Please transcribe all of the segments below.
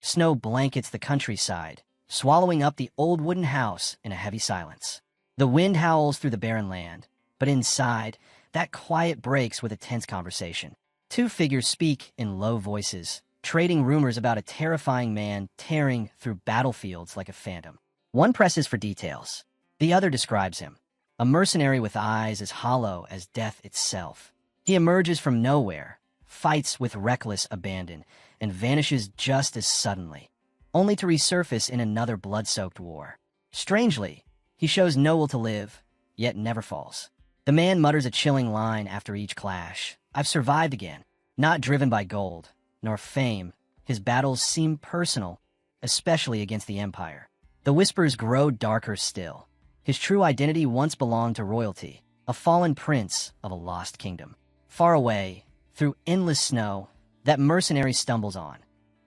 Snow blankets the countryside, swallowing up the old wooden house in a heavy silence. The wind howls through the barren land, but inside, that quiet breaks with a tense conversation. Two figures speak in low voices, trading rumors about a terrifying man tearing through battlefields like a phantom. One presses for details. The other describes him, a mercenary with eyes as hollow as death itself. He emerges from nowhere, fights with reckless abandon, and vanishes just as suddenly, only to resurface in another blood-soaked war. Strangely, he shows no will to live, yet never falls. The man mutters a chilling line after each clash. I've survived again, not driven by gold, nor fame. His battles seem personal, especially against the Empire. The whispers grow darker still. His true identity once belonged to royalty, a fallen prince of a lost kingdom. Far away, through endless snow, that mercenary stumbles on,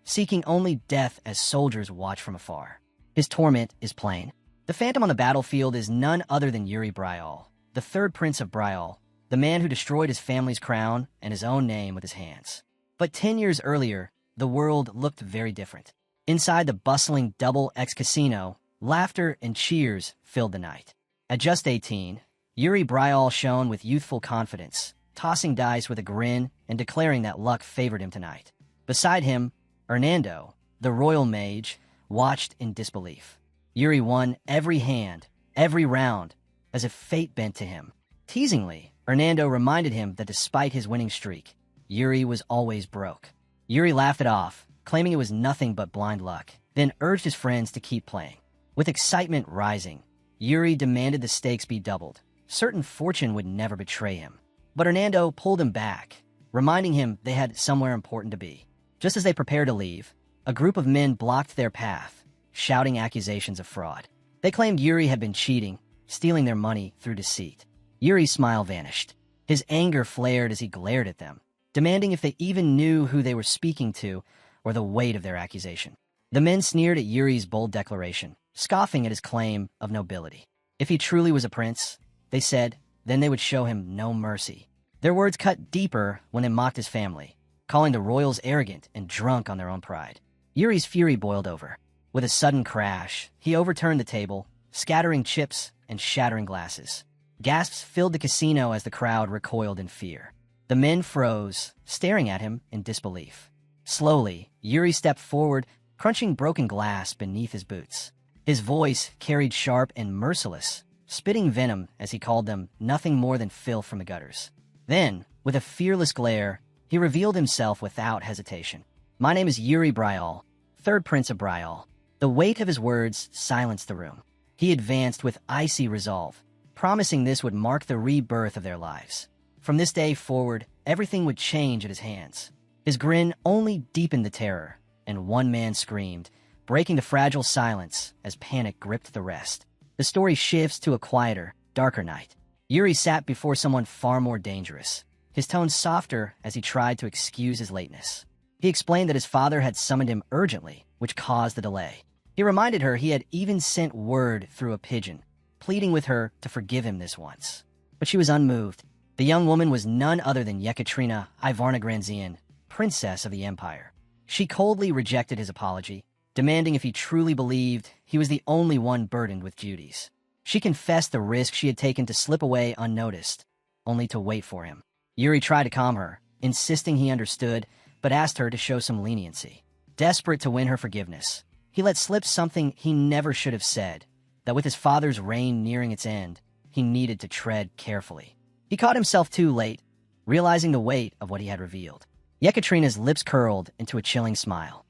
seeking only death as soldiers watch from afar. His torment is plain. The phantom on the battlefield is none other than Yuri Bryal, the third prince of Bryal, the man who destroyed his family's crown and his own name with his hands. But 10 years earlier, the world looked very different. Inside the bustling Double X casino, laughter and cheers filled the night. At just 18, Yuri Bryal shone with youthful confidence, tossing dice with a grin and declaring that luck favored him tonight. Beside him, Hernando, the royal mage, watched in disbelief. Yuri won every hand, every round, as if fate bent to him. Teasingly, Hernando reminded him that despite his winning streak, Yuri was always broke. Yuri laughed it off, claiming it was nothing but blind luck, then urged his friends to keep playing. With excitement rising, Yuri demanded the stakes be doubled. Certain fortune would never betray him. But Hernando pulled him back, reminding him they had somewhere important to be. Just as they prepared to leave, a group of men blocked their path, shouting accusations of fraud. They claimed Yuri had been cheating, stealing their money through deceit. Yuri's smile vanished. His anger flared as he glared at them, demanding if they even knew who they were speaking to or the weight of their accusation. The men sneered at Yuri's bold declaration, scoffing at his claim of nobility. If he truly was a prince, they said, then they would show him no mercy. Their words cut deeper when they mocked his family, calling the royals arrogant and drunk on their own pride. Yuri's fury boiled over. With a sudden crash, he overturned the table, scattering chips and shattering glasses. Gasps filled the casino as the crowd recoiled in fear. The men froze, staring at him in disbelief. Slowly, Yuri stepped forward, crunching broken glass beneath his boots. His voice carried sharp and merciless, spitting venom as he called them nothing more than filth from the gutters. Then, with a fearless glare, he revealed himself without hesitation. My name is Yuri Bryal, third prince of Bryal. The weight of his words silenced the room. He advanced with icy resolve, promising this would mark the rebirth of their lives. From this day forward, everything would change at his hands. His grin only deepened the terror, and one man screamed, breaking the fragile silence as panic gripped the rest. The story shifts to a quieter, darker night. Yuri sat before someone far more dangerous, his tone softer as he tried to excuse his lateness. He explained that his father had summoned him urgently, which caused the delay. He reminded her he had even sent word through a pigeon, pleading with her to forgive him this once. But she was unmoved. The young woman was none other than Yekaterina Ivarna-Granzian, princess of the Empire. She coldly rejected his apology, demanding if he truly believed he was the only one burdened with duties. She confessed the risk she had taken to slip away unnoticed, only to wait for him. Yuri tried to calm her, insisting he understood, but asked her to show some leniency. Desperate to win her forgiveness, he let slip something he never should have said, that with his father's reign nearing its end, he needed to tread carefully. He caught himself too late, realizing the weight of what he had revealed. Yekaterina's lips curled into a chilling smile.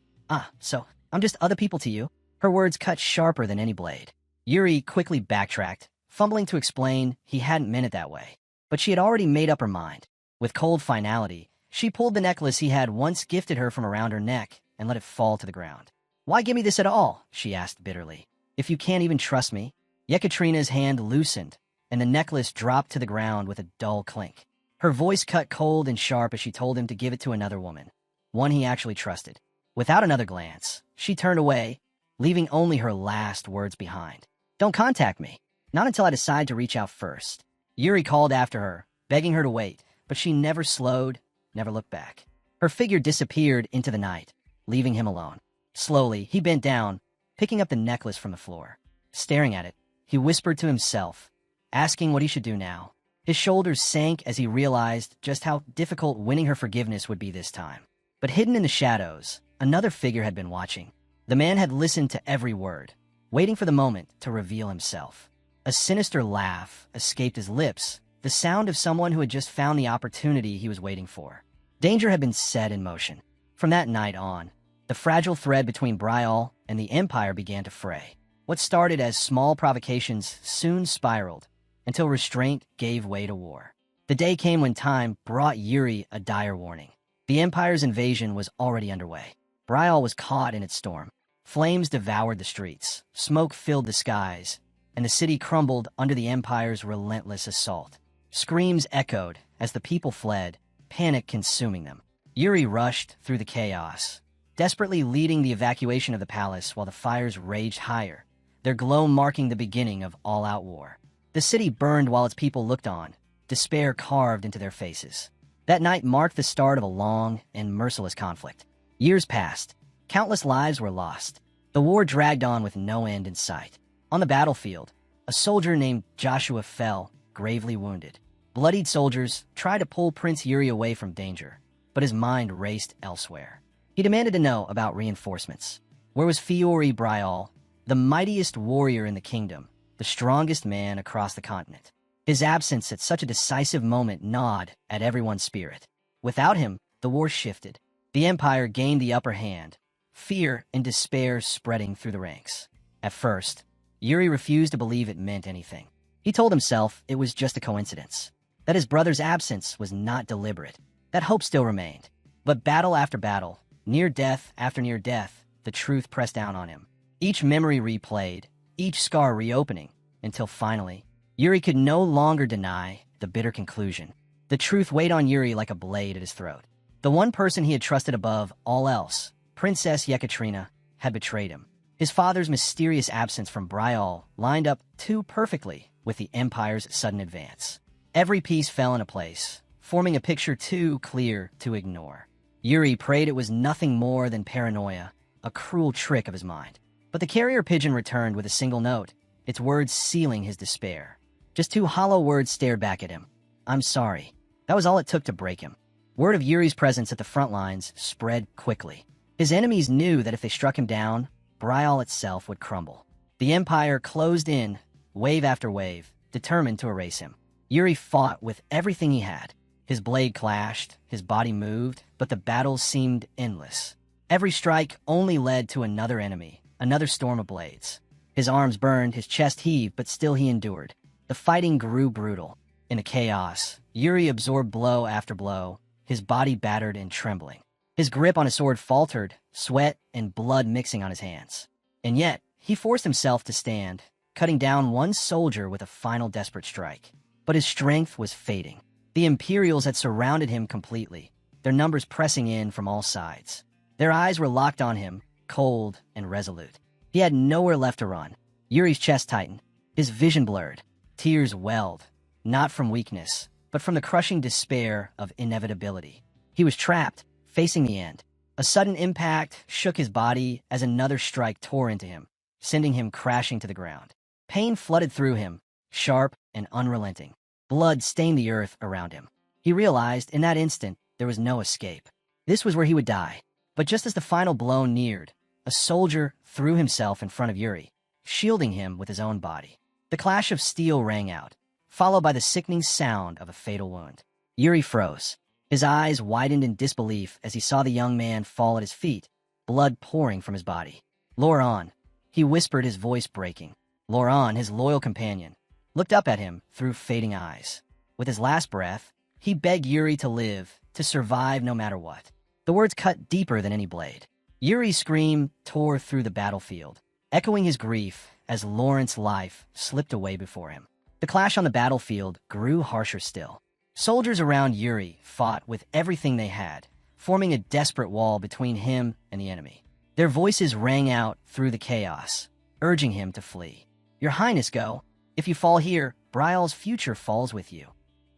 So I'm just other people to you? Her words cut sharper than any blade. Yuri quickly backtracked, fumbling to explain he hadn't meant it that way. But she had already made up her mind. With cold finality, she pulled the necklace he had once gifted her from around her neck and let it fall to the ground. Why give me this at all? She asked bitterly. If you can't even trust me? Yekaterina's hand loosened, and the necklace dropped to the ground with a dull clink. Her voice cut cold and sharp as she told him to give it to another woman, one he actually trusted. Without another glance, she turned away, leaving only her last words behind. Don't contact me. Not until I decide to reach out first. Yuri called after her, begging her to wait, but she never slowed, never looked back. Her figure disappeared into the night, leaving him alone. Slowly, he bent down, picking up the necklace from the floor. Staring at it, he whispered to himself, asking what he should do now. His shoulders sank as he realized just how difficult winning her forgiveness would be this time. But hidden in the shadows, another figure had been watching. The man had listened to every word, waiting for the moment to reveal himself. A sinister laugh escaped his lips, the sound of someone who had just found the opportunity he was waiting for. Danger had been set in motion. From that night on, the fragile thread between Brial and the Empire began to fray. What started as small provocations soon spiraled, until restraint gave way to war. The day came when time brought Yuri a dire warning. The Empire's invasion was already underway. Brial was caught in its storm. Flames devoured the streets, smoke filled the skies, and the city crumbled under the Empire's relentless assault. Screams echoed as the people fled, panic consuming them. Yuri rushed through the chaos, desperately leading the evacuation of the palace while the fires raged higher, their glow marking the beginning of all-out war. The city burned while its people looked on, despair carved into their faces. That night marked the start of a long and merciless conflict. Years passed. Countless lives were lost. The war dragged on with no end in sight. On the battlefield, a soldier named Joshua fell, gravely wounded. Bloodied soldiers tried to pull Prince Yuri away from danger, but his mind raced elsewhere. He demanded to know about reinforcements. Where was Fiori Brial, the mightiest warrior in the kingdom, the strongest man across the continent? His absence at such a decisive moment gnawed at everyone's spirit. Without him, the war shifted. The Empire gained the upper hand, fear and despair spreading through the ranks. At first, Yuri refused to believe it meant anything. He told himself it was just a coincidence, that his brother's absence was not deliberate. That hope still remained. But battle after battle, near death after near death, the truth pressed down on him. Each memory replayed, each scar reopening, until finally, Yuri could no longer deny the bitter conclusion. The truth weighed on Yuri like a blade at his throat. The one person he had trusted above all else, Princess Yekaterina, had betrayed him. His father's mysterious absence from Brial lined up too perfectly with the Empire's sudden advance. Every piece fell into place, forming a picture too clear to ignore. Yuri prayed it was nothing more than paranoia, a cruel trick of his mind. But the carrier pigeon returned with a single note, its words sealing his despair. Just two hollow words stared back at him. "I'm sorry." That was all it took to break him. Word of Yuri's presence at the front lines spread quickly. His enemies knew that if they struck him down, Brial itself would crumble. The Empire closed in, wave after wave, determined to erase him. Yuri fought with everything he had. His blade clashed, his body moved, but the battles seemed endless. Every strike only led to another enemy, another storm of blades. His arms burned, his chest heaved, but still he endured. The fighting grew brutal. In the chaos, Yuri absorbed blow after blow, his body battered and trembling. His grip on his sword faltered, sweat and blood mixing on his hands. And yet, he forced himself to stand, cutting down one soldier with a final desperate strike. But his strength was fading. The Imperials had surrounded him completely, their numbers pressing in from all sides. Their eyes were locked on him, cold and resolute. He had nowhere left to run. Yuri's chest tightened, his vision blurred. Tears welled, not from weakness, but from the crushing despair of inevitability. He was trapped, facing the end. A sudden impact shook his body as another strike tore into him, sending him crashing to the ground. Pain flooded through him, sharp and unrelenting. Blood stained the earth around him. He realized in that instant there was no escape. This was where he would die. But just as the final blow neared, a soldier threw himself in front of Yuri, shielding him with his own body. The clash of steel rang out, followed by the sickening sound of a fatal wound. Yuri froze. His eyes widened in disbelief as he saw the young man fall at his feet, blood pouring from his body. "Loran," he whispered, his voice breaking. Loran, his loyal companion, looked up at him through fading eyes. With his last breath, he begged Yuri to live, to survive no matter what. The words cut deeper than any blade. Yuri's scream tore through the battlefield, echoing his grief as Lawrence's life slipped away before him. The clash on the battlefield grew harsher still. Soldiers around Yuri fought with everything they had, forming a desperate wall between him and the enemy. Their voices rang out through the chaos, urging him to flee. "Your Highness, go. If you fall here, Brial's future falls with you."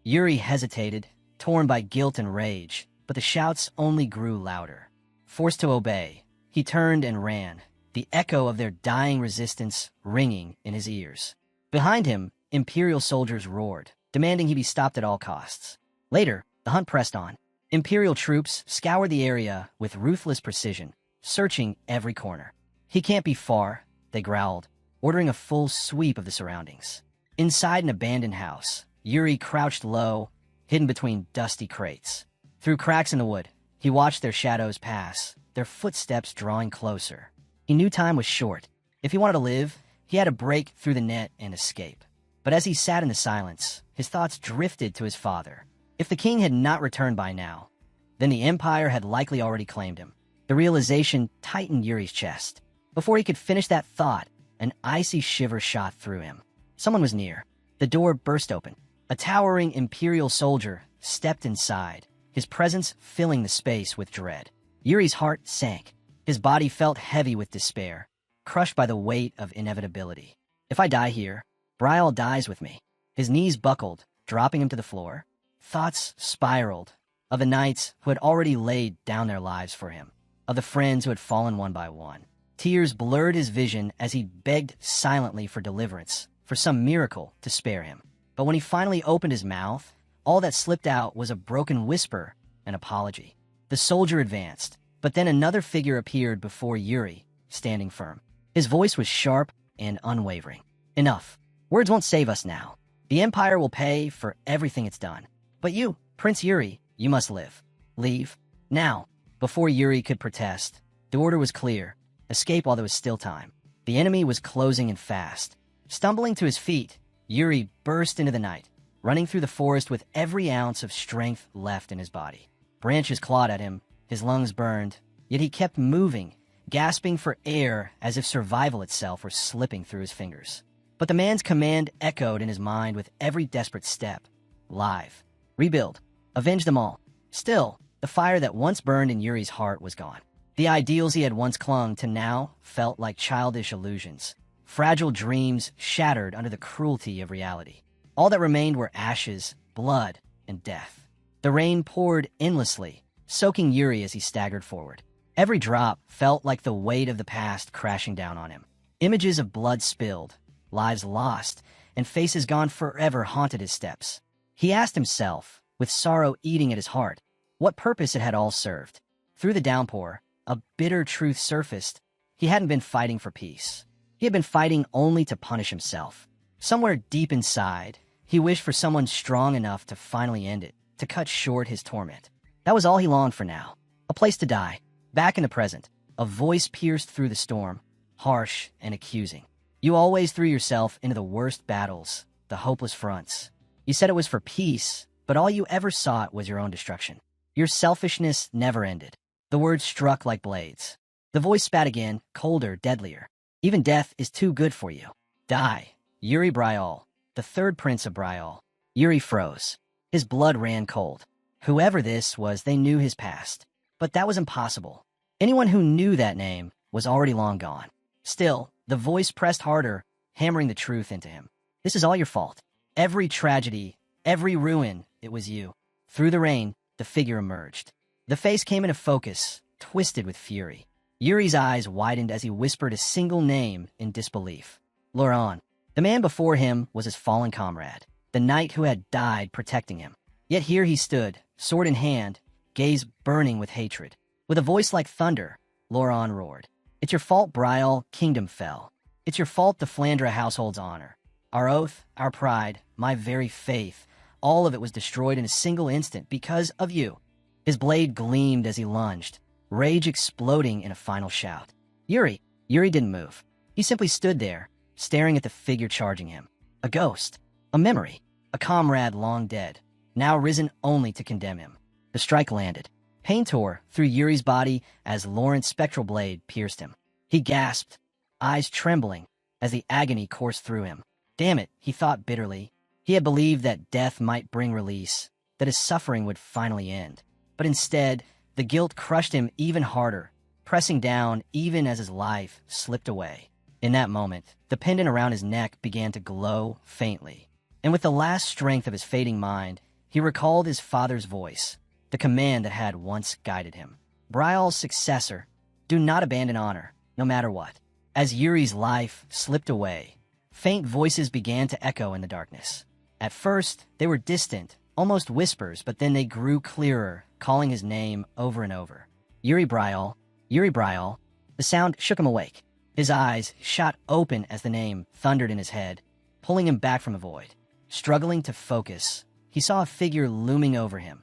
Yuri hesitated, torn by guilt and rage, but the shouts only grew louder. Forced to obey, He turned and ran, the echo of their dying resistance ringing in his ears. Behind him, Imperial soldiers roared, demanding he be stopped at all costs. Later, the hunt pressed on. Imperial troops scoured the area with ruthless precision, searching every corner. "He can't be far," they growled, ordering a full sweep of the surroundings. Inside an abandoned house, Yuri crouched low, hidden between dusty crates. Through cracks in the wood, he watched their shadows pass, their footsteps drawing closer. He knew time was short. If he wanted to live, he had to break through the net and escape. But as he sat in the silence, his thoughts drifted to his father. If the king had not returned by now, then the Empire had likely already claimed him. The realization tightened Yuri's chest. Before he could finish that thought, an icy shiver shot through him. Someone was near. The door burst open. A towering Imperial soldier stepped inside, his presence filling the space with dread. Yuri's heart sank. His body felt heavy with despair, crushed by the weight of inevitability. "If I die here, Brial dies with me." His knees buckled, dropping him to the floor. Thoughts spiraled, of the knights who had already laid down their lives for him, of the friends who had fallen one by one. Tears blurred his vision as he begged silently for deliverance, for some miracle to spare him. But when he finally opened his mouth, all that slipped out was a broken whisper, an apology. The soldier advanced, but then another figure appeared before Yuri, standing firm. His voice was sharp and unwavering. "Enough. Words won't save us now. The Empire will pay for everything it's done. But you, Prince Yuri, you must live. Leave. Now." Before Yuri could protest, the order was clear. Escape while there was still time. The enemy was closing in fast. Stumbling to his feet, Yuri burst into the night, running through the forest with every ounce of strength left in his body. Branches clawed at him, his lungs burned, yet he kept moving, gasping for air as if survival itself were slipping through his fingers. But the man's command echoed in his mind with every desperate step. Live. Rebuild. Avenge them all. Still, the fire that once burned in Yuri's heart was gone. The ideals he had once clung to now felt like childish illusions, fragile dreams shattered under the cruelty of reality. All that remained were ashes, blood, and death. The rain poured endlessly, soaking Yuri as he staggered forward. Every drop felt like the weight of the past crashing down on him. Images of blood spilled, lives lost, and faces gone forever haunted his steps. He asked himself, with sorrow eating at his heart, what purpose it had all served. Through the downpour, a bitter truth surfaced. He hadn't been fighting for peace. He had been fighting only to punish himself. Somewhere deep inside, he wished for someone strong enough to finally end it, to cut short his torment. That was all he longed for now. A place to die. Back in the present, a voice pierced through the storm, harsh and accusing. "You always threw yourself into the worst battles, the hopeless fronts. You said it was for peace, but all you ever sought was your own destruction. Your selfishness never ended." The words struck like blades. The voice spat again, colder, deadlier. "Even death is too good for you. Die." Yuri Brial, the third prince of Brial. Yuri froze. His blood ran cold. Whoever this was, they knew his past. But that was impossible. Anyone who knew that name was already long gone. Still, the voice pressed harder, hammering the truth into him. "This is all your fault. Every tragedy, every ruin, it was you." Through the rain, the figure emerged. The face came into focus, twisted with fury. Yuri's eyes widened as he whispered a single name in disbelief. Laurent. The man before him was his fallen comrade, the knight who had died protecting him. Yet here he stood, sword in hand, gaze burning with hatred. With a voice like thunder, Laurent roared. "It's your fault Brial kingdom fell. It's your fault the Flandre household's honor. Our oath, our pride, my very faith, all of it was destroyed in a single instant because of you." His blade gleamed as he lunged, rage exploding in a final shout. Yuri didn't move. He simply stood there, staring at the figure charging him. A ghost, a memory, a comrade long dead, now risen only to condemn him. The strike landed. Pain tore through Yuri's body as Laurent's spectral blade pierced him. He gasped, eyes trembling, as the agony coursed through him. Damn it, he thought bitterly. He had believed that death might bring release, that his suffering would finally end. But instead, the guilt crushed him even harder, pressing down even as his life slipped away. In that moment, the pendant around his neck began to glow faintly. And with the last strength of his fading mind, he recalled his father's voice, the command that had once guided him. Brial's successor, Do not abandon honor, no matter what. As Yuri's life slipped away, faint voices began to echo in the darkness. At first, they were distant, almost whispers, but then they grew clearer, calling his name over and over. Yuri Bryal, Yuri Bryal. The sound shook him awake. His eyes shot open as the name thundered in his head, pulling him back from the void. Struggling to focus, he saw a figure looming over him.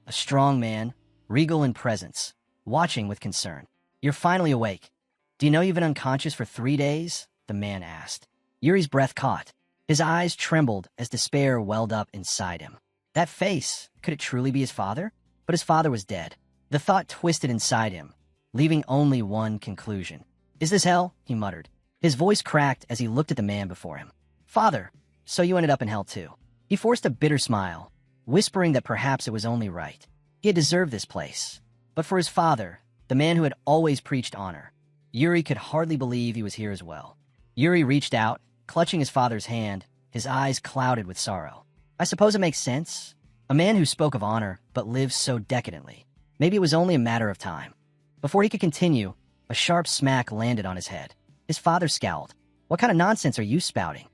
A strong man, regal in presence, watching with concern. You're finally awake. Do you know you've been unconscious for 3 days? The man asked. Yuri's breath caught. His eyes trembled as despair welled up inside him. That face, could it truly be his father? But his father was dead. The thought twisted inside him, leaving only one conclusion. Is this hell? He muttered. His voice cracked as he looked at the man before him. Father, so you ended up in hell too. He forced a bitter smile, whispering that perhaps it was only right. He had deserved this place. But for his father, the man who had always preached honor, Yuri could hardly believe he was here as well. Yuri reached out, clutching his father's hand, his eyes clouded with sorrow. I suppose it makes sense. A man who spoke of honor, but lived so decadently. Maybe it was only a matter of time. Before he could continue, a sharp smack landed on his head. His father scowled. What kind of nonsense are you spouting?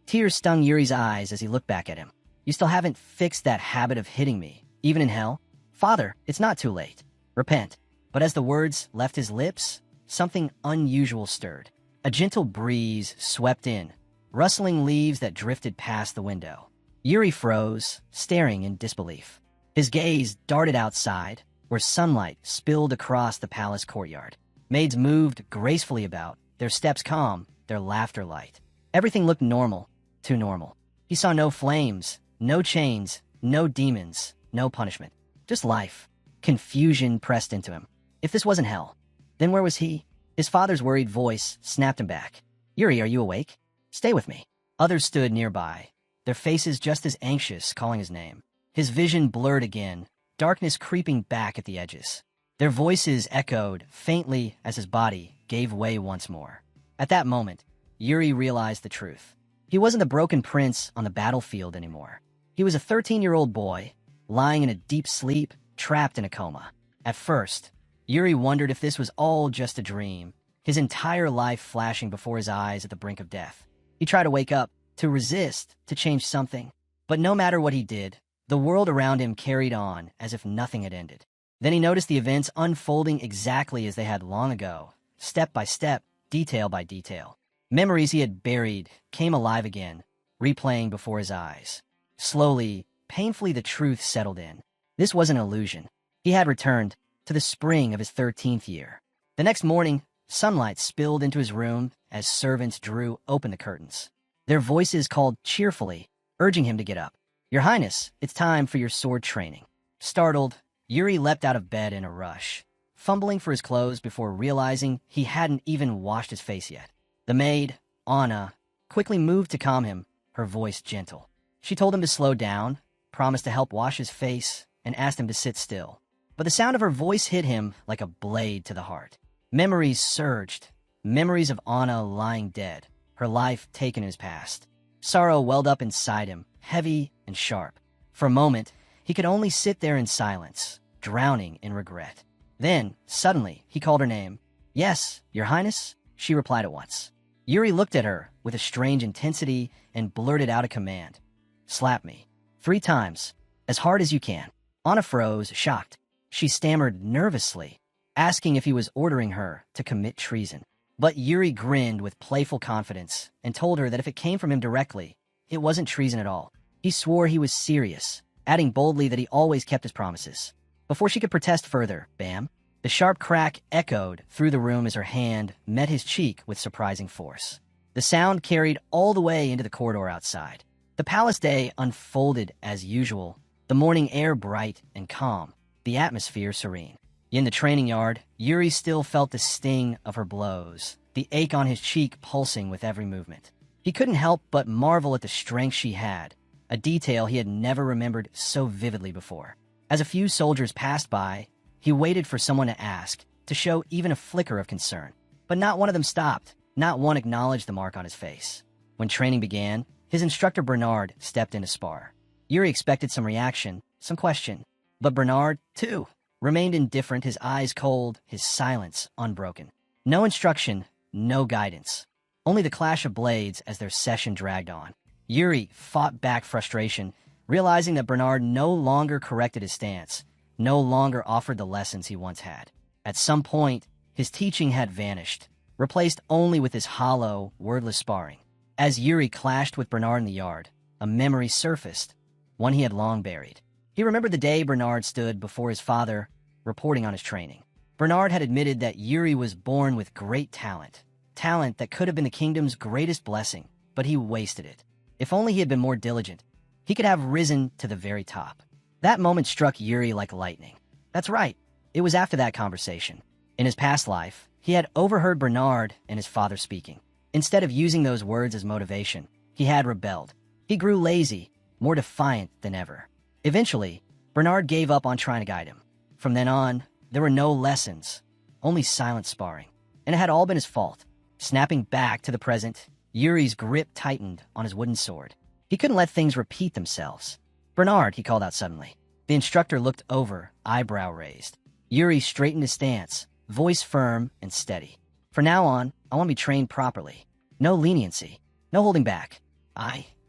Tears stung Yuri's eyes as he looked back at him. You still haven't fixed that habit of hitting me, even in hell? Father, it's not too late. Repent. But as the words left his lips, something unusual stirred. A gentle breeze swept in, rustling leaves that drifted past the window. Yuri froze, staring in disbelief. His gaze darted outside, where sunlight spilled across the palace courtyard. Maids moved gracefully about, their steps calm, their laughter light. Everything looked normal, too normal. He saw no flames, no chains, no demons, no punishment. Just life. Confusion pressed into him. If this wasn't hell, then where was he? His father's worried voice snapped him back. Yuri, are you awake? Stay with me. Others stood nearby, their faces just as anxious, calling his name. His vision blurred again, darkness creeping back at the edges. Their voices echoed faintly as his body gave way once more. At that moment, Yuri realized the truth. He wasn't the broken prince on the battlefield anymore. He was a 13-year-old boy, lying in a deep sleep, trapped in a coma. At first, Yuri wondered if this was all just a dream, his entire life flashing before his eyes at the brink of death. He tried to wake up, to resist, to change something. But no matter what he did, the world around him carried on as if nothing had ended. Then he noticed the events unfolding exactly as they had long ago, step by step, detail by detail. Memories he had buried came alive again, replaying before his eyes. Slowly, painfully, the truth settled in. This was an illusion. He had returned to the spring of his 13th year. The next morning, sunlight spilled into his room as servants drew open the curtains. Their voices called cheerfully, urging him to get up. Your Highness, it's time for your sword training. Startled, Yuri leapt out of bed in a rush, fumbling for his clothes before realizing he hadn't even washed his face yet. The maid, Anna, quickly moved to calm him, her voice gentle. She told him to slow down, promised to help wash his face, and asked him to sit still. But the sound of her voice hit him like a blade to the heart. Memories surged, memories of Anna lying dead, her life taken in his past. Sorrow welled up inside him, heavy and sharp. For a moment, he could only sit there in silence, drowning in regret. Then, suddenly, he called her name. Yes, Your Highness, she replied at once. Yuri looked at her with a strange intensity and blurted out a command. Slap me. 3 times, as hard as you can. Anna froze, shocked. She stammered nervously, asking if he was ordering her to commit treason. But Yuri grinned with playful confidence and told her that if it came from him directly, it wasn't treason at all. He swore he was serious, adding boldly that he always kept his promises. Before she could protest further, bam, the sharp crack echoed through the room as her hand met his cheek with surprising force. The sound carried all the way into the corridor outside. The palace day unfolded as usual, the morning air bright and calm, the atmosphere serene. In the training yard, Yuri still felt the sting of her blows, the ache on his cheek pulsing with every movement. He couldn't help but marvel at the strength she had, a detail he had never remembered so vividly before. As a few soldiers passed by, he waited for someone to ask, to show even a flicker of concern. But not one of them stopped, not one acknowledged the mark on his face. When training began, his instructor Bernard stepped in to spar. Yuri expected some reaction, some question. But Bernard, too, remained indifferent, his eyes cold, his silence unbroken. No instruction, no guidance. Only the clash of blades as their session dragged on. Yuri fought back frustration, realizing that Bernard no longer corrected his stance, no longer offered the lessons he once had. At some point, his teaching had vanished, replaced only with his hollow, wordless sparring. As Yuri clashed with Bernard in the yard, a memory surfaced, one he had long buried. He remembered the day Bernard stood before his father, reporting on his training. Bernard had admitted that Yuri was born with great talent, talent that could have been the kingdom's greatest blessing, but he wasted it. If only he had been more diligent, he could have risen to the very top. That moment struck Yuri like lightning. That's right, it was after that conversation. In his past life, he had overheard Bernard and his father speaking. Instead of using those words as motivation, he had rebelled. He grew lazy, more defiant than ever. Eventually, Bernard gave up on trying to guide him. From then on, there were no lessons, only silent sparring. And it had all been his fault. Snapping back to the present, Yuri's grip tightened on his wooden sword. He couldn't let things repeat themselves. "Bernard," he called out suddenly. The instructor looked over, eyebrow raised. Yuri straightened his stance, voice firm and steady. "From now on, I want to be trained properly. No leniency, no holding back.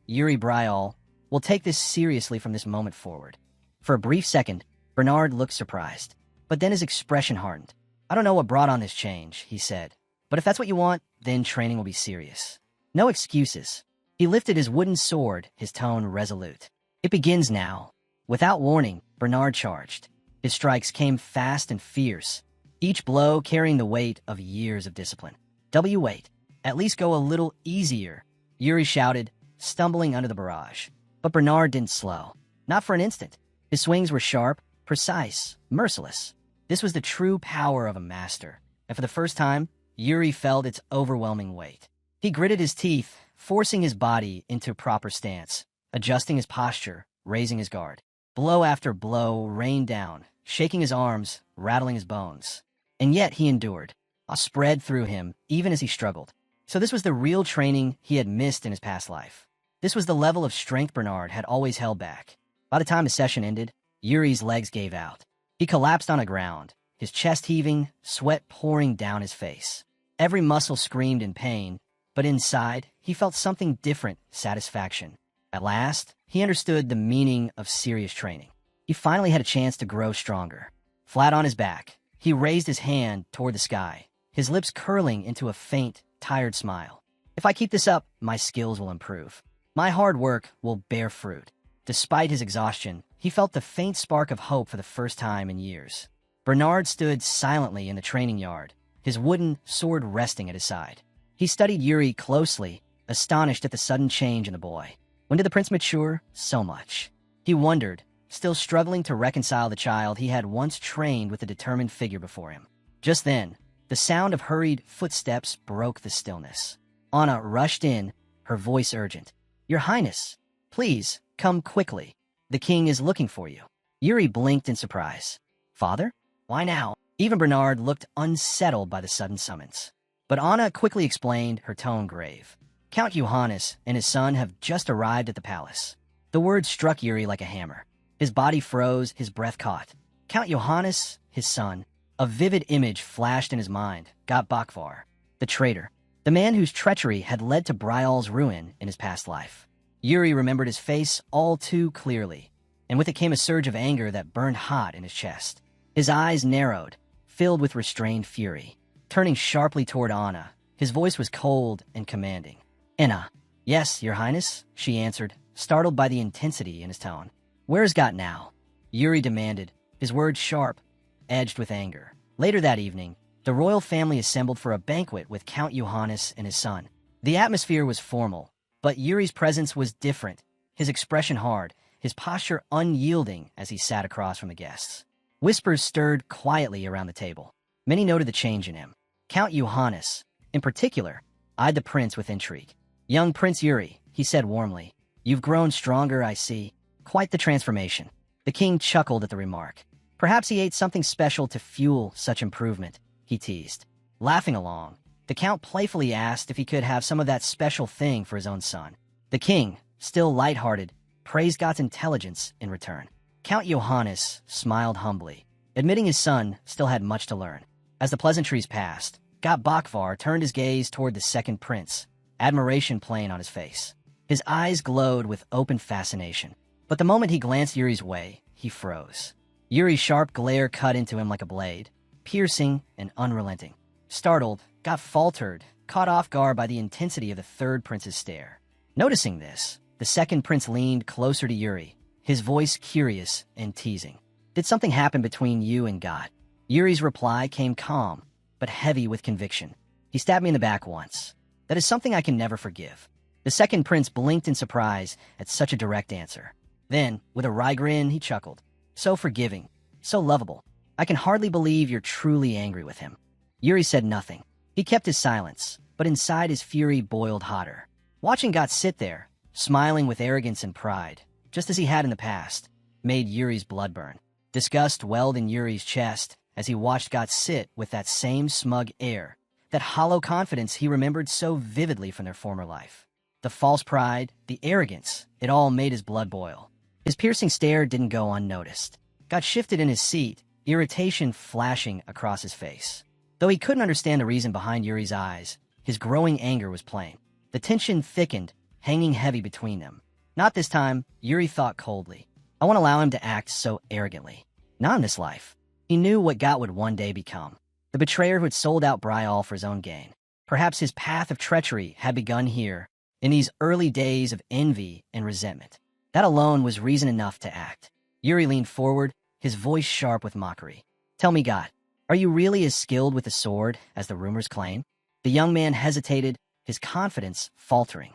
Yuri Bryall, will take this seriously from this moment forward." For a brief second, Bernard looked surprised. But then his expression hardened. "I don't know what brought on this change," he said. "But if that's what you want, then training will be serious. No excuses." He lifted his wooden sword, his tone resolute. "It begins now." Without warning, Bernard charged. His strikes came fast and fierce, each blow carrying the weight of years of discipline. Wait. At least go a little easier," Yuri shouted, stumbling under the barrage. But Bernard didn't slow. Not for an instant. His swings were sharp, precise, merciless. This was the true power of a master, and for the first time, Yuri felt its overwhelming weight. He gritted his teeth, forcing his body into proper stance, adjusting his posture, raising his guard. Blow after blow rained down, shaking his arms, rattling his bones. And yet he endured. A spread through him, even as he struggled. So this was the real training he had missed in his past life. This was the level of strength Bernard had always held back. By the time the session ended, Yuri's legs gave out. He collapsed on the ground, his chest heaving, sweat pouring down his face. Every muscle screamed in pain, but inside, he felt something different, satisfaction. At last, he understood the meaning of serious training. He finally had a chance to grow stronger. Flat on his back, he raised his hand toward the sky, his lips curling into a faint, tired smile. "If I keep this up, my skills will improve. My hard work will bear fruit." Despite his exhaustion, he felt the faint spark of hope for the first time in years. Bernard stood silently in the training yard, his wooden sword resting at his side. He studied Yuri closely, astonished at the sudden change in the boy. When did the prince mature so much? He wondered, still struggling to reconcile the child he had once trained with the determined figure before him. Just then, the sound of hurried footsteps broke the stillness. Anna rushed in, her voice urgent. "Your Highness, please, come quickly. The king is looking for you." Yuri blinked in surprise. "Father? Why now?" Even Bernard looked unsettled by the sudden summons. But Anna quickly explained, her tone grave. "Count Johannes and his son have just arrived at the palace." The word struck Yuri like a hammer. His body froze, his breath caught. Count Johannes, his son. A vivid image flashed in his mind, Got Bakvar, the traitor, the man whose treachery had led to Bryall's ruin in his past life. Yuri remembered his face all too clearly, and with it came a surge of anger that burned hot in his chest. His eyes narrowed, filled with restrained fury. Turning sharply toward Anna, his voice was cold and commanding. "Anna." "Yes, your highness," she answered, startled by the intensity in his tone. "Where's Got now?" Yuri demanded, his words sharp, edged with anger. Later that evening, the royal family assembled for a banquet with Count Johannes and his son. The atmosphere was formal, but Yuri's presence was different, his expression hard, his posture unyielding as he sat across from the guests. Whispers stirred quietly around the table. Many noted the change in him. Count Johannes, in particular, eyed the prince with intrigue. "Young Prince Yuri," he said warmly, "you've grown stronger, I see. Quite the transformation." The king chuckled at the remark. Perhaps he ate something special to fuel such improvement, he teased. Laughing along, the count playfully asked if he could have some of that special thing for his own son. The king, still lighthearted, praised God's intelligence in return. Count Johannes smiled humbly. admitting his son still had much to learn. As the pleasantries passed, Got Bakvar turned his gaze toward the second prince, admiration playing on his face. His eyes glowed with open fascination. But the moment he glanced Yuri's way, he froze. Yuri's sharp glare cut into him like a blade, piercing and unrelenting. Startled, Got faltered, caught off guard by the intensity of the third prince's stare. Noticing this, the second prince leaned closer to Yuri, his voice curious and teasing. "Did something happen between you and Got?" Yuri's reply came calm, but heavy with conviction. "He stabbed me in the back once. That is something I can never forgive." The second prince blinked in surprise at such a direct answer. Then, with a wry grin, he chuckled. "So forgiving, so lovable. I can hardly believe you're truly angry with him." Yuri said nothing. He kept his silence, but inside his fury boiled hotter. Watching Got sit there, smiling with arrogance and pride, just as he had in the past, made Yuri's blood burn. Disgust welled in Yuri's chest as he watched Got sit with that same smug air, that hollow confidence he remembered so vividly from their former life. The false pride, the arrogance, it all made his blood boil. His piercing stare didn't go unnoticed. Got shifted in his seat, irritation flashing across his face. Though he couldn't understand the reason behind Yuri's eyes, his growing anger was plain. The tension thickened, hanging heavy between them. Not this time, Yuri thought coldly. I won't allow him to act so arrogantly. Not in this life. He knew what Got would one day become. The betrayer who had sold out Bryal for his own gain. Perhaps his path of treachery had begun here, in these early days of envy and resentment. That alone was reason enough to act. Yuri leaned forward, his voice sharp with mockery. "Tell me, Got, are you really as skilled with the sword as the rumors claim?" The young man hesitated, his confidence faltering.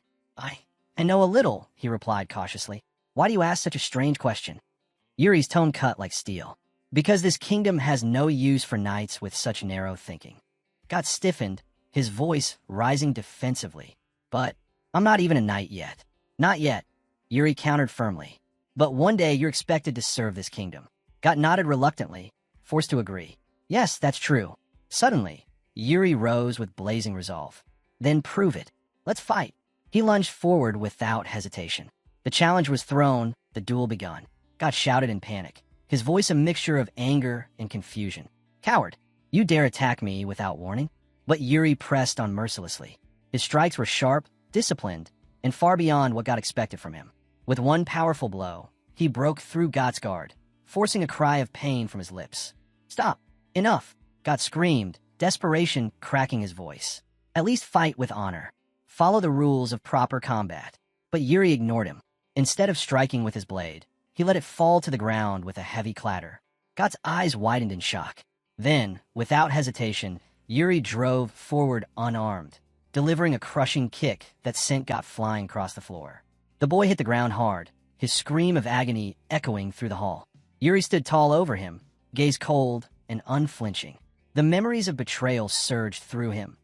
I know a little," he replied cautiously. "Why do you ask such a strange question?" Yuri's tone cut like steel. "Because this kingdom has no use for knights with such narrow thinking." Got stiffened, his voice rising defensively. "But I'm not even a knight yet." "Not yet," Yuri countered firmly. "But one day you're expected to serve this kingdom." Got nodded reluctantly, forced to agree. "Yes, that's true." Suddenly, Yuri rose with blazing resolve. "Then prove it. Let's fight." He lunged forward without hesitation. The challenge was thrown, the duel begun. Got shouted in panic, his voice a mixture of anger and confusion. "Coward! You dare attack me without warning?" But Yuri pressed on mercilessly. His strikes were sharp, disciplined, and far beyond what Got expected from him. With one powerful blow, he broke through Got's guard, forcing a cry of pain from his lips. "Stop! Enough!" Got screamed, desperation cracking his voice. "At least fight with honor. Follow the rules of proper combat." But Yuri ignored him. Instead of striking with his blade, he let it fall to the ground with a heavy clatter. Got's eyes widened in shock. Then, without hesitation, Yuri drove forward unarmed, delivering a crushing kick that sent Got flying across the floor. The boy hit the ground hard, his scream of agony echoing through the hall. Yuri stood tall over him, gaze cold and unflinching. The memories of betrayal surged through him.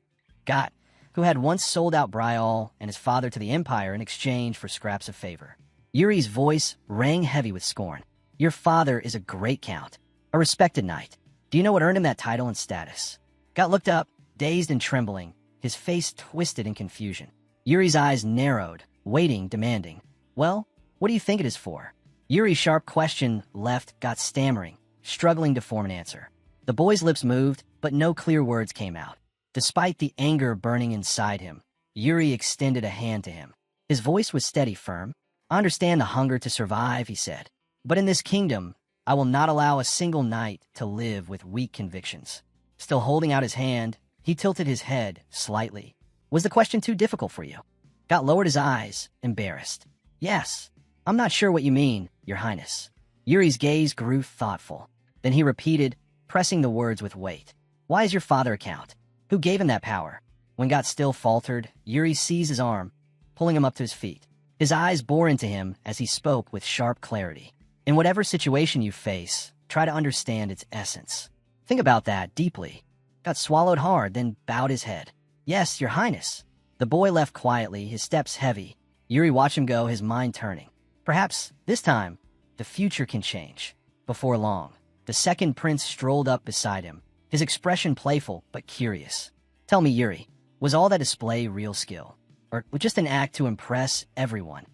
Got, who had once sold out Bryal and his father to the Empire in exchange for scraps of favor. Yuri's voice rang heavy with scorn. "Your father is a great count, a respected knight. Do you know what earned him that title and status?" Got looked up, dazed and trembling, his face twisted in confusion. Yuri's eyes narrowed, waiting, demanding. "Well, what do you think it is for?" Yuri's sharp question left Got stammering, struggling to form an answer. The boy's lips moved, but no clear words came out. Despite the anger burning inside him, Yuri extended a hand to him. His voice was steady, firm. "I understand the hunger to survive," he said. "But in this kingdom, I will not allow a single knight to live with weak convictions." Still holding out his hand, he tilted his head slightly. "Was the question too difficult for you?" Got lowered his eyes, embarrassed. "Yes. I'm not sure what you mean, Your Highness." Yuri's gaze grew thoughtful. Then he repeated, pressing the words with weight. "Why is your father a count? Who gave him that power?" When Got still faltered, Yuri seized his arm, pulling him up to his feet. His eyes bore into him as he spoke with sharp clarity. "In whatever situation you face, try to understand its essence. Think about that deeply." Got swallowed hard, then bowed his head. "Yes, Your Highness." The boy left quietly, his steps heavy. Yuri watched him go, his mind turning. Perhaps, this time, the future can change. Before long, the second prince strolled up beside him, his expression playful but curious. "Tell me, Yuri, was all that display real skill? Or was just an act to impress everyone?"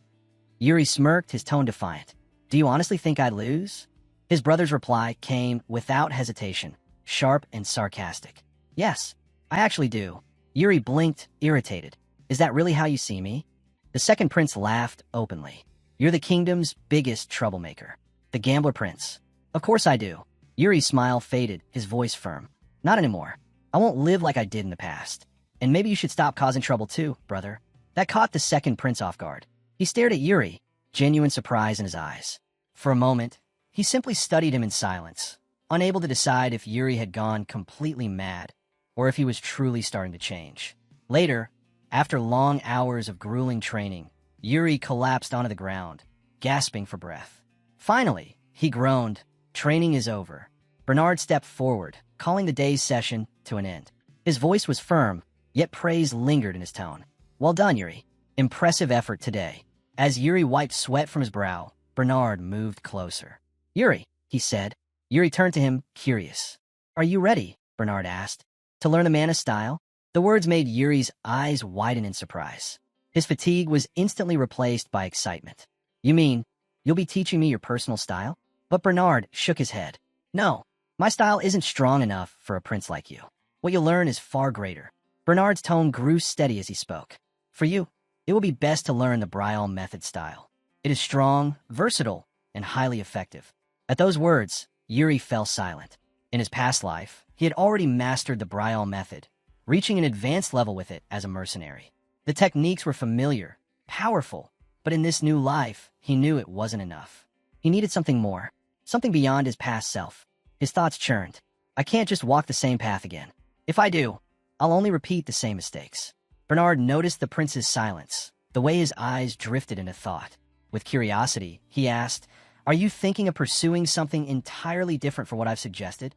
Yuri smirked, his tone defiant. "Do you honestly think I'd lose?" His brother's reply came without hesitation, sharp and sarcastic. Yes, I actually do. Yuri blinked, irritated. Is that really how you see me? The second prince laughed openly. You're the kingdom's biggest troublemaker. The gambler prince. Of course I do. Yuri's smile faded, his voice firm. Not anymore. I won't live like I did in the past. And maybe you should stop causing trouble too, brother. That caught the second prince off guard. He stared at Yuri, genuine surprise in his eyes. For a moment, he simply studied him in silence, unable to decide if Yuri had gone completely mad or if he was truly starting to change. Later, after long hours of grueling training, Yuri collapsed onto the ground, gasping for breath. Finally, he groaned, "Training is over." Bernard stepped forward, calling the day's session to an end. His voice was firm, yet praise lingered in his tone. "Well done, Yuri. Impressive effort today." As Yuri wiped sweat from his brow, Bernard moved closer. "Yuri," he said. Yuri turned to him, curious. "Are you ready?" Bernard asked. "To learn the mana style?" The words made Yuri's eyes widen in surprise. His fatigue was instantly replaced by excitement. "You mean, you'll be teaching me your personal style?" But Bernard shook his head. "No, my style isn't strong enough for a prince like you. What you'll learn is far greater." Bernard's tone grew steady as he spoke. "For you, it will be best to learn the Brial method style. It is strong, versatile, and highly effective." At those words, Yuri fell silent. In his past life, he had already mastered the Brial method, reaching an advanced level with it as a mercenary. The techniques were familiar, powerful, but in this new life, he knew it wasn't enough. He needed something more, something beyond his past self. His thoughts churned. "I can't just walk the same path again. If I do, I'll only repeat the same mistakes." Bernard noticed the prince's silence, the way his eyes drifted into thought. With curiosity, he asked, "Are you thinking of pursuing something entirely different from what I've suggested?"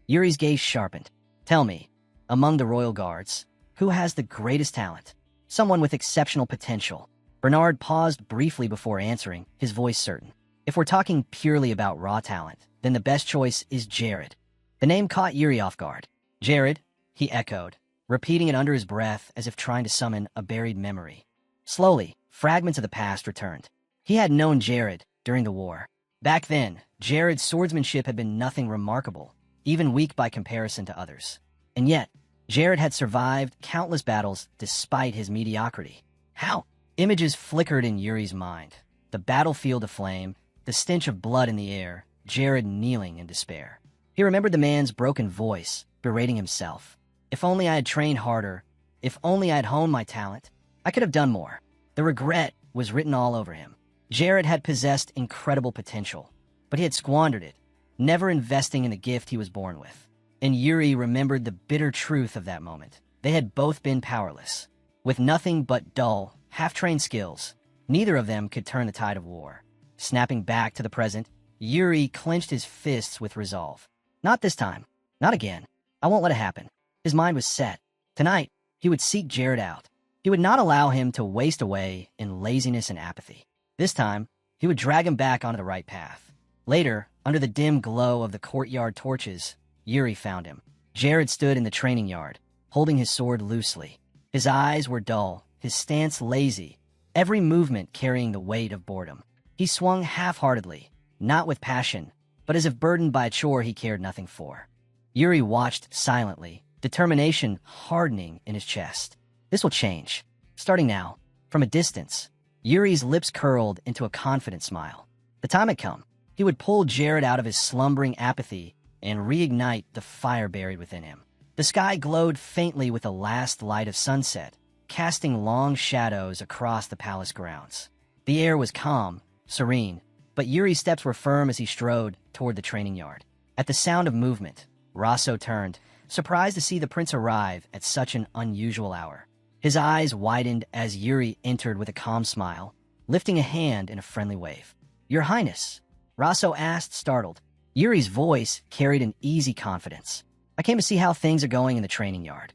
Yuri's gaze sharpened. "Tell me, among the royal guards, who has the greatest talent? Someone with exceptional potential." Bernard paused briefly before answering, his voice certain. "If we're talking purely about raw talent, then the best choice is Jared." The name caught Yuri off guard. "Jared?" he echoed, repeating it under his breath as if trying to summon a buried memory. Slowly, fragments of the past returned. He had known Jared during the war. Back then, Jared's swordsmanship had been nothing remarkable, even weak by comparison to others. And yet, Jared had survived countless battles despite his mediocrity. How? Images flickered in Yuri's mind. The battlefield aflame, the stench of blood in the air, Jared kneeling in despair. He remembered the man's broken voice, berating himself. "If only I had trained harder. If only I had honed my talent. I could have done more." The regret was written all over him. Jared had possessed incredible potential, but he had squandered it, never investing in the gift he was born with. And Yuri remembered the bitter truth of that moment. They had both been powerless. With nothing but dull, half-trained skills, neither of them could turn the tide of war. Snapping back to the present, Yuri clenched his fists with resolve. "Not this time. Not again. I won't let it happen." His mind was set. Tonight, he would seek Jared out. He would not allow him to waste away in laziness and apathy. This time, he would drag him back onto the right path. Later, under the dim glow of the courtyard torches, Yuri found him. Jared stood in the training yard, holding his sword loosely. His eyes were dull, his stance lazy, every movement carrying the weight of boredom. He swung half-heartedly, not with passion, but as if burdened by a chore he cared nothing for. Yuri watched silently, determination hardening in his chest. This will change. Starting now, from a distance, Yuri's lips curled into a confident smile. The time had come. He would pull Jared out of his slumbering apathy and reignite the fire buried within him. The sky glowed faintly with the last light of sunset, casting long shadows across the palace grounds. The air was calm, serene, but Yuri's steps were firm as he strode toward the training yard. At the sound of movement, Rosso turned, surprised to see the prince arrive at such an unusual hour. His eyes widened as Yuri entered with a calm smile, lifting a hand in a friendly wave. "Your Highness," Rosso asked, startled. Yuri's voice carried an easy confidence. "I came to see how things are going in the training yard."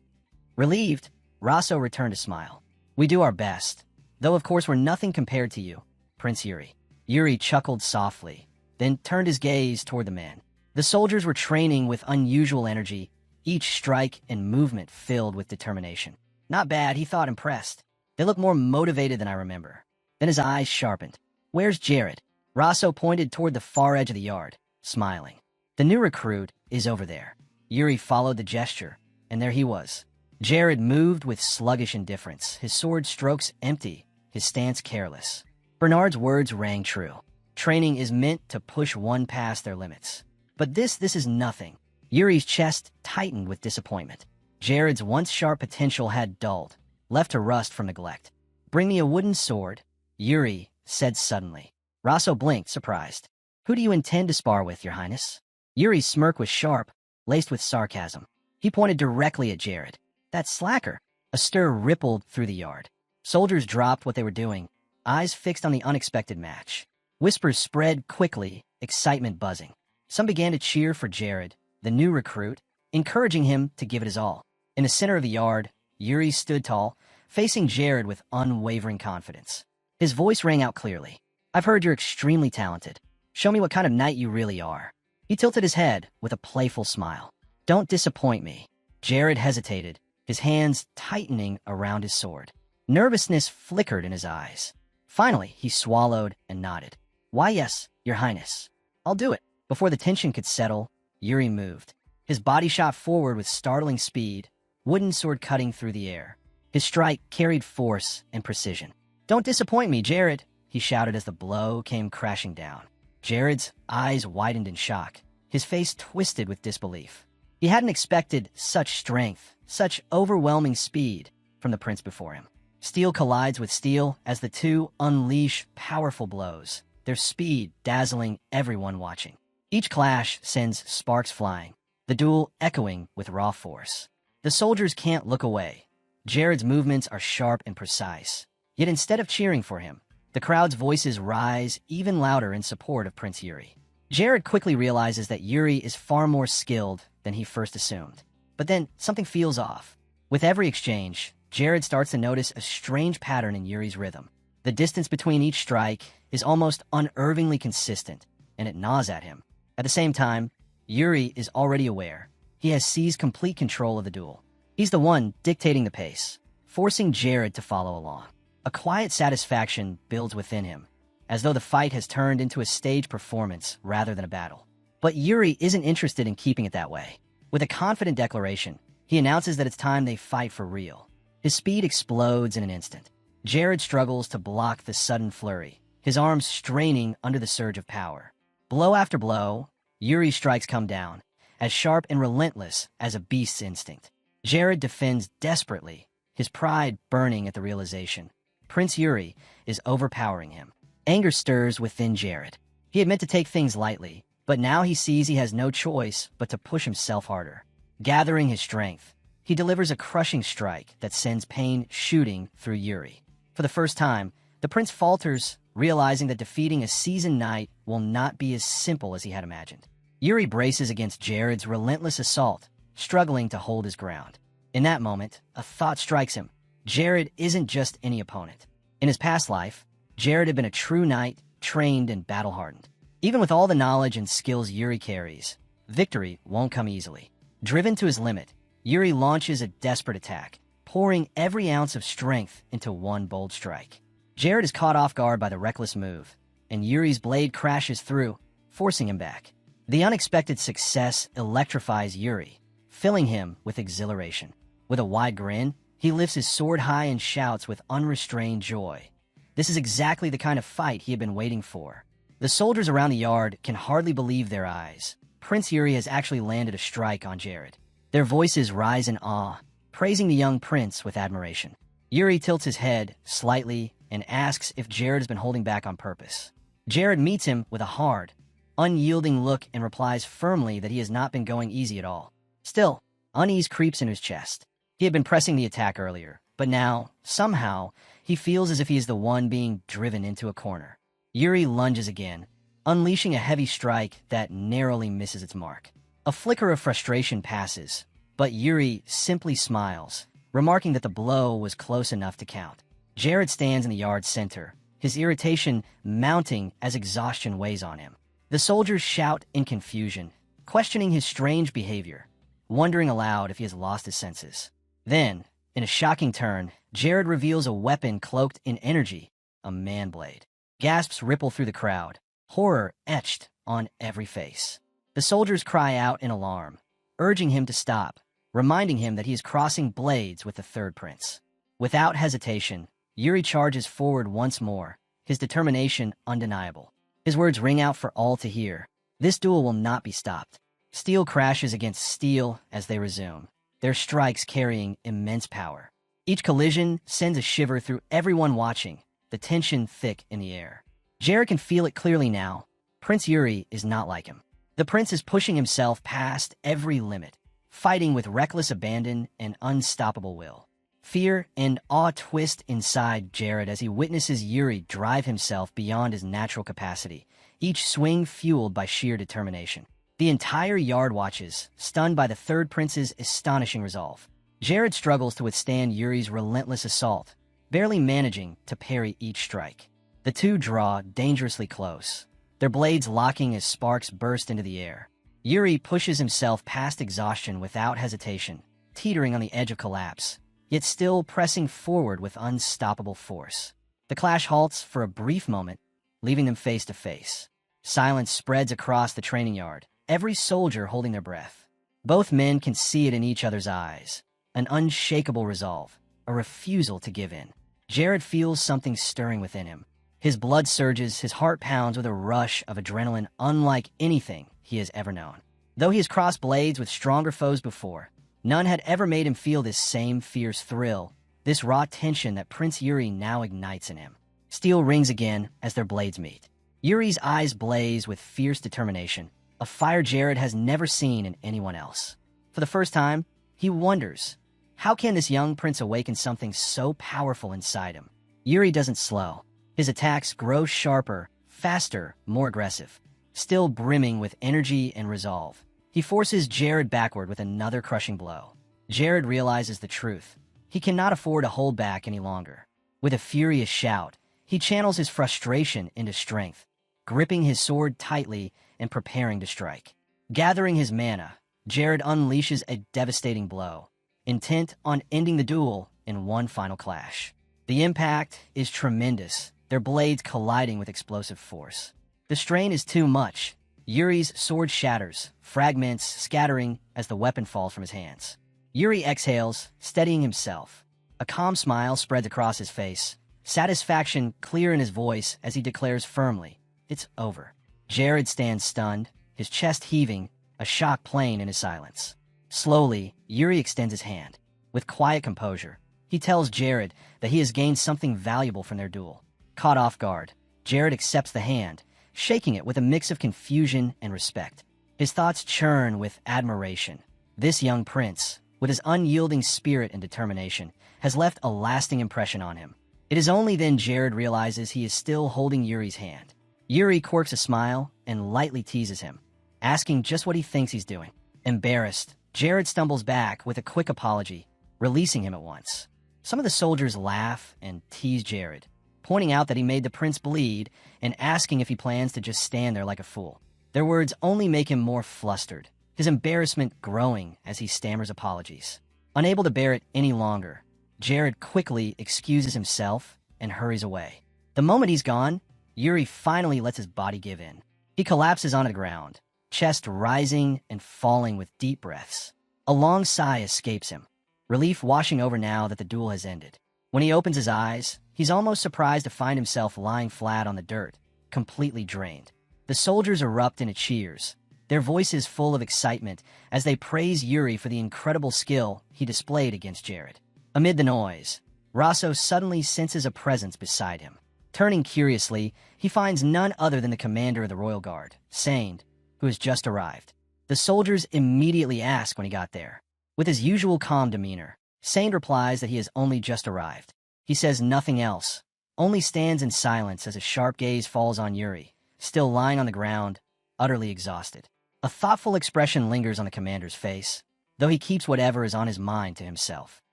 Relieved, Rosso returned a smile. "We do our best, though of course we're nothing compared to you, Prince Yuri." Yuri chuckled softly, then turned his gaze toward the men. The soldiers were training with unusual energy, each strike and movement filled with determination. Not bad, he thought, impressed. They look more motivated than I remember. Then his eyes sharpened. "Where's Jared?" Rosso pointed toward the far edge of the yard. smiling. The new recruit is over there. Yuri followed the gesture, and there he was. Jared moved with sluggish indifference, his sword strokes empty, his stance careless. Bernard's words rang true. Training is meant to push one past their limits. But this is nothing. Yuri's chest tightened with disappointment. Jared's once sharp potential had dulled, left to rust from neglect. "Bring me a wooden sword," Yuri said suddenly. Rosso blinked, surprised. "Who do you intend to spar with, Your Highness?" Yuri's smirk was sharp, laced with sarcasm. He pointed directly at Jared. "That slacker." A stir rippled through the yard. Soldiers dropped what they were doing, eyes fixed on the unexpected match. Whispers spread quickly, excitement buzzing. Some began to cheer for Jared, the new recruit, encouraging him to give it his all. In the center of the yard, Yuri stood tall, facing Jared with unwavering confidence. His voice rang out clearly. "I've heard you're extremely talented. Show me what kind of knight you really are." He tilted his head with a playful smile. "Don't disappoint me." Jared hesitated, his hands tightening around his sword. Nervousness flickered in his eyes. Finally, he swallowed and nodded. "Why, yes, Your Highness. I'll do it." Before the tension could settle, Yuri moved. His body shot forward with startling speed, wooden sword cutting through the air. His strike carried force and precision. "Don't disappoint me, Jared," he shouted as the blow came crashing down. Jared's eyes widened in shock, his face twisted with disbelief. He hadn't expected such strength, such overwhelming speed from the prince before him. Steel collides with steel as the two unleash powerful blows, their speed dazzling everyone watching. Each clash sends sparks flying, the duel echoing with raw force. The soldiers can't look away. Jared's movements are sharp and precise. Yet instead of cheering for him, the crowd's voices rise even louder in support of Prince Yuri. Jared quickly realizes that Yuri is far more skilled than he first assumed. But then something feels off. With every exchange, Jared starts to notice a strange pattern in Yuri's rhythm. The distance between each strike is almost unnervingly consistent, and it gnaws at him. At the same time, Yuri is already aware. He has seized complete control of the duel. He's the one dictating the pace, forcing Jared to follow along. A quiet satisfaction builds within him, as though the fight has turned into a stage performance rather than a battle. But Yuri isn't interested in keeping it that way. With a confident declaration, he announces that it's time they fight for real. His speed explodes in an instant. Jared struggles to block the sudden flurry, his arms straining under the surge of power. Blow after blow, Yuri's strikes come down, as sharp and relentless as a beast's instinct. Jared defends desperately, his pride burning at the realization. Prince Yuri is overpowering him. Anger stirs within Jared. He had meant to take things lightly, but now he sees he has no choice but to push himself harder. Gathering his strength, he delivers a crushing strike that sends pain shooting through Yuri. For the first time, the prince falters, realizing that defeating a seasoned knight will not be as simple as he had imagined. Yuri braces against Jared's relentless assault, struggling to hold his ground. In that moment, a thought strikes him. Jared isn't just any opponent. In his past life, Jared had been a true knight, trained and battle-hardened. Even with all the knowledge and skills Yuri carries, victory won't come easily. Driven to his limit, Yuri launches a desperate attack, pouring every ounce of strength into one bold strike. Jared is caught off guard by the reckless move, and Yuri's blade crashes through, forcing him back. The unexpected success electrifies Yuri, filling him with exhilaration. With a wide grin, he lifts his sword high and shouts with unrestrained joy. This is exactly the kind of fight he had been waiting for. The soldiers around the yard can hardly believe their eyes. Prince Yuri has actually landed a strike on Jared. Their voices rise in awe, praising the young prince with admiration. Yuri tilts his head slightly and asks if Jared has been holding back on purpose. Jared meets him with a hard, unyielding look and replies firmly that he has not been going easy at all. Still, unease creeps in his chest. He had been pressing the attack earlier, but now, somehow, he feels as if he is the one being driven into a corner. Yuri lunges again, unleashing a heavy strike that narrowly misses its mark. A flicker of frustration passes, but Yuri simply smiles, remarking that the blow was close enough to count. Jared stands in the yard's center, his irritation mounting as exhaustion weighs on him. The soldiers shout in confusion, questioning his strange behavior, wondering aloud if he has lost his senses. Then, in a shocking turn, Jared reveals a weapon cloaked in energy, a man blade. Gasps ripple through the crowd, horror etched on every face. The soldiers cry out in alarm, urging him to stop, reminding him that he is crossing blades with the third prince. Without hesitation, Yuri charges forward once more, his determination undeniable. His words ring out for all to hear. This duel will not be stopped. Steel crashes against steel as they resume, their strikes carrying immense power. Each collision sends a shiver through everyone watching, the tension thick in the air. Jared can feel it clearly now. Prince Yuri is not like him. The prince is pushing himself past every limit, fighting with reckless abandon and unstoppable will. Fear and awe twist inside Jared as he witnesses Yuri drive himself beyond his natural capacity, each swing fueled by sheer determination. The entire yard watches, stunned by the third prince's astonishing resolve. Jared struggles to withstand Yuri's relentless assault, barely managing to parry each strike. The two draw dangerously close, their blades locking as sparks burst into the air. Yuri pushes himself past exhaustion without hesitation, teetering on the edge of collapse, yet still pressing forward with unstoppable force. The clash halts for a brief moment, leaving them face to face. Silence spreads across the training yard, every soldier holding their breath. Both men can see it in each other's eyes, an unshakable resolve, a refusal to give in. Jared feels something stirring within him. His blood surges, his heart pounds with a rush of adrenaline unlike anything he has ever known. Though he has crossed blades with stronger foes before, none had ever made him feel this same fierce thrill, this raw tension that Prince Yuri now ignites in him. Steel rings again as their blades meet. Yuri's eyes blaze with fierce determination, a fire Jared has never seen in anyone else. For the first time, he wonders, how can this young prince awaken something so powerful inside him? Yuri doesn't slow. His attacks grow sharper, faster, more aggressive, still brimming with energy and resolve. He forces Jared backward with another crushing blow. Jared realizes the truth. He cannot afford to hold back any longer. With a furious shout, he channels his frustration into strength, gripping his sword tightly and preparing to strike. Gathering his mana, Jared unleashes a devastating blow, intent on ending the duel in one final clash. The impact is tremendous, their blades colliding with explosive force. The strain is too much. Yuri's sword shatters, fragments scattering as the weapon falls from his hands. Yuri exhales, steadying himself. A calm smile spreads across his face, satisfaction clear in his voice as he declares firmly, "It's over." Jared stands stunned, his chest heaving, a shock plain in his silence. Slowly, Yuri extends his hand. With quiet composure, he tells Jared that he has gained something valuable from their duel. Caught off guard, Jared accepts the hand, shaking it with a mix of confusion and respect. His thoughts churn with admiration. This young prince, with his unyielding spirit and determination, has left a lasting impression on him. It is only then Jared realizes he is still holding Yuri's hand. Yuri quirks a smile and lightly teases him, asking just what he thinks he's doing. Embarrassed, Jared stumbles back with a quick apology, releasing him at once. Some of the soldiers laugh and tease Jared, pointing out that he made the prince bleed and asking if he plans to just stand there like a fool. Their words only make him more flustered, his embarrassment growing as he stammers apologies. Unable to bear it any longer, Jared quickly excuses himself and hurries away. The moment he's gone, Yuri finally lets his body give in. He collapses onto the ground, chest rising and falling with deep breaths. A long sigh escapes him, relief washing over now that the duel has ended. When he opens his eyes, he's almost surprised to find himself lying flat on the dirt, completely drained. The soldiers erupt into cheers, their voices full of excitement as they praise Yuri for the incredible skill he displayed against Jared. Amid the noise, Rosso suddenly senses a presence beside him. Turning curiously, he finds none other than the commander of the Royal Guard, Saint, who has just arrived. The soldiers immediately ask when he got there. With his usual calm demeanor, Saint replies that he has only just arrived. He says nothing else, only stands in silence as a sharp gaze falls on Yuri, still lying on the ground, utterly exhausted. A thoughtful expression lingers on the commander's face, though he keeps whatever is on his mind to himself.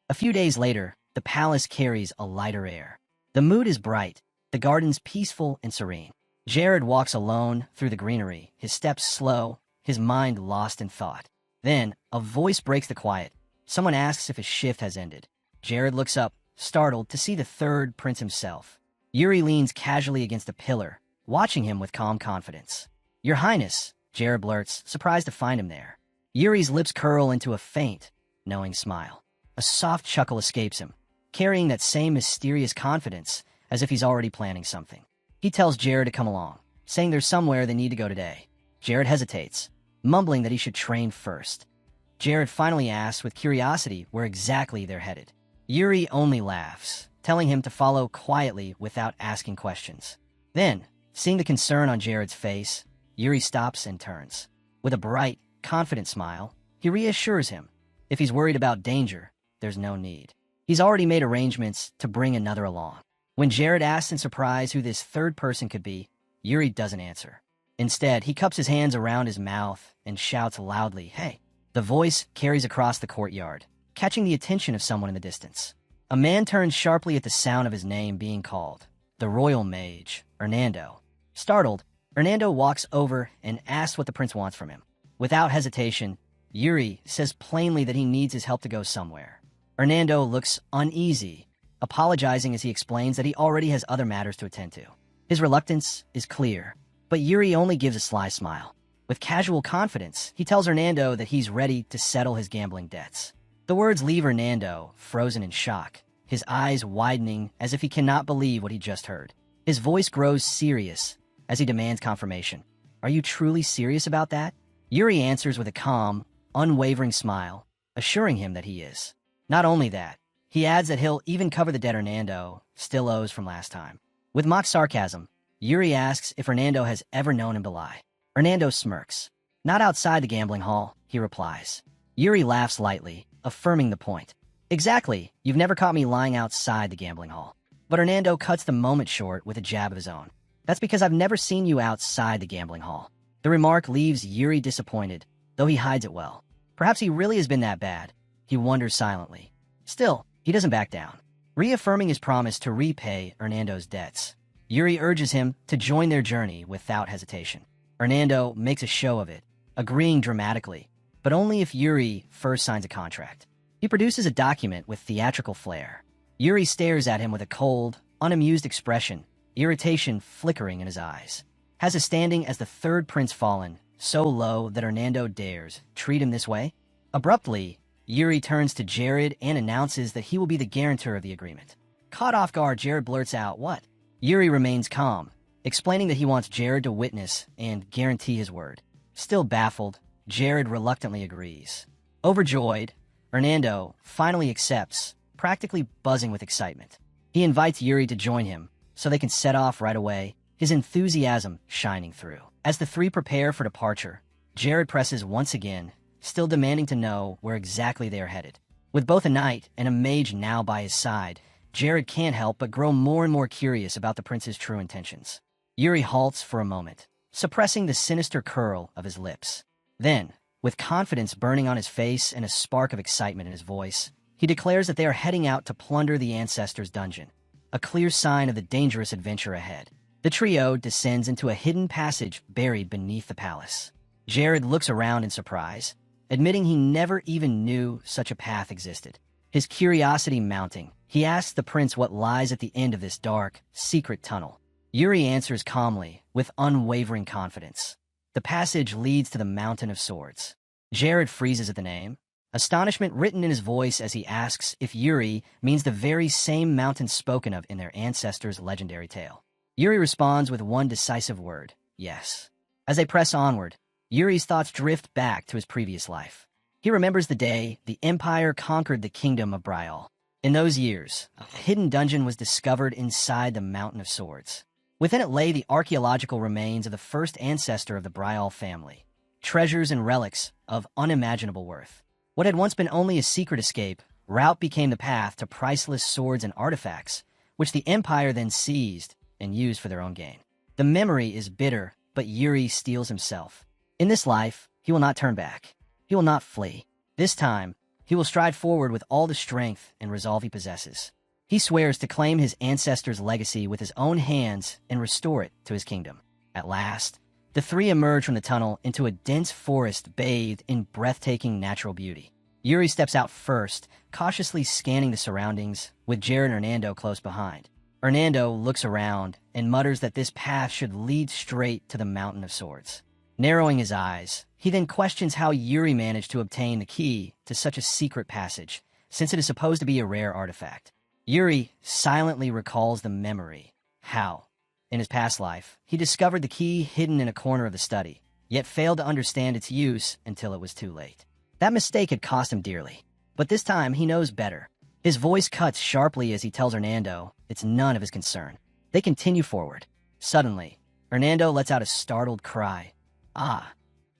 A few days later, the palace carries a lighter air. The mood is bright, the gardens peaceful and serene. Jared walks alone through the greenery, his steps slow, his mind lost in thought. Then, a voice breaks the quiet. Someone asks if his shift has ended. Jared looks up, startled to see the third prince himself. Yuri leans casually against a pillar, watching him with calm confidence. "Your Highness," Jared blurts, surprised to find him there. Yuri's lips curl into a faint, knowing smile. A soft chuckle escapes him, carrying that same mysterious confidence as if he's already planning something. He tells Jared to come along, saying there's somewhere they need to go today. Jared hesitates, mumbling that he should train first. Jared finally asks with curiosity where exactly they're headed. Yuri only laughs, telling him to follow quietly without asking questions. Then, seeing the concern on Jared's face, Yuri stops and turns. With a bright, confident smile, he reassures him. If he's worried about danger, there's no need. He's already made arrangements to bring another along. When Jared asks in surprise who this third person could be, Yuri doesn't answer. Instead, he cups his hands around his mouth and shouts loudly, "Hey!" The voice carries across the courtyard, catching the attention of someone in the distance. A man turns sharply at the sound of his name being called. The royal mage, Hernando. Startled, Hernando walks over and asks what the prince wants from him. Without hesitation, Yuri says plainly that he needs his help to go somewhere. Hernando looks uneasy, apologizing as he explains that he already has other matters to attend to. His reluctance is clear, but Yuri only gives a sly smile. With casual confidence, he tells Hernando that he's ready to settle his gambling debts. The words leave Hernando frozen in shock, his eyes widening as if he cannot believe what he just heard. His voice grows serious as he demands confirmation. "Are you truly serious about that?" Yuri answers with a calm, unwavering smile, assuring him that he is. Not only that, he adds that he'll even cover the debt Hernando still owes from last time. With mock sarcasm, Yuri asks if Hernando has ever known him to lie. Hernando smirks. "Not outside the gambling hall," he replies. Yuri laughs lightly, affirming the point. "Exactly, you've never caught me lying outside the gambling hall." But Hernando cuts the moment short with a jab of his own. "That's because I've never seen you outside the gambling hall." The remark leaves Yuri disappointed, though he hides it well. Perhaps he really has been that bad. He wonders silently. Still, he doesn't back down. Reaffirming his promise to repay Hernando's debts, Yuri urges him to join their journey without hesitation. Hernando makes a show of it, agreeing dramatically, but only if Yuri first signs a contract. He produces a document with theatrical flair. Yuri stares at him with a cold, unamused expression, irritation flickering in his eyes. Has a standing as the third prince fallen, so low that Hernando dares treat him this way? Abruptly, Yuri turns to Jared and announces that he will be the guarantor of the agreement. Caught off guard, Jared blurts out, "What?" Yuri remains calm, explaining that he wants Jared to witness and guarantee his word. Still baffled, Jared reluctantly agrees. Overjoyed, Hernando finally accepts, practically buzzing with excitement. He invites Yuri to join him, so they can set off right away, his enthusiasm shining through. As the three prepare for departure, Jared presses once again, still demanding to know where exactly they are headed. With both a knight and a mage now by his side, Jared can't help but grow more and more curious about the prince's true intentions. Yuri halts for a moment, suppressing the sinister curl of his lips. Then, with confidence burning on his face and a spark of excitement in his voice, he declares that they are heading out to plunder the ancestors' dungeon, a clear sign of the dangerous adventure ahead. The trio descends into a hidden passage buried beneath the palace. Jared looks around in surprise, admitting he never even knew such a path existed. His curiosity mounting, he asks the prince what lies at the end of this dark, secret tunnel. Yuri answers calmly, with unwavering confidence. The passage leads to the Mountain of Swords. Jared freezes at the name, astonishment written in his voice as he asks if Yuri means the very same mountain spoken of in their ancestors' legendary tale. Yuri responds with one decisive word, "Yes." As they press onward, Yuri's thoughts drift back to his previous life. He remembers the day the Empire conquered the kingdom of Brial. In those years, a hidden dungeon was discovered inside the Mountain of Swords. Within it lay the archaeological remains of the first ancestor of the Brial family, treasures and relics of unimaginable worth. What had once been only a secret escape, route became the path to priceless swords and artifacts, which the Empire then seized and used for their own gain. The memory is bitter, but Yuri steels himself. In this life, he will not turn back. He will not flee. This time, he will stride forward with all the strength and resolve he possesses. He swears to claim his ancestors' legacy with his own hands and restore it to his kingdom. At last, the three emerge from the tunnel into a dense forest bathed in breathtaking natural beauty. Yuri steps out first, cautiously scanning the surroundings, with Jared and Hernando close behind. Hernando looks around and mutters that this path should lead straight to the Mountain of Swords. Narrowing his eyes, he then questions how Yuri managed to obtain the key to such a secret passage, since it is supposed to be a rare artifact. Yuri silently recalls the memory. How, in his past life, he discovered the key hidden in a corner of the study, yet failed to understand its use until it was too late. That mistake had cost him dearly, but this time he knows better. His voice cuts sharply as he tells Hernando it's none of his concern. They continue forward. Suddenly, Hernando lets out a startled cry. Ah!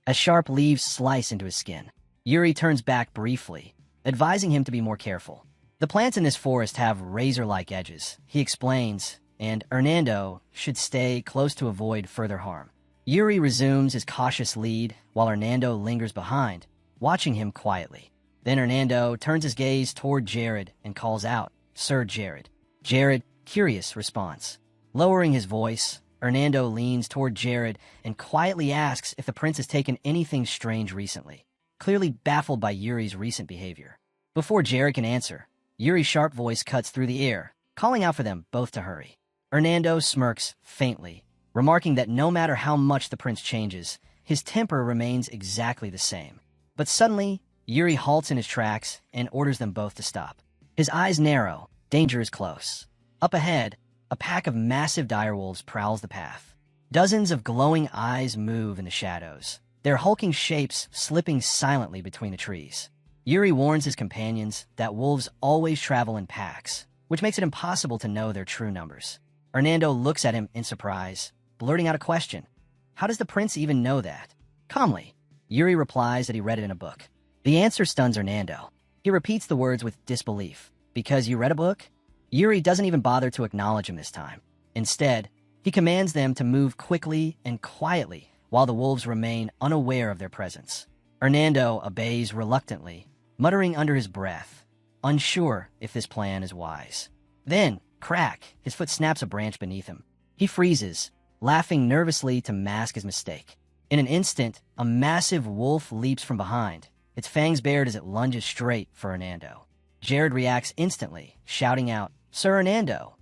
As sharp leaves slice into his skin. Yuri turns back briefly, advising him to be more careful. The plants in this forest have razor-like edges, he explains, and Hernando should stay close to avoid further harm. Yuri resumes his cautious lead while Hernando lingers behind, watching him quietly. Then Hernando turns his gaze toward Jared and calls out, "Sir Jared." Jared, curious, responds. Lowering his voice, Hernando leans toward Jared and quietly asks if the prince has taken anything strange recently, clearly baffled by Yuri's recent behavior. Before Jared can answer, Yuri's sharp voice cuts through the air, calling out for them both to hurry. Hernando smirks faintly, remarking that no matter how much the prince changes, his temper remains exactly the same. But suddenly, Yuri halts in his tracks and orders them both to stop. His eyes narrow. Danger is close. Up ahead, a pack of massive direwolves prowls the path. Dozens of glowing eyes move in the shadows, their hulking shapes slipping silently between the trees. Yuri warns his companions that wolves always travel in packs, which makes it impossible to know their true numbers. Hernando looks at him in surprise, blurting out a question. How does the prince even know that? Calmly, Yuri replies that he read it in a book. The answer stuns Hernando. He repeats the words with disbelief. Because you read a book? Yuri doesn't even bother to acknowledge him this time. Instead, he commands them to move quickly and quietly while the wolves remain unaware of their presence. Hernando obeys reluctantly, muttering under his breath, unsure if this plan is wise. Then, crack, his foot snaps a branch beneath him. He freezes, laughing nervously to mask his mistake. In an instant, a massive wolf leaps from behind, its fangs bared as it lunges straight for Hernando. Jared reacts instantly, shouting out, "Sir Hernando!"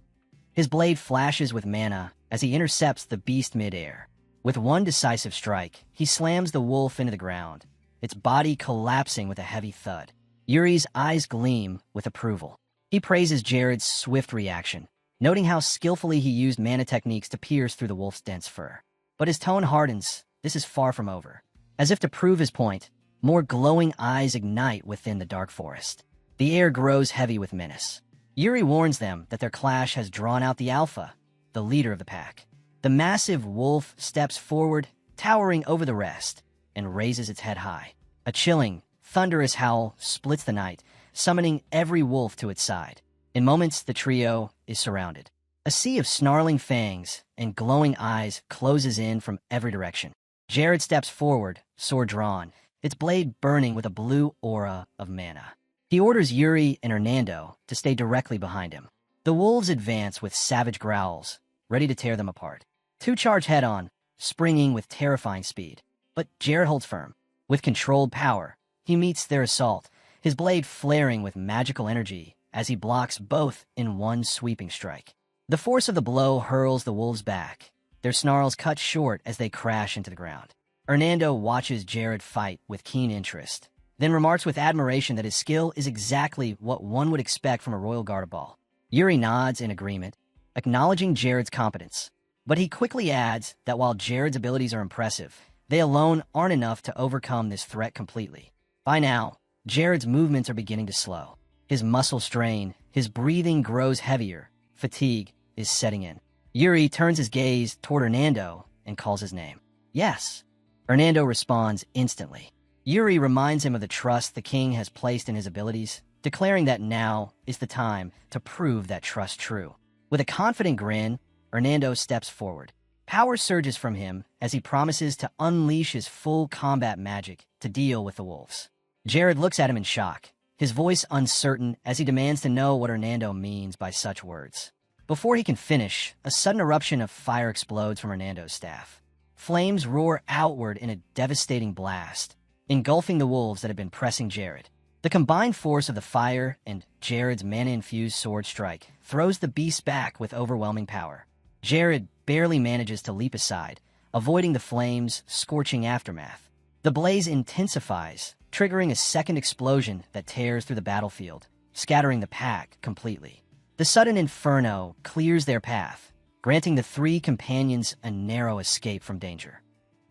His blade flashes with mana as he intercepts the beast mid-air. With one decisive strike, he slams the wolf into the ground, its body collapsing with a heavy thud. Yuri's eyes gleam with approval. He praises Jared's swift reaction, noting how skillfully he used mana techniques to pierce through the wolf's dense fur. But his tone hardens. This is far from over. As if to prove his point, more glowing eyes ignite within the dark forest. The air grows heavy with menace. Yuri warns them that their clash has drawn out the alpha, the leader of the pack. The massive wolf steps forward, towering over the rest, and raises its head high. A chilling, thunderous howl splits the night, summoning every wolf to its side. In moments, the trio is surrounded. A sea of snarling fangs and glowing eyes closes in from every direction. Jared steps forward, sword drawn, its blade burning with a blue aura of mana. He orders Yuri and Hernando to stay directly behind him. The wolves advance with savage growls, ready to tear them apart. Two charge head-on, springing with terrifying speed. But Jared holds firm. With controlled power, he meets their assault, his blade flaring with magical energy as he blocks both in one sweeping strike. The force of the blow hurls the wolves back, their snarls cut short as they crash into the ground. Hernando watches Jared fight with keen interest, then remarks with admiration that his skill is exactly what one would expect from a Royal Garderball. Yuri nods in agreement, acknowledging Jared's competence. But he quickly adds that while Jared's abilities are impressive, they alone aren't enough to overcome this threat completely. By now, Jared's movements are beginning to slow. His muscles strain, his breathing grows heavier, fatigue is setting in. Yuri turns his gaze toward Hernando and calls his name. Yes. Hernando responds instantly. Yuri reminds him of the trust the king has placed in his abilities, declaring that now is the time to prove that trust true. With a confident grin, Hernando steps forward. Power surges from him as he promises to unleash his full combat magic to deal with the wolves. Jared looks at him in shock, his voice uncertain as he demands to know what Hernando means by such words. Before he can finish, a sudden eruption of fire explodes from Hernando's staff. Flames roar outward in a devastating blast, engulfing the wolves that had been pressing Jared. The combined force of the fire and Jared's mana-infused sword strike throws the beast back with overwhelming power. Jared barely manages to leap aside, avoiding the flames' scorching aftermath. The blaze intensifies, triggering a second explosion that tears through the battlefield, scattering the pack completely. The sudden inferno clears their path, granting the three companions a narrow escape from danger.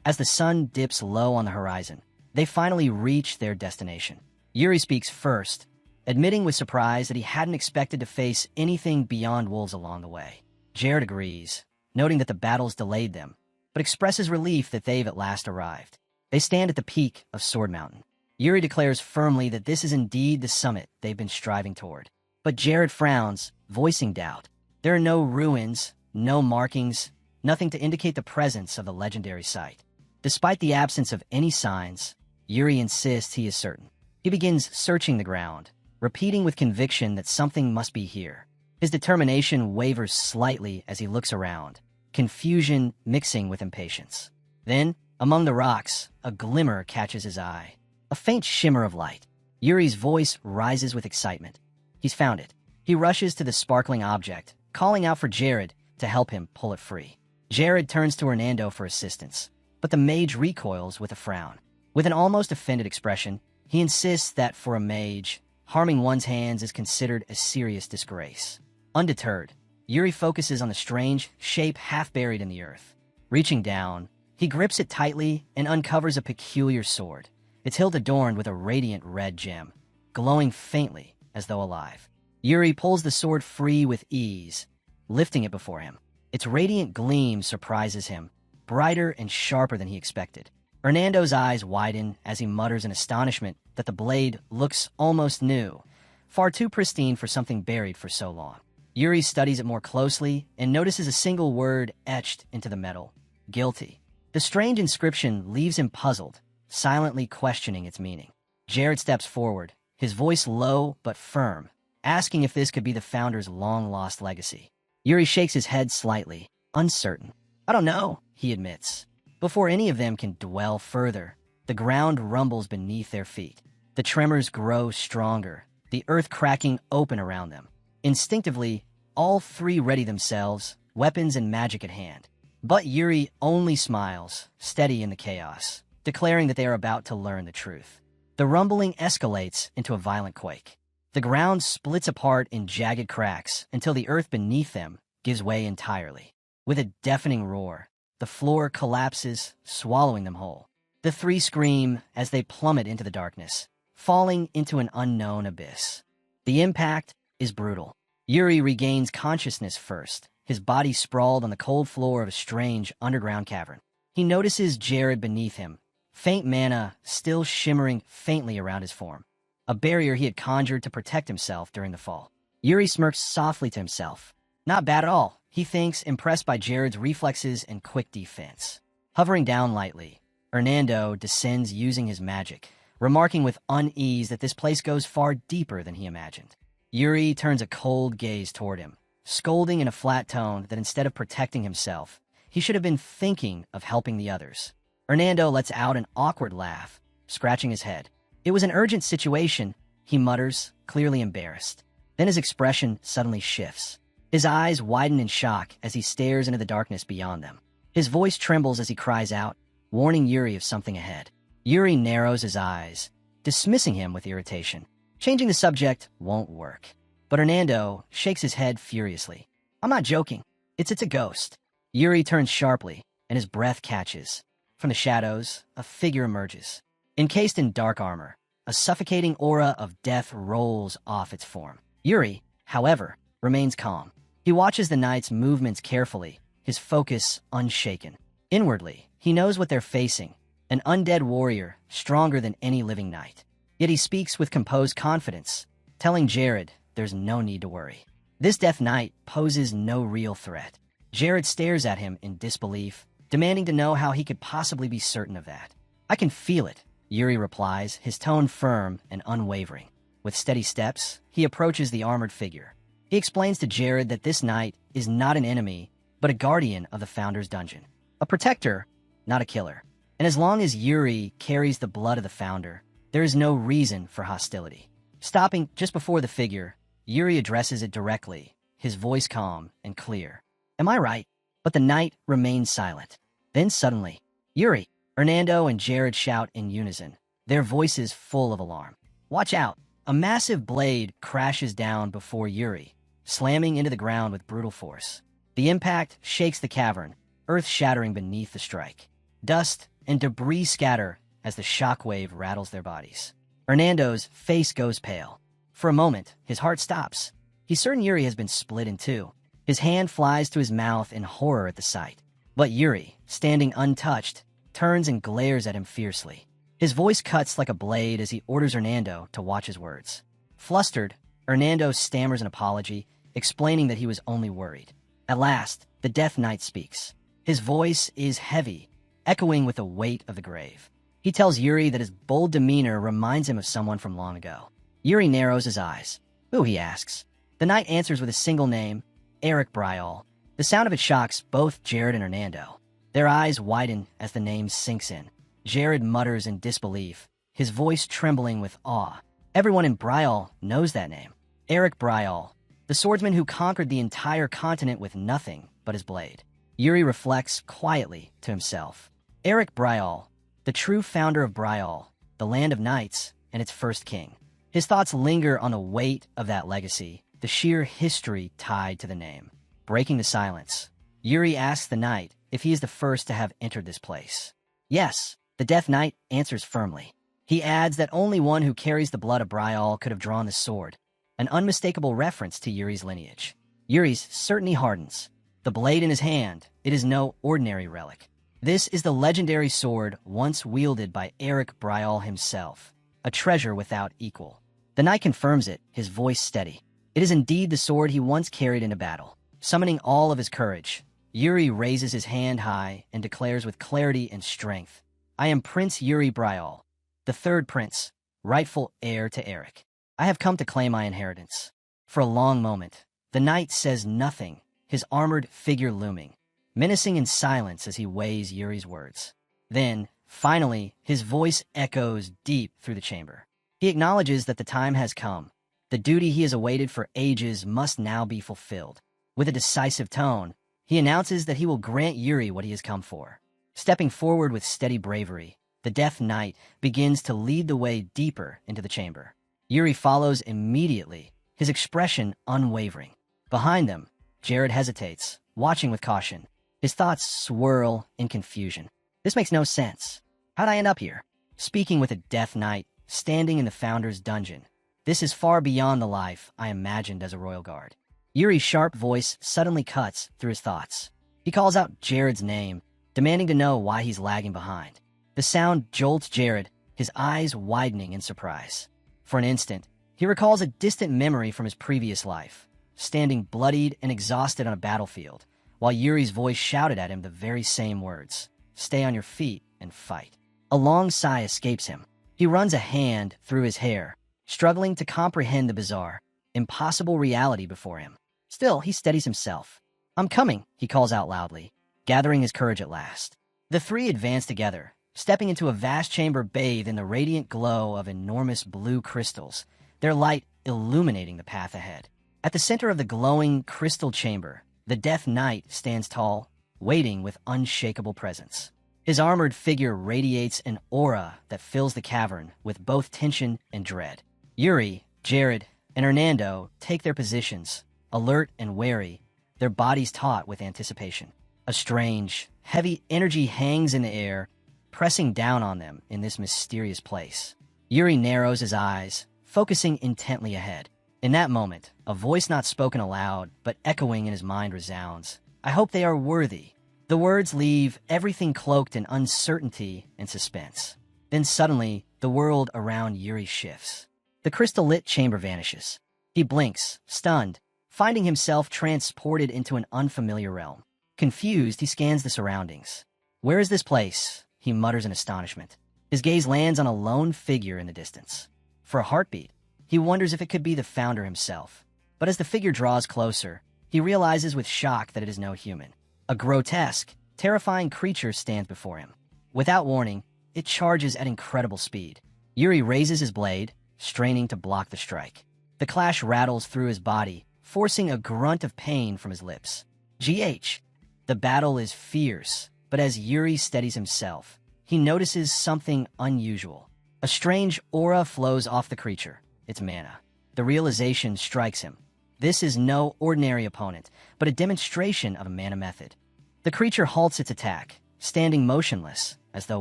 As the sun dips low on the horizon, they finally reach their destination. Yuri speaks first, admitting with surprise that he hadn't expected to face anything beyond wolves along the way. Jared agrees, noting that the battles delayed them, but expresses relief that they've at last arrived. They stand at the peak of Sword Mountain. Yuri declares firmly that this is indeed the summit they've been striving toward. But Jared frowns, voicing doubt. There are no ruins, no markings, nothing to indicate the presence of the legendary site. Despite the absence of any signs, Yuri insists he is certain. He begins searching the ground, repeating with conviction that something must be here. His determination wavers slightly as he looks around, confusion mixing with impatience. Then, among the rocks, a glimmer catches his eye. A faint shimmer of light. Yuri's voice rises with excitement. He's found it. He rushes to the sparkling object, calling out for Jared to help him pull it free. Jared turns to Hernando for assistance, but the mage recoils with a frown. With an almost offended expression, he insists that for a mage, harming one's hands is considered a serious disgrace. Undeterred, Yuri focuses on the strange shape half buried in the earth. Reaching down, he grips it tightly and uncovers a peculiar sword, its hilt adorned with a radiant red gem, glowing faintly as though alive. Yuri pulls the sword free with ease, lifting it before him. Its radiant gleam surprises him, brighter and sharper than he expected. Hernando's eyes widen as he mutters in astonishment that the blade looks almost new, far too pristine for something buried for so long. Yuri studies it more closely and notices a single word etched into the metal: guilty. The strange inscription leaves him puzzled, silently questioning its meaning. Jared steps forward, his voice low but firm, asking if this could be the founder's long-lost legacy. Yuri shakes his head slightly, uncertain. "I don't know," he admits. Before any of them can dwell further, the ground rumbles beneath their feet. The tremors grow stronger, the earth cracking open around them. Instinctively, all three ready themselves, weapons and magic at hand. But Yuri only smiles, steady in the chaos, declaring that they are about to learn the truth. The rumbling escalates into a violent quake. The ground splits apart in jagged cracks until the earth beneath them gives way entirely. With a deafening roar, the floor collapses, swallowing them whole. The three scream as they plummet into the darkness, falling into an unknown abyss. The impact is brutal. Yuri regains consciousness first, his body sprawled on the cold floor of a strange underground cavern. He notices Jared beneath him, faint mana still shimmering faintly around his form, a barrier he had conjured to protect himself during the fall. Yuri smirks softly to himself. Not bad at all, he thinks, impressed by Jared's reflexes and quick defense. Hovering down lightly, Hernando descends using his magic, remarking with unease that this place goes far deeper than he imagined. Yuri turns a cold gaze toward him, scolding in a flat tone that instead of protecting himself, he should have been thinking of helping the others. Hernando lets out an awkward laugh, scratching his head. "It was an urgent situation," he mutters, clearly embarrassed. Then his expression suddenly shifts. His eyes widen in shock as he stares into the darkness beyond them. His voice trembles as he cries out, warning Yuri of something ahead. Yuri narrows his eyes, dismissing him with irritation. Changing the subject won't work. But Hernando shakes his head furiously. "I'm not joking. It's a ghost." Yuri turns sharply, and his breath catches. From the shadows, a figure emerges. Encased in dark armor, a suffocating aura of death rolls off its form. Yuri, however, remains calm. He watches the knight's movements carefully, his focus unshaken. Inwardly, he knows what they're facing, an undead warrior stronger than any living knight. Yet he speaks with composed confidence, telling Jared there's no need to worry. This Death Knight poses no real threat. Jared stares at him in disbelief, demanding to know how he could possibly be certain of that. "I can feel it," Yuri replies, his tone firm and unwavering. With steady steps, he approaches the armored figure. He explains to Jared that this knight is not an enemy, but a guardian of the Founder's dungeon. A protector, not a killer. And as long as Yuri carries the blood of the Founder, there is no reason for hostility. Stopping just before the figure, Yuri addresses it directly, his voice calm and clear. "Am I right?" But the knight remains silent. Then suddenly, Yuri, Hernando, and Jared shout in unison, their voices full of alarm. Watch out! A massive blade crashes down before Yuri, slamming into the ground with brutal force. The impact shakes the cavern, earth shattering beneath the strike. Dust and debris scatter as the shockwave rattles their bodies. Hernando's face goes pale. For a moment, his heart stops. He's certain Yuri has been split in two. His hand flies to his mouth in horror at the sight. But Yuri, standing untouched, turns and glares at him fiercely. His voice cuts like a blade as he orders Hernando to watch his words. Flustered, Hernando stammers an apology, explaining that he was only worried. At last, the Death Knight speaks. His voice is heavy, echoing with the weight of the grave. He tells Yuri that his bold demeanor reminds him of someone from long ago. Yuri narrows his eyes. Who, he asks. The knight answers with a single name, Eric Bryall. The sound of it shocks both Jared and Hernando. Their eyes widen as the name sinks in. Jared mutters in disbelief, his voice trembling with awe. Everyone in Bryall knows that name. Eric Bryall, the swordsman who conquered the entire continent with nothing but his blade. Yuri reflects quietly to himself. Eric Bryall, the true founder of Bryall, the land of knights, and its first king. His thoughts linger on the weight of that legacy, the sheer history tied to the name. Breaking the silence, Yuri asks the knight if he is the first to have entered this place. Yes, the Death Knight answers firmly. He adds that only one who carries the blood of Bryall could have drawn the sword, an unmistakable reference to Yuri's lineage. Yuri's certainty hardens. The blade in his hand, it is no ordinary relic. This is the legendary sword once wielded by Eric Bryall himself, a treasure without equal. The knight confirms it, his voice steady. It is indeed the sword he once carried into battle. Summoning all of his courage, Yuri raises his hand high and declares with clarity and strength, I am Prince Yuri Bryall, the third prince, rightful heir to Eric. I have come to claim my inheritance. For a long moment, the knight says nothing, his armored figure looming, menacing in silence as he weighs Yuri's words. Then, finally, his voice echoes deep through the chamber. He acknowledges that the time has come. The duty he has awaited for ages must now be fulfilled. With a decisive tone, he announces that he will grant Yuri what he has come for. Stepping forward with steady bravery, the Death Knight begins to lead the way deeper into the chamber. Yuri follows immediately, his expression unwavering. Behind them, Jared hesitates, watching with caution. His thoughts swirl in confusion. This makes no sense. How'd I end up here? Speaking with a Death Knight, standing in the Founder's dungeon. This is far beyond the life I imagined as a royal guard. Yuri's sharp voice suddenly cuts through his thoughts. He calls out Jared's name, demanding to know why he's lagging behind. The sound jolts Jared, his eyes widening in surprise. For an instant, he recalls a distant memory from his previous life, standing bloodied and exhausted on a battlefield, while Yuri's voice shouted at him the very same words, stay on your feet and fight. A long sigh escapes him. He runs a hand through his hair, struggling to comprehend the bizarre, impossible reality before him. Still, he steadies himself. I'm coming, he calls out loudly, gathering his courage at last. The three advance together, stepping into a vast chamber bathed in the radiant glow of enormous blue crystals, their light illuminating the path ahead. At the center of the glowing crystal chamber, the Death Knight stands tall, waiting with unshakable presence. His armored figure radiates an aura that fills the cavern with both tension and dread. Yuri, Jared, and Hernando take their positions, alert and wary, their bodies taut with anticipation. A strange, heavy energy hangs in the air, pressing down on them in this mysterious place. Yuri narrows his eyes, focusing intently ahead. In that moment, a voice not spoken aloud, but echoing in his mind resounds. I hope they are worthy. The words leave everything cloaked in uncertainty and suspense. Then suddenly, the world around Yuri shifts. The crystal-lit chamber vanishes. He blinks, stunned, finding himself transported into an unfamiliar realm. Confused, he scans the surroundings. Where is this place? He mutters in astonishment. His gaze lands on a lone figure in the distance. For a heartbeat, he wonders if it could be the Founder himself. But as the figure draws closer, he realizes with shock that it is no human. A grotesque, terrifying creature stands before him. Without warning, it charges at incredible speed. Yuri raises his blade, straining to block the strike. The clash rattles through his body, forcing a grunt of pain from his lips. GH. The battle is fierce, but But as Yuri steadies himself, he notices something unusual. A strange aura flows off the creature. It's mana. The realization strikes him. This is no ordinary opponent, but a demonstration of a mana method. The creature halts its attack, standing motionless, as though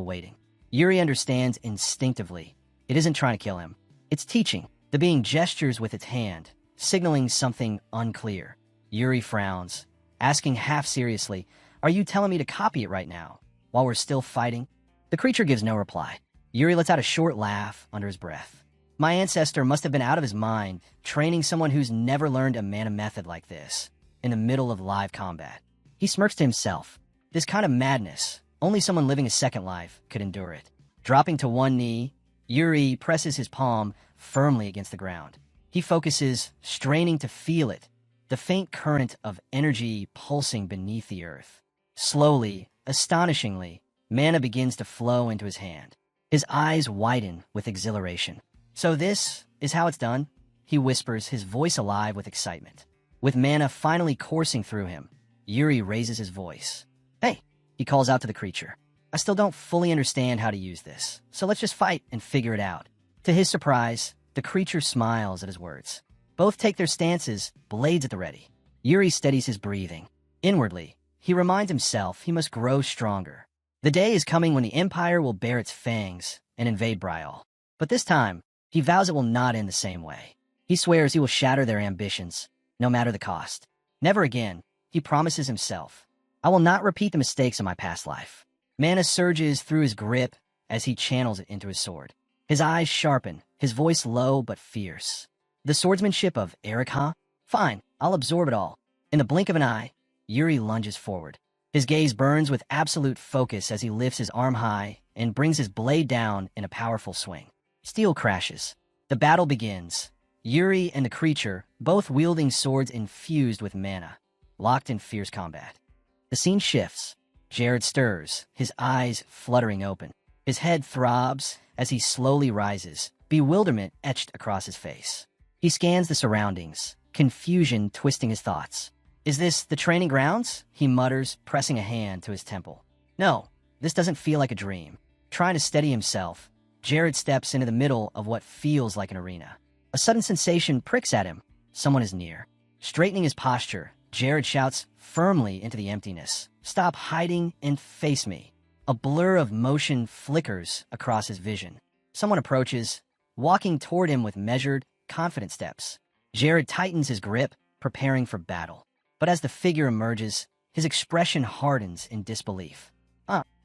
waiting. Yuri understands instinctively. It isn't trying to kill him. It's teaching. The being gestures with its hand, signaling something unclear. Yuri frowns, asking half seriously, "Are you telling me to copy it right now, while we're still fighting?" The creature gives no reply. Yuri lets out a short laugh under his breath. My ancestor must have been out of his mind, training someone who's never learned a mana method like this, in the middle of live combat. He smirks to himself. This kind of madness, only someone living a second life could endure it. Dropping to one knee, Yuri presses his palm firmly against the ground. He focuses, straining to feel it, the faint current of energy pulsing beneath the earth. Slowly, astonishingly, mana begins to flow into his hand. His eyes widen with exhilaration. "So this is how it's done?" he whispers, his voice alive with excitement. With mana finally coursing through him, Yuri raises his voice. "Hey," he calls out to the creature. "I still don't fully understand how to use this, so let's just fight and figure it out." To his surprise, the creature smiles at his words. Both take their stances, blades at the ready. Yuri steadies his breathing. Inwardly, he reminds himself he must grow stronger. The day is coming when the Empire will bare its fangs and invade Bryal. But this time, he vows it will not end the same way. He swears he will shatter their ambitions, no matter the cost. Never again, he promises himself. "I will not repeat the mistakes of my past life." Mana surges through his grip as he channels it into his sword. His eyes sharpen, his voice low but fierce. "The swordsmanship of Erika? Fine, I'll absorb it all." In the blink of an eye, Yuri lunges forward. His gaze burns with absolute focus as he lifts his arm high and brings his blade down in a powerful swing. Steel crashes. The battle begins. Yuri and the creature, both wielding swords infused with mana, locked in fierce combat. The scene shifts. Jared stirs, his eyes fluttering open. His head throbs as he slowly rises, bewilderment etched across his face. He scans the surroundings, confusion twisting his thoughts. "Is this the training grounds?" he mutters, pressing a hand to his temple. "No, this doesn't feel like a dream." Trying to steady himself, Jared steps into the middle of what feels like an arena. A sudden sensation pricks at him. Someone is near. Straightening his posture, Jared shouts firmly into the emptiness, "Stop hiding and face me." A blur of motion flickers across his vision. Someone approaches, walking toward him with measured, confident steps. Jared tightens his grip, preparing for battle. But as the figure emerges, his expression hardens in disbelief.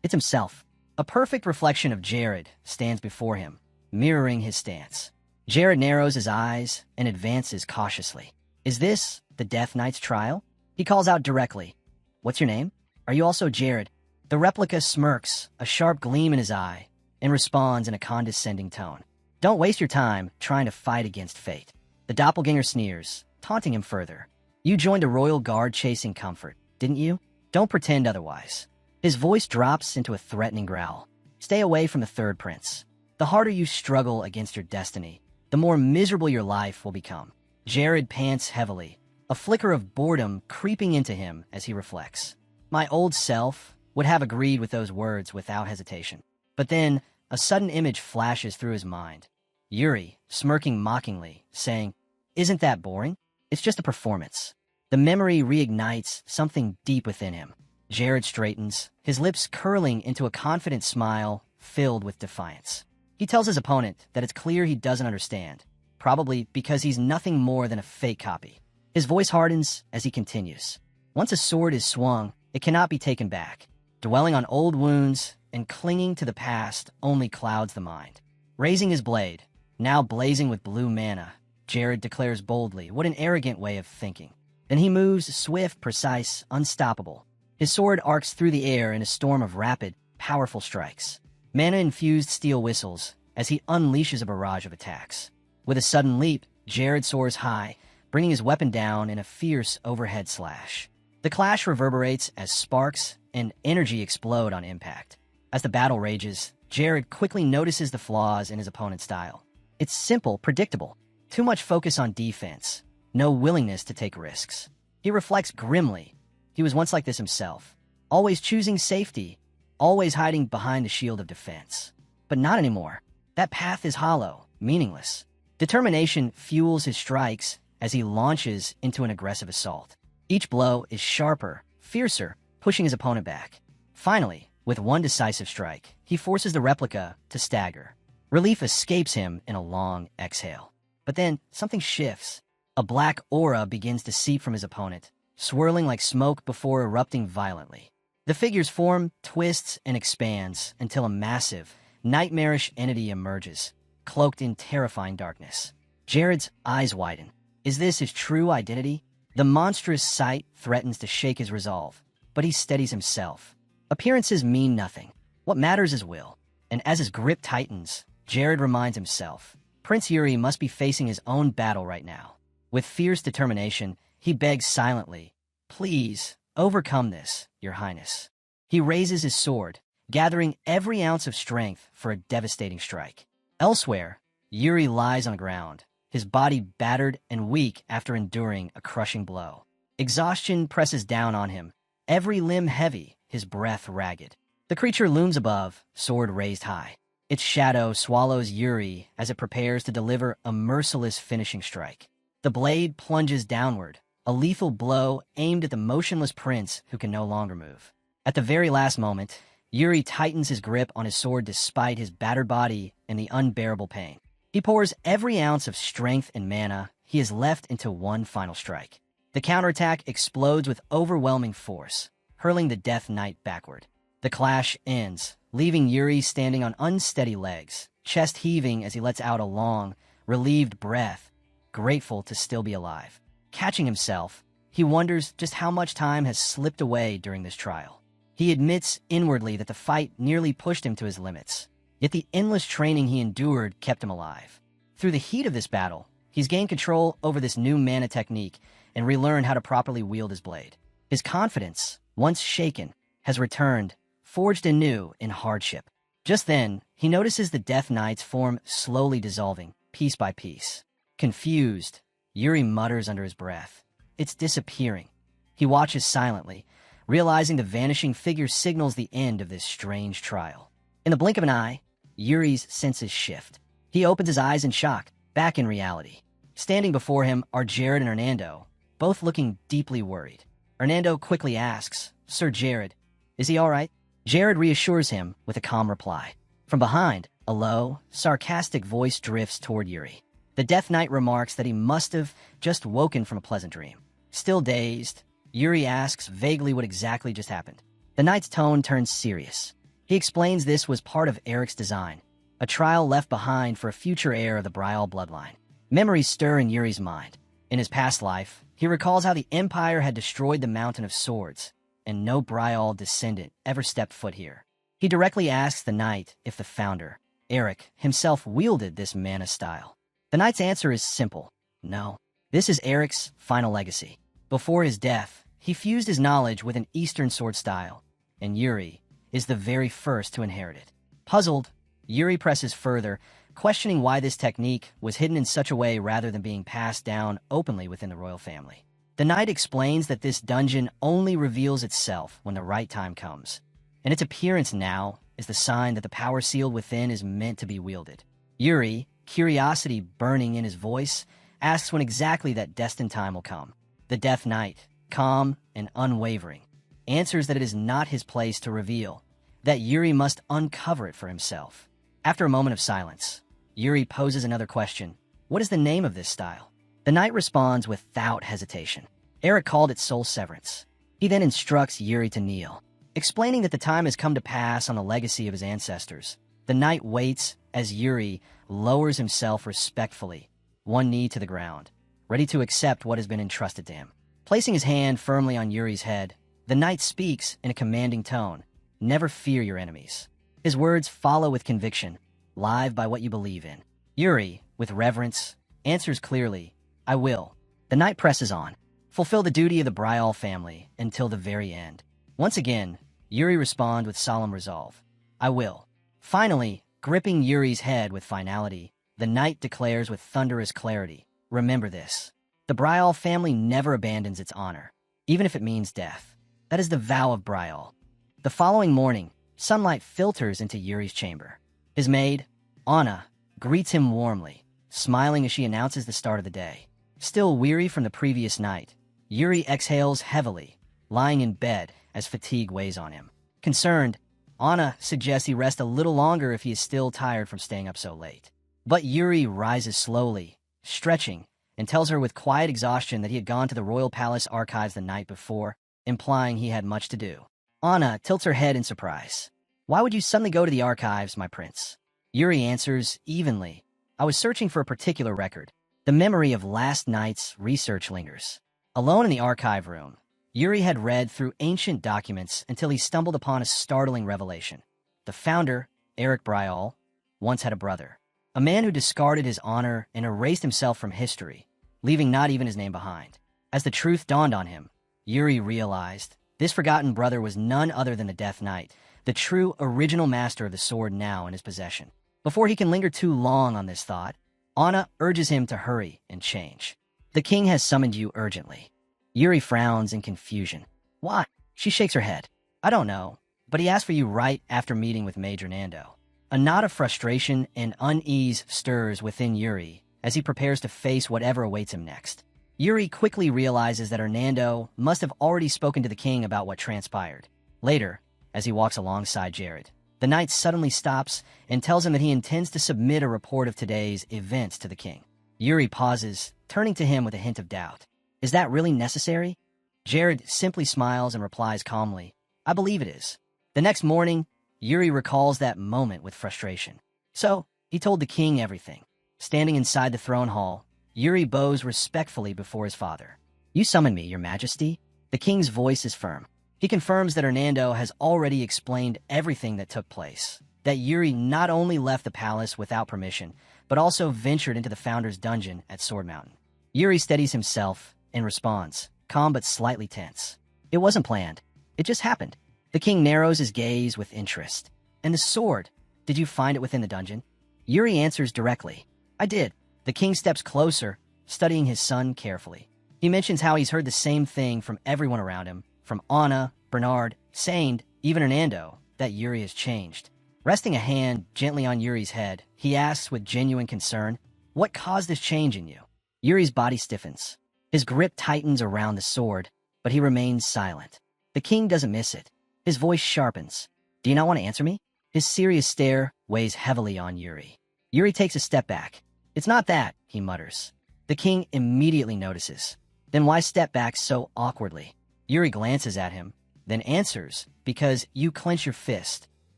It's himself. A perfect reflection of Jared stands before him, mirroring his stance. Jared narrows his eyes and advances cautiously. "Is this the Death Knight's trial?" He calls out directly. "What's your name? Are you also Jared?" The replica smirks, a sharp gleam in his eye, and responds in a condescending tone. "Don't waste your time trying to fight against fate." The doppelganger sneers, taunting him further. "You joined a royal guard chasing comfort, didn't you? Don't pretend otherwise." His voice drops into a threatening growl. "Stay away from the third prince. The harder you struggle against your destiny, the more miserable your life will become." Jared pants heavily, a flicker of boredom creeping into him as he reflects. My old self would have agreed with those words without hesitation. But then, a sudden image flashes through his mind. Yuri, smirking mockingly, saying, "Isn't that boring? It's just a performance." The memory reignites something deep within him. Jared straightens, his lips curling into a confident smile filled with defiance. He tells his opponent that it's clear he doesn't understand, probably because he's nothing more than a fake copy. His voice hardens as he continues. "Once a sword is swung, it cannot be taken back. Dwelling on old wounds and clinging to the past only clouds the mind." Raising his blade, now blazing with blue mana, Jared declares boldly, "What an arrogant way of thinking." Then he moves swift, precise, unstoppable. His sword arcs through the air in a storm of rapid, powerful strikes. Mana-infused steel whistles as he unleashes a barrage of attacks. With a sudden leap, Jared soars high, bringing his weapon down in a fierce overhead slash. The clash reverberates as sparks and energy explode on impact. As the battle rages, Jared quickly notices the flaws in his opponent's style. It's simple, predictable. Too much focus on defense, no willingness to take risks. He reflects grimly. He was once like this himself, always choosing safety always hiding behind the shield of defense. But not anymore. That path is hollow, meaningless. Determination fuels his strikes as he launches into an aggressive assault. Each blow is sharper, fiercer, pushing his opponent back. Finally, with one decisive strike, he forces the replica to stagger. Relief escapes him in a long exhale. But then, something shifts. A black aura begins to seep from his opponent, swirling like smoke before erupting violently. The figure's form twists and expands until a massive, nightmarish entity emerges, cloaked in terrifying darkness. Jared's eyes widen. Is this his true identity? The monstrous sight threatens to shake his resolve, but he steadies himself. Appearances mean nothing. What matters is will. And as his grip tightens, Jared reminds himself, Prince Yuri must be facing his own battle right now. With fierce determination, he begs silently, "Please, overcome this, Your Highness." He raises his sword, gathering every ounce of strength for a devastating strike. Elsewhere, Yuri lies on the ground, his body battered and weak after enduring a crushing blow. Exhaustion presses down on him, every limb heavy, his breath ragged. The creature looms above, sword raised high. Its shadow swallows Yuri as it prepares to deliver a merciless finishing strike. The blade plunges downward, a lethal blow aimed at the motionless prince who can no longer move. At the very last moment, Yuri tightens his grip on his sword despite his battered body and the unbearable pain. He pours every ounce of strength and mana he has left into one final strike. The counterattack explodes with overwhelming force, hurling the Death Knight backward. The clash ends, leaving Yuri standing on unsteady legs, chest heaving as he lets out a long, relieved breath, grateful to still be alive. Catching himself, he wonders just how much time has slipped away during this trial. He admits inwardly that the fight nearly pushed him to his limits, yet the endless training he endured kept him alive. Through the heat of this battle, he's gained control over this new mana technique and relearned how to properly wield his blade. His confidence, once shaken, has returned, forged anew in hardship. Just then, he notices the Death Knight's form slowly dissolving, piece by piece. Confused, Yuri mutters under his breath, "It's disappearing." He watches silently, realizing the vanishing figure signals the end of this strange trial. In the blink of an eye, Yuri's senses shift. He opens his eyes in shock, back in reality. Standing before him are Jared and Hernando, both looking deeply worried. Hernando quickly asks, "Sir Jared, is he all right?" Jared reassures him with a calm reply. From behind, a low, sarcastic voice drifts toward Yuri. The Death Knight remarks that he must have just woken from a pleasant dream. Still dazed, Yuri asks vaguely what exactly just happened. The Knight's tone turns serious. He explains this was part of Eric's design, a trial left behind for a future heir of the Bryal bloodline. Memories stir in Yuri's mind. In his past life, he recalls how the Empire had destroyed the Mountain of Swords, and no Bryal descendant ever stepped foot here. He directly asks the Knight if the founder, Eric, himself wielded this mana style. The Knight's answer is simple: no. This is Eric's final legacy. Before his death, he fused his knowledge with an Eastern sword style, and Yuri is the very first to inherit it. Puzzled, Yuri presses further, questioning why this technique was hidden in such a way rather than being passed down openly within the royal family. The Knight explains that this dungeon only reveals itself when the right time comes, and its appearance now is the sign that the power sealed within is meant to be wielded. Yuri, curiosity burning in his voice, asks when exactly that destined time will come. The Death Knight, calm and unwavering, answers that it is not his place to reveal, that Yuri must uncover it for himself. After a moment of silence, Yuri poses another question: what is the name of this style? The Knight responds without hesitation. Eric called it Soul Severance. He then instructs Yuri to kneel, explaining that the time has come to pass on the legacy of his ancestors. The Knight waits as Yuri lowers himself respectfully, one knee to the ground, ready to accept what has been entrusted to him. Placing his hand firmly on Yuri's head, the Knight speaks in a commanding tone: "Never fear your enemies." His words follow with conviction: "Live by what you believe in." Yuri, with reverence, answers clearly: "I will." The Knight presses on: "Fulfill the duty of the Bryal family until the very end." Once again, Yuri responds with solemn resolve: "I will." Finally, gripping Yuri's head with finality, the Knight declares with thunderous clarity: "Remember this. The Bryal family never abandons its honor, even if it means death. That is the vow of Bryal." The following morning, Sunlight filters into Yuri's chamber. His maid, Anna, greets him warmly, smiling as she announces the start of the day. Still weary from the previous night, Yuri exhales heavily, lying in bed as fatigue weighs on him. Concerned, Anna suggests he rest a little longer if he is still tired from staying up so late. But Yuri rises slowly, stretching, and tells her with quiet exhaustion that he had gone to the royal palace archives the night before, implying he had much to do. Anna tilts her head in surprise. "Why would you suddenly go to the archives, my prince?" Yuri answers evenly. "I was searching for a particular record. The memory of last night's research lingers." Alone in the archive room, Yuri had read through ancient documents until he stumbled upon a startling revelation. The founder, Eric Bryall, once had a brother, a man who discarded his honor and erased himself from history, leaving not even his name behind. As the truth dawned on him, Yuri realized this forgotten brother was none other than the Death Knight, the true original master of the sword now in his possession. Before he can linger too long on this thought, Anna urges him to hurry and change. "The king has summoned you urgently." Yuri frowns in confusion. "Why?" She shakes her head. "I don't know, but he asked for you right after meeting with Major Nando." A knot of frustration and unease stirs within Yuri as he prepares to face whatever awaits him next. Yuri quickly realizes that Hernando must have already spoken to the king about what transpired. Later, as he walks alongside Jared, the knight suddenly stops and tells him that he intends to submit a report of today's events to the king. Yuri pauses, turning to him with a hint of doubt. "Is that really necessary?" Jared simply smiles and replies calmly, "I believe it is." The next morning, Yuri recalls that moment with frustration. So, he told the king everything. Standing inside the throne hall, Yuri bows respectfully before his father. "You summon me, your majesty?" The king's voice is firm. He confirms that Hernando has already explained everything that took place, that Yuri not only left the palace without permission, but also ventured into the founder's dungeon at Sword Mountain. Yuri steadies himself and responds, calm but slightly tense. "It wasn't planned. It just happened." The king narrows his gaze with interest. "And the sword, did you find it within the dungeon?" Yuri answers directly, "I did." The king steps closer, studying his son carefully. He mentions how he's heard the same thing from everyone around him, from Anna, Bernard, Saint, even Hernando, that Yuri has changed. Resting a hand gently on Yuri's head, he asks with genuine concern, "What caused this change in you?" Yuri's body stiffens. His grip tightens around the sword, but he remains silent. The king doesn't miss it. His voice sharpens. "Do you not want to answer me?" His serious stare weighs heavily on Yuri. Yuri takes a step back. "It's not that," he mutters. The king immediately notices. "Then why step back so awkwardly?" Yuri glances at him, then answers, "Because you clench your fist."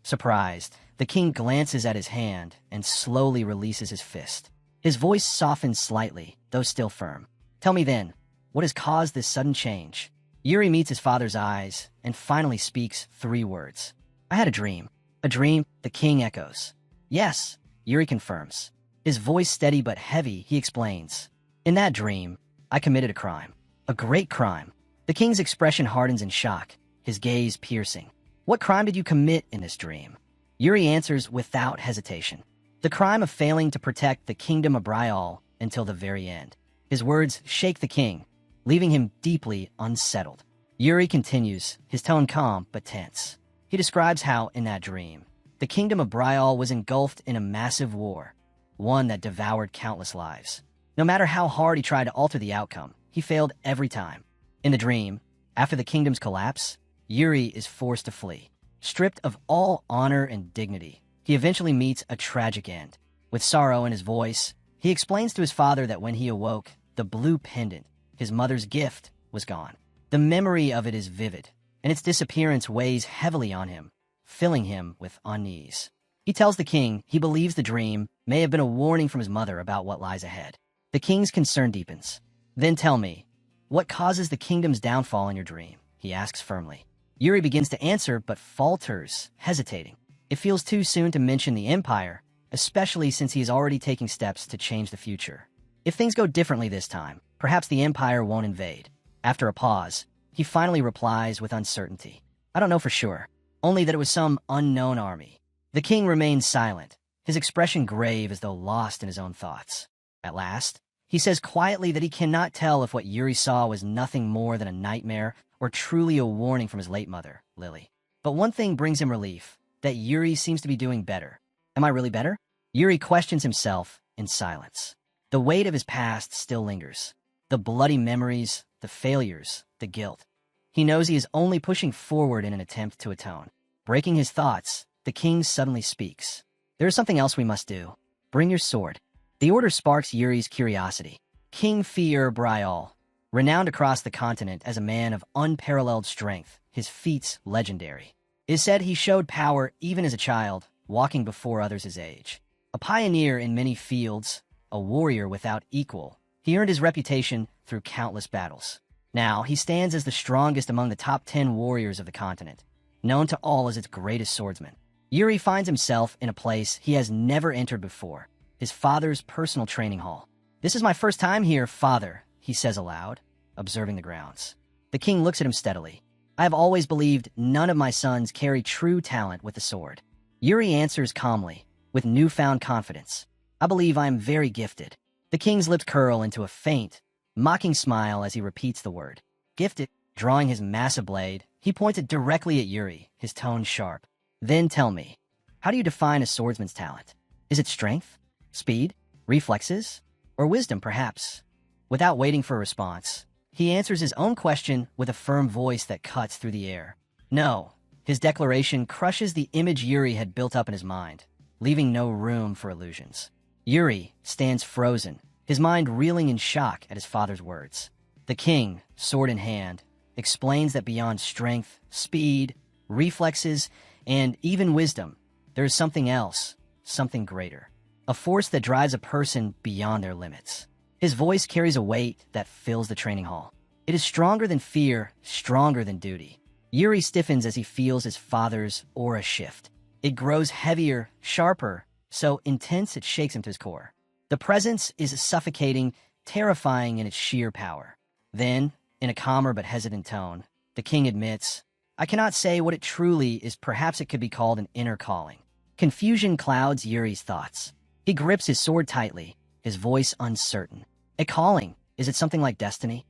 Surprised, the king glances at his hand and slowly releases his fist. His voice softens slightly, though still firm. "Tell me then, what has caused this sudden change?" Yuri meets his father's eyes and finally speaks 3 words. "I had a dream." "A dream?" the king echoes. "Yes," Yuri confirms. His voice steady but heavy, he explains. "In that dream, I committed a crime. A great crime." The king's expression hardens in shock, his gaze piercing. "What crime did you commit in this dream?" Yuri answers without hesitation. "The crime of failing to protect the kingdom of Bryall until the very end." His words shake the king, leaving him deeply unsettled. Yuri continues, his tone calm but tense. He describes how, in that dream, the kingdom of Bryall was engulfed in a massive war, one that devoured countless lives. No matter how hard he tried to alter the outcome, he failed every time. In the dream, after the kingdom's collapse, Yuri is forced to flee. Stripped of all honor and dignity, he eventually meets a tragic end. With sorrow in his voice, he explains to his father that when he awoke, the blue pendant, his mother's gift, was gone. The memory of it is vivid, and its disappearance weighs heavily on him, filling him with unease. He tells the king he believes the dream may have been a warning from his mother about what lies ahead. The king's concern deepens. "Then tell me, what causes the kingdom's downfall in your dream?" he asks firmly. Yuri begins to answer but falters, hesitating. It feels too soon to mention the empire, especially since he is already taking steps to change the future. If things go differently this time, perhaps the empire won't invade. After a pause, he finally replies with uncertainty. "I don't know for sure, only that it was some unknown army." The king remains silent, his expression grave as though lost in his own thoughts. At last, he says quietly that he cannot tell if what Yuri saw was nothing more than a nightmare or truly a warning from his late mother, Lily. But one thing brings him relief. that Yuri seems to be doing better. Am I really better? Yuri questions himself in silence. The weight of his past still lingers. The bloody memories, the failures, the guilt. He knows he is only pushing forward in an attempt to atone. Breaking his thoughts, the king suddenly speaks. There is something else we must do. Bring your sword. The order sparks Yuri's curiosity. King Fear Bryal, renowned across the continent as a man of unparalleled strength, his feats legendary. It is said he showed power even as a child, walking before others his age. A pioneer in many fields, a warrior without equal, he earned his reputation through countless battles. Now, he stands as the strongest among the top 10 warriors of the continent, known to all as its greatest swordsman. Yuri finds himself in a place he has never entered before, his father's personal training hall. "This is my first time here, father," he says aloud, observing the grounds. The king looks at him steadily. "I have always believed none of my sons carry true talent with the sword." Yuri answers calmly, with newfound confidence. "I believe I am very gifted." The king's lips curl into a faint, mocking smile as he repeats the word. "Gifted." Drawing his massive blade, he pointed directly at Yuri, his tone sharp. "Then tell me, how do you define a swordsman's talent? Is it strength, speed, reflexes, or wisdom, perhaps?" Without waiting for a response, he answers his own question with a firm voice that cuts through the air. "No." His declaration crushes the image Yuri had built up in his mind, leaving no room for illusions. Yuri stands frozen, his mind reeling in shock at his father's words. The king, sword in hand, explains that beyond strength, speed, reflexes, and even wisdom, there is something else, something greater. A force that drives a person beyond their limits. His voice carries a weight that fills the training hall. It is stronger than fear, stronger than duty. Yuri stiffens as he feels his father's aura shift. It grows heavier, sharper, so intense it shakes him to his core. The presence is suffocating, terrifying in its sheer power. Then, in a calmer but hesitant tone, the king admits, "I cannot say what it truly is. Perhaps it could be called an inner calling." Confusion clouds Yuri's thoughts. He grips his sword tightly, his voice uncertain. A calling? Is it something like destiny?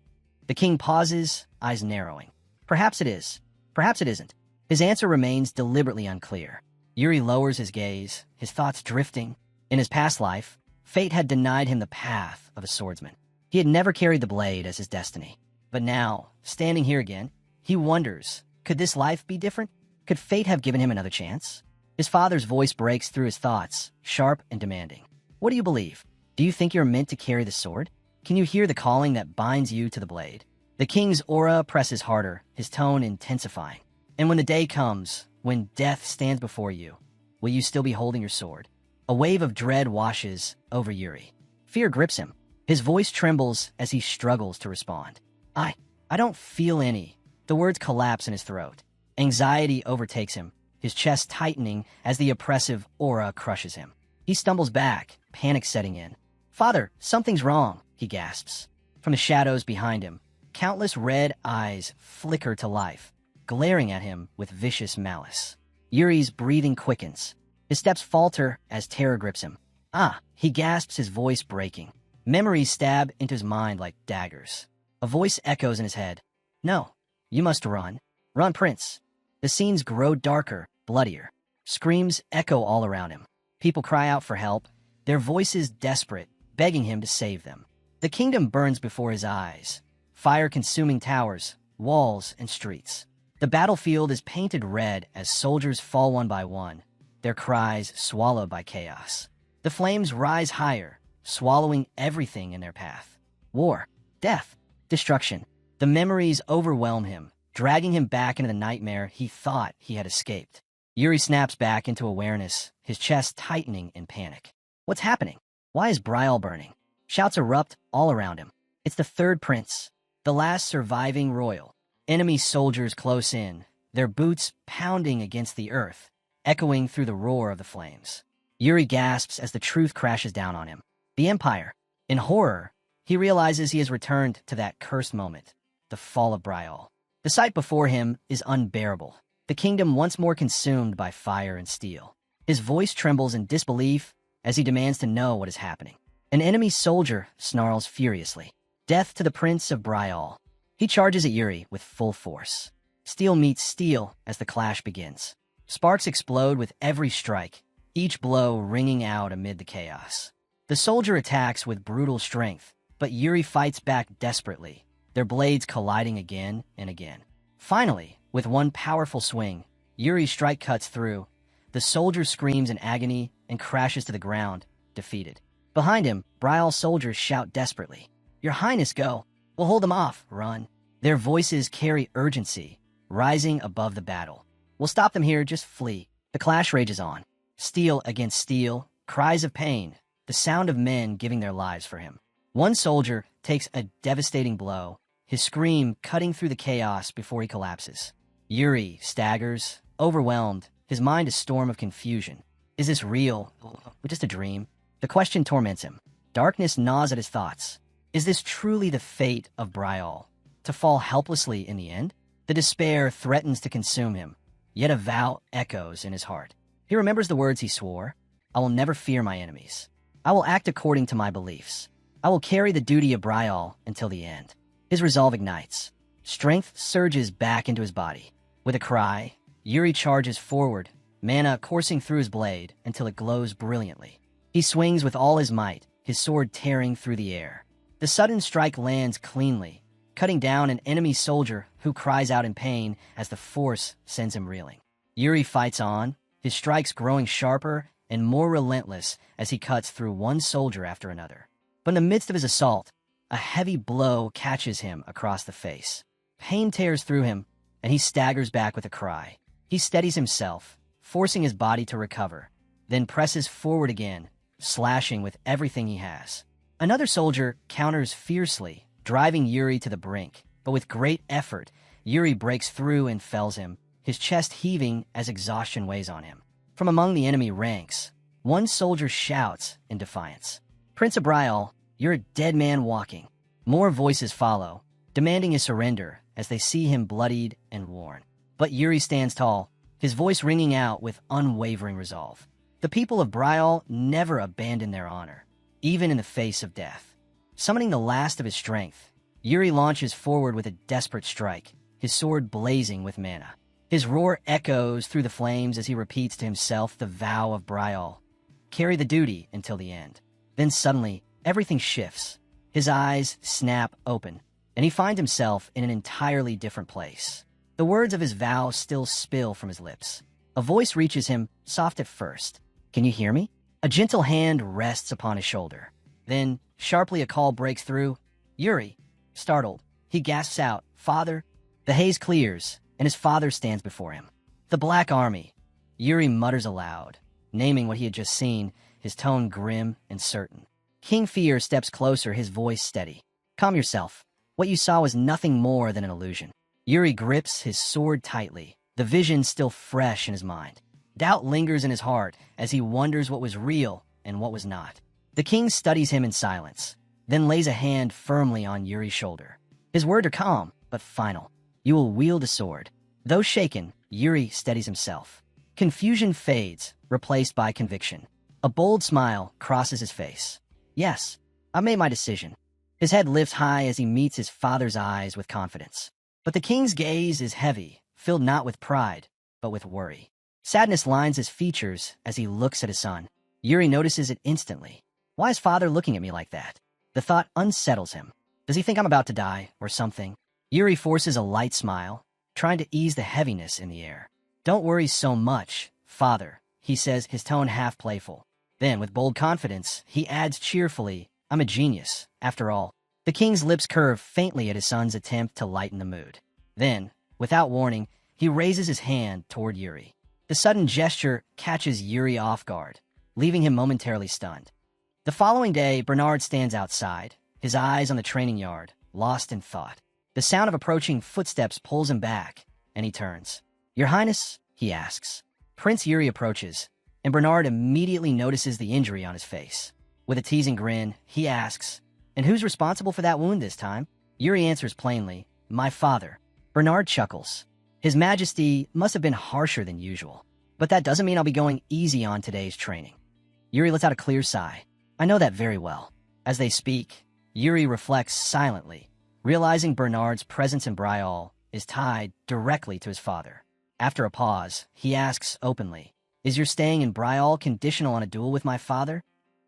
The king pauses, eyes narrowing. Perhaps it is. Perhaps it isn't. His answer remains deliberately unclear. Yuri lowers his gaze, his thoughts drifting. In his past life, fate had denied him the path of a swordsman. He had never carried the blade as his destiny. But now, standing here again, he wonders, could this life be different? Could fate have given him another chance? His father's voice breaks through his thoughts, sharp and demanding. "What do you believe? Do you think you're meant to carry the sword? Can you hear the calling that binds you to the blade?" The king's aura presses harder, his tone intensifying. "And when the day comes, when death stands before you, will you still be holding your sword?" A wave of dread washes over Yuri. Fear grips him. His voice trembles as he struggles to respond. I don't feel any." The words collapse in his throat. Anxiety overtakes him, his chest tightening as the oppressive aura crushes him. He stumbles back, panic setting in. "Father, something's wrong," he gasps. From the shadows behind him, countless red eyes flicker to life, glaring at him with vicious malice. Yuri's breathing quickens. His steps falter as terror grips him. He gasps, his voice breaking. Memories stab into his mind like daggers. A voice echoes in his head. "No, you must run. Run, prince." The scenes grow darker, bloodier. Screams echo all around him. People cry out for help, their voices desperate, begging him to save them. The kingdom burns before his eyes. Fire consuming towers, walls, and streets. The battlefield is painted red as soldiers fall one by one, their cries swallowed by chaos. The flames rise higher, swallowing everything in their path. War, death, destruction. The memories overwhelm him, dragging him back into the nightmare he thought he had escaped. Yuri snaps back into awareness, his chest tightening in panic. What's happening? Why is Bryal burning? Shouts erupt all around him. It's the third prince, the last surviving royal. Enemy soldiers close in, their boots pounding against the earth, echoing through the roar of the flames. Yuri gasps as the truth crashes down on him. The Empire. In horror, he realizes he has returned to that cursed moment, the fall of Bryal. The sight before him is unbearable, the kingdom once more consumed by fire and steel. His voice trembles in disbelief as he demands to know what is happening. An enemy soldier snarls furiously. Death to the Prince of Bryal. He charges at Yuri with full force. Steel meets steel as the clash begins. Sparks explode with every strike, each blow ringing out amid the chaos. The soldier attacks with brutal strength, but Yuri fights back desperately, their blades colliding again and again. Finally, with one powerful swing, Yuri's strike cuts through. The soldier screams in agony and crashes to the ground, defeated. Behind him, Brial's soldiers shout desperately, "Your Highness, go! We'll hold them off, run!" Their voices carry urgency, rising above the battle. "We'll stop them here, just flee." The clash rages on. Steel against steel, cries of pain, the sound of men giving their lives for him. One soldier takes a devastating blow, his scream cutting through the chaos before he collapses. Yuri staggers, overwhelmed, his mind a storm of confusion. Is this real? Or just a dream? The question torments him. Darkness gnaws at his thoughts. Is this truly the fate of Brial? To fall helplessly in the end? The despair threatens to consume him, yet a vow echoes in his heart. He remembers the words he swore. "I will never fear my enemies. I will act according to my beliefs. I will carry the duty of Brial until the end." His resolve ignites. Strength surges back into his body. With a cry, Yuri charges forward, mana coursing through his blade until it glows brilliantly. He swings with all his might, his sword tearing through the air. The sudden strike lands cleanly, cutting down an enemy soldier who cries out in pain as the force sends him reeling. Yuri fights on, his strikes growing sharper and more relentless as he cuts through one soldier after another. But in the midst of his assault, a heavy blow catches him across the face. Pain tears through him, and he staggers back with a cry. He steadies himself, forcing his body to recover, then presses forward again, slashing with everything he has. Another soldier counters fiercely, driving Yuri to the brink, but with great effort, Yuri breaks through and fells him, his chest heaving as exhaustion weighs on him. From among the enemy ranks, one soldier shouts in defiance, "Prince of Brial, you're a dead man walking." More voices follow, demanding his surrender as they see him bloodied and worn. But Yuri stands tall, his voice ringing out with unwavering resolve. The people of Brial never abandon their honor, even in the face of death. Summoning the last of his strength, Yuri launches forward with a desperate strike, his sword blazing with mana. His roar echoes through the flames as he repeats to himself the vow of Brial. Carry the duty until the end. Then suddenly, everything shifts. His eyes snap open, and he finds himself in an entirely different place. The words of his vow still spill from his lips. A voice reaches him, soft at first. "Can you hear me?" A gentle hand rests upon his shoulder. Then, sharply a call breaks through. Yuri, startled, he gasps out, "Father." The haze clears, and his father stands before him. "The Black Army." Yuri mutters aloud, naming what he had just seen, his tone grim and certain. King Fear steps closer, his voice steady. "Calm yourself. What you saw was nothing more than an illusion." Yuri grips his sword tightly, the vision still fresh in his mind. Doubt lingers in his heart as he wonders what was real and what was not. The king studies him in silence, then lays a hand firmly on Yuri's shoulder. His words are calm, but final. "You will wield a sword." Though shaken, Yuri steadies himself. Confusion fades, replaced by conviction. A bold smile crosses his face. "Yes, I made my decision." His head lifts high as he meets his father's eyes with confidence. But the king's gaze is heavy, filled not with pride, but with worry. Sadness lines his features as he looks at his son. Yuri notices it instantly. Why is father looking at me like that? The thought unsettles him. Does he think I'm about to die, or something? Yuri forces a light smile, trying to ease the heaviness in the air. "Don't worry so much, father," he says, his tone half playful. Then, with bold confidence, he adds cheerfully, "I'm a genius, after all." The king's lips curve faintly at his son's attempt to lighten the mood. Then, without warning, he raises his hand toward Yuri. The sudden gesture catches Yuri off guard, leaving him momentarily stunned. The following day, Bernard stands outside, his eyes on the training yard, lost in thought. The sound of approaching footsteps pulls him back, and he turns. "Your Highness?" he asks. Prince Yuri approaches, and Bernard immediately notices the injury on his face. With a teasing grin, he asks, "And who's responsible for that wound this time?" Yuri answers plainly, "My father." Bernard chuckles. His Majesty must have been harsher than usual, but that doesn't mean I'll be going easy on today's training. Yuri lets out a clear sigh. I know that very well. As they speak, Yuri reflects silently, realizing Bernard's presence in Brial is tied directly to his father. After a pause, he asks openly, "Is your staying in Bryall conditional on a duel with my father?"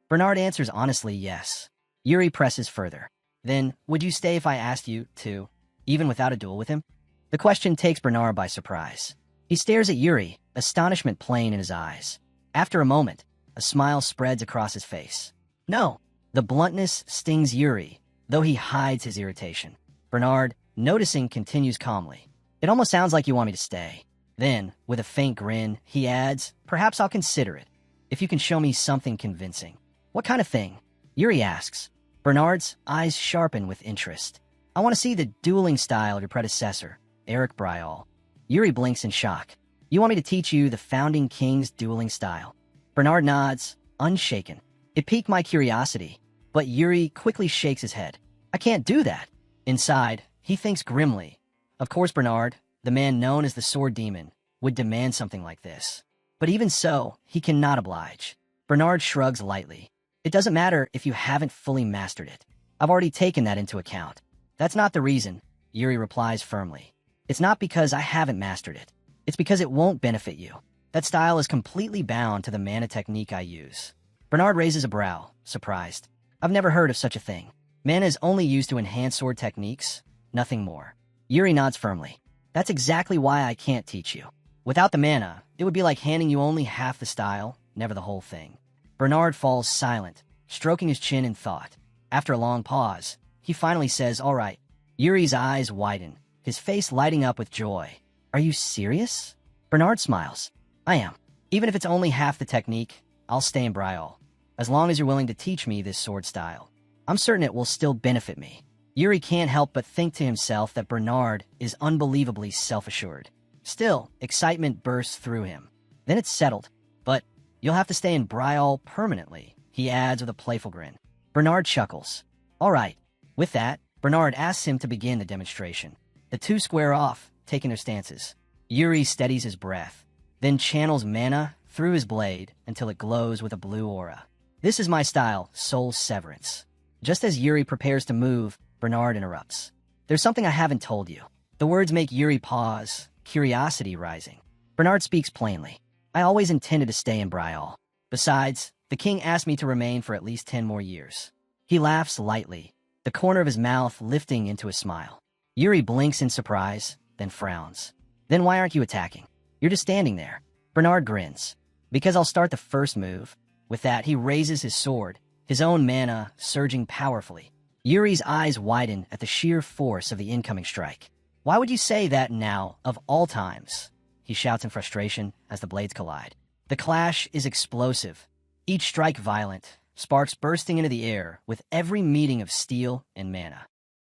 Bernard answers honestly, yes. Yuri presses further. "Then, would you stay if I asked you to, even without a duel with him?" The question takes Bernard by surprise. He stares at Yuri, astonishment plain in his eyes. After a moment, a smile spreads across his face. "No." The bluntness stings Yuri, though he hides his irritation. Bernard, noticing, continues calmly. "It almost sounds like you want me to stay." Then, with a faint grin, he adds, "Perhaps I'll consider it, if you can show me something convincing." "What kind of thing?" Yuri asks. Bernard's eyes sharpen with interest. "I want to see the dueling style of your predecessor, Eric Bryall." Yuri blinks in shock. "You want me to teach you the founding king's dueling style?" Bernard nods, unshaken. "It piqued my curiosity." But Yuri quickly shakes his head. "I can't do that." Inside, he thinks grimly. Of course Bernard, the man known as the Sword Demon, would demand something like this. But even so, he cannot oblige. Bernard shrugs lightly. "It doesn't matter if you haven't fully mastered it. I've already taken that into account." "That's not the reason," Yuri replies firmly. "It's not because I haven't mastered it. It's because it won't benefit you. That style is completely bound to the mana technique I use." Bernard raises a brow, surprised. "I've never heard of such a thing. Mana is only used to enhance sword techniques, nothing more." Yuri nods firmly. "That's exactly why I can't teach you. Without the mana, it would be like handing you only half the style, never the whole thing." Bernard falls silent, stroking his chin in thought. After a long pause, he finally says, "All right." Yuri's eyes widen, his face lighting up with joy. "Are you serious?" Bernard smiles. "I am. Even if it's only half the technique, I'll stay in Bryall. As long as you're willing to teach me this sword style. I'm certain it will still benefit me." Yuri can't help but think to himself that Bernard is unbelievably self-assured. Still, excitement bursts through him. Then it's settled. "But you'll have to stay in Bryall permanently," he adds with a playful grin. Bernard chuckles. "All right." With that, Bernard asks him to begin the demonstration. The two square off, taking their stances. Yuri steadies his breath, then channels mana through his blade until it glows with a blue aura. "This is my style, Soul Severance." Just as Yuri prepares to move, Bernard interrupts. "There's something I haven't told you." The words make Yuri pause, curiosity rising. Bernard speaks plainly. "I always intended to stay in Bryall. Besides, the king asked me to remain for at least 10 more years." He laughs lightly, the corner of his mouth lifting into a smile. Yuri blinks in surprise, then frowns. "Then why aren't you attacking? You're just standing there." Bernard grins. "Because I'll start the first move." With that, he raises his sword, his own mana surging powerfully. Yuri's eyes widen at the sheer force of the incoming strike. "Why would you say that now, of all times?" he shouts in frustration as the blades collide. The clash is explosive, each strike violent, sparks bursting into the air with every meeting of steel and mana.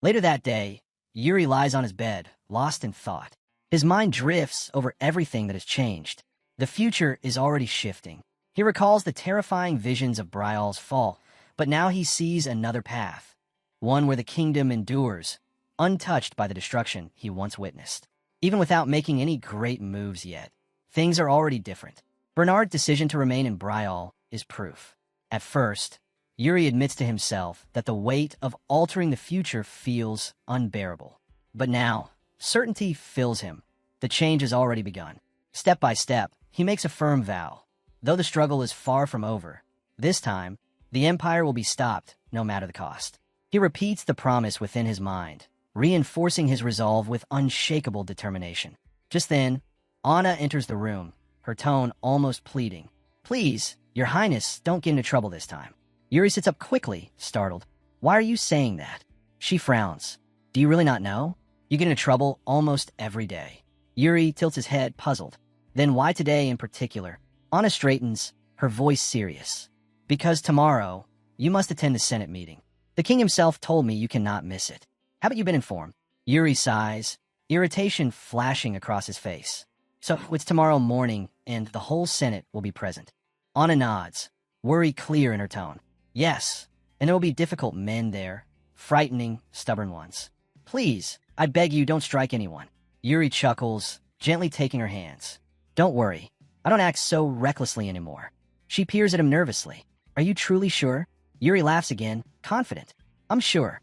Later that day, Yuri lies on his bed, lost in thought. His mind drifts over everything that has changed. The future is already shifting. He recalls the terrifying visions of Bryall's fall, but now he sees another path, one where the kingdom endures, untouched by the destruction he once witnessed. Even without making any great moves yet, things are already different. Bernard's decision to remain in Bryall is proof. At first, Yuri admits to himself that the weight of altering the future feels unbearable. But now, certainty fills him. The change has already begun. Step by step, he makes a firm vow. Though the struggle is far from over, this time, the Empire will be stopped, no matter the cost. He repeats the promise within his mind, reinforcing his resolve with unshakable determination. Just then, Anna enters the room, her tone almost pleading. "Please, Your Highness, don't get into trouble this time." Yuri sits up quickly, startled. "Why are you saying that?" She frowns. "Do you really not know? You get into trouble almost every day." Yuri tilts his head, puzzled. "Then why today in particular?" Anna straightens, her voice serious. "Because tomorrow, you must attend the Senate meeting. The king himself told me you cannot miss it. Haven't you been informed?" Yuri sighs, irritation flashing across his face. "So it's tomorrow morning, and the whole Senate will be present." Anna nods, worry clear in her tone. "Yes, and there will be difficult men there, frightening, stubborn ones. Please, I beg you, don't strike anyone." Yuri chuckles, gently taking her hands. "Don't worry, I don't act so recklessly anymore." She peers at him nervously. "Are you truly sure?" Yuri laughs again, confident. "I'm sure."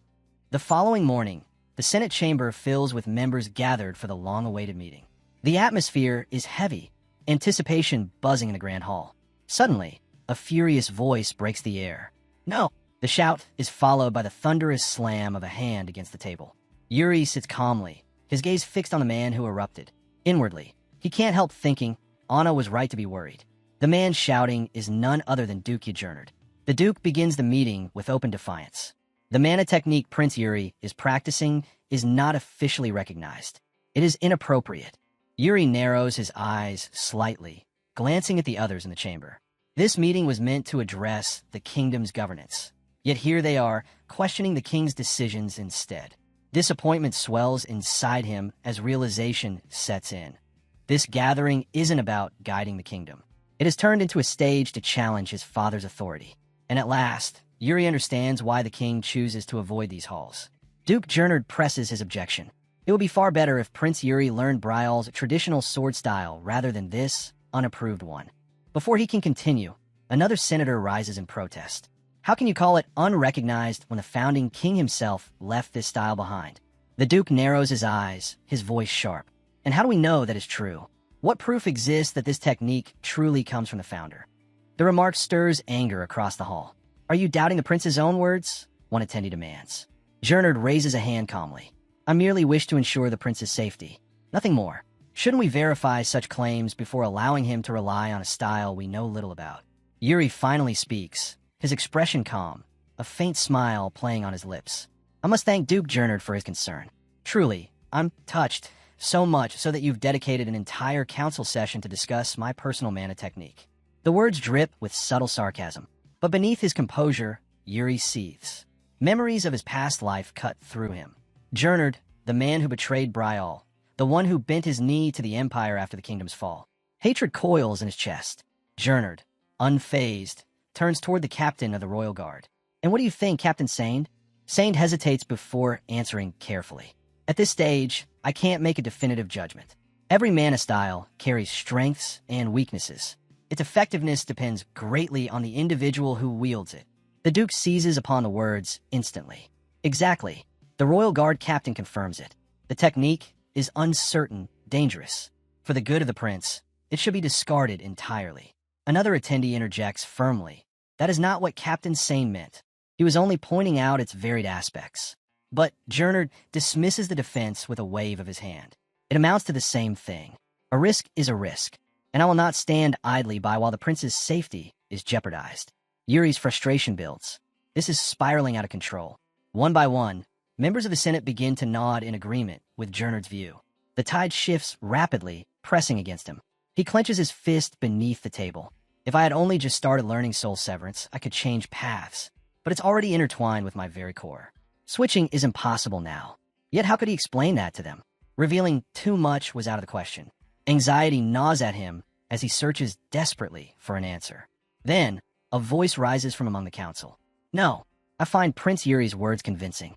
The following morning, the Senate chamber fills with members gathered for the long-awaited meeting. The atmosphere is heavy, anticipation buzzing in the grand hall. Suddenly, a furious voice breaks the air. "No!" The shout is followed by the thunderous slam of a hand against the table. Yuri sits calmly, his gaze fixed on the man who erupted. Inwardly, he can't help thinking Anna was right to be worried. The man shouting is none other than Duke Yjernerd. The Duke begins the meeting with open defiance. The mana technique Prince Yuri is practicing is not officially recognized. It is inappropriate. Yuri narrows his eyes slightly, glancing at the others in the chamber. This meeting was meant to address the kingdom's governance. Yet here they are, questioning the king's decisions instead. Disappointment swells inside him as realization sets in. This gathering isn't about guiding the kingdom. It has turned into a stage to challenge his father's authority. And at last, Yuri understands why the king chooses to avoid these halls. Duke Yjernerd presses his objection. It would be far better if Prince Yuri learned Bryal's traditional sword style rather than this unapproved one. Before he can continue, another senator rises in protest. How can you call it unrecognized when the founding king himself left this style behind? The Duke narrows his eyes, his voice sharp. And how do we know that is true? What proof exists that this technique truly comes from the founder? The remark stirs anger across the hall. Are you doubting the prince's own words? One attendee demands. Yjernerd raises a hand calmly. I merely wish to ensure the prince's safety. Nothing more. Shouldn't we verify such claims before allowing him to rely on a style we know little about? Yuri finally speaks, his expression calm, a faint smile playing on his lips. I must thank Duke Yjernerd for his concern. Truly, I'm touched, so much so that you've dedicated an entire council session to discuss my personal mana technique. The words drip with subtle sarcasm, but beneath his composure, Yuri seethes. Memories of his past life cut through him. Yjernerd, the man who betrayed Bryal, the one who bent his knee to the Empire after the kingdom's fall. Hatred coils in his chest. Yjernerd, unfazed, turns toward the captain of the royal guard. And what do you think, Captain Sand? Sand hesitates before answering carefully. At this stage, I can't make a definitive judgment. Every mana style carries strengths and weaknesses. Its effectiveness depends greatly on the individual who wields it. The Duke seizes upon the words instantly. Exactly. The royal guard captain confirms it. The technique is uncertain, dangerous. For the good of the prince, it should be discarded entirely. Another attendee interjects firmly. That is not what Captain Sane meant. He was only pointing out its varied aspects. But Yjernerd dismisses the defense with a wave of his hand. It amounts to the same thing. A risk is a risk, and I will not stand idly by while the prince's safety is jeopardized. Yuri's frustration builds. This is spiraling out of control. One by one, members of the Senate begin to nod in agreement with Yjernerd's view. The tide shifts rapidly, pressing against him. He clenches his fist beneath the table. If I had only just started learning Soul Severance, I could change paths. But it's already intertwined with my very core. Switching is impossible now. Yet how could he explain that to them? Revealing too much was out of the question. Anxiety gnaws at him as he searches desperately for an answer. Then, a voice rises from among the council. No, I find Prince Yuri's words convincing.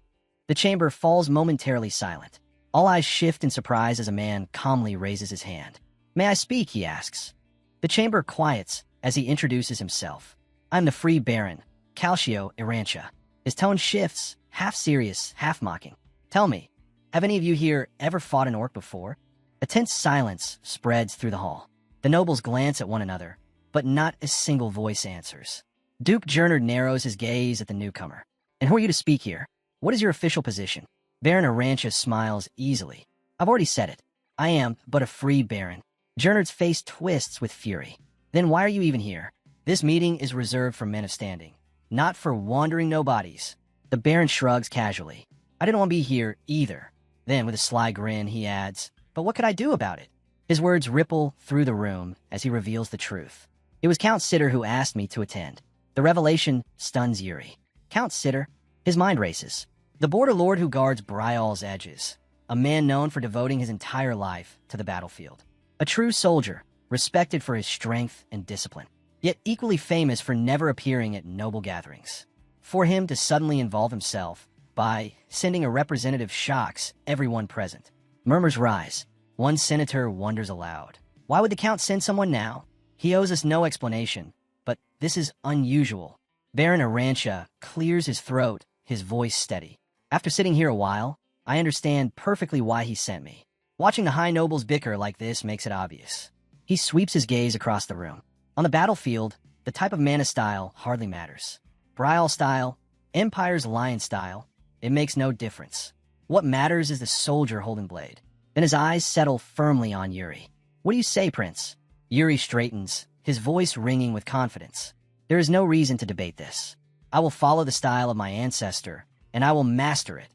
The chamber falls momentarily silent. All eyes shift in surprise as a man calmly raises his hand. May I speak, he asks. The chamber quiets as he introduces himself. I'm the Free Baron, Calcio Irantia. His tone shifts, half serious, half mocking. Tell me, have any of you here ever fought an orc before? A tense silence spreads through the hall. The nobles glance at one another, but not a single voice answers. Duke Yjernerd narrows his gaze at the newcomer. And who are you to speak here? What is your official position? Baron Irantia smiles easily. I've already said it. I am but a free baron. Yjernerd's face twists with fury. Then why are you even here? This meeting is reserved for men of standing, not for wandering nobodies. The baron shrugs casually. I didn't want to be here either. Then with a sly grin, he adds, but what could I do about it? His words ripple through the room as he reveals the truth. It was Count Sitter who asked me to attend. The revelation stuns Yuri. Count Sitter? His mind races. The border lord who guards Bryal's edges. A man known for devoting his entire life to the battlefield. A true soldier, respected for his strength and discipline, yet equally famous for never appearing at noble gatherings. For him to suddenly involve himself by sending a representative shocks everyone present. Murmurs rise. One senator wonders aloud. Why would the Count send someone now? He owes us no explanation, but this is unusual. Baron Irantia clears his throat, his voice steady. After sitting here a while, I understand perfectly why he sent me. Watching the high nobles bicker like this makes it obvious. He sweeps his gaze across the room. On the battlefield, the type of mana style hardly matters. Brial style, Empire's lion style, it makes no difference. What matters is the soldier holding blade. Then his eyes settle firmly on Yuri. What do you say, Prince? Yuri straightens, his voice ringing with confidence. There is no reason to debate this. I will follow the style of my ancestor, and I will master it,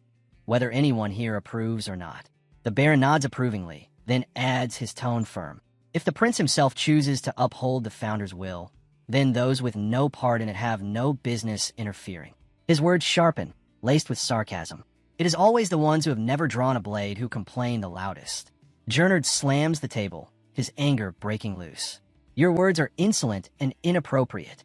whether anyone here approves or not. The Baron nods approvingly, then adds, his tone firm. If the prince himself chooses to uphold the founder's will, then those with no part in it have no business interfering. His words sharpen, laced with sarcasm. It is always the ones who have never drawn a blade who complain the loudest. Gernard slams the table, his anger breaking loose. Your words are insolent and inappropriate.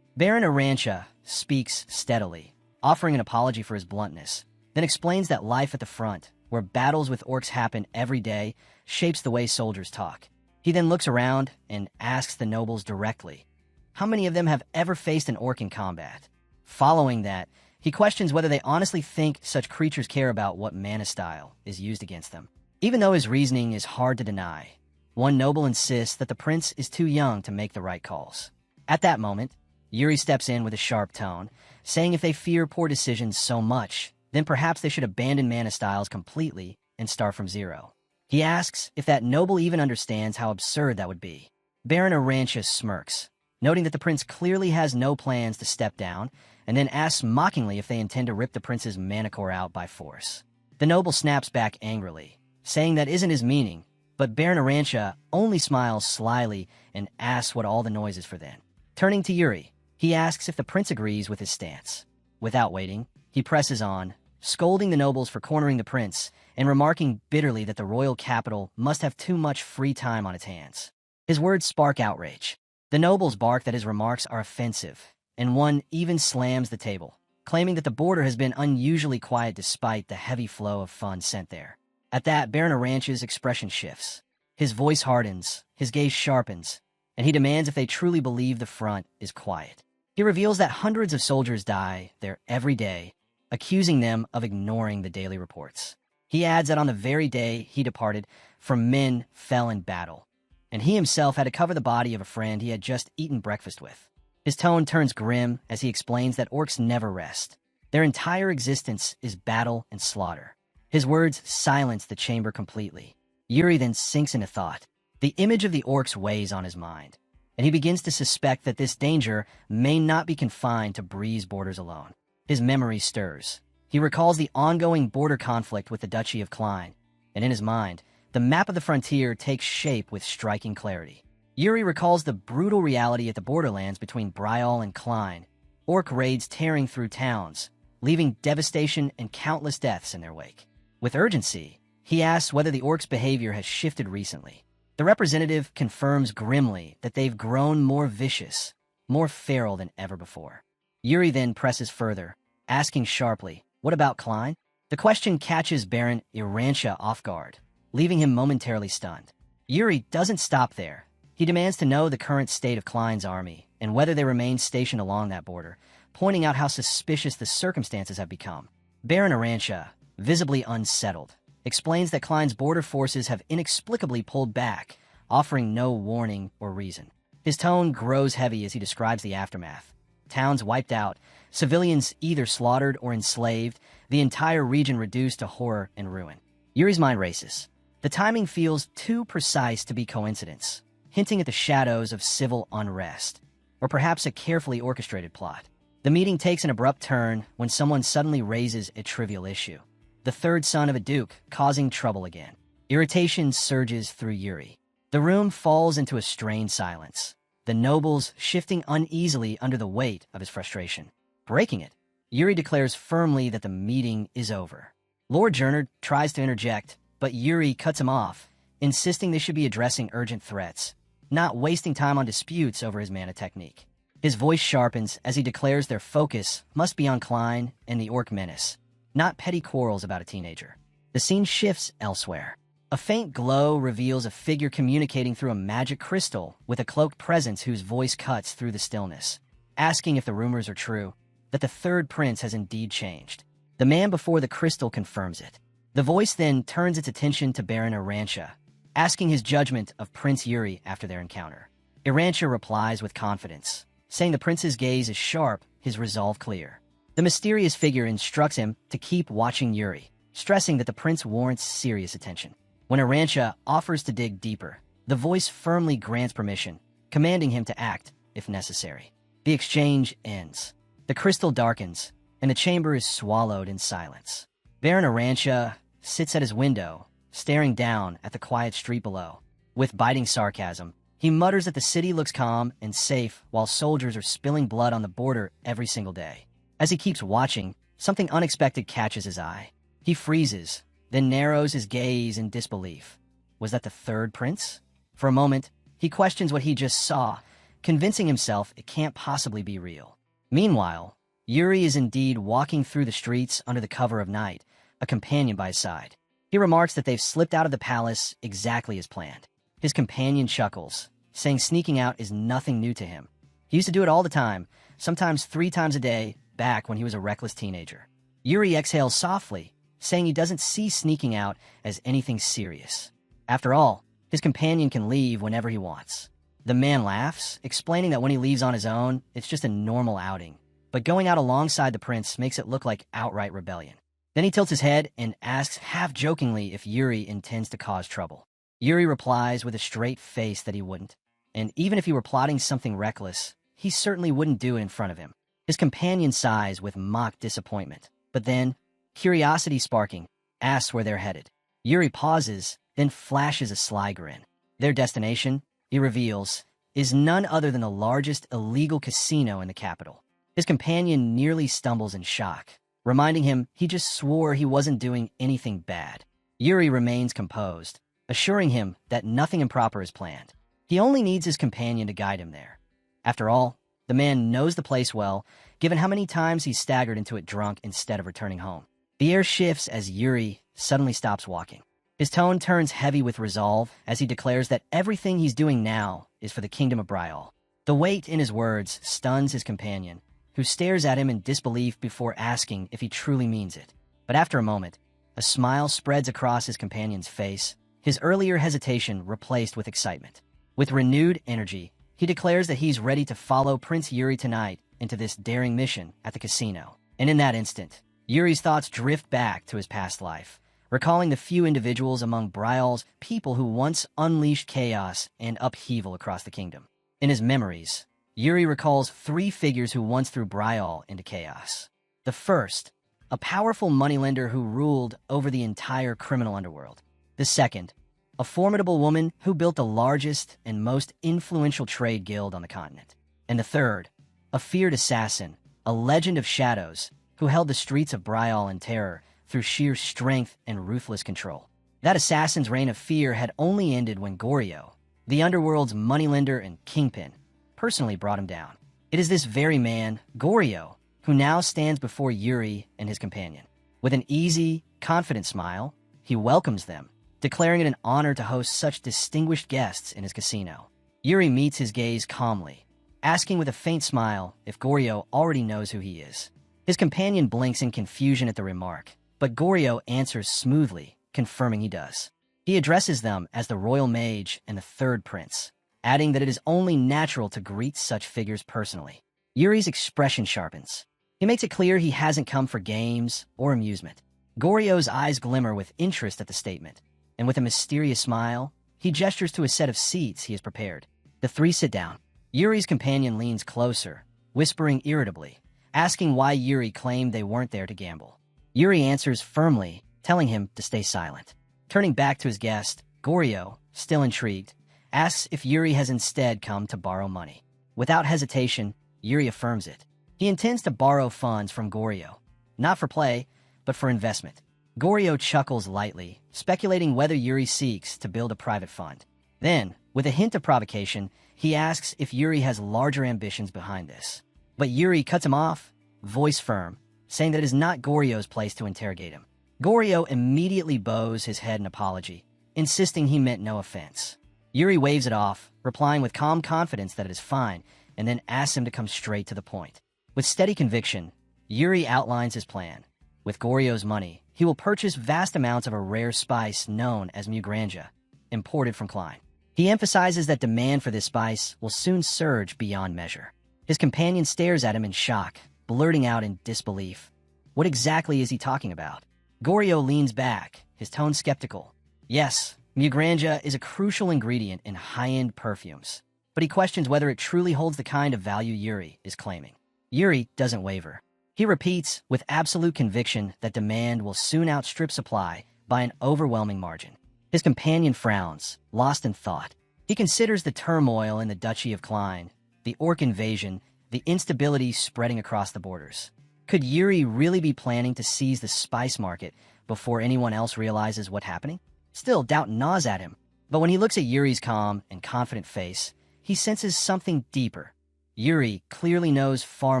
Baron Arantia speaks steadily, offering an apology for his bluntness, then explains that life at the front, where battles with orcs happen every day, shapes the way soldiers talk. He then looks around and asks the nobles directly, how many of them have ever faced an orc in combat? Following that, he questions whether they honestly think such creatures care about what mana style is used against them. Even though his reasoning is hard to deny, one noble insists that the prince is too young to make the right calls. At that moment, Yuri steps in with a sharp tone, saying if they fear poor decisions so much, then perhaps they should abandon mana styles completely and start from zero. He asks if that noble even understands how absurd that would be. Baron Arantia smirks, noting that the prince clearly has no plans to step down, and then asks mockingly if they intend to rip the prince's mana core out by force. The noble snaps back angrily, saying that isn't his meaning, but Baron Arantia only smiles slyly and asks what all the noise is for then. Turning to Yuri, he asks if the prince agrees with his stance. Without waiting, he presses on, scolding the nobles for cornering the prince and remarking bitterly that the royal capital must have too much free time on its hands. His words spark outrage. The nobles bark that his remarks are offensive, and one even slams the table, claiming that the border has been unusually quiet despite the heavy flow of funds sent there. At that, Baron Arantia's expression shifts. His voice hardens, his gaze sharpens, and he demands if they truly believe the front is quiet. He reveals that hundreds of soldiers die there every day, accusing them of ignoring the daily reports. He adds that on the very day he departed, from men fell in battle, and he himself had to cover the body of a friend he had just eaten breakfast with. His tone turns grim as he explains that orcs never rest. Their entire existence is battle and slaughter. His words silence the chamber completely. Yuri then sinks into thought. The image of the orcs weighs on his mind, and he begins to suspect that this danger may not be confined to Breeze borders alone. His memory stirs. He recalls the ongoing border conflict with the Duchy of Klein, and in his mind, the map of the frontier takes shape with striking clarity. Yuri recalls the brutal reality at the borderlands between Brial and Klein, orc raids tearing through towns, leaving devastation and countless deaths in their wake. With urgency, he asks whether the orcs' behavior has shifted recently. The representative confirms grimly that they've grown more vicious, more feral than ever before. Yuri then presses further, asking sharply, what about Klein? The question catches Baron Arantia off guard, leaving him momentarily stunned. Yuri doesn't stop there. He demands to know the current state of Klein's army and whether they remain stationed along that border, pointing out how suspicious the circumstances have become. Baron Arantia, visibly unsettled, explains that Klein's border forces have inexplicably pulled back, offering no warning or reason. His tone grows heavy as he describes the aftermath. Towns wiped out, civilians either slaughtered or enslaved, the entire region reduced to horror and ruin. Yuri's mind races. The timing feels too precise to be coincidence, hinting at the shadows of civil unrest, or perhaps a carefully orchestrated plot. The meeting takes an abrupt turn when someone suddenly raises a trivial issue. The third son of a duke, causing trouble again. Irritation surges through Yuri. The room falls into a strained silence, the nobles shifting uneasily under the weight of his frustration. Breaking it, Yuri declares firmly that the meeting is over. Lord Gernard tries to interject, but Yuri cuts him off, insisting they should be addressing urgent threats, not wasting time on disputes over his mana technique. His voice sharpens as he declares their focus must be on Klein and the orc menace, not petty quarrels about a teenager. The scene shifts elsewhere. A faint glow reveals a figure communicating through a magic crystal with a cloaked presence whose voice cuts through the stillness, asking if the rumors are true, that the third prince has indeed changed. The man before the crystal confirms it. The voice then turns its attention to Baron Arantia, asking his judgment of Prince Yuri after their encounter. Arantia replies with confidence, saying the prince's gaze is sharp, his resolve clear. The mysterious figure instructs him to keep watching Yuri, stressing that the prince warrants serious attention. When Arantia offers to dig deeper, the voice firmly grants permission, commanding him to act if necessary. The exchange ends. The crystal darkens, and the chamber is swallowed in silence. Baron Arantia sits at his window, staring down at the quiet street below. With biting sarcasm, he mutters that the city looks calm and safe while soldiers are spilling blood on the border every single day. As he keeps watching, something unexpected catches his eye. He freezes, then narrows his gaze in disbelief. Was that the third prince? For a moment, he questions what he just saw, convincing himself it can't possibly be real. Meanwhile, Yuri is indeed walking through the streets under the cover of night, a companion by his side. He remarks that they've slipped out of the palace exactly as planned. His companion chuckles, saying sneaking out is nothing new to him. He used to do it all the time, sometimes 3 times a day, back when he was a reckless teenager. Yuri exhales softly, saying he doesn't see sneaking out as anything serious. After all, his companion can leave whenever he wants. The man laughs, explaining that when he leaves on his own, it's just a normal outing. But going out alongside the prince makes it look like outright rebellion. Then he tilts his head and asks half-jokingly if Yuri intends to cause trouble. Yuri replies with a straight face that he wouldn't. And even if he were plotting something reckless, he certainly wouldn't do it in front of him. His companion sighs with mock disappointment. But then, curiosity sparking, asks where they're headed. Yuri pauses, then flashes a sly grin. Their destination, he reveals, is none other than the largest illegal casino in the capital. His companion nearly stumbles in shock, reminding him he just swore he wasn't doing anything bad. Yuri remains composed, assuring him that nothing improper is planned. He only needs his companion to guide him there. After all, the man knows the place well, given how many times he's staggered into it drunk instead of returning home. The air shifts as Yuri suddenly stops walking. His tone turns heavy with resolve as he declares that everything he's doing now is for the kingdom of Bryal. The weight in his words stuns his companion, who stares at him in disbelief before asking if he truly means it. But after a moment, a smile spreads across his companion's face, his earlier hesitation replaced with excitement. With renewed energy, he declares that he's ready to follow Prince Yuri tonight into this daring mission at the casino. And in that instant, Yuri's thoughts drift back to his past life, recalling the few individuals among Bryal's people who once unleashed chaos and upheaval across the kingdom. In his memories, Yuri recalls 3 figures who once threw Bryal into chaos. The first, a powerful moneylender who ruled over the entire criminal underworld. The second, a formidable woman who built the largest and most influential trade guild on the continent. And the third, a feared assassin, a legend of shadows, who held the streets of Bryal in terror through sheer strength and ruthless control. That assassin's reign of fear had only ended when Goryo, the underworld's moneylender and kingpin, personally brought him down. It is this very man, Goryo, who now stands before Yuri and his companion. With an easy, confident smile, he welcomes them, declaring it an honor to host such distinguished guests in his casino. Yuri meets his gaze calmly, asking with a faint smile if Goryo already knows who he is. His companion blinks in confusion at the remark, but Goryo answers smoothly, confirming he does. He addresses them as the royal mage and the third prince, adding that it is only natural to greet such figures personally. Yuri's expression sharpens. He makes it clear he hasn't come for games or amusement. Goryo's eyes glimmer with interest at the statement, and with a mysterious smile, he gestures to a set of seats he has prepared. The 3 sit down. Yuri's companion leans closer, whispering irritably, asking why Yuri claimed they weren't there to gamble. Yuri answers firmly, telling him to stay silent. Turning back to his guest, Goryo, still intrigued, asks if Yuri has instead come to borrow money. Without hesitation, Yuri affirms it. He intends to borrow funds from Goryo, not for play, but for investment. Goryo chuckles lightly, speculating whether Yuri seeks to build a private fund. Then, with a hint of provocation, he asks if Yuri has larger ambitions behind this. But Yuri cuts him off, voice firm, saying that it is not Goryo's place to interrogate him. Goryo immediately bows his head in apology, insisting he meant no offense. Yuri waves it off, replying with calm confidence that it is fine, and then asks him to come straight to the point. With steady conviction, Yuri outlines his plan. With Goryo's money, he will purchase vast amounts of a rare spice known as Mugranja, imported from Klein. He emphasizes that demand for this spice will soon surge beyond measure. His companion stares at him in shock, blurting out in disbelief. What exactly is he talking about? Goryo leans back, his tone skeptical. Yes, Mugranja is a crucial ingredient in high-end perfumes, but he questions whether it truly holds the kind of value Yuri is claiming. Yuri doesn't waver. He repeats with absolute conviction that demand will soon outstrip supply by an overwhelming margin. His companion frowns, lost in thought. He considers the turmoil in the Duchy of Klein, the orc invasion, the instability spreading across the borders. Could Yuri really be planning to seize the spice market before anyone else realizes what's happening? Still, doubt gnaws at him, but when he looks at Yuri's calm and confident face, he senses something deeper. Yuri clearly knows far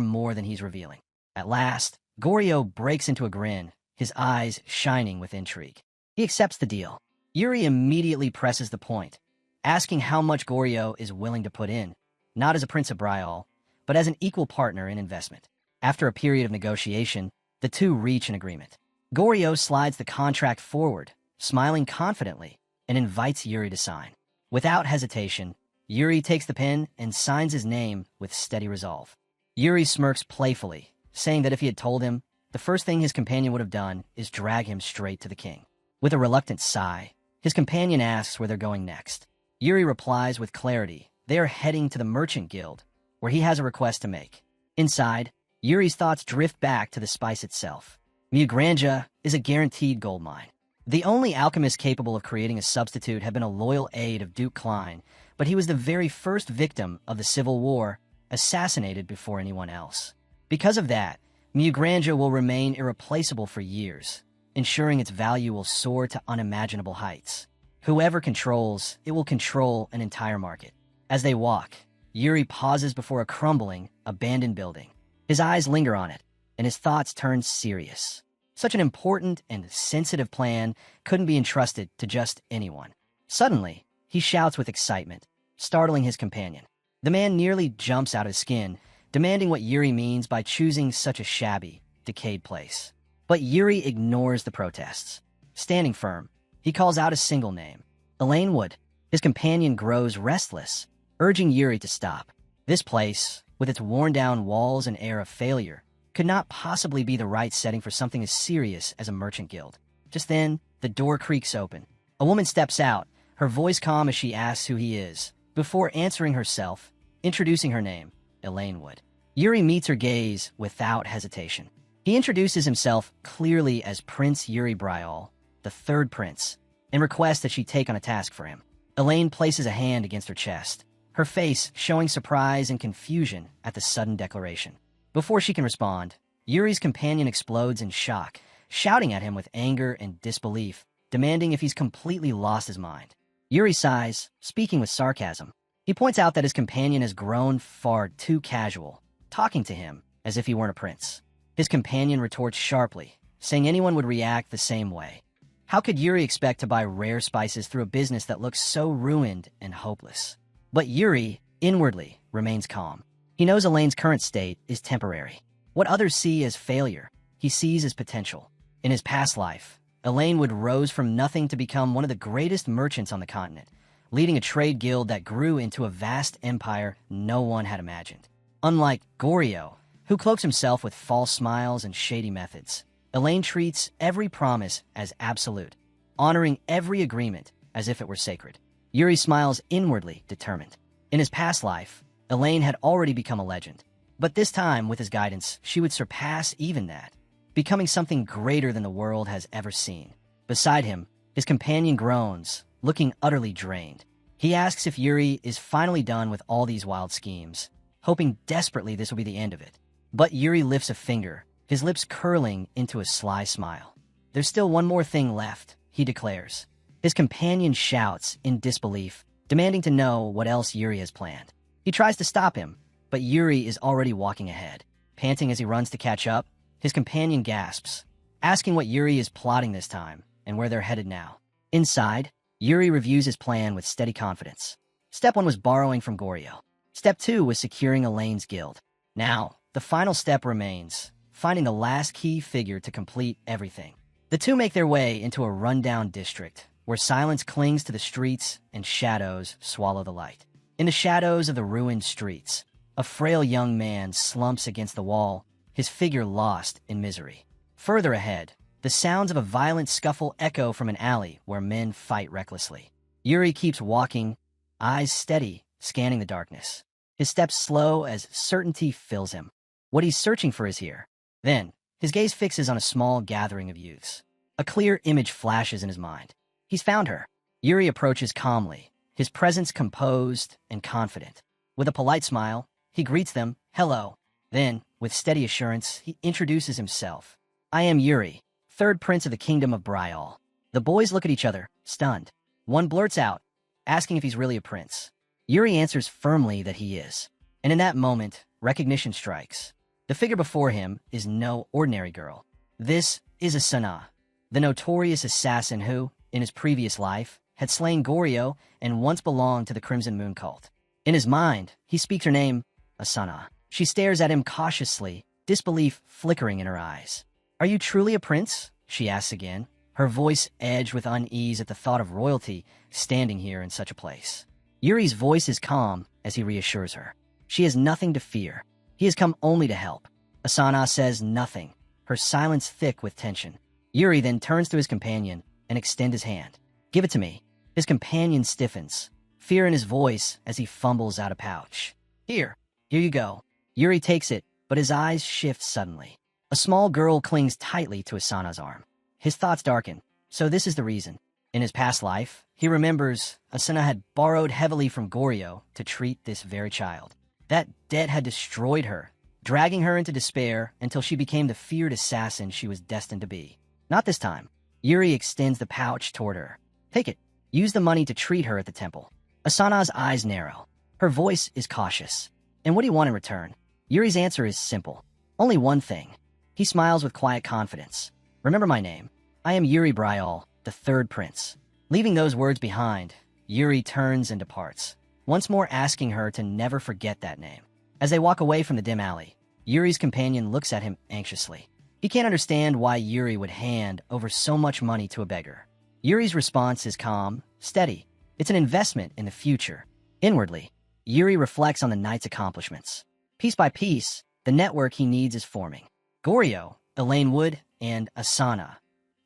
more than he's revealing. At last, Goryo breaks into a grin, his eyes shining with intrigue. He accepts the deal. Yuri immediately presses the point, asking how much Goryo is willing to put in, not as a Prince of Bryal, but as an equal partner in investment. After a period of negotiation, the two reach an agreement. Goryo slides the contract forward, smiling confidently, and invites Yuri to sign. Without hesitation, Yuri takes the pen and signs his name with steady resolve. Yuri smirks playfully, saying that if he had told him, the first thing his companion would have done is drag him straight to the king. With a reluctant sigh, his companion asks where they're going next. Yuri replies with clarity they are heading to the Merchant Guild, where he has a request to make. Inside, Yuri's thoughts drift back to the spice itself. Mugranja is a guaranteed gold mine. The only alchemist capable of creating a substitute had been a loyal aide of Duke Klein, but he was the very first victim of the Civil War, assassinated before anyone else. Because of that, Mugranja will remain irreplaceable for years, ensuring its value will soar to unimaginable heights. Whoever controls, it will control an entire market. As they walk, Yuri pauses before a crumbling, abandoned building. His eyes linger on it, and his thoughts turn serious. Such an important and sensitive plan couldn't be entrusted to just anyone. Suddenly, he shouts with excitement, startling his companion. The man nearly jumps out of his skin, demanding what Yuri means by choosing such a shabby, decayed place. But Yuri ignores the protests. Standing firm, he calls out a single name, Elaine Wood. His companion grows restless, urging Yuri to stop. This place, with its worn-down walls and air of failure, could not possibly be the right setting for something as serious as a merchant guild. Just then, the door creaks open. A woman steps out, her voice calm as she asks who he is, before answering herself, introducing her name, Elaine Wood. Yuri meets her gaze without hesitation. He introduces himself clearly as Prince Yuri Bryal, the third prince, and requests that she take on a task for him. Elaine places a hand against her chest, her face showing surprise and confusion at the sudden declaration. Before she can respond, Yuri's companion explodes in shock, shouting at him with anger and disbelief, demanding if he's completely lost his mind. Yuri sighs, speaking with sarcasm. He points out that his companion has grown far too casual, talking to him as if he weren't a prince. His companion retorts sharply, saying anyone would react the same way. How could Yuri expect to buy rare spices through a business that looks so ruined and hopeless? But Yuri, inwardly, remains calm. He knows Elaine's current state is temporary. What others see as failure, he sees as potential. In his past life, Elaine Wood rose from nothing to become one of the greatest merchants on the continent, leading a trade guild that grew into a vast empire no one had imagined. Unlike Goryo, who cloaks himself with false smiles and shady methods, Elaine treats every promise as absolute, honoring every agreement as if it were sacred. Yuri smiles inwardly, determined. In his past life, Elaine had already become a legend, but this time, with his guidance, she would surpass even that, becoming something greater than the world has ever seen. Beside him, his companion groans, looking utterly drained. He asks if Yuri is finally done with all these wild schemes, hoping desperately this will be the end of it. But Yuri lifts a finger, his lips curling into a sly smile. There's still one more thing left, he declares. His companion shouts in disbelief, demanding to know what else Yuri has planned. He tries to stop him, but Yuri is already walking ahead. Panting as he runs to catch up, his companion gasps, asking what Yuri is plotting this time and where they're headed now. Inside, Yuri reviews his plan with steady confidence. Step 1 was borrowing from Goryo. Step 2 was securing Elaine's guild. Now, the final step remains, finding the last key figure to complete everything. The two make their way into a rundown district, where silence clings to the streets and shadows swallow the light. In the shadows of the ruined streets, a frail young man slumps against the wall, his figure lost in misery. Further ahead, the sounds of a violent scuffle echo from an alley where men fight recklessly. Yuri keeps walking, eyes steady, scanning the darkness. His steps slow as certainty fills him. What he's searching for is here. Then, his gaze fixes on a small gathering of youths. A clear image flashes in his mind. He's found her. Yuri approaches calmly, his presence composed and confident. With a polite smile, he greets them, "Hello." Then, with steady assurance, he introduces himself. "I am Yuri, third prince of the kingdom of Bryal." The boys look at each other, stunned. One blurts out, asking if he's really a prince. Yuri answers firmly that he is. And in that moment, recognition strikes. The figure before him is no ordinary girl. This is Asuna, the notorious assassin who, in his previous life, had slain Goryo and once belonged to the Crimson Moon cult. In his mind, he speaks her name, Asuna. She stares at him cautiously, disbelief flickering in her eyes. "Are you truly a prince?" she asks again, her voice edged with unease at the thought of royalty standing here in such a place. Yuri's voice is calm as he reassures her. She has nothing to fear. He has come only to help. Asana says nothing, her silence thick with tension. Yuri then turns to his companion and extends his hand. "Give it to me." His companion stiffens, fear in his voice as he fumbles out a pouch. Here you go." Yuri takes it, but his eyes shift suddenly. A small girl clings tightly to Asana's arm. His thoughts darken. So this is the reason. In his past life, he remembers Asuna had borrowed heavily from Goryo to treat this very child. That debt had destroyed her, dragging her into despair until she became the feared assassin she was destined to be. Not this time. Yuri extends the pouch toward her. "Take it. Use the money to treat her at the temple." Asana's eyes narrow. Her voice is cautious. "And what do you want in return?" Yuri's answer is simple. Only one thing. He smiles with quiet confidence. "Remember my name. I am Yuri Bryal, the third prince." Leaving those words behind, Yuri turns and departs, once more asking her to never forget that name. As they walk away from the dim alley, Yuri's companion looks at him anxiously. He can't understand why Yuri would hand over so much money to a beggar. Yuri's response is calm, steady. It's an investment in the future. Inwardly, Yuri reflects on the night's accomplishments. Piece by piece, the network he needs is forming. Goryo, Elaine Wood, and Asana.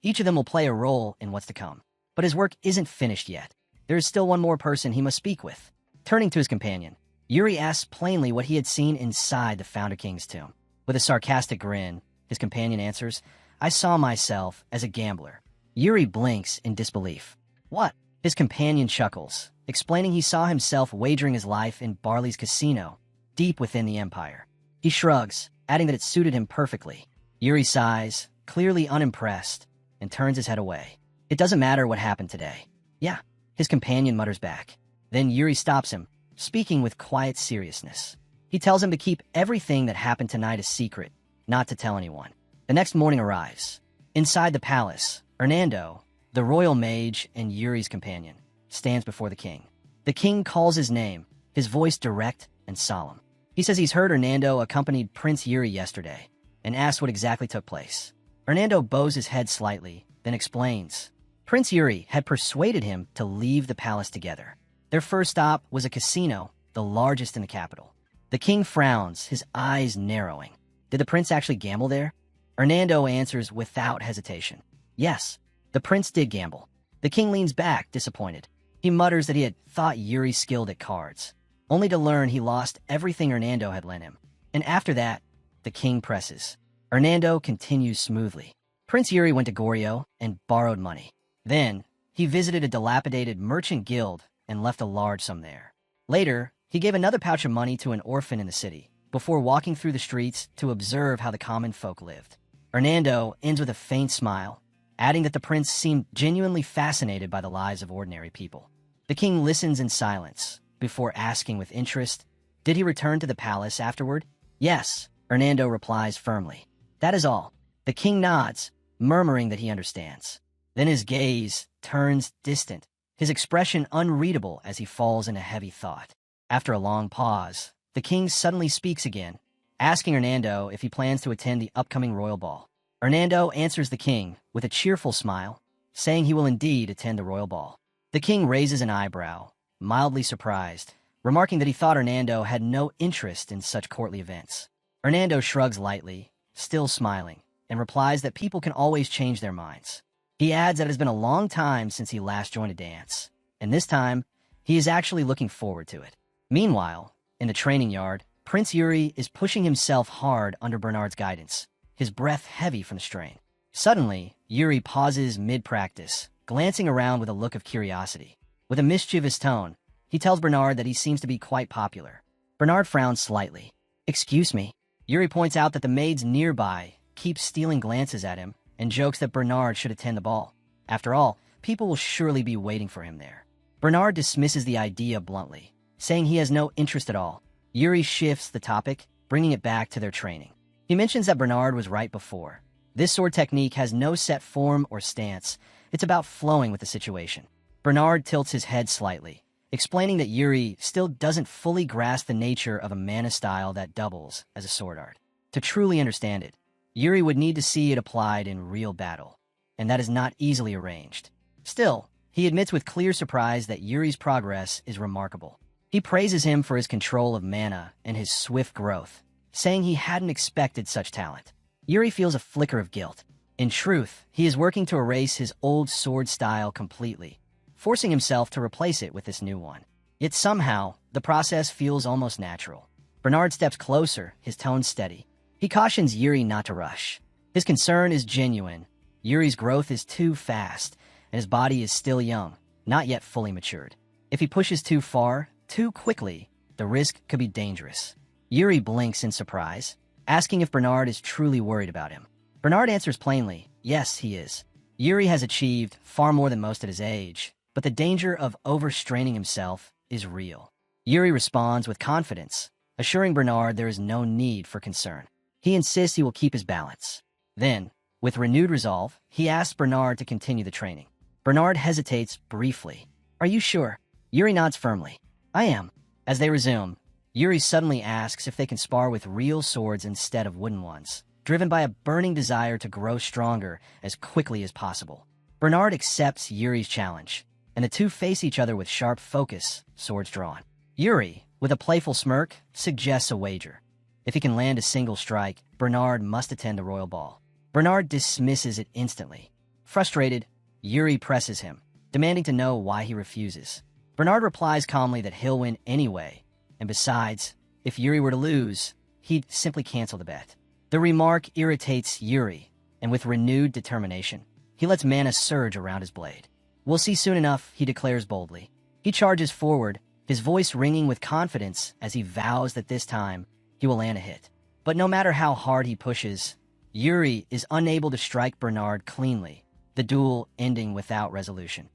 Each of them will play a role in what's to come. But his work isn't finished yet. There is still one more person he must speak with. Turning to his companion, Yuri asks plainly what he had seen inside the Founder King's tomb. With a sarcastic grin, his companion answers, "I saw myself as a gambler." Yuri blinks in disbelief. "What?" His companion chuckles, explaining he saw himself wagering his life in Barley's casino, deep within the Empire. He shrugs, adding that it suited him perfectly. Yuri sighs, clearly unimpressed, and turns his head away. "It doesn't matter what happened today." "Yeah," his companion mutters back. Then Yuri stops him, speaking with quiet seriousness. He tells him to keep everything that happened tonight a secret, not to tell anyone. The next morning arrives. Inside the palace, Hernando, the royal mage and Yuri's companion, stands before the king. The king calls his name, his voice direct and solemn. He says he's heard Hernando accompanied Prince Yuri yesterday, and asks what exactly took place. Hernando bows his head slightly, then explains. Prince Yuri had persuaded him to leave the palace together. Their first stop was a casino, the largest in the capital. The king frowns, his eyes narrowing. Did the prince actually gamble there? Hernando answers without hesitation. Yes, the prince did gamble. The king leans back, disappointed. He mutters that he had thought Yuri skilled at cards, only to learn he lost everything Hernando had lent him. And after that, the king presses. Hernando continues smoothly. Prince Yuri went to Goryo and borrowed money. Then, he visited a dilapidated merchant guild and left a large sum there. Later, he gave another pouch of money to an orphan in the city, before walking through the streets to observe how the common folk lived. Hernando ends with a faint smile, adding that the prince seemed genuinely fascinated by the lives of ordinary people. The king listens in silence, before asking with interest, did he return to the palace afterward? Yes, Hernando replies firmly. That is all. The king nods, murmuring that he understands. Then his gaze turns distant, his expression unreadable as he falls into heavy thought. After a long pause, the king suddenly speaks again, asking Hernando if he plans to attend the upcoming royal ball. Hernando answers the king with a cheerful smile, saying he will indeed attend the royal ball. The king raises an eyebrow, mildly surprised, remarking that he thought Hernando had no interest in such courtly events. Hernando shrugs lightly, still smiling, and replies that people can always change their minds. He adds that it has been a long time since he last joined a dance, and this time, he is actually looking forward to it. Meanwhile, in the training yard, Prince Yuri is pushing himself hard under Bernard's guidance, his breath heavy from the strain. Suddenly, Yuri pauses mid-practice, glancing around with a look of curiosity. With a mischievous tone, he tells Bernard that he seems to be quite popular. Bernard frowns slightly. "Excuse me." Yuri points out that the maids nearby keep stealing glances at him and jokes that Bernard should attend the ball. After all, people will surely be waiting for him there. Bernard dismisses the idea bluntly, saying he has no interest at all. Yuri shifts the topic, bringing it back to their training. He mentions that Bernard was right before. This sword technique has no set form or stance. It's about flowing with the situation. Bernard tilts his head slightly, explaining that Yuri still doesn't fully grasp the nature of a mana style that doubles as a sword art. To truly understand it, Yuri would need to see it applied in real battle, and that is not easily arranged. Still, he admits with clear surprise that Yuri's progress is remarkable. He praises him for his control of mana and his swift growth, saying he hadn't expected such talent. Yuri feels a flicker of guilt. In truth, he is working to erase his old sword style completely, forcing himself to replace it with this new one. Yet somehow, the process feels almost natural. Bernard steps closer, his tone steady. He cautions Yuri not to rush. His concern is genuine. Yuri's growth is too fast, and his body is still young, not yet fully matured. If he pushes too far, too quickly, the risk could be dangerous. Yuri blinks in surprise, asking if Bernard is truly worried about him. Bernard answers plainly, yes, he is. Yuri has achieved far more than most at his age, but the danger of overstraining himself is real. Yuri responds with confidence, assuring Bernard there is no need for concern. He insists he will keep his balance. Then, with renewed resolve, he asks Bernard to continue the training. Bernard hesitates briefly. Are you sure? Yuri nods firmly. I am. As they resume, Yuri suddenly asks if they can spar with real swords instead of wooden ones, driven by a burning desire to grow stronger as quickly as possible. Bernard accepts Yuri's challenge, and the two face each other with sharp focus, swords drawn. Yuri, with a playful smirk, suggests a wager. If he can land a single strike, Bernard must attend the royal ball. Bernard dismisses it instantly. Frustrated, Yuri presses him, demanding to know why he refuses. Bernard replies calmly that he'll win anyway, and besides, if Yuri were to lose, he'd simply cancel the bet. The remark irritates Yuri, and with renewed determination, he lets mana surge around his blade. We'll see soon enough, he declares boldly. He charges forward, his voice ringing with confidence as he vows that this time he will land a hit. But no matter how hard he pushes, Yuri is unable to strike Bernard cleanly, the duel ending without resolution.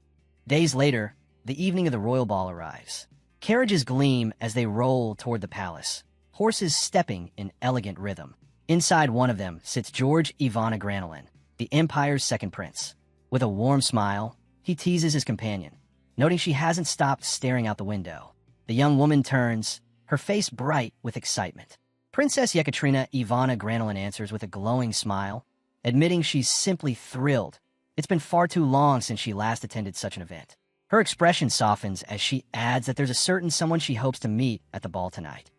Days later, the evening of the royal ball arrives. Carriages gleam as they roll toward the palace, horses stepping in elegant rhythm. Inside one of them sits George Ivana Granolin, the Empire's second prince. With a warm smile, he teases his companion, noting she hasn't stopped staring out the window. The young woman turns, her face bright with excitement. Princess Yekaterina Ivana Granolin answers with a glowing smile, admitting she's simply thrilled. It's been far too long since she last attended such an event. Her expression softens as she adds that there's a certain someone she hopes to meet at the ball tonight.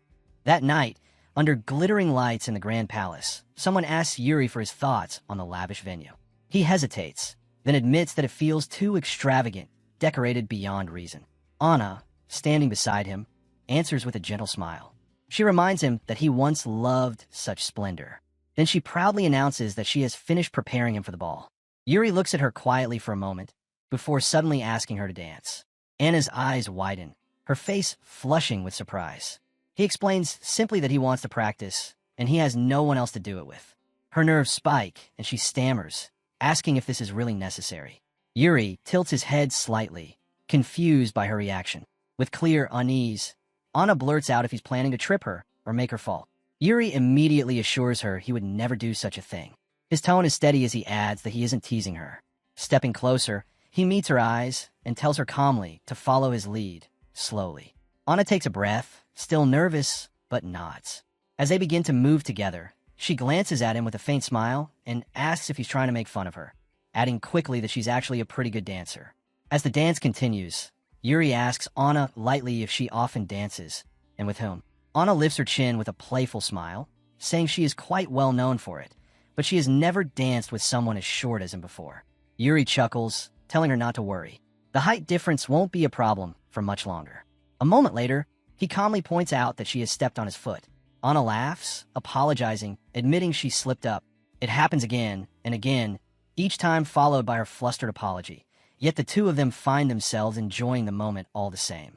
That night, under glittering lights in the Grand Palace, someone asks Yuri for his thoughts on the lavish venue. He hesitates, then admits that it feels too extravagant, decorated beyond reason. Anna, standing beside him, answers with a gentle smile. She reminds him that he once loved such splendor. Then she proudly announces that she has finished preparing him for the ball. Yuri looks at her quietly for a moment, before suddenly asking her to dance. Anna's eyes widen, her face flushing with surprise. He explains simply that he wants to practice, and he has no one else to do it with. Her nerves spike, and she stammers, asking if this is really necessary. Yuri tilts his head slightly, confused by her reaction. With clear unease, Anna blurts out if he's planning to trip her or make her fall. Yuri immediately assures her he would never do such a thing. His tone is steady as he adds that he isn't teasing her. Stepping closer, he meets her eyes and tells her calmly to follow his lead, slowly. Anna takes a breath, still nervous, but nods. As they begin to move together, she glances at him with a faint smile and asks if he's trying to make fun of her, adding quickly that she's actually a pretty good dancer. As the dance continues, Yuri asks Anna lightly if she often dances, and with whom. Anna lifts her chin with a playful smile, saying she is quite well known for it, but she has never danced with someone as short as him before. Yuri chuckles, telling her not to worry. The height difference won't be a problem for much longer. A moment later, he calmly points out that she has stepped on his foot. Anna laughs, apologizing, admitting she slipped up. It happens again and again, each time followed by her flustered apology. Yet the two of them find themselves enjoying the moment all the same.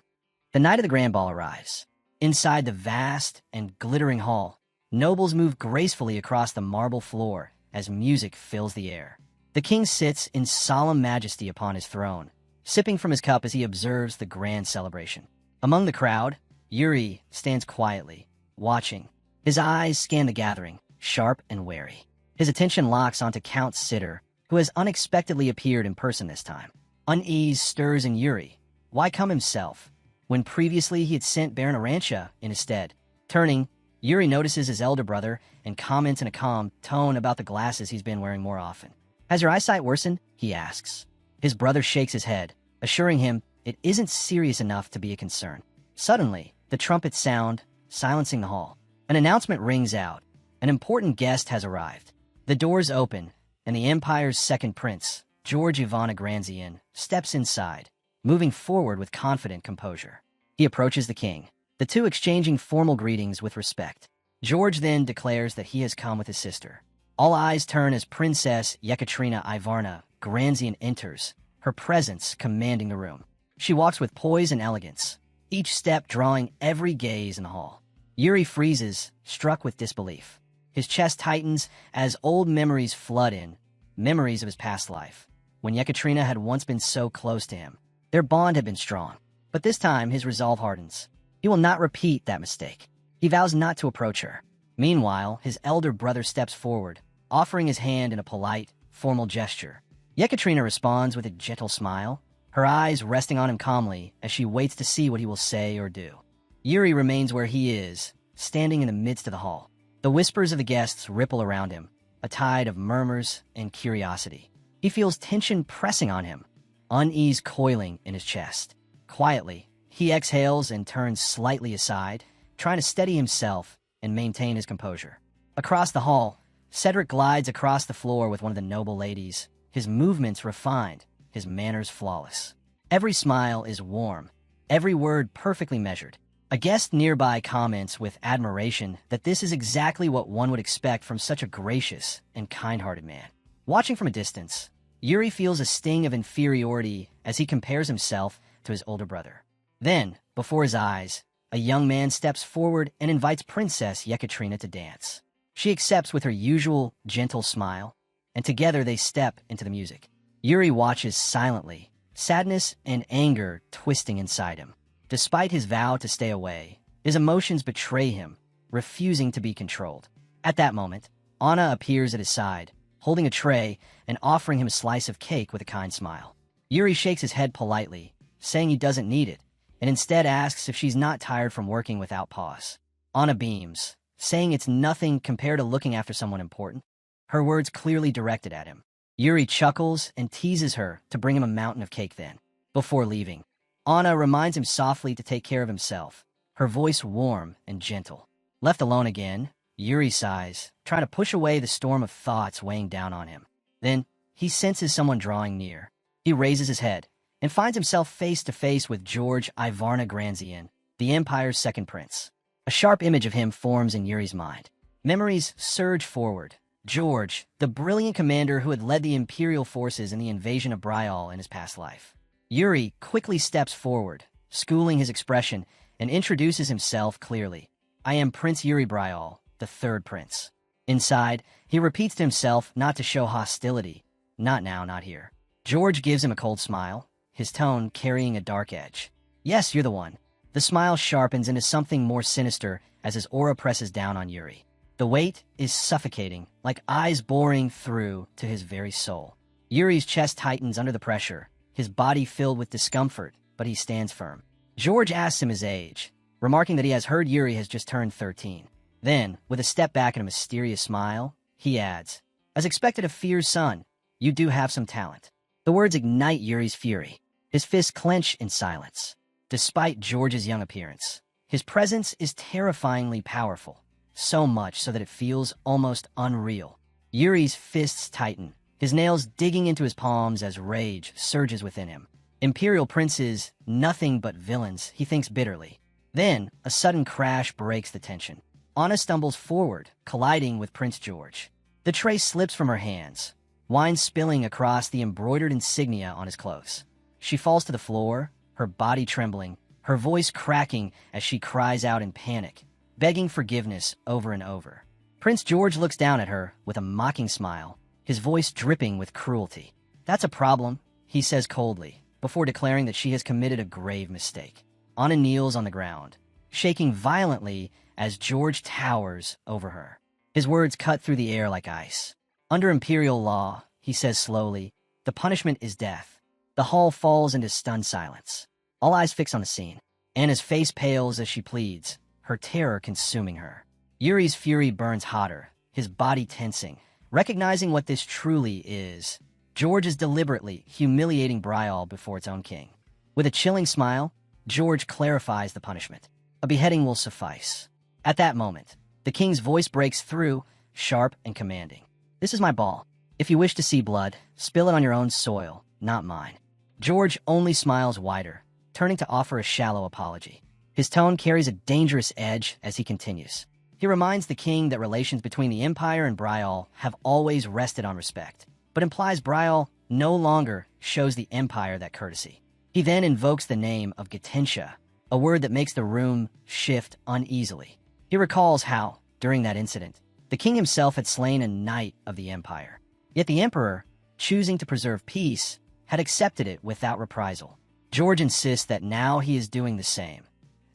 The night of the grand ball arrives. Inside the vast and glittering hall, nobles move gracefully across the marble floor as music fills the air. The king sits in solemn majesty upon his throne, sipping from his cup as he observes the grand celebration. Among the crowd, Yuri stands quietly, watching. His eyes scan the gathering, sharp and wary. His attention locks onto Count Sitter, who has unexpectedly appeared in person this time. Unease stirs in Yuri. Why come himself, when previously he had sent Baron Arantia in his stead? Turning, Yuri notices his elder brother and comments in a calm tone about the glasses he's been wearing more often. Has your eyesight worsened? He asks. His brother shakes his head, assuring him it isn't serious enough to be a concern. Suddenly, the trumpets sound, silencing the hall. An announcement rings out. An important guest has arrived. The doors open, and the Empire's second prince, George Ivana Granzian, steps inside, moving forward with confident composure. He approaches the king, the two exchanging formal greetings with respect. George then declares that he has come with his sister. All eyes turn as Princess Yekaterina Ivarna Granzian enters, her presence commanding the room. She walks with poise and elegance, each step drawing every gaze in the hall. Yuri freezes, struck with disbelief. His chest tightens as old memories flood in, memories of his past life, when Yekaterina had once been so close to him. Their bond had been strong, but this time his resolve hardens. He will not repeat that mistake. He vows not to approach her. Meanwhile, his elder brother steps forward, offering his hand in a polite, formal gesture. Yekaterina responds with a gentle smile, her eyes resting on him calmly as she waits to see what he will say or do. Yuri remains where he is, standing in the midst of the hall. The whispers of the guests ripple around him, a tide of murmurs and curiosity. He feels tension pressing on him, unease coiling in his chest. Quietly, he exhales and turns slightly aside, trying to steady himself and maintain his composure. Across the hall, Cedric glides across the floor with one of the noble ladies, his movements refined, his manners flawless. Every smile is warm, every word perfectly measured. A guest nearby comments with admiration that this is exactly what one would expect from such a gracious and kind-hearted man. Watching from a distance, Yuri feels a sting of inferiority as he compares himself to his older brother. Then, before his eyes, a young man steps forward and invites Princess Yekaterina to dance. She accepts with her usual gentle smile, and together they step into the music. Yuri watches silently, sadness and anger twisting inside him. Despite his vow to stay away, his emotions betray him, refusing to be controlled. At that moment, Anna appears at his side, holding a tray and offering him a slice of cake with a kind smile. Yuri shakes his head politely, saying he doesn't need it, and instead asks if she's not tired from working without pause. Anna beams, saying it's nothing compared to looking after someone important, her words clearly directed at him. Yuri chuckles and teases her to bring him a mountain of cake then. Before leaving, Anna reminds him softly to take care of himself, her voice warm and gentle. Left alone again, Yuri sighs, trying to push away the storm of thoughts weighing down on him. Then, he senses someone drawing near. He raises his head and finds himself face to face with George Ivarna Granzian, the Empire's second prince. A sharp image of him forms in Yuri's mind. Memories surge forward. George, the brilliant commander who had led the Imperial forces in the invasion of Bryal in his past life. Yuri quickly steps forward, schooling his expression, and introduces himself clearly. I am Prince Yuri Bryal, the third prince. Inside, he repeats to himself not to show hostility. Not now, not here. George gives him a cold smile, his tone carrying a dark edge. Yes, you're the one. The smile sharpens into something more sinister as his aura presses down on Yuri. The weight is suffocating, like eyes boring through to his very soul. Yuri's chest tightens under the pressure, his body filled with discomfort, but he stands firm. George asks him his age, remarking that he has heard Yuri has just turned 13. Then, with a step back and a mysterious smile, he adds, "As expected of Fear's son, you do have some talent." The words ignite Yuri's fury. His fists clench in silence. Despite George's young appearance, his presence is terrifyingly powerful, so much so that it feels almost unreal. Yuri's fists tighten, his nails digging into his palms as rage surges within him. Imperial princes, nothing but villains, he thinks bitterly. Then, a sudden crash breaks the tension. Anna stumbles forward, colliding with Prince George. The tray slips from her hands, wine spilling across the embroidered insignia on his clothes. She falls to the floor, her body trembling, her voice cracking as she cries out in panic, begging forgiveness over and over. Prince George looks down at her with a mocking smile, his voice dripping with cruelty. "That's a problem," he says coldly, before declaring that she has committed a grave mistake. Anna kneels on the ground, shaking violently as George towers over her. His words cut through the air like ice. "Under imperial law," he says slowly, "the punishment is death." The hall falls into stunned silence. All eyes fix on the scene. Anna's face pales as she pleads, her terror consuming her. Yuri's fury burns hotter, his body tensing, recognizing what this truly is. George is deliberately humiliating Brial before its own king. With a chilling smile, George clarifies the punishment. A beheading will suffice. At that moment, the king's voice breaks through, sharp and commanding. "This is my ball. If you wish to see blood, spill it on your own soil, not mine." George only smiles wider, turning to offer a shallow apology. His tone carries a dangerous edge as he continues. He reminds the king that relations between the Empire and Brial have always rested on respect, but implies Brial no longer shows the Empire that courtesy. He then invokes the name of Gatentia, a word that makes the room shift uneasily. He recalls how, during that incident, the king himself had slain a knight of the Empire. Yet the Emperor, choosing to preserve peace, had accepted it without reprisal. George insists that now he is doing the same,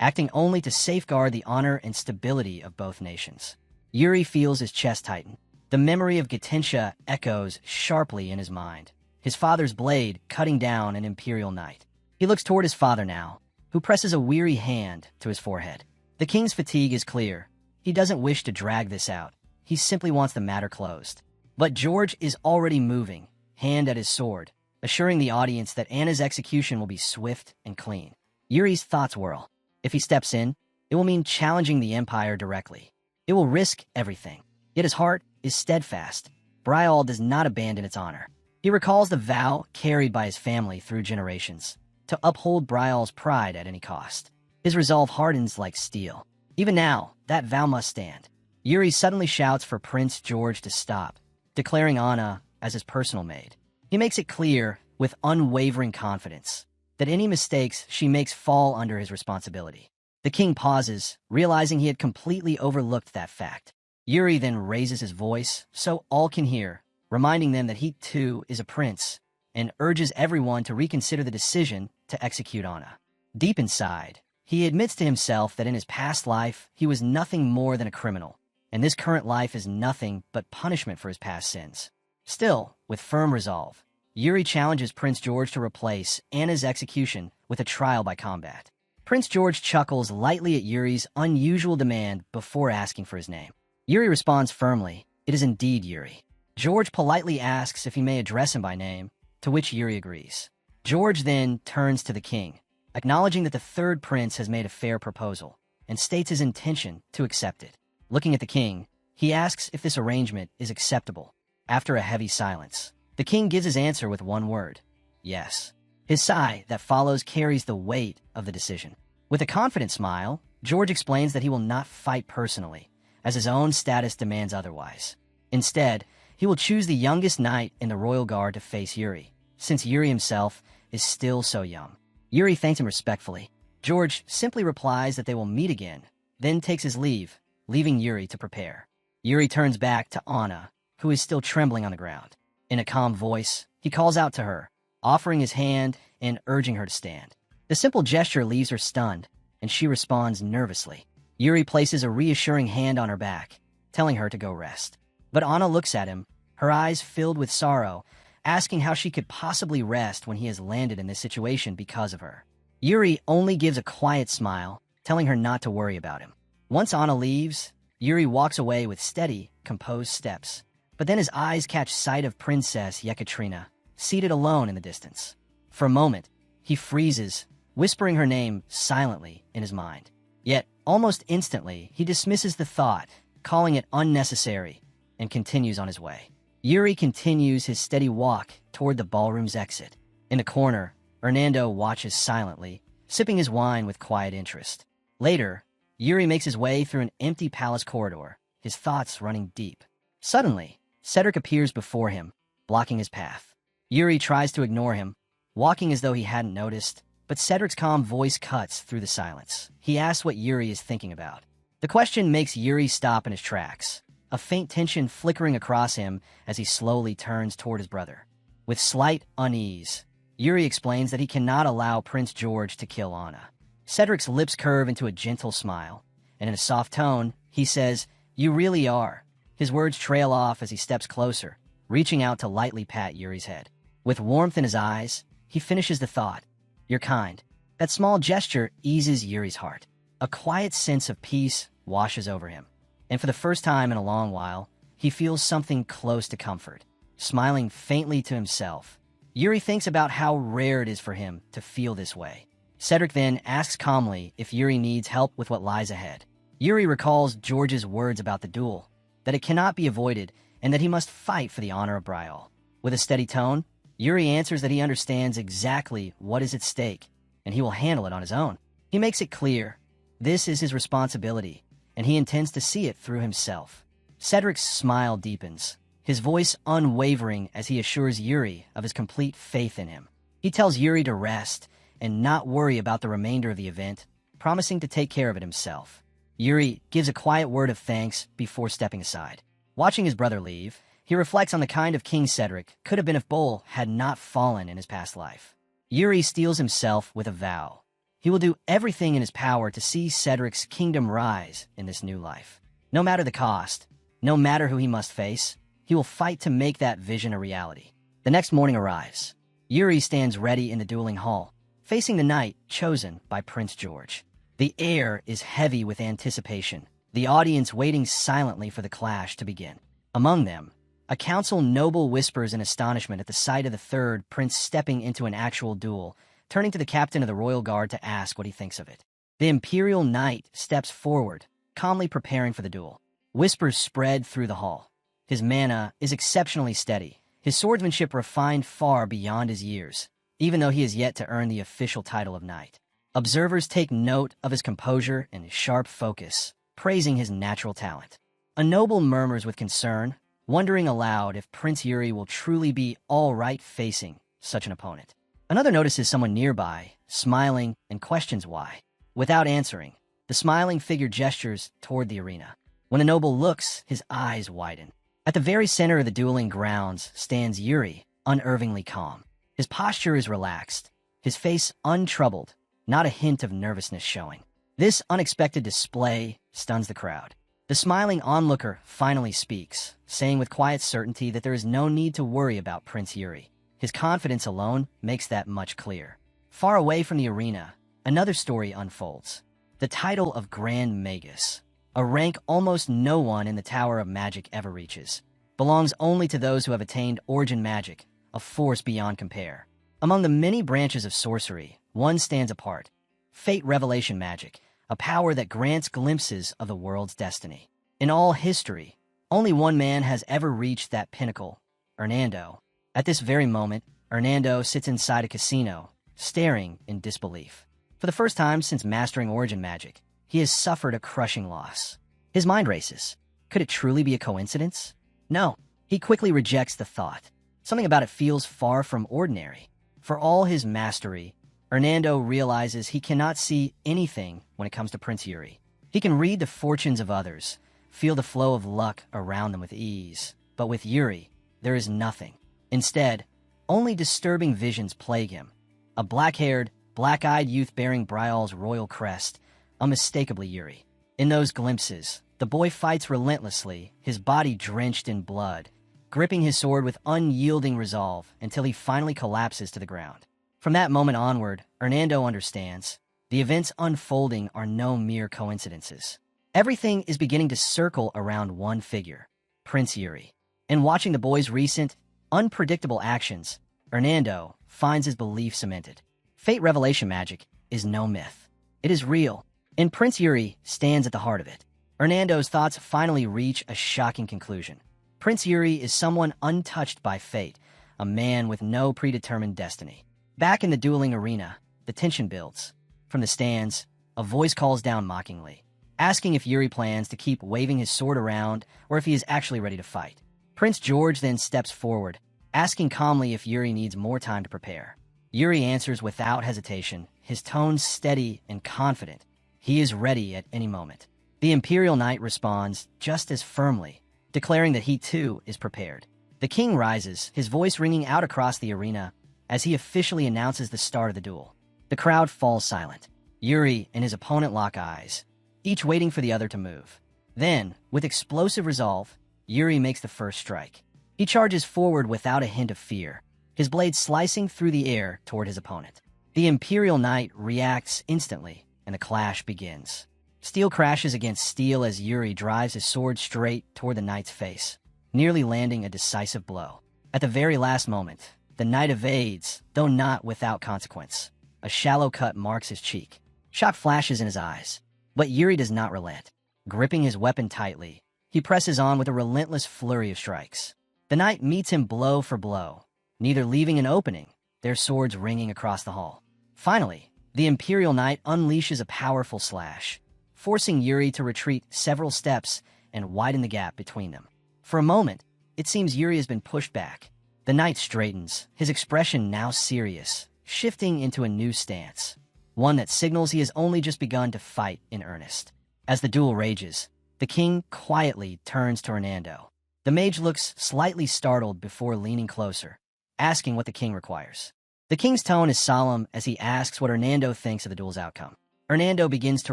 acting only to safeguard the honor and stability of both nations. Yuri feels his chest tighten. The memory of Gatentia echoes sharply in his mind, his father's blade cutting down an imperial knight. He looks toward his father now, who presses a weary hand to his forehead. The king's fatigue is clear. He doesn't wish to drag this out. He simply wants the matter closed. But George is already moving, hand at his sword, assuring the audience that Anna's execution will be swift and clean. Yuri's thoughts whirl. If he steps in, it will mean challenging the Empire directly. It will risk everything. Yet his heart is steadfast. Brial does not abandon its honor. He recalls the vow carried by his family through generations, to uphold Brial's pride at any cost. His resolve hardens like steel. Even now, that vow must stand. Yuri suddenly shouts for Prince George to stop, declaring Anna as his personal maid. He makes it clear, with unwavering confidence, that any mistakes she makes fall under his responsibility. The king pauses, realizing he had completely overlooked that fact. Yuri then raises his voice so all can hear, reminding them that he too is a prince, and urges everyone to reconsider the decision to execute Anna. Deep inside, he admits to himself that in his past life he was nothing more than a criminal, and this current life is nothing but punishment for his past sins. Still, with firm resolve, Yuri challenges Prince George to replace Anna's execution with a trial by combat. Prince George chuckles lightly at Yuri's unusual demand before asking for his name. Yuri responds firmly, "It is indeed Yuri." George politely asks if he may address him by name, to which Yuri agrees. George then turns to the king, acknowledging that the third prince has made a fair proposal, and states his intention to accept it. Looking at the king, he asks if this arrangement is acceptable. After a heavy silence, the king gives his answer with one word: yes. His sigh that follows carries the weight of the decision. With a confident smile, George explains that he will not fight personally, as his own status demands otherwise. Instead, he will choose the youngest knight in the royal guard to face Yuri, since Yuri himself is still so young. Yuri thanks him respectfully. George simply replies that they will meet again, then takes his leave, leaving Yuri to prepare. Yuri turns back to Anna, who is still trembling on the ground. In a calm voice, he calls out to her, offering his hand and urging her to stand. The simple gesture leaves her stunned, and she responds nervously. Yuri places a reassuring hand on her back, telling her to go rest. But Anna looks at him, her eyes filled with sorrow, asking how she could possibly rest when he has landed in this situation because of her. Yuri only gives a quiet smile, telling her not to worry about him. Once Anna leaves, Yuri walks away with steady, composed steps. But then his eyes catch sight of Princess Yekaterina, seated alone in the distance. For a moment, he freezes, whispering her name silently in his mind. Yet, almost instantly, he dismisses the thought, calling it unnecessary, and continues on his way. Yuri continues his steady walk toward the ballroom's exit. In the corner, Hernando watches silently, sipping his wine with quiet interest. Later, Yuri makes his way through an empty palace corridor, his thoughts running deep. Suddenly, Cedric appears before him, blocking his path. Yuri tries to ignore him, walking as though he hadn't noticed, but Cedric's calm voice cuts through the silence. He asks what Yuri is thinking about. The question makes Yuri stop in his tracks, a faint tension flickering across him as he slowly turns toward his brother. With slight unease, Yuri explains that he cannot allow Prince George to kill Anna. Cedric's lips curve into a gentle smile, and in a soft tone, he says, "You really are." His words trail off as he steps closer, reaching out to lightly pat Yuri's head. With warmth in his eyes, he finishes the thought, "You're kind." That small gesture eases Yuri's heart. A quiet sense of peace washes over him, and for the first time in a long while, he feels something close to comfort. Smiling faintly to himself, Yuri thinks about how rare it is for him to feel this way. Cedric then asks calmly if Yuri needs help with what lies ahead. Yuri recalls George's words about the duel, that it cannot be avoided, and that he must fight for the honor of Bryall. With a steady tone, Yuri answers that he understands exactly what is at stake, and he will handle it on his own. He makes it clear, this is his responsibility, and he intends to see it through himself. Cedric's smile deepens, his voice unwavering as he assures Yuri of his complete faith in him. He tells Yuri to rest and not worry about the remainder of the event, promising to take care of it himself. Yuri gives a quiet word of thanks before stepping aside. Watching his brother leave, he reflects on the kind of king Cedric could have been if Bull had not fallen in his past life. Yuri steels himself with a vow. He will do everything in his power to see Cedric's kingdom rise in this new life. No matter the cost, no matter who he must face, he will fight to make that vision a reality. The next morning arrives. Yuri stands ready in the dueling hall, facing the knight chosen by Prince George. The air is heavy with anticipation, the audience waiting silently for the clash to begin. Among them, a council noble whispers in astonishment at the sight of the third prince stepping into an actual duel, turning to the captain of the royal guard to ask what he thinks of it. The imperial knight steps forward, calmly preparing for the duel. Whispers spread through the hall. His mana is exceptionally steady, his swordsmanship refined far beyond his years, even though he has yet to earn the official title of knight. Observers take note of his composure and his sharp focus, praising his natural talent. A noble murmurs with concern, wondering aloud if Prince Yuri will truly be all right facing such an opponent. Another notices someone nearby, smiling, and questions why. Without answering, the smiling figure gestures toward the arena. When the noble looks, his eyes widen. At the very center of the dueling grounds stands Yuri, unervingly calm. His posture is relaxed, his face untroubled, not a hint of nervousness showing. This unexpected display stuns the crowd. The smiling onlooker finally speaks, saying with quiet certainty that there is no need to worry about Prince Yuri. His confidence alone makes that much clear. Far away from the arena, another story unfolds. The title of Grand Magus, a rank almost no one in the Tower of Magic ever reaches, belongs only to those who have attained origin magic, a force beyond compare. Among the many branches of sorcery, one stands apart: Fate Revelation Magic, a power that grants glimpses of the world's destiny. In all history, only one man has ever reached that pinnacle, Hernando. At this very moment, Hernando sits inside a casino, staring in disbelief. For the first time since mastering origin magic, he has suffered a crushing loss. His mind races. Could it truly be a coincidence? No. He quickly rejects the thought. Something about it feels far from ordinary. For all his mastery, Hernando realizes he cannot see anything when it comes to Prince Yuri. He can read the fortunes of others, feel the flow of luck around them with ease. But with Yuri, there is nothing. Instead, only disturbing visions plague him. A black-haired, black-eyed youth bearing Bryall's royal crest, unmistakably Yuri. In those glimpses, the boy fights relentlessly, his body drenched in blood, gripping his sword with unyielding resolve until he finally collapses to the ground. From that moment onward, Hernando understands. The events unfolding are no mere coincidences. Everything is beginning to circle around one figure, Prince Yuri. In watching the boy's recent, unpredictable actions, Hernando finds his belief cemented. Fate revelation magic is no myth. It is real, and Prince Yuri stands at the heart of it. Hernando's thoughts finally reach a shocking conclusion. Prince Yuri is someone untouched by fate, a man with no predetermined destiny. Back in the dueling arena, the tension builds. From the stands, a voice calls down mockingly, asking if Yuri plans to keep waving his sword around or if he is actually ready to fight. Prince George then steps forward, asking calmly if Yuri needs more time to prepare. Yuri answers without hesitation, his tone steady and confident. He is ready at any moment. The Imperial Knight responds just as firmly, declaring that he too is prepared. The king rises, his voice ringing out across the arena as he officially announces the start of the duel. The crowd falls silent. Yuri and his opponent lock eyes, each waiting for the other to move. Then, with explosive resolve, Yuri makes the first strike. He charges forward without a hint of fear, his blade slicing through the air toward his opponent. The Imperial Knight reacts instantly, and the clash begins. Steel crashes against steel as Yuri drives his sword straight toward the knight's face, nearly landing a decisive blow. At the very last moment, the knight evades, though not without consequence. A shallow cut marks his cheek. Shock flashes in his eyes. But Yuri does not relent. Gripping his weapon tightly, he presses on with a relentless flurry of strikes. The knight meets him blow for blow, neither leaving an opening, their swords ringing across the hall. Finally, the Imperial Knight unleashes a powerful slash, forcing Yuri to retreat several steps and widen the gap between them. For a moment, it seems Yuri has been pushed back. The knight straightens, his expression now serious, shifting into a new stance, one that signals he has only just begun to fight in earnest. As the duel rages, the king quietly turns to Hernando. The mage looks slightly startled before leaning closer, asking what the king requires. The king's tone is solemn as he asks what Hernando thinks of the duel's outcome. Hernando begins to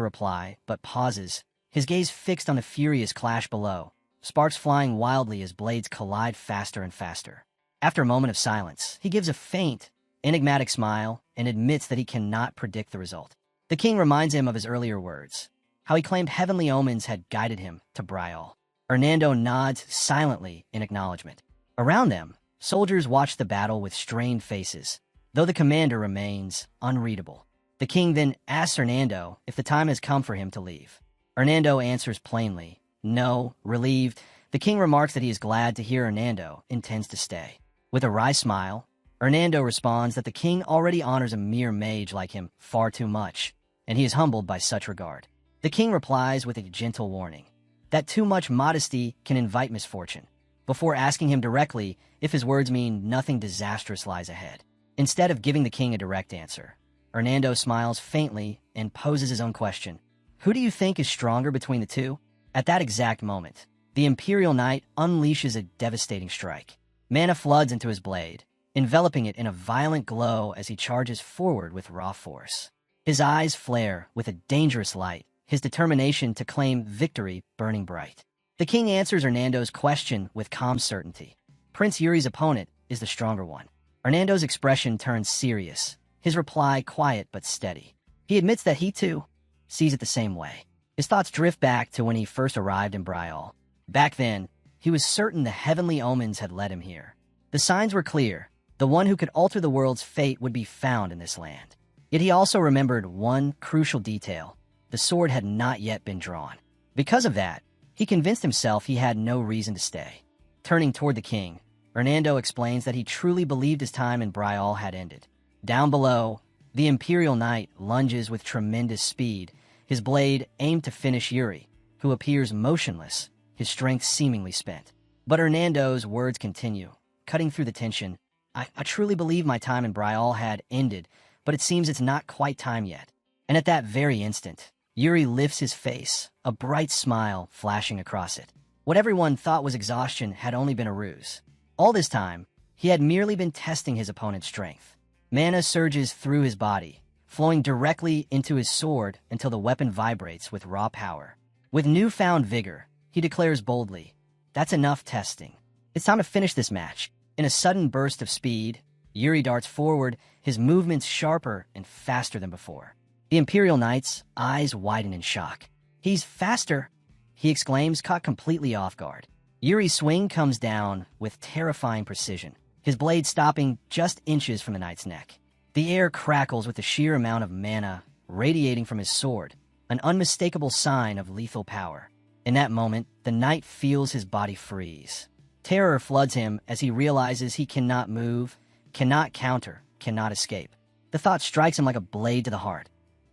reply, but pauses, his gaze fixed on the furious clash below, sparks flying wildly as blades collide faster and faster. After a moment of silence, he gives a faint, enigmatic smile and admits that he cannot predict the result. The king reminds him of his earlier words, how he claimed heavenly omens had guided him to Brial. Hernando nods silently in acknowledgement. Around them, soldiers watch the battle with strained faces, though the commander remains unreadable. The king then asks Hernando if the time has come for him to leave. Hernando answers plainly, no. Relieved, the king remarks that he is glad to hear Hernando intends to stay. With a wry smile, Hernando responds that the king already honors a mere mage like him far too much, and he is humbled by such regard. The king replies with a gentle warning that too much modesty can invite misfortune, before asking him directly if his words mean nothing disastrous lies ahead. Instead of giving the king a direct answer, Hernando smiles faintly and poses his own question. Who do you think is stronger between the two? At that exact moment, the Imperial Knight unleashes a devastating strike. Mana floods into his blade, enveloping it in a violent glow as he charges forward with raw force. His eyes flare with a dangerous light, his determination to claim victory burning bright. The king answers Hernando's question with calm certainty. Prince Yuri's opponent is the stronger one. Hernando's expression turns serious, his reply quiet but steady. He admits that he, too, sees it the same way. His thoughts drift back to when he first arrived in Brial. Back then, he was certain the heavenly omens had led him here. The signs were clear. The one who could alter the world's fate would be found in this land. Yet he also remembered one crucial detail. The sword had not yet been drawn. Because of that, he convinced himself he had no reason to stay. Turning toward the king, Hernando explains that he truly believed his time in Brial had ended. Down below, the Imperial Knight lunges with tremendous speed, his blade aimed to finish Yuri, who appears motionless, his strength seemingly spent. But Hernando's words continue, cutting through the tension. I truly believe my time in Brial had ended, but it seems it's not quite time yet. And at that very instant, Yuri lifts his face, a bright smile flashing across it. What everyone thought was exhaustion had only been a ruse. All this time, he had merely been testing his opponent's strength. Mana surges through his body, flowing directly into his sword until the weapon vibrates with raw power. With newfound vigor, he declares boldly, "That's enough testing. It's time to finish this match." In a sudden burst of speed, Yuri darts forward, his movements sharper and faster than before. The Imperial Knight's eyes widen in shock. "He's faster!" he exclaims, caught completely off guard. Yuri's swing comes down with terrifying precision, his blade stopping just inches from the knight's neck. The air crackles with the sheer amount of mana radiating from his sword, an unmistakable sign of lethal power. In that moment, the knight feels his body freeze. Terror floods him as he realizes he cannot move, cannot counter, cannot escape. The thought strikes him like a blade to the heart.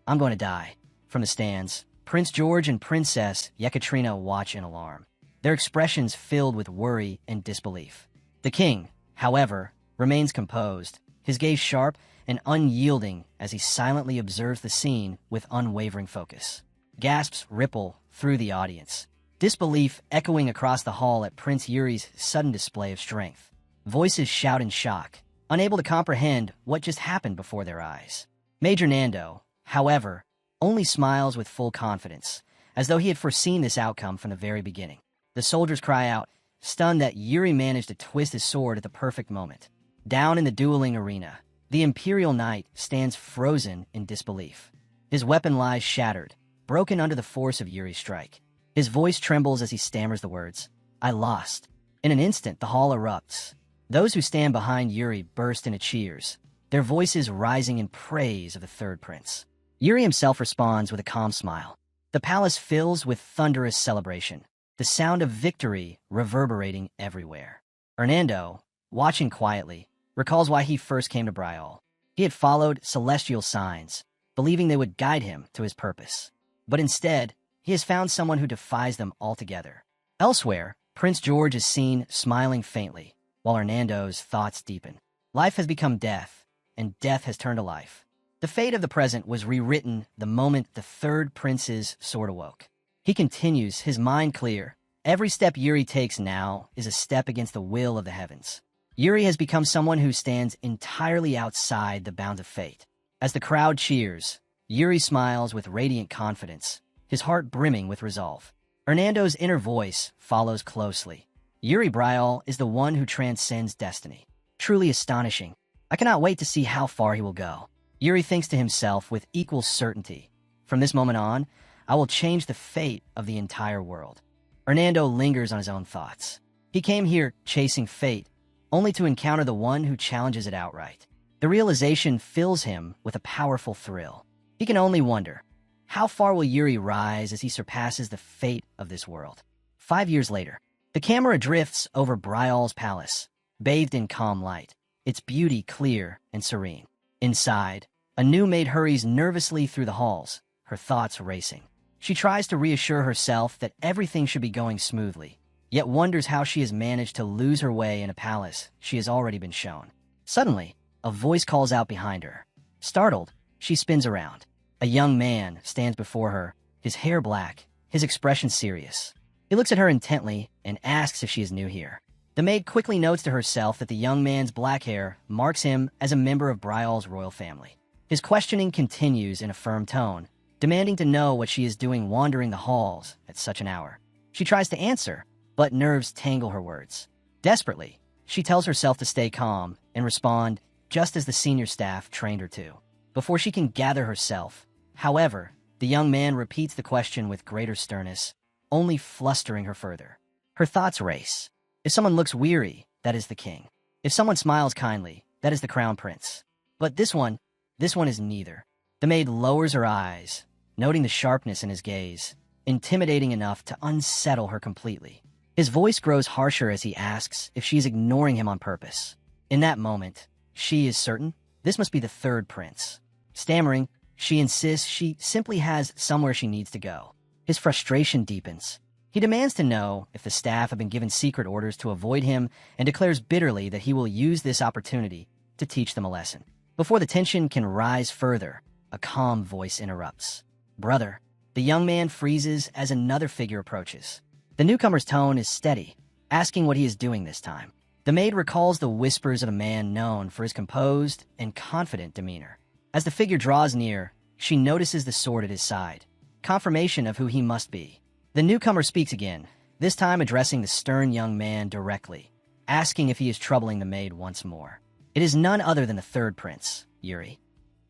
"I'm going to die." From the stands, Prince George and Princess Yekaterina watch in alarm, their expressions filled with worry and disbelief. The king, however, remains composed, his gaze sharp and unyielding as he silently observes the scene with unwavering focus. Gasps ripple through the audience, disbelief echoing across the hall at Prince Yuri's sudden display of strength. Voices shout in shock, unable to comprehend what just happened before their eyes. Major Nando, however, only smiles with full confidence, as though he had foreseen this outcome from the very beginning. The soldiers cry out, stunned that Yuri managed to twist his sword at the perfect moment. Down in the dueling arena, the Imperial Knight stands frozen in disbelief. His weapon lies shattered, broken under the force of Yuri's strike. His voice trembles as he stammers the words, "I lost." In an instant, the hall erupts. Those who stand behind Yuri burst into cheers, their voices rising in praise of the third prince. Yuri himself responds with a calm smile. The palace fills with thunderous celebration, the sound of victory reverberating everywhere. Hernando, watching quietly, recalls why he first came to Brial. He had followed celestial signs, believing they would guide him to his purpose. But instead, he has found someone who defies them altogether. Elsewhere, Prince George is seen smiling faintly, while Hernando's thoughts deepen. Life has become death, and death has turned to life. The fate of the present was rewritten the moment the third prince's sword awoke. He continues, his mind clear. Every step Yuri takes now is a step against the will of the heavens. Yuri has become someone who stands entirely outside the bounds of fate. As the crowd cheers, Yuri smiles with radiant confidence, his heart brimming with resolve. Hernando's inner voice follows closely. Yuri Brial is the one who transcends destiny. Truly astonishing. I cannot wait to see how far he will go. Yuri thinks to himself with equal certainty. From this moment on, I will change the fate of the entire world. Hernando lingers on his own thoughts. He came here chasing fate, only to encounter the one who challenges it outright. The realization fills him with a powerful thrill. He can only wonder, how far will Yuri rise as he surpasses the fate of this world? 5 years later, the camera drifts over Brial's palace, bathed in calm light, its beauty clear and serene. Inside, a new maid hurries nervously through the halls, her thoughts racing. She tries to reassure herself that everything should be going smoothly, yet wonders how she has managed to lose her way in a palace she has already been shown. Suddenly, a voice calls out behind her. Startled, she spins around. A young man stands before her, his hair black, his expression serious. He looks at her intently and asks if she is new here. The maid quickly notes to herself that the young man's black hair marks him as a member of Brial's royal family. His questioning continues in a firm tone, demanding to know what she is doing wandering the halls at such an hour. She tries to answer, but nerves tangle her words. Desperately, she tells herself to stay calm and respond just as the senior staff trained her to. Before she can gather herself, however, the young man repeats the question with greater sternness, only flustering her further. Her thoughts race. If someone looks weary, that is the king. If someone smiles kindly, that is the crown prince. But this one is neither. The maid lowers her eyes, noting the sharpness in his gaze, intimidating enough to unsettle her completely. His voice grows harsher as he asks if she is ignoring him on purpose. In that moment, she is certain this must be the third prince. Stammering, she insists she simply has somewhere she needs to go. His frustration deepens. He demands to know if the staff have been given secret orders to avoid him and declares bitterly that he will use this opportunity to teach them a lesson. Before the tension can rise further, a calm voice interrupts. "Brother." The young man freezes as another figure approaches. The newcomer's tone is steady, asking what he is doing this time. The maid recalls the whispers of a man known for his composed and confident demeanor. As the figure draws near, she notices the sword at his side, confirmation of who he must be. The newcomer speaks again, this time addressing the stern young man directly, asking if he is troubling the maid once more. It is none other than the third prince, Yuri.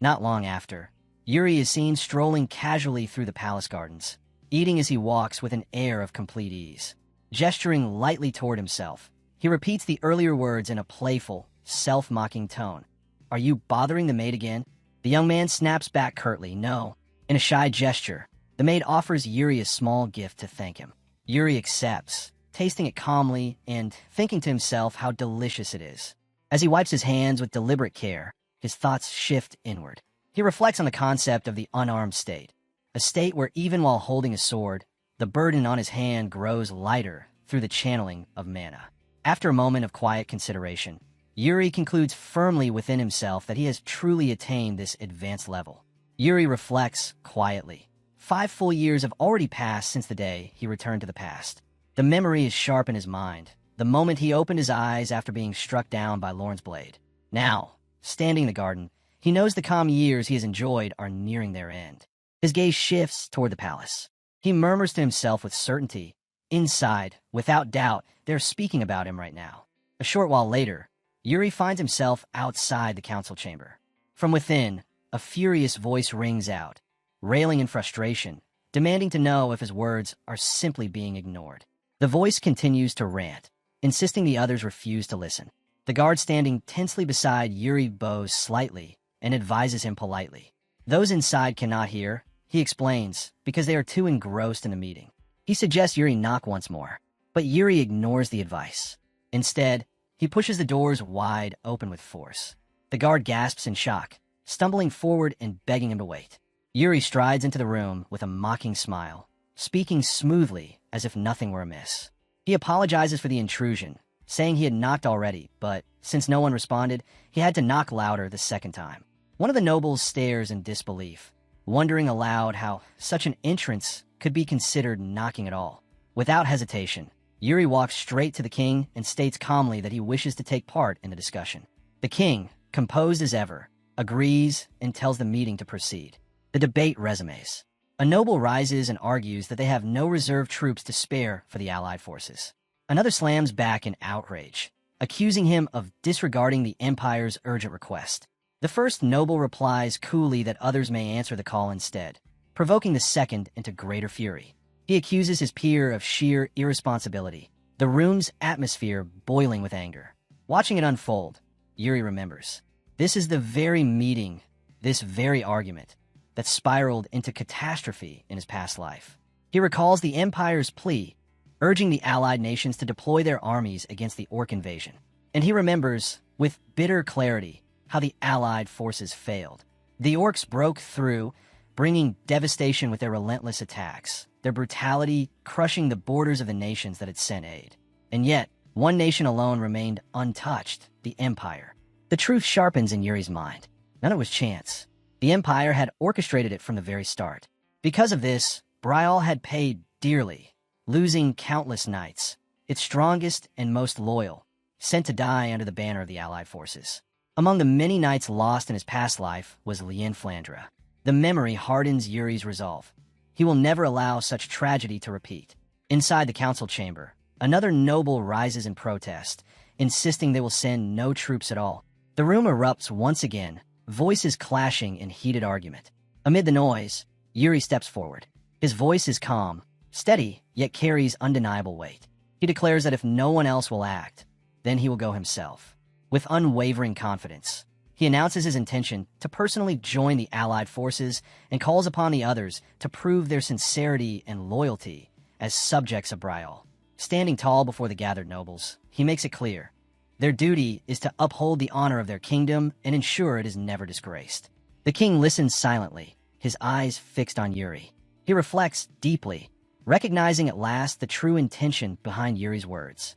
Not long after, Yuri is seen strolling casually through the palace gardens, eating as he walks with an air of complete ease. Gesturing lightly toward himself, he repeats the earlier words in a playful, self-mocking tone. "Are you bothering the maid again?" The young man snaps back curtly, "No." In a shy gesture, the maid offers Yuri a small gift to thank him. Yuri accepts, tasting it calmly and thinking to himself how delicious it is. As he wipes his hands with deliberate care, his thoughts shift inward. He reflects on the concept of the unarmed state, a state where even while holding a sword, the burden on his hand grows lighter through the channeling of mana. After a moment of quiet consideration, Yuri concludes firmly within himself that he has truly attained this advanced level. Yuri reflects quietly. 5 full years have already passed since the day he returned to the past. The memory is sharp in his mind, the moment he opened his eyes after being struck down by Lorne's blade. Now, standing in the garden, he knows the calm years he has enjoyed are nearing their end. His gaze shifts toward the palace. He murmurs to himself with certainty. Inside, without doubt, they're speaking about him right now. A short while later, Yuri finds himself outside the council chamber. From within, a furious voice rings out, railing in frustration, demanding to know if his words are simply being ignored. The voice continues to rant, insisting the others refuse to listen. The guard standing tensely beside Yuri bows slightly and advises him politely. Those inside cannot hear, he explains, because they are too engrossed in the meeting. He suggests Yuri knock once more, but Yuri ignores the advice. Instead, he pushes the doors wide open with force. The guard gasps in shock, stumbling forward and begging him to wait. Yuri strides into the room with a mocking smile, speaking smoothly as if nothing were amiss. He apologizes for the intrusion, saying he had knocked already, but since no one responded, he had to knock louder the second time. One of the nobles stares in disbelief, wondering aloud how such an entrance could be considered knocking at all. Without hesitation, Yuri walks straight to the king and states calmly that he wishes to take part in the discussion. The king, composed as ever, agrees and tells the meeting to proceed. The debate resumes. A noble rises and argues that they have no reserve troops to spare for the allied forces. Another slams back in outrage, accusing him of disregarding the Empire's urgent request. The first noble replies coolly that others may answer the call instead, provoking the second into greater fury. He accuses his peer of sheer irresponsibility, the room's atmosphere boiling with anger. Watching it unfold, Yuri remembers. This is the very meeting, this very argument, that spiraled into catastrophe in his past life. He recalls the Empire's plea, urging the allied nations to deploy their armies against the Orc invasion. And he remembers, with bitter clarity, how the allied forces failed. The Orcs broke through, bringing devastation with their relentless attacks, their brutality crushing the borders of the nations that had sent aid. And yet, one nation alone remained untouched, the Empire. The truth sharpens in Yuri's mind. None of it was chance. The Empire had orchestrated it from the very start. Because of this, Brial had paid dearly, losing countless knights, its strongest and most loyal, sent to die under the banner of the allied forces. Among the many knights lost in his past life was Lien Flandre. The memory hardens Yuri's resolve. He will never allow such tragedy to repeat. Inside the council chamber, another noble rises in protest, insisting they will send no troops at all. The room erupts once again, voices clashing in heated argument. Amid the noise, Yuri steps forward. His voice is calm, steady, yet carries undeniable weight. He declares that if no one else will act, then he will go himself. With unwavering confidence, he announces his intention to personally join the allied forces and calls upon the others to prove their sincerity and loyalty as subjects of Brial. Standing tall before the gathered nobles, he makes it clear their duty is to uphold the honor of their kingdom and ensure it is never disgraced. The king listens silently, his eyes fixed on Yuri. He reflects deeply, recognizing at last the true intention behind Yuri's words.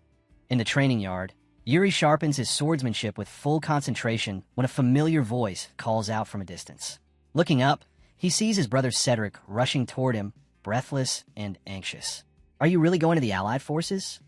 In the training yard, Yuri sharpens his swordsmanship with full concentration when a familiar voice calls out from a distance. Looking up, he sees his brother Cedric rushing toward him, breathless and anxious. "Are you really going to the allied forces?"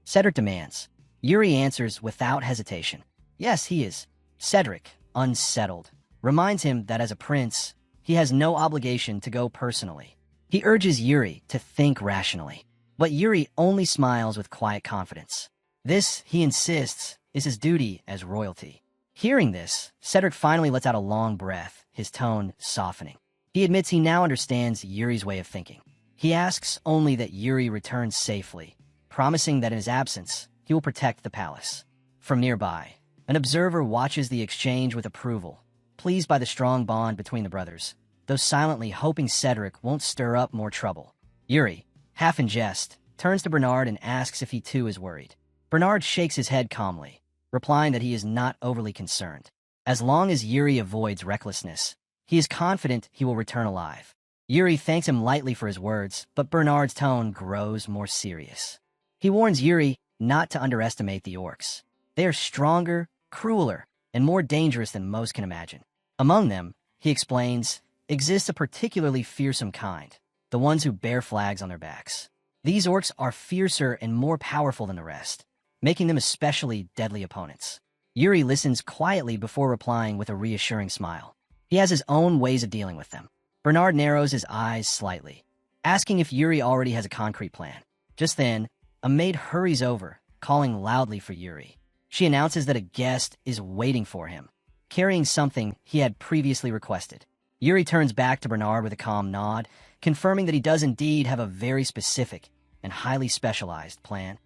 Cedric demands. Yuri answers without hesitation. Yes, he is. Cedric, unsettled, reminds him that as a prince, he has no obligation to go personally. He urges Yuri to think rationally, but Yuri only smiles with quiet confidence. This, he insists, is his duty as royalty. Hearing this, Cedric finally lets out a long breath, his tone softening. He admits he now understands Yuri's way of thinking. He asks only that Yuri returns safely, promising that in his absence, he will protect the palace. From nearby, an observer watches the exchange with approval, pleased by the strong bond between the brothers, though silently hoping Cedric won't stir up more trouble. Yuri, half in jest, turns to Bernard and asks if he too is worried. Bernard shakes his head calmly, replying that he is not overly concerned. As long as Yuri avoids recklessness, he is confident he will return alive. Yuri thanks him lightly for his words, but Bernard's tone grows more serious. He warns Yuri not to underestimate the orcs. They are stronger, crueler, and more dangerous than most can imagine. Among them, he explains, exists a particularly fearsome kind, the ones who bear flags on their backs. These orcs are fiercer and more powerful than the rest, making them especially deadly opponents. Yuri listens quietly before replying with a reassuring smile. He has his own ways of dealing with them. Bernard narrows his eyes slightly, asking if Yuri already has a concrete plan. Just then, a maid hurries over, calling loudly for Yuri. She announces that a guest is waiting for him, carrying something he had previously requested. Yuri turns back to Bernard with a calm nod, confirming that he does indeed have a very specific and highly specialized plan.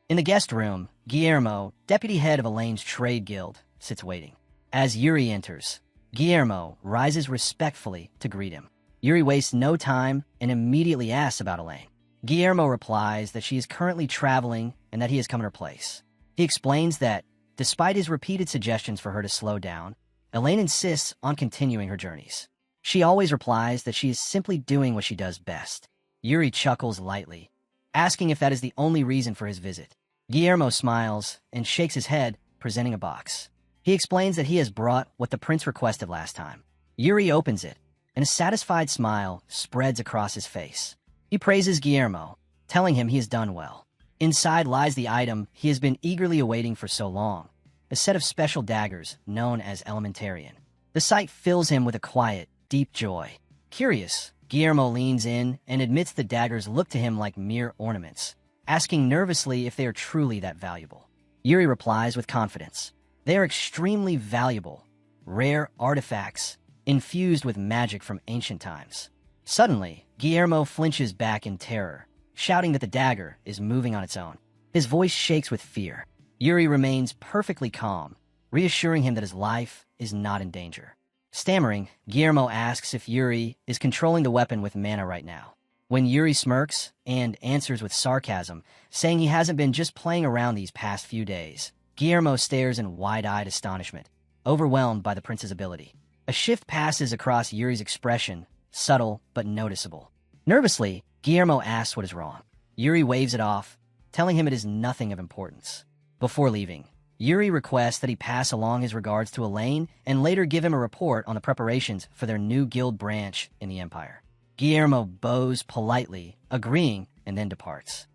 In the guest room, Guillermo, deputy head of Elaine's trade guild, sits waiting. As Yuri enters, Guillermo rises respectfully to greet him. Yuri wastes no time and immediately asks about Elaine. Guillermo replies that she is currently traveling and that he has come in her place. He explains that, despite his repeated suggestions for her to slow down, Elaine insists on continuing her journeys. She always replies that she is simply doing what she does best. Yuri chuckles lightly, asking if that is the only reason for his visit. Guillermo smiles and shakes his head, presenting a box. He explains that he has brought what the prince requested last time. Yuri opens it, and a satisfied smile spreads across his face. He praises Guillermo, telling him he has done well. Inside lies the item he has been eagerly awaiting for so long, a set of special daggers known as Elementarian. The sight fills him with a quiet, deep joy. Curious, Guillermo leans in and admits the daggers look to him like mere ornaments, asking nervously if they are truly that valuable. Yuri replies with confidence. They are extremely valuable, rare artifacts, infused with magic from ancient times. Suddenly, Guillermo flinches back in terror, shouting that the dagger is moving on its own. His voice shakes with fear. Yuri remains perfectly calm, reassuring him that his life is not in danger. Stammering, Guillermo asks if Yuri is controlling the weapon with mana right now. When Yuri smirks and answers with sarcasm, saying he hasn't been just playing around these past few days, Guillermo stares in wide-eyed astonishment, overwhelmed by the prince's ability. A shift passes across Yuri's expression, subtle but noticeable. Nervously, Guillermo asks what is wrong. Yuri waves it off, telling him it is nothing of importance. Before leaving, Yuri requests that he pass along his regards to Elaine and later give him a report on the preparations for their new guild branch in the Empire. Guillermo bows politely, agreeing, and then departs.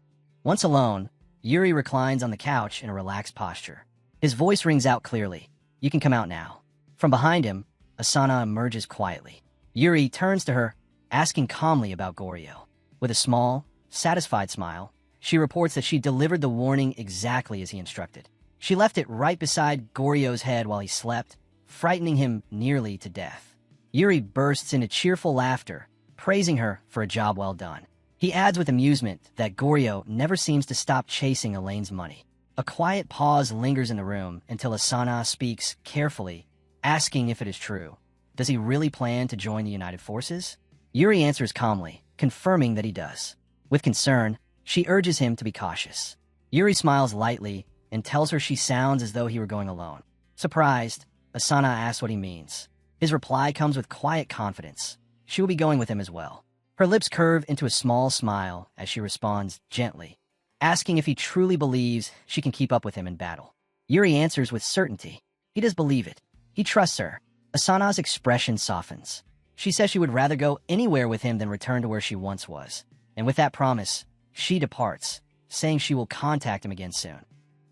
Once alone, Yuri reclines on the couch in a relaxed posture. His voice rings out clearly. You can come out now. From behind him, Asana emerges quietly. Yuri turns to her, asking calmly about Goryo. With a small, satisfied smile, she reports that she delivered the warning exactly as he instructed. She left it right beside Goryo's head while he slept, frightening him nearly to death. Yuri bursts into cheerful laughter, praising her for a job well done. He adds with amusement that Goryo never seems to stop chasing Elaine's money. A quiet pause lingers in the room until Asana speaks carefully, asking if it is true. Does he really plan to join the United Forces? Yuri answers calmly, confirming that he does. With concern, she urges him to be cautious. Yuri smiles lightly and tells her she sounds as though he were going alone. Surprised, Asana asks what he means. His reply comes with quiet confidence. She will be going with him as well. Her lips curve into a small smile as she responds gently, asking if he truly believes she can keep up with him in battle. Yuri answers with certainty. He does believe it. He trusts her. Asana's expression softens. She says she would rather go anywhere with him than return to where she once was. And with that promise, she departs, saying she will contact him again soon.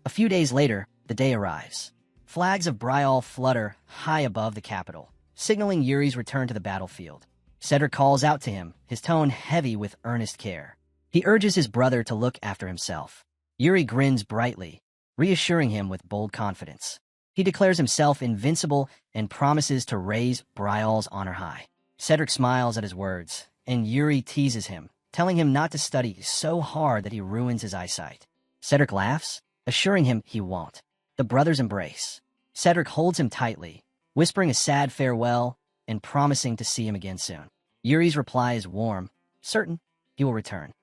A few days later, the day arrives. Flags of Bryal flutter high above the capital, signaling Yuri's return to the battlefield. Cedric calls out to him, his tone heavy with earnest care. He urges his brother to look after himself. Yuri grins brightly, reassuring him with bold confidence. He declares himself invincible and promises to raise Bryal's honor high. Cedric smiles at his words, and Yuri teases him, telling him not to study so hard that he ruins his eyesight. Cedric laughs, assuring him he won't. The brothers embrace. Cedric holds him tightly, whispering a sad farewell and promising to see him again soon. Yuri's reply is warm, certain he will return.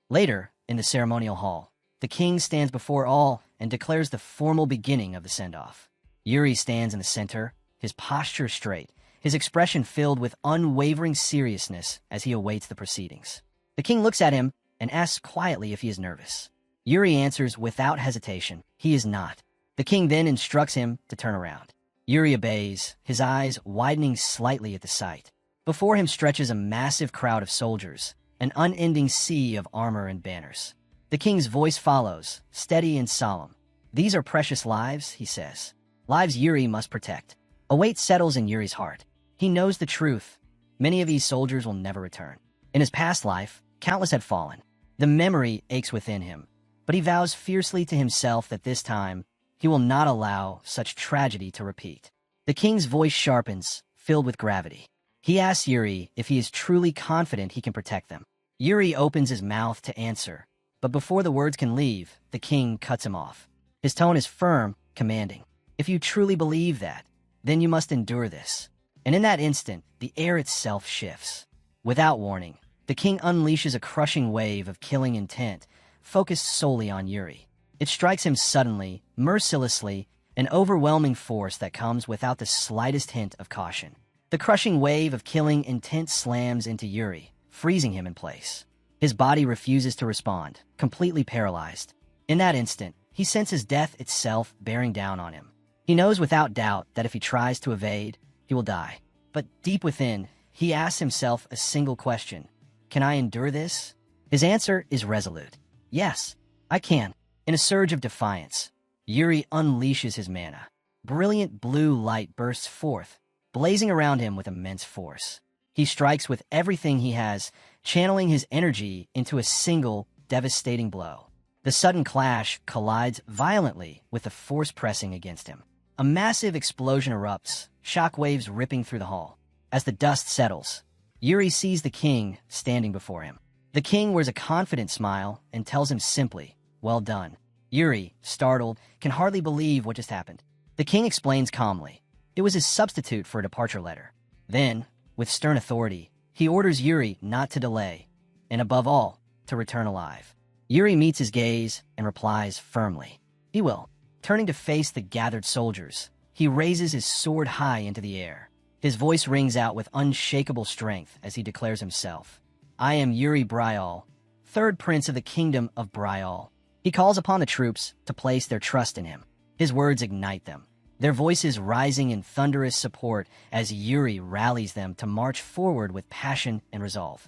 Later, in the ceremonial hall, the king stands before all and declares the formal beginning of the send-off. Yuri stands in the center, his posture straight, his expression filled with unwavering seriousness as he awaits the proceedings. The king looks at him and asks quietly if he is nervous. Yuri answers without hesitation, he is not. The king then instructs him to turn around. Yuri obeys, his eyes widening slightly at the sight. Before him stretches a massive crowd of soldiers, an unending sea of armor and banners. The king's voice follows, steady and solemn. These are precious lives, he says. Lives Yuri must protect. A weight settles in Yuri's heart. He knows the truth. Many of these soldiers will never return. In his past life, countless had fallen. The memory aches within him, but he vows fiercely to himself that this time, he will not allow such tragedy to repeat. The king's voice sharpens, filled with gravity. He asks Yuri if he is truly confident he can protect them. Yuri opens his mouth to answer, but before the words can leave, the king cuts him off. His tone is firm, commanding. If you truly believe that, then you must endure this. And in that instant, the air itself shifts. Without warning, the king unleashes a crushing wave of killing intent, focused solely on Yuri. It strikes him suddenly, mercilessly, an overwhelming force that comes without the slightest hint of caution. The crushing wave of killing intent slams into Yuri, freezing him in place. His body refuses to respond, completely paralyzed. In that instant, he senses death itself bearing down on him. He knows without doubt that if he tries to evade, he will die. But deep within, he asks himself a single question. Can I endure this? His answer is resolute. Yes, I can. In a surge of defiance, Yuri unleashes his mana. Brilliant blue light bursts forth, blazing around him with immense force. He strikes with everything he has, channeling his energy into a single, devastating blow. The sudden clash collides violently with the force pressing against him. A massive explosion erupts, shockwaves ripping through the hall. As the dust settles, Yuri sees the king standing before him. The king wears a confident smile and tells him simply, "Well done." Yuri, startled, can hardly believe what just happened. The king explains calmly. It was his substitute for a departure letter. Then, with stern authority, he orders Yuri not to delay, and above all, to return alive. Yuri meets his gaze and replies firmly, "He will." Turning to face the gathered soldiers, he raises his sword high into the air. His voice rings out with unshakable strength as he declares himself, "I am Yuri Bryal, third prince of the kingdom of Bryal." He calls upon the troops to place their trust in him. His words ignite them, their voices rising in thunderous support as Yuri rallies them to march forward with passion and resolve.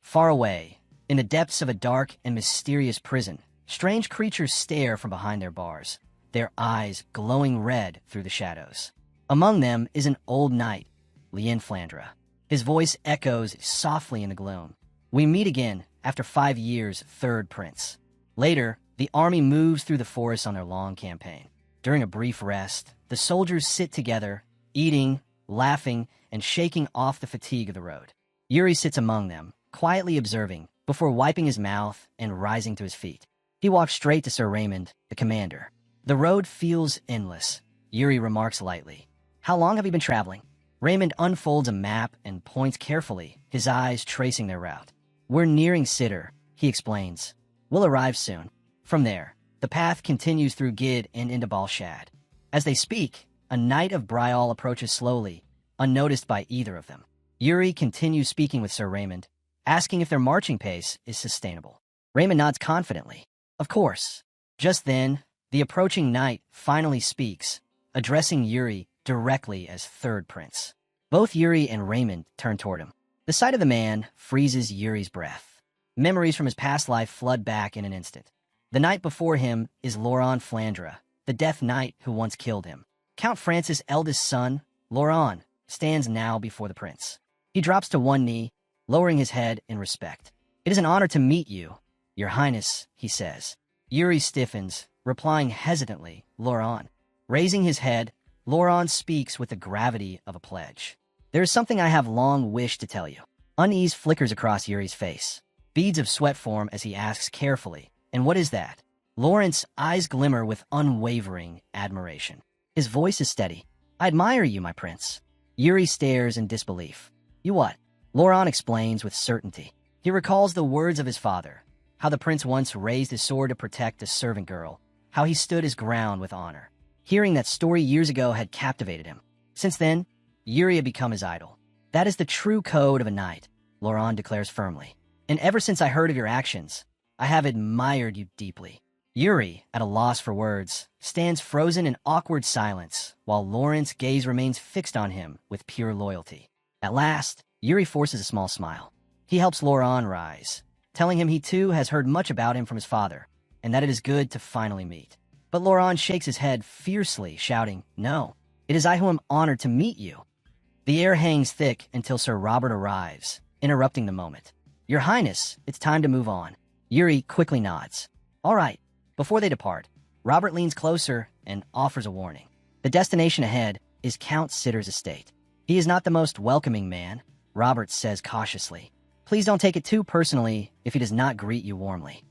Far away, in the depths of a dark and mysterious prison, strange creatures stare from behind their bars, their eyes glowing red through the shadows. Among them is an old knight, Lien Flandra. His voice echoes softly in the gloom. "We meet again after 5 years, third prince." Later, the army moves through the forest on their long campaign. During a brief rest, the soldiers sit together, eating, laughing, and shaking off the fatigue of the road. Yuri sits among them, quietly observing, before wiping his mouth and rising to his feet. He walks straight to Sir Raymond, the commander. "The road feels endless," Yuri remarks lightly. "How long have you been traveling?" Raymond unfolds a map and points carefully, his eyes tracing their route. "We're nearing Sitter," he explains. "We'll arrive soon." From there, the path continues through Gid and into Balshad. As they speak, a knight of Bryal approaches slowly, unnoticed by either of them. Yuri continues speaking with Sir Raymond, asking if their marching pace is sustainable. Raymond nods confidently. "Of course." Just then, the approaching knight finally speaks, addressing Yuri directly as third prince. Both Yuri and Raymond turn toward him. The sight of the man freezes Yuri's breath. Memories from his past life flood back in an instant. The knight before him is Laurent Flandra, the Death Knight who once killed him. Count Francis' eldest son, Laurent, stands now before the prince. He drops to one knee, lowering his head in respect. "It is an honor to meet you, Your Highness," he says. Yuri stiffens, replying hesitantly, "Laurent." Raising his head, Laurent speaks with the gravity of a pledge. "There is something I have long wished to tell you." Unease flickers across Yuri's face. Beads of sweat form as he asks carefully, "And what is that?" Lawrence's eyes glimmer with unwavering admiration. His voice is steady. "I admire you, my prince." Yuri stares in disbelief. "You what?" Laurent explains with certainty. He recalls the words of his father, how the prince once raised his sword to protect a servant girl, how he stood his ground with honor. Hearing that story years ago had captivated him. Since then, Yuri had become his idol. "That is the true code of a knight," Laurent declares firmly. "And ever since I heard of your actions, I have admired you deeply." Yuri, at a loss for words, stands frozen in awkward silence, while Lawrence's gaze remains fixed on him with pure loyalty. At last, Yuri forces a small smile. He helps Laurent rise, telling him he too has heard much about him from his father, and that it is good to finally meet. But Laurent shakes his head fiercely, shouting, "No, it is I who am honored to meet you." The air hangs thick until Sir Robert arrives, interrupting the moment. "Your Highness, it's time to move on." Yuri quickly nods. "All right." Before they depart, Robert leans closer and offers a warning. The destination ahead is Count Sitter's estate. "He is not the most welcoming man," Robert says cautiously. "Please don't take it too personally if he does not greet you warmly."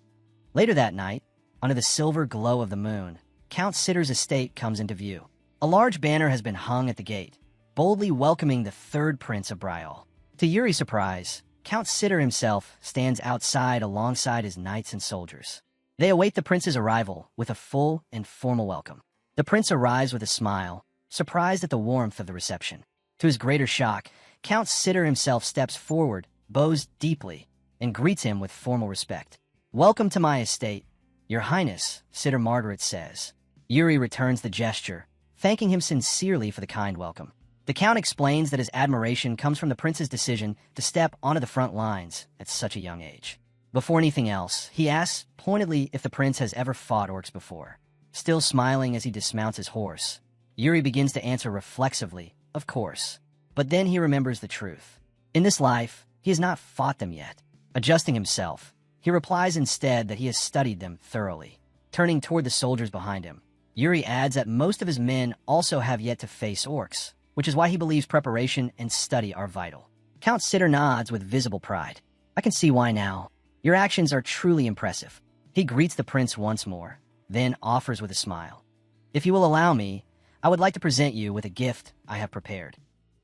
Later that night, under the silver glow of the moon, Count Sitter's estate comes into view. A large banner has been hung at the gate, boldly welcoming the third prince of Briol. To Yuri's surprise, Count Sitter himself stands outside alongside his knights and soldiers. They await the prince's arrival with a full and formal welcome. The prince arrives with a smile, surprised at the warmth of the reception. To his greater shock, Count Sitter himself steps forward, bows deeply, and greets him with formal respect. "Welcome to my estate, Your Highness," Sitter Margaret says. Yuri returns the gesture, thanking him sincerely for the kind welcome. The Count explains that his admiration comes from the prince's decision to step onto the front lines at such a young age. Before anything else, he asks pointedly if the prince has ever fought orcs before. Still smiling as he dismounts his horse, Yuri begins to answer reflexively, "Of course." But then he remembers the truth. In this life, he has not fought them yet. Adjusting himself, he replies instead that he has studied them thoroughly. Turning toward the soldiers behind him, Yuri adds that most of his men also have yet to face orcs, which is why he believes preparation and study are vital. Count Sitter nods with visible pride. "I can see why now. Your actions are truly impressive." He greets the prince once more, then offers with a smile, "If you will allow me, I would like to present you with a gift I have prepared."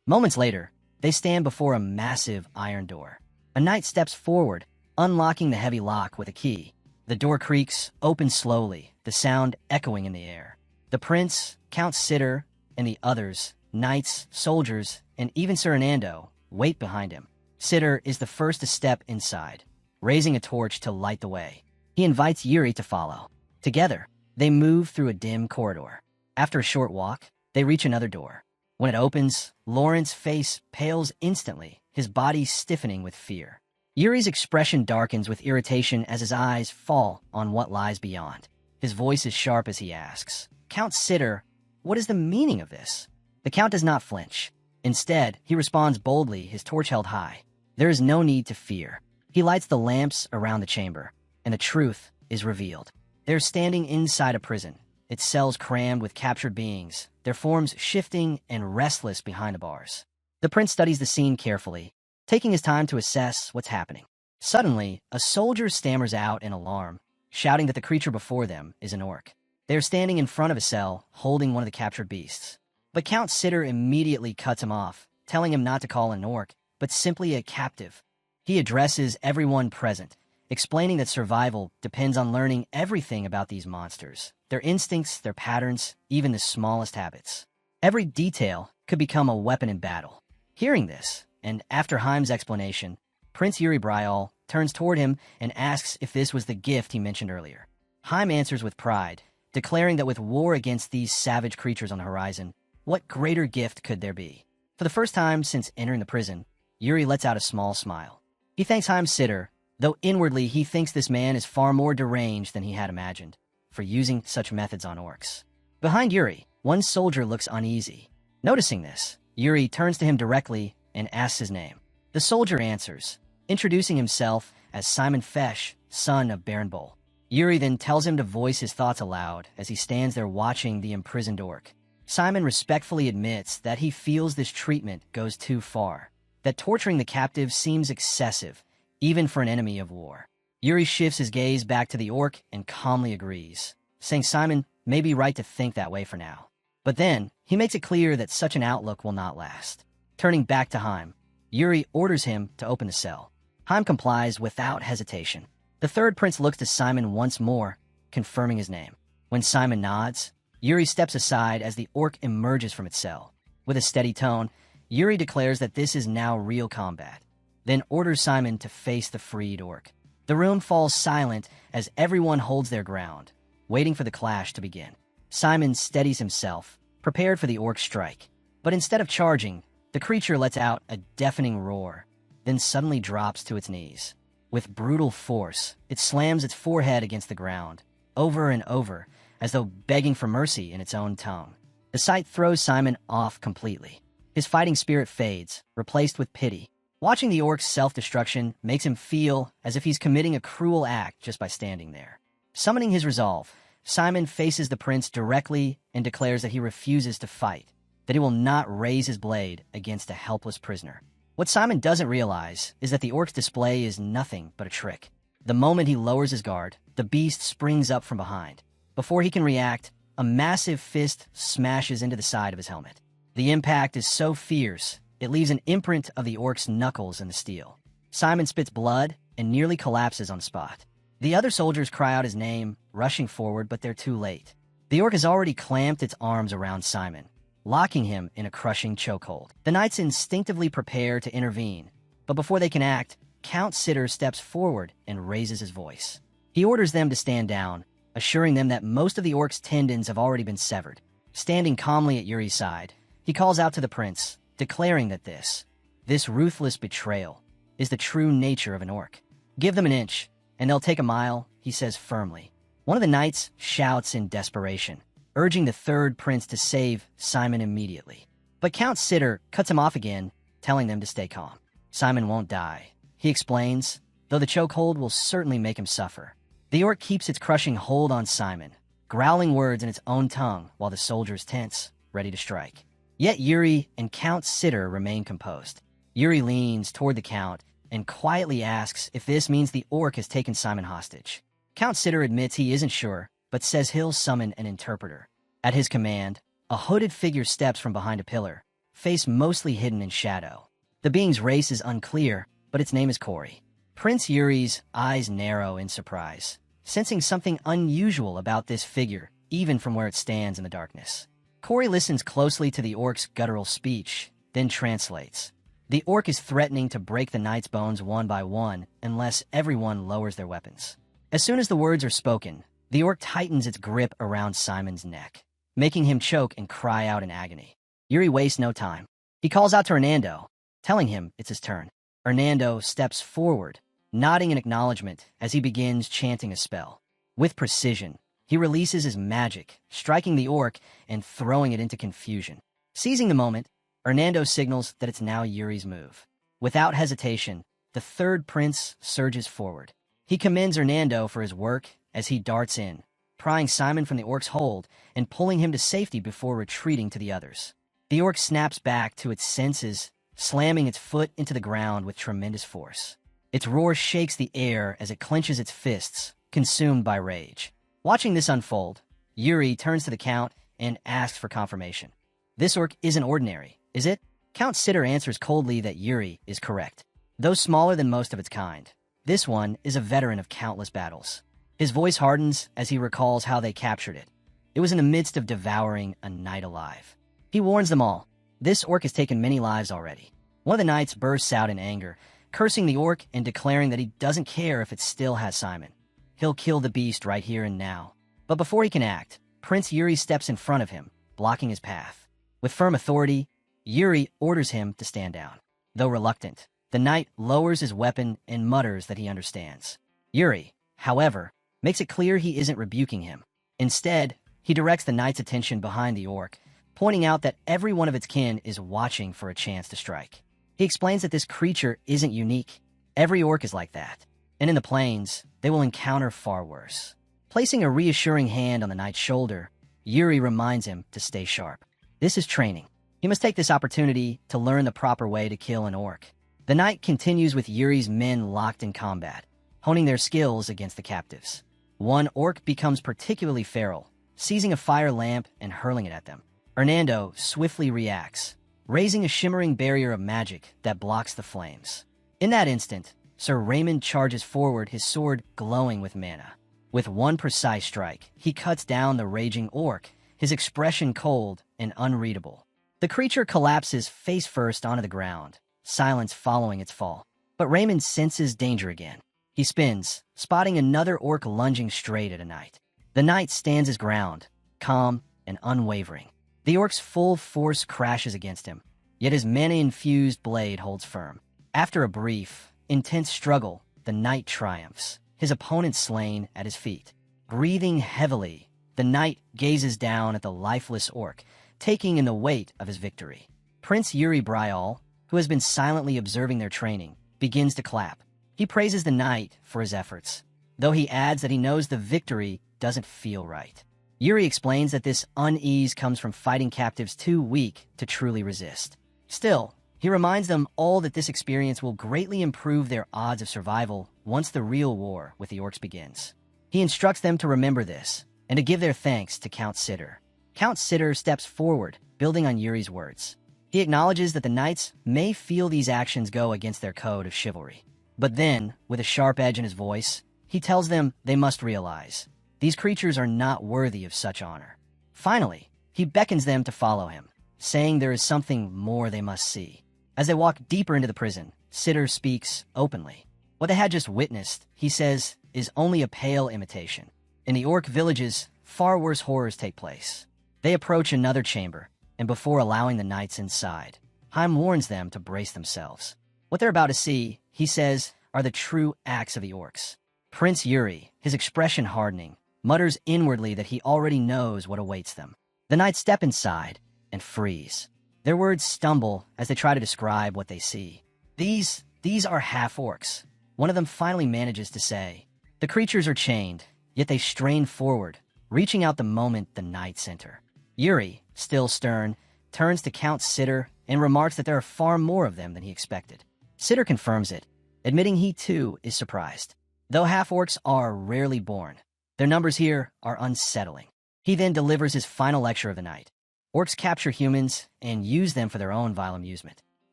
Moments later, they stand before a massive iron door. A knight steps forward, unlocking the heavy lock with a key. The door creaks, opens slowly, the sound echoing in the air. The prince, Count Sitter, and the others, knights, soldiers, and even Sir Anando, wait behind him. Sitter is the first to step inside, raising a torch to light the way. He invites Yuri to follow. Together, they move through a dim corridor. After a short walk, they reach another door. When it opens, Lawrence's face pales instantly, his body stiffening with fear. Yuri's expression darkens with irritation as his eyes fall on what lies beyond. His voice is sharp as he asks, "Count Sitter, what is the meaning of this?" The Count does not flinch. Instead, he responds boldly, his torch held high. There is no need to fear. He lights the lamps around the chamber, and the truth is revealed. They're standing inside a prison, its cells crammed with captured beings, their forms shifting and restless behind the bars. The prince studies the scene carefully, taking his time to assess what's happening. Suddenly, a soldier stammers out in alarm, shouting that the creature before them is an orc. They are standing in front of a cell, holding one of the captured beasts. But Count Sitter immediately cuts him off, telling him not to call an orc, but simply a captive. He addresses everyone present, explaining that survival depends on learning everything about these monsters, their instincts, their patterns, even the smallest habits. Every detail could become a weapon in battle. Hearing this, and after Heim's explanation, Prince Yuri Briol turns toward him and asks if this was the gift he mentioned earlier. Heim answers with pride, declaring that with war against these savage creatures on the horizon, what greater gift could there be? For the first time since entering the prison, Yuri lets out a small smile. He thanks Heim's Sitter, though inwardly he thinks this man is far more deranged than he had imagined, for using such methods on orcs. Behind Yuri, one soldier looks uneasy. Noticing this, Yuri turns to him directly and asks his name. The soldier answers, introducing himself as Simon Fesh, son of Baron Bull. Yuri then tells him to voice his thoughts aloud as he stands there watching the imprisoned orc. Simon respectfully admits that he feels this treatment goes too far, that torturing the captive seems excessive, even for an enemy of war. Yuri shifts his gaze back to the orc and calmly agrees, saying Simon may be right to think that way for now. But then, he makes it clear that such an outlook will not last. Turning back to Heim, Yuri orders him to open the cell. Heim complies without hesitation. The third prince looks to Simon once more, confirming his name. When Simon nods, Yuri steps aside as the orc emerges from its cell. With a steady tone, Yuri declares that this is now real combat, then orders Simon to face the freed orc. The room falls silent as everyone holds their ground, waiting for the clash to begin. Simon steadies himself, prepared for the orc's strike. But instead of charging, the creature lets out a deafening roar, then suddenly drops to its knees. With brutal force, it slams its forehead against the ground, over and over, as though begging for mercy in its own tongue. The sight throws Simon off completely. His fighting spirit fades, replaced with pity. Watching the orc's self-destruction makes him feel as if he's committing a cruel act just by standing there. Summoning his resolve, Simon faces the prince directly and declares that he refuses to fight, that he will not raise his blade against a helpless prisoner. What Simon doesn't realize is that the orc's display is nothing but a trick. The moment he lowers his guard, the beast springs up from behind. Before he can react, a massive fist smashes into the side of his helmet. The impact is so fierce, it leaves an imprint of the orc's knuckles in the steel. Simon spits blood and nearly collapses on the spot. The other soldiers cry out his name, rushing forward, but they're too late. The orc has already clamped its arms around Simon, locking him in a crushing chokehold. The knights instinctively prepare to intervene, but before they can act, Count Sitter steps forward and raises his voice. He orders them to stand down, assuring them that most of the orc's tendons have already been severed. Standing calmly at Yuri's side, he calls out to the prince, declaring that this ruthless betrayal is the true nature of an orc. Give them an inch, and they'll take a mile, he says firmly. One of the knights shouts in desperation, urging the third prince to save Simon immediately. But Count Sitter cuts him off again, telling them to stay calm. Simon won't die, he explains, though the chokehold will certainly make him suffer. The orc keeps its crushing hold on Simon, growling words in its own tongue while the soldiers tense, ready to strike. Yet Yuri and Count Sitter remain composed. Yuri leans toward the Count and quietly asks if this means the orc has taken Simon hostage. Count Sitter admits he isn't sure, but says he'll summon an interpreter. At his command, a hooded figure steps from behind a pillar, face mostly hidden in shadow. The being's race is unclear, but its name is Corey. Prince Yuri's eyes narrow in surprise, sensing something unusual about this figure, even from where it stands in the darkness. Corey listens closely to the orc's guttural speech, then translates. The orc is threatening to break the knight's bones one by one unless everyone lowers their weapons. As soon as the words are spoken, the orc tightens its grip around Simon's neck, making him choke and cry out in agony. Yuri wastes no time. He calls out to Hernando, telling him it's his turn. Hernando steps forward, nodding in acknowledgement as he begins chanting a spell. With precision, he releases his magic, striking the orc and throwing it into confusion. Seizing the moment, Hernando signals that it's now Yuri's move. Without hesitation, the third prince surges forward. He commends Hernando for his work as he darts in, prying Simon from the orc's hold and pulling him to safety before retreating to the others. The orc snaps back to its senses, slamming its foot into the ground with tremendous force. Its roar shakes the air as it clenches its fists, consumed by rage. Watching this unfold, Yuri turns to the Count and asks for confirmation. This orc isn't ordinary, is it? Count Sitter answers coldly that Yuri is correct. Though smaller than most of its kind, this one is a veteran of countless battles. His voice hardens as he recalls how they captured it. It was in the midst of devouring a knight alive. He warns them all. This orc has taken many lives already. One of the knights bursts out in anger, cursing the orc and declaring that he doesn't care if it still has Simon. He'll kill the beast right here and now. But before he can act, Prince Yuri steps in front of him, blocking his path. With firm authority, Yuri orders him to stand down. Though reluctant, the knight lowers his weapon and mutters that he understands. Yuri, however, makes it clear he isn't rebuking him. Instead, he directs the knight's attention behind the orc, pointing out that every one of its kin is watching for a chance to strike. He explains that this creature isn't unique. Every orc is like that. And in the plains, they will encounter far worse. Placing a reassuring hand on the knight's shoulder, Yuri reminds him to stay sharp. This is training. He must take this opportunity to learn the proper way to kill an orc. The night continues with Yuri's men locked in combat, honing their skills against the captives. One orc becomes particularly feral, seizing a fire lamp and hurling it at them. Hernando swiftly reacts, raising a shimmering barrier of magic that blocks the flames. In that instant, Sir Raymond charges forward, his sword glowing with mana. With one precise strike, he cuts down the raging orc, his expression cold and unreadable. The creature collapses face first onto the ground, silence following its fall. But Raymond senses danger again. He spins, spotting another orc lunging straight at a knight. The knight stands his ground, calm and unwavering. The orc's full force crashes against him, yet his mana-infused blade holds firm. After a brief, intense struggle, the knight triumphs, his opponent slain at his feet. Breathing heavily, the knight gazes down at the lifeless orc, taking in the weight of his victory. Prince Yuri Bryal, who has been silently observing their training, begins to clap. He praises the knight for his efforts, though he adds that he knows the victory doesn't feel right. Yuri explains that this unease comes from fighting captives too weak to truly resist. Still, he reminds them all that this experience will greatly improve their odds of survival once the real war with the orcs begins. He instructs them to remember this, and to give their thanks to Count Sitter. Count Sitter steps forward, building on Yuri's words. He acknowledges that the knights may feel these actions go against their code of chivalry. But then, with a sharp edge in his voice, he tells them they must realize these creatures are not worthy of such honor. Finally, he beckons them to follow him, saying there is something more they must see. As they walk deeper into the prison, Sitter speaks openly. What they had just witnessed, he says, is only a pale imitation. In the orc villages, far worse horrors take place. They approach another chamber, and before allowing the knights inside, Heim warns them to brace themselves. What they're about to see, he says, are the true acts of the orcs. Prince Yuri, his expression hardening, mutters inwardly that he already knows what awaits them. The knights step inside and freeze. Their words stumble as they try to describe what they see. These are half-orcs. One of them finally manages to say, the creatures are chained, yet they strain forward, reaching out the moment the knights enter. Yuri, still stern, turns to Count Sitter and remarks that there are far more of them than he expected. Sitter confirms it, admitting he too is surprised. Though half-orcs are rarely born, their numbers here are unsettling. He then delivers his final lecture of the night. Orcs capture humans and use them for their own vile amusement.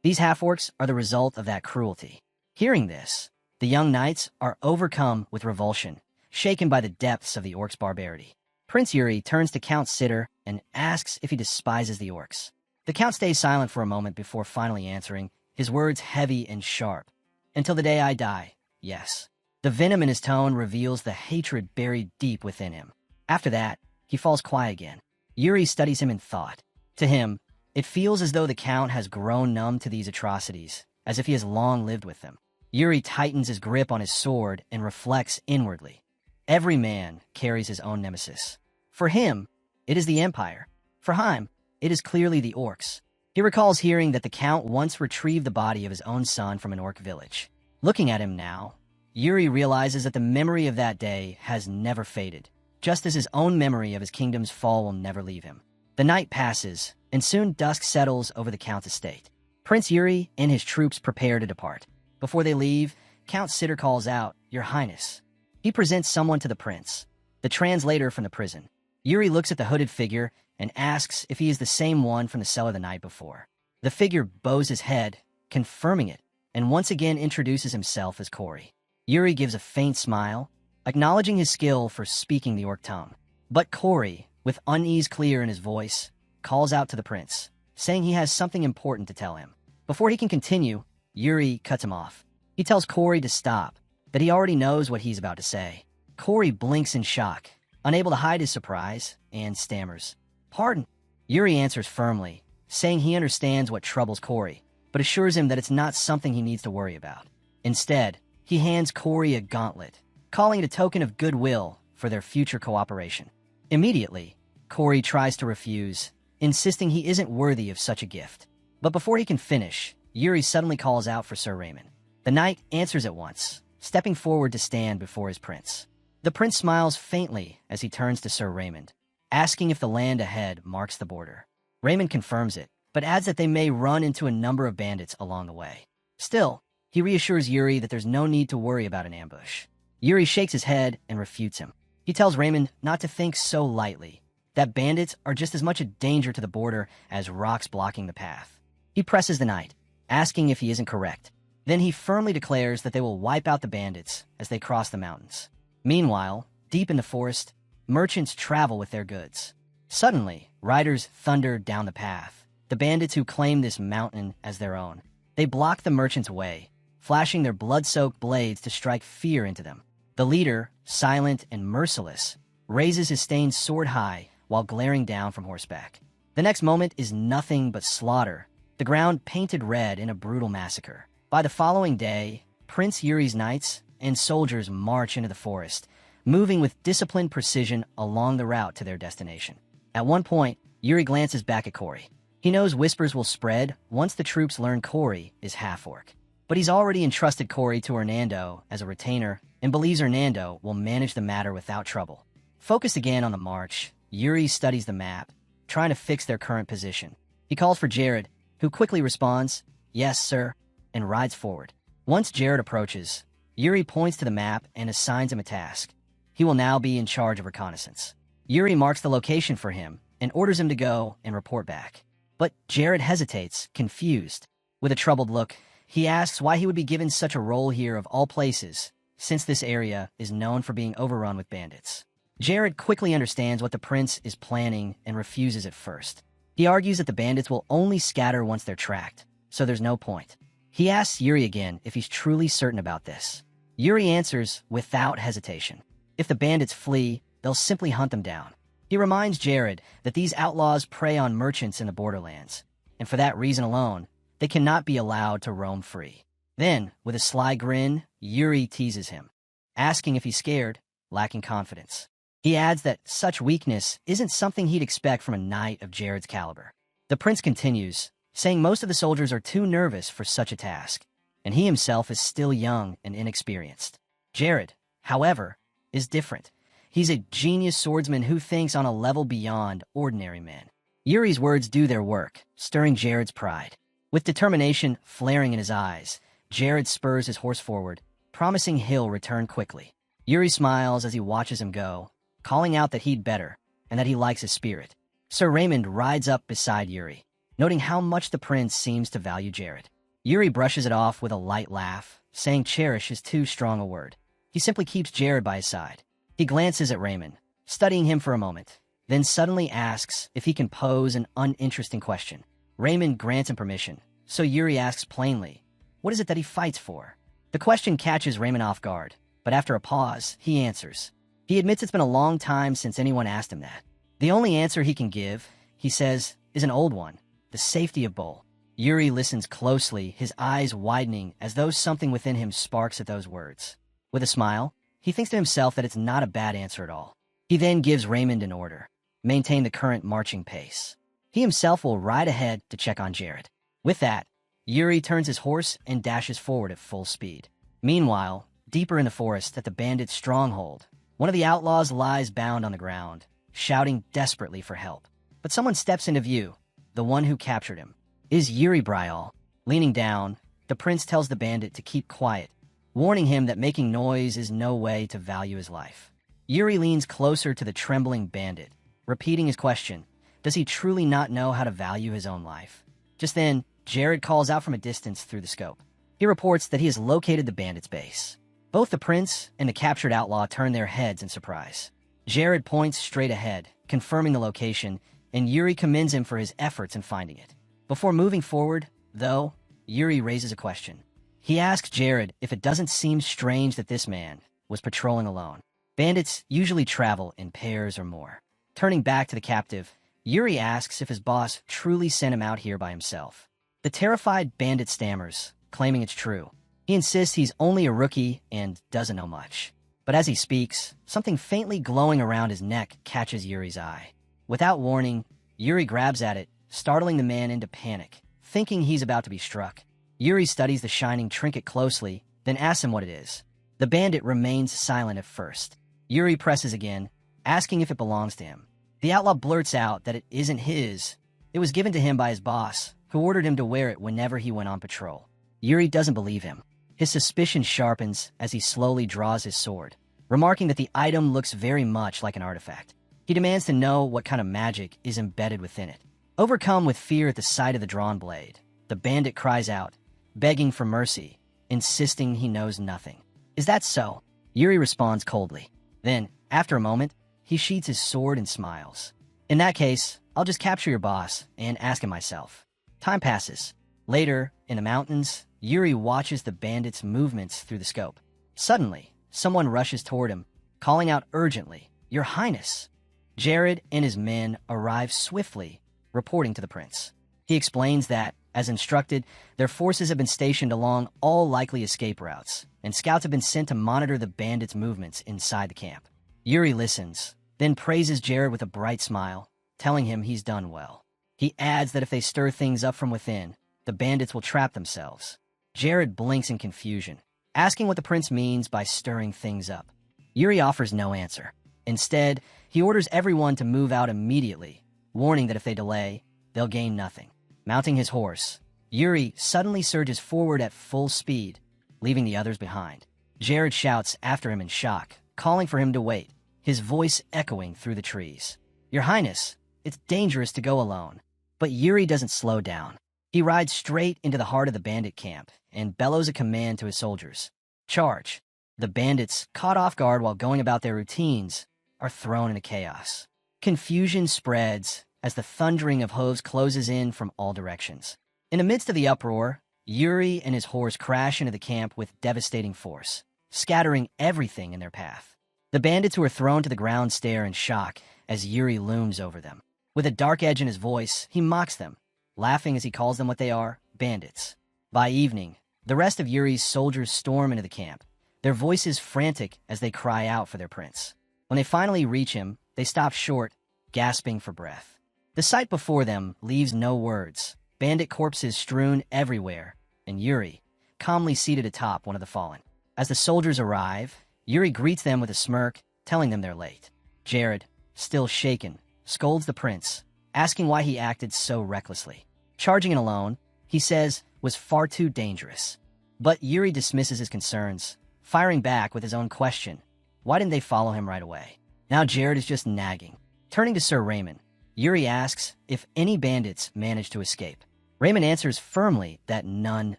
These half-orcs are the result of that cruelty. Hearing this, the young knights are overcome with revulsion, shaken by the depths of the orcs' barbarity. Prince Yuri turns to Count Sitter and asks if he despises the orcs. The Count stays silent for a moment before finally answering, his words heavy and sharp. Until the day I die, yes. The venom in his tone reveals the hatred buried deep within him. After that, he falls quiet again. Yuri studies him in thought. To him, it feels as though the Count has grown numb to these atrocities, as if he has long lived with them. Yuri tightens his grip on his sword and reflects inwardly. Every man carries his own nemesis. For him, it is the Empire. For Heim, it is clearly the orcs. He recalls hearing that the Count once retrieved the body of his own son from an orc village. Looking at him now, Yuri realizes that the memory of that day has never faded, just as his own memory of his kingdom's fall will never leave him. The night passes, and soon dusk settles over the Count's estate. Prince Yuri and his troops prepare to depart. Before they leave, Count Sitter calls out, "Your Highness." He presents someone to the prince, the translator from the prison. Yuri looks at the hooded figure and asks if he is the same one from the cellar the night before. The figure bows his head, confirming it, and once again introduces himself as Corey. Yuri gives a faint smile, acknowledging his skill for speaking the orc tongue. But Corey, with unease clear in his voice, calls out to the prince, saying he has something important to tell him. Before he can continue, Yuri cuts him off. He tells Corey to stop, that he already knows what he's about to say. Corey blinks in shock, unable to hide his surprise, and stammers, "Pardon." Yuri answers firmly, saying he understands what troubles Corey, but assures him that it's not something he needs to worry about. Instead, he hands Corey a gauntlet, calling it a token of goodwill for their future cooperation. Immediately, Corey tries to refuse, insisting he isn't worthy of such a gift. But before he can finish, Yuri suddenly calls out for Sir Raymond. The knight answers at once, stepping forward to stand before his prince. The prince smiles faintly as he turns to Sir Raymond, asking if the land ahead marks the border. Raymond confirms it, but adds that they may run into a number of bandits along the way. Still, He reassures Yuri that there's no need to worry about an ambush. Yuri shakes his head and refutes him. He tells Raymond not to think so lightly, that bandits are just as much a danger to the border as rocks blocking the path. He presses the knight, asking if he isn't correct. Then he firmly declares that they will wipe out the bandits as they cross the mountains. Meanwhile, deep in the forest, merchants travel with their goods. Suddenly, riders thunder down the path, the bandits who claim this mountain as their own. They block the merchants' way, flashing their blood-soaked blades to strike fear into them. The leader, silent and merciless, raises his stained sword high while glaring down from horseback. The next moment is nothing but slaughter, the ground painted red in a brutal massacre. By the following day, Prince Yuri's knights and soldiers march into the forest, moving with disciplined precision along the route to their destination. At one point, Yuri glances back at Cory. He knows whispers will spread once the troops learn Cory is half-orc. But he's already entrusted Cory to Hernando as a retainer and believes Hernando will manage the matter without trouble. Focused again on the march, Yuri studies the map, trying to fix their current position. He calls for Jared, who quickly responds, "Yes, sir," and rides forward. Once Jared approaches, Yuri points to the map and assigns him a task. He will now be in charge of reconnaissance. Yuri marks the location for him and orders him to go and report back. But Jared hesitates, confused. With a troubled look, he asks why he would be given such a role here of all places, since this area is known for being overrun with bandits. Jared quickly understands what the prince is planning and refuses at first. He argues that the bandits will only scatter once they're tracked, so there's no point. He asks Yuri again if he's truly certain about this. Yuri answers without hesitation. If the bandits flee, they'll simply hunt them down. He reminds Jared that these outlaws prey on merchants in the borderlands, and for that reason alone, they cannot be allowed to roam free. Then, with a sly grin, Yuri teases him, asking if he's scared, lacking confidence. He adds that such weakness isn't something he'd expect from a knight of Jared's caliber. The prince continues, saying most of the soldiers are too nervous for such a task, and he himself is still young and inexperienced. Jared, however, is different. He's a genius swordsman who thinks on a level beyond ordinary men. Yuri's words do their work, stirring Jared's pride. With determination flaring in his eyes, Jared spurs his horse forward, promising he'll return quickly. Yuri smiles as he watches him go, calling out that he'd better, and that he likes his spirit. Sir Raymond rides up beside Yuri, noting how much the prince seems to value Jared. Yuri brushes it off with a light laugh, saying cherish is too strong a word. He simply keeps Jared by his side. He glances at Raymond, studying him for a moment, then suddenly asks if he can pose an uninteresting question. Raymond grants him permission, so Yuri asks plainly, what is it that he fights for? The question catches Raymond off guard, but after a pause, he answers. He admits it's been a long time since anyone asked him that. The only answer he can give, he says, is an old one, the safety of Bull. Yuri listens closely, his eyes widening as though something within him sparks at those words. With a smile, he thinks to himself that it's not a bad answer at all. He then gives Raymond an order. Maintain the current marching pace. He himself will ride ahead to check on Jared. With that, Yuri turns his horse and dashes forward at full speed. Meanwhile, deeper in the forest at the bandits' stronghold, one of the outlaws lies bound on the ground, shouting desperately for help. But someone steps into view, the one who captured him. Is Yuri Bryal. Leaning down, the prince tells the bandit to keep quiet, warning him that making noise is no way to value his life. Yuri leans closer to the trembling bandit, repeating his question. Does he truly not know how to value his own life? Just then, Jared calls out from a distance through the scope. He reports that he has located the bandit's base. Both the prince and the captured outlaw turn their heads in surprise. Jared points straight ahead, confirming the location, and Yuri commends him for his efforts in finding it. Before moving forward, though, Yuri raises a question. He asks Jared if it doesn't seem strange that this man was patrolling alone. Bandits usually travel in pairs or more. Turning back to the captive, Yuri asks if his boss truly sent him out here by himself. The terrified bandit stammers, claiming it's true. He insists he's only a rookie and doesn't know much. But as he speaks, something faintly glowing around his neck catches Yuri's eye. Without warning, Yuri grabs at it, startling the man into panic, thinking he's about to be struck. Yuri studies the shining trinket closely, then asks him what it is. The bandit remains silent at first. Yuri presses again, asking if it belongs to him. The outlaw blurts out that it isn't his. It was given to him by his boss, who ordered him to wear it whenever he went on patrol. Yuri doesn't believe him. His suspicion sharpens as he slowly draws his sword, remarking that the item looks very much like an artifact. He demands to know what kind of magic is embedded within it. Overcome with fear at the sight of the drawn blade, the bandit cries out, begging for mercy, insisting he knows nothing. Is that so? Yuri responds coldly. Then, after a moment, he sheathes his sword and smiles. In that case, I'll just capture your boss and ask him myself. Time passes. Later, in the mountains, Yuri watches the bandit's movements through the scope. Suddenly, someone rushes toward him, calling out urgently, "Your Highness!" Jared and his men arrive swiftly, reporting to the prince. He explains that, as instructed, their forces have been stationed along all likely escape routes, and scouts have been sent to monitor the bandits' movements inside the camp. Yuri listens, then praises Jared with a bright smile, telling him he's done well. He adds that if they stir things up from within, the bandits will trap themselves. Jared blinks in confusion, asking what the prince means by stirring things up. Yuri offers no answer. Instead, he orders everyone to move out immediately, warning that if they delay, they'll gain nothing. Mounting his horse, Yuri suddenly surges forward at full speed, leaving the others behind. Jared shouts after him in shock, calling for him to wait, his voice echoing through the trees. "Your Highness, it's dangerous to go alone." But Yuri doesn't slow down. He rides straight into the heart of the bandit camp and bellows a command to his soldiers. Charge! The bandits, caught off guard while going about their routines, are thrown into chaos. Confusion spreads as the thundering of hooves closes in from all directions. In the midst of the uproar, Yuri and his horse crash into the camp with devastating force, scattering everything in their path. The bandits who are thrown to the ground stare in shock as Yuri looms over them. With a dark edge in his voice, he mocks them, laughing as he calls them what they are, bandits. By evening, the rest of Yuri's soldiers storm into the camp, their voices frantic as they cry out for their prince. When they finally reach him, they stop short, gasping for breath. The sight before them leaves no words, bandit corpses strewn everywhere, and Yuri, calmly seated atop one of the fallen. As the soldiers arrive, Yuri greets them with a smirk, telling them they're late. Jared, still shaken, scolds the prince, asking why he acted so recklessly. Charging in alone, he says, was far too dangerous. But Yuri dismisses his concerns, firing back with his own question. Why didn't they follow him right away? Now Jared is just nagging. Turning to Sir Raymond, Yuri asks if any bandits managed to escape. Raymond answers firmly that none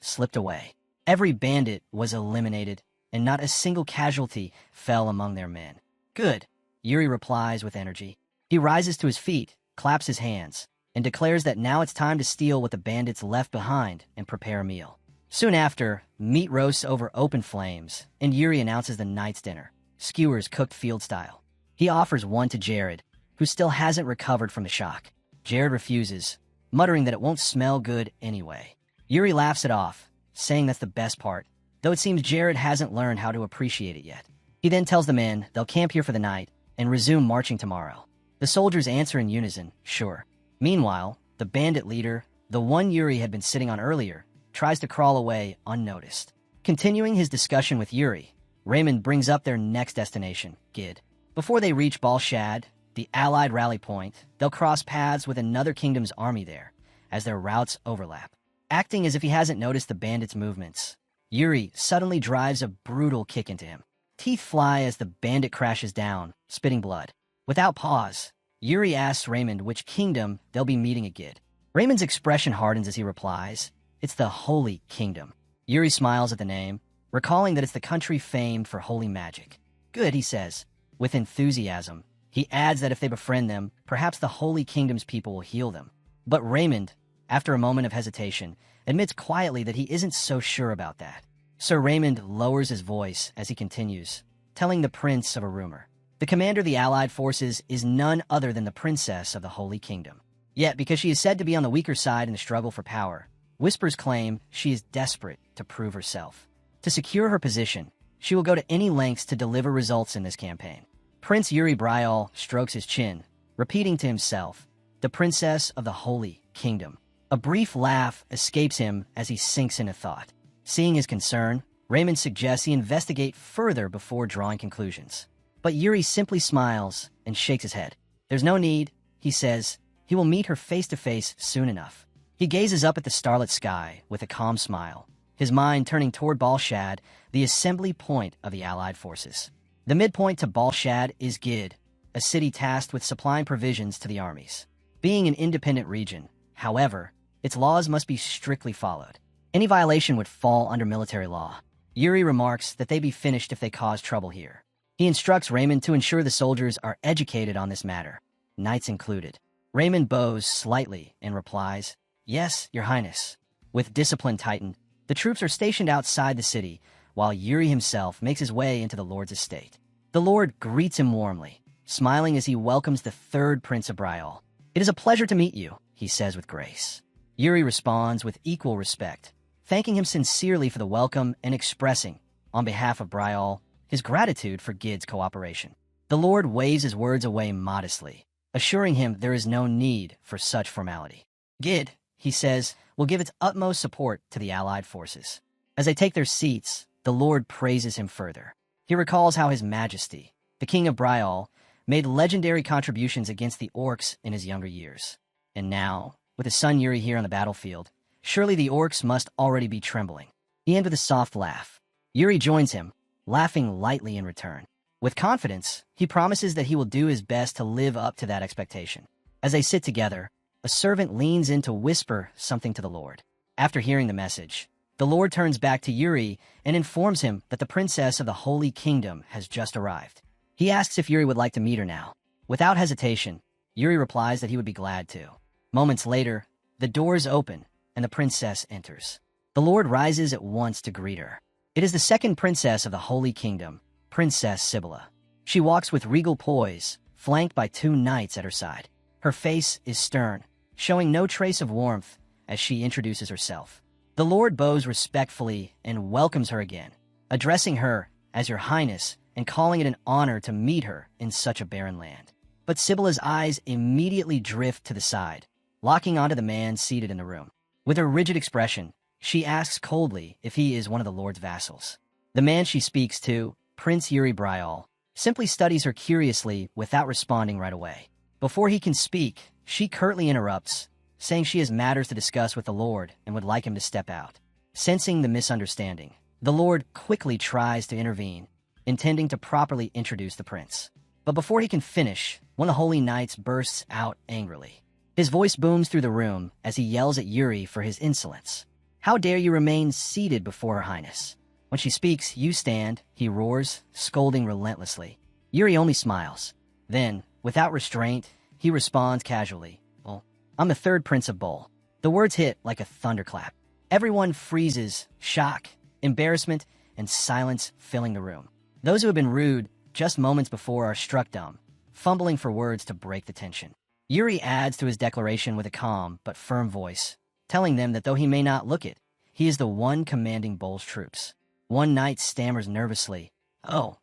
slipped away. Every bandit was eliminated, and not a single casualty fell among their men. Good, Yuri replies with energy. He rises to his feet, claps his hands, and declares that now it's time to steal what the bandits left behind and prepare a meal. Soon after, meat roasts over open flames, and Yuri announces the night's dinner, skewers cooked field style. He offers one to Jared, who still hasn't recovered from the shock. Jared refuses, muttering that it won't smell good anyway. Yuri laughs it off, saying that's the best part, though it seems Jared hasn't learned how to appreciate it yet. He then tells the men they'll camp here for the night and resume marching tomorrow. The soldiers answer in unison, sure. Meanwhile, the bandit leader, the one Yuri had been sitting on earlier, tries to crawl away unnoticed. Continuing his discussion with Yuri, Raymond brings up their next destination, Gid. Before they reach Balshad, the Allied rally point, they'll cross paths with another kingdom's army there, as their routes overlap. Acting as if he hasn't noticed the bandits' movements, Yuri suddenly drives a brutal kick into him. Teeth fly as the bandit crashes down, spitting blood. Without pause, Yuri asks Raymond which kingdom they'll be meeting at Gid. Raymond's expression hardens as he replies, "It's the Holy Kingdom." Yuri smiles at the name, recalling that it's the country famed for holy magic. Good, he says, with enthusiasm. He adds that if they befriend them, perhaps the Holy Kingdom's people will heal them. But Raymond, after a moment of hesitation, admits quietly that he isn't so sure about that. Sir Raymond lowers his voice as he continues, telling the prince of a rumor. The commander of the Allied forces is none other than the princess of the Holy Kingdom. Yet, because she is said to be on the weaker side in the struggle for power, whispers claim she is desperate to prove herself. To secure her position, she will go to any lengths to deliver results in this campaign. Prince Yuri Bryal strokes his chin, repeating to himself, the princess of the Holy Kingdom. A brief laugh escapes him as he sinks into thought. Seeing his concern, Raymond suggests he investigate further before drawing conclusions. But Yuri simply smiles and shakes his head. There's no need, he says. He will meet her face to face soon enough. He gazes up at the starlit sky with a calm smile, his mind turning toward Balshad, the assembly point of the Allied forces. The midpoint to Balshad is Gid, a city tasked with supplying provisions to the armies. Being an independent region, however, its laws must be strictly followed. Any violation would fall under military law. Yuri remarks that they be finished if they cause trouble here. He instructs Raymond to ensure the soldiers are educated on this matter, knights included. Raymond bows slightly and replies, "Yes, Your Highness." With discipline tightened, the troops are stationed outside the city, while Yuri himself makes his way into the Lord's estate. The Lord greets him warmly, smiling as he welcomes the third Prince of Bryal. "It is a pleasure to meet you," he says with grace. Yuri responds with equal respect, thanking him sincerely for the welcome and expressing, on behalf of Bryal, his gratitude for Gid's cooperation. The Lord waves his words away modestly, assuring him there is no need for such formality. Gid, he says, will give its utmost support to the Allied forces. As they take their seats, the Lord praises him further. He recalls how His Majesty, the King of Bryal, made legendary contributions against the orcs in his younger years. And now, with his son Yuri here on the battlefield, surely the orcs must already be trembling. He ends with a soft laugh. Yuri joins him, laughing lightly in return. With confidence, he promises that he will do his best to live up to that expectation. As they sit together, a servant leans in to whisper something to the Lord. After hearing the message, the Lord turns back to Yuri and informs him that the princess of the Holy Kingdom has just arrived. He asks if Yuri would like to meet her now. Without hesitation, Yuri replies that he would be glad to. Moments later, the doors open and the princess enters. The Lord rises at once to greet her. It is the second princess of the Holy Kingdom, Princess Sibylla. She walks with regal poise, flanked by two knights at her side. Her face is stern, showing no trace of warmth as she introduces herself. The Lord bows respectfully and welcomes her again, addressing her as Your Highness and calling it an honor to meet her in such a barren land. But Sibylla's eyes immediately drift to the side, locking onto the man seated in the room. With her rigid expression, she asks coldly if he is one of the Lord's vassals. The man she speaks to, Prince Yuri Bryal, simply studies her curiously without responding right away. Before he can speak, she curtly interrupts, saying she has matters to discuss with the Lord and would like him to step out. Sensing the misunderstanding, the Lord quickly tries to intervene, intending to properly introduce the prince. But before he can finish, one of the holy knights bursts out angrily. His voice booms through the room as he yells at Yuri for his insolence. "How dare you remain seated before Her Highness? When she speaks, you stand," he roars, scolding relentlessly. Yuri only smiles. Then, without restraint, he responds casually, "Well, I'm the third Prince of Bol." The words hit like a thunderclap. Everyone freezes, shock, embarrassment, and silence filling the room. Those who have been rude just moments before are struck dumb, fumbling for words to break the tension. Yuri adds to his declaration with a calm but firm voice, telling them that though he may not look it, he is the one commanding Bol's troops. One knight stammers nervously, "Oh,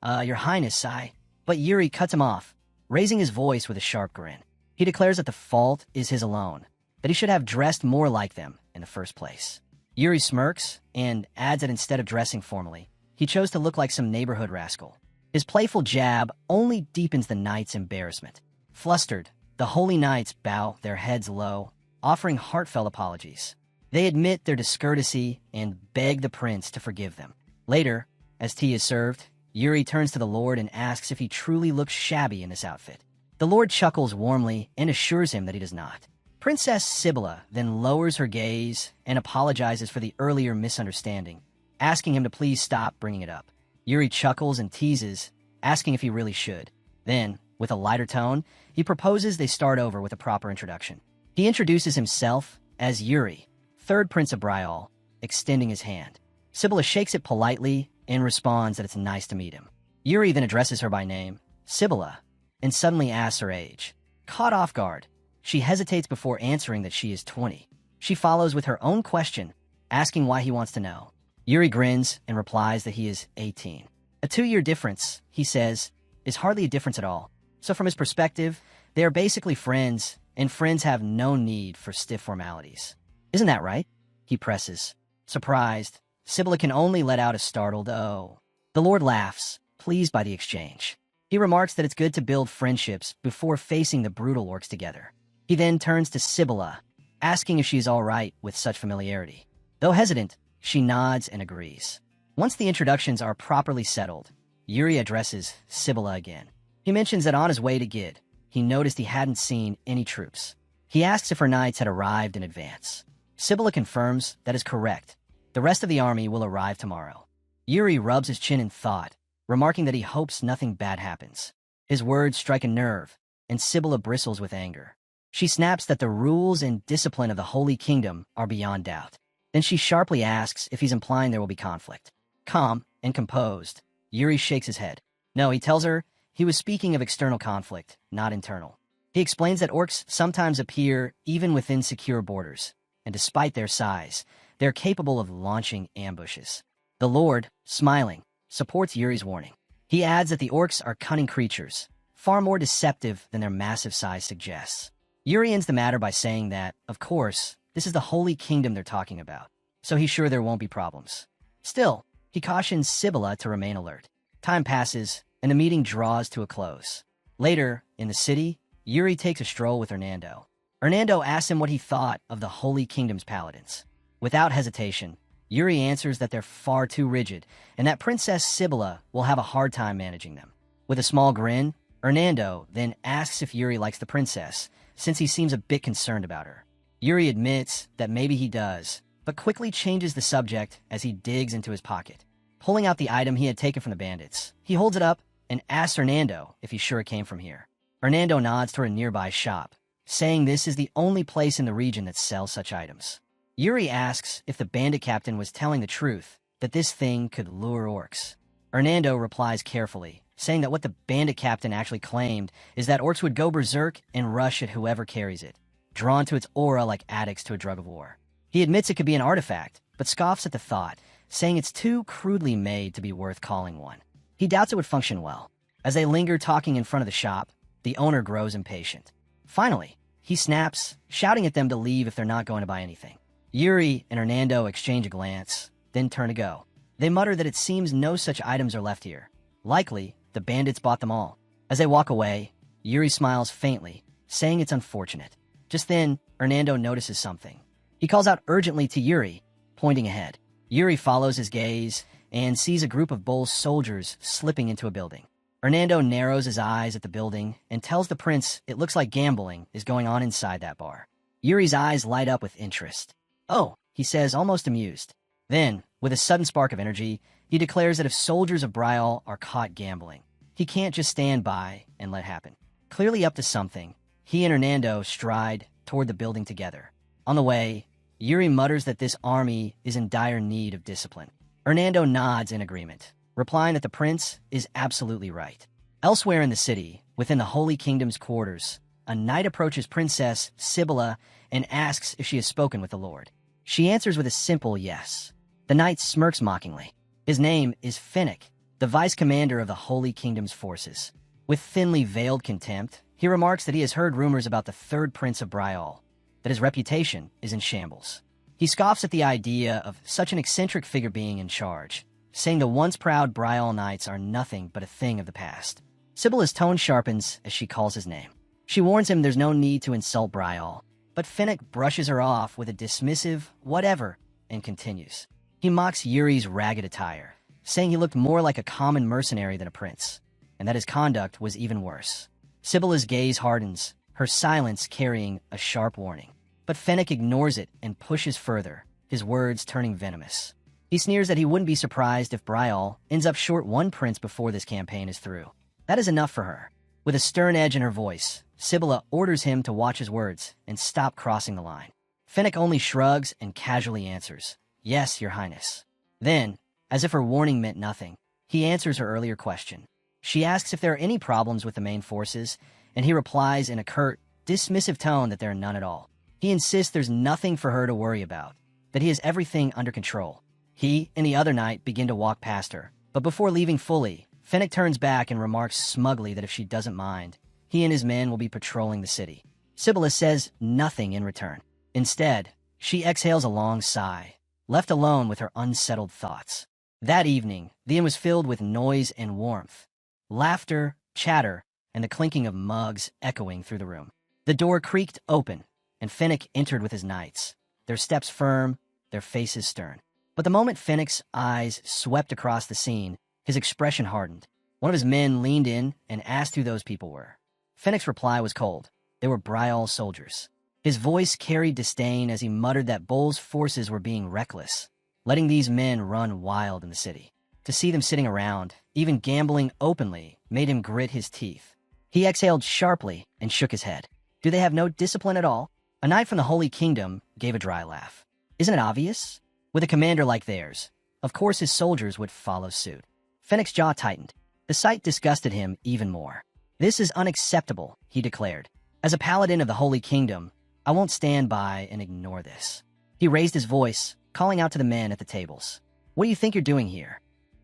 Your Highness, I..." But Yuri cuts him off, raising his voice with a sharp grin. He declares that the fault is his alone, that he should have dressed more like them in the first place. Yuri smirks and adds that instead of dressing formally, he chose to look like some neighborhood rascal. His playful jab only deepens the knight's embarrassment. Flustered, the holy knights bow their heads low, offering heartfelt apologies. They admit their discourtesy and beg the prince to forgive them. Later, as tea is served, Yuri turns to the Lord and asks if he truly looks shabby in this outfit. The Lord chuckles warmly and assures him that he does not. Princess Sibylla then lowers her gaze and apologizes for the earlier misunderstanding, asking him to please stop bringing it up. Yuri chuckles and teases, asking if he really should. Then, with a lighter tone, he proposes they start over with a proper introduction. He introduces himself as Yuri, third Prince of Bryal, extending his hand. Sibylla shakes it politely and responds that it's nice to meet him. Yuri then addresses her by name, Sibylla, and suddenly asks her age. Caught off guard, she hesitates before answering that she is 20. She follows with her own question, asking why he wants to know. Yuri grins and replies that he is 18. A 2-year difference, he says, is hardly a difference at all. So from his perspective, they are basically friends, and friends have no need for stiff formalities. Isn't that right? He presses. Surprised, Sibylla can only let out a startled "oh." The Lord laughs, pleased by the exchange. He remarks that it's good to build friendships before facing the brutal orcs together. He then turns to Sibylla, asking if she is all right with such familiarity. Though hesitant, She nods and agrees. Once the introductions are properly settled, Yuri addresses Sibylla again. He mentions that on his way to Gid, he noticed he hadn't seen any troops. He asks if her knights had arrived in advance. Sibylla confirms that is correct. The rest of the army will arrive tomorrow. Yuri rubs his chin in thought, remarking that he hopes nothing bad happens. His words strike a nerve, and Sibylla bristles with anger. She snaps that the rules and discipline of the Holy Kingdom are beyond doubt. Then she sharply asks if he's implying there will be conflict. Calm and composed, Yuri shakes his head. No, he tells her he was speaking of external conflict, not internal. He explains that orcs sometimes appear even within secure borders, and despite their size, they're capable of launching ambushes. The Lord, smiling, supports Yuri's warning. He adds that the orcs are cunning creatures, far more deceptive than their massive size suggests. Yuri ends the matter by saying that, of course, this is the Holy Kingdom they're talking about, so he's sure there won't be problems. Still, he cautions Sibylla to remain alert. Time passes, and the meeting draws to a close. Later, in the city, Yuri takes a stroll with Hernando. Hernando asks him what he thought of the Holy Kingdom's paladins. Without hesitation, Yuri answers that they're far too rigid, and that Princess Sibylla will have a hard time managing them. With a small grin, Hernando then asks if Yuri likes the princess, since he seems a bit concerned about her. Yuri admits that maybe he does, but quickly changes the subject as he digs into his pocket. Pulling out the item he had taken from the bandits, he holds it up and asks Hernando if he's sure it came from here. Hernando nods toward a nearby shop, saying this is the only place in the region that sells such items. Yuri asks if the bandit captain was telling the truth, that this thing could lure orcs. Hernando replies carefully, saying that what the bandit captain actually claimed is that orcs would go berserk and rush at whoever carries it, drawn to its aura like addicts to a drug of war. He admits it could be an artifact, but scoffs at the thought, saying it's too crudely made to be worth calling one. He doubts it would function well. As they linger talking in front of the shop, the owner grows impatient. Finally, he snaps, shouting at them to leave if they're not going to buy anything. Yuri and Hernando exchange a glance, then turn to go. They mutter that it seems no such items are left here. Likely, the bandits bought them all. As they walk away, Yuri smiles faintly, saying it's unfortunate. Just then, Hernando notices something. He calls out urgently to Yuri, pointing ahead. Yuri follows his gaze and sees a group of Bull's soldiers slipping into a building. Hernando narrows his eyes at the building and tells the prince it looks like gambling is going on inside that bar. Yuri's eyes light up with interest. Oh, he says, almost amused. Then, with a sudden spark of energy, he declares that if soldiers of Bryal are caught gambling, he can't just stand by and let it happen. Clearly up to something, he and Hernando stride toward the building together. On the way, Yuri mutters that this army is in dire need of discipline. Hernando nods in agreement, replying that the prince is absolutely right. Elsewhere in the city, within the Holy Kingdom's quarters, a knight approaches Princess Sibylla and asks if she has spoken with the Lord. She answers with a simple yes. The knight smirks mockingly. His name is Finnick, the vice commander of the Holy Kingdom's forces. With thinly veiled contempt, he remarks that he has heard rumors about the third prince of Bryal, that his reputation is in shambles. He scoffs at the idea of such an eccentric figure being in charge, saying the once proud Bryal knights are nothing but a thing of the past. Sibylla's tone sharpens as she calls his name. She warns him there's no need to insult Bryal, but Finnick brushes her off with a dismissive whatever and continues. He mocks Yuri's ragged attire, saying he looked more like a common mercenary than a prince, and that his conduct was even worse. Sibylla's gaze hardens, her silence carrying a sharp warning. But Finnick ignores it and pushes further, his words turning venomous. He sneers that he wouldn't be surprised if Bryal ends up short one prince before this campaign is through. That is enough for her. With a stern edge in her voice, Sibylla orders him to watch his words and stop crossing the line. Finnick only shrugs and casually answers, "Yes, Your Highness." Then, as if her warning meant nothing, he answers her earlier question. She asks if there are any problems with the main forces, and he replies in a curt, dismissive tone that there are none at all. He insists there's nothing for her to worry about, that he has everything under control. He and the other knight begin to walk past her, but before leaving fully, Finnick turns back and remarks smugly that if she doesn't mind, he and his men will be patrolling the city. Sibylla says nothing in return. Instead, she exhales a long sigh, left alone with her unsettled thoughts. That evening, the inn was filled with noise and warmth. Laughter, chatter, and the clinking of mugs echoing through the room. The door creaked open, and Finnick entered with his knights, their steps firm, their faces stern. But the moment Fennec's eyes swept across the scene, his expression hardened. One of his men leaned in and asked who those people were. Fennec's reply was cold. They were Bryal's soldiers. His voice carried disdain as he muttered that Bull's forces were being reckless, letting these men run wild in the city. To see them sitting around, even gambling openly, made him grit his teeth. He exhaled sharply and shook his head. Do they have no discipline at all? A knight from the Holy Kingdom gave a dry laugh. Isn't it obvious? With a commander like theirs, of course his soldiers would follow suit. Fennec's jaw tightened. The sight disgusted him even more. This is unacceptable, he declared. As a paladin of the Holy Kingdom, I won't stand by and ignore this. He raised his voice, calling out to the men at the tables. What do you think you're doing here?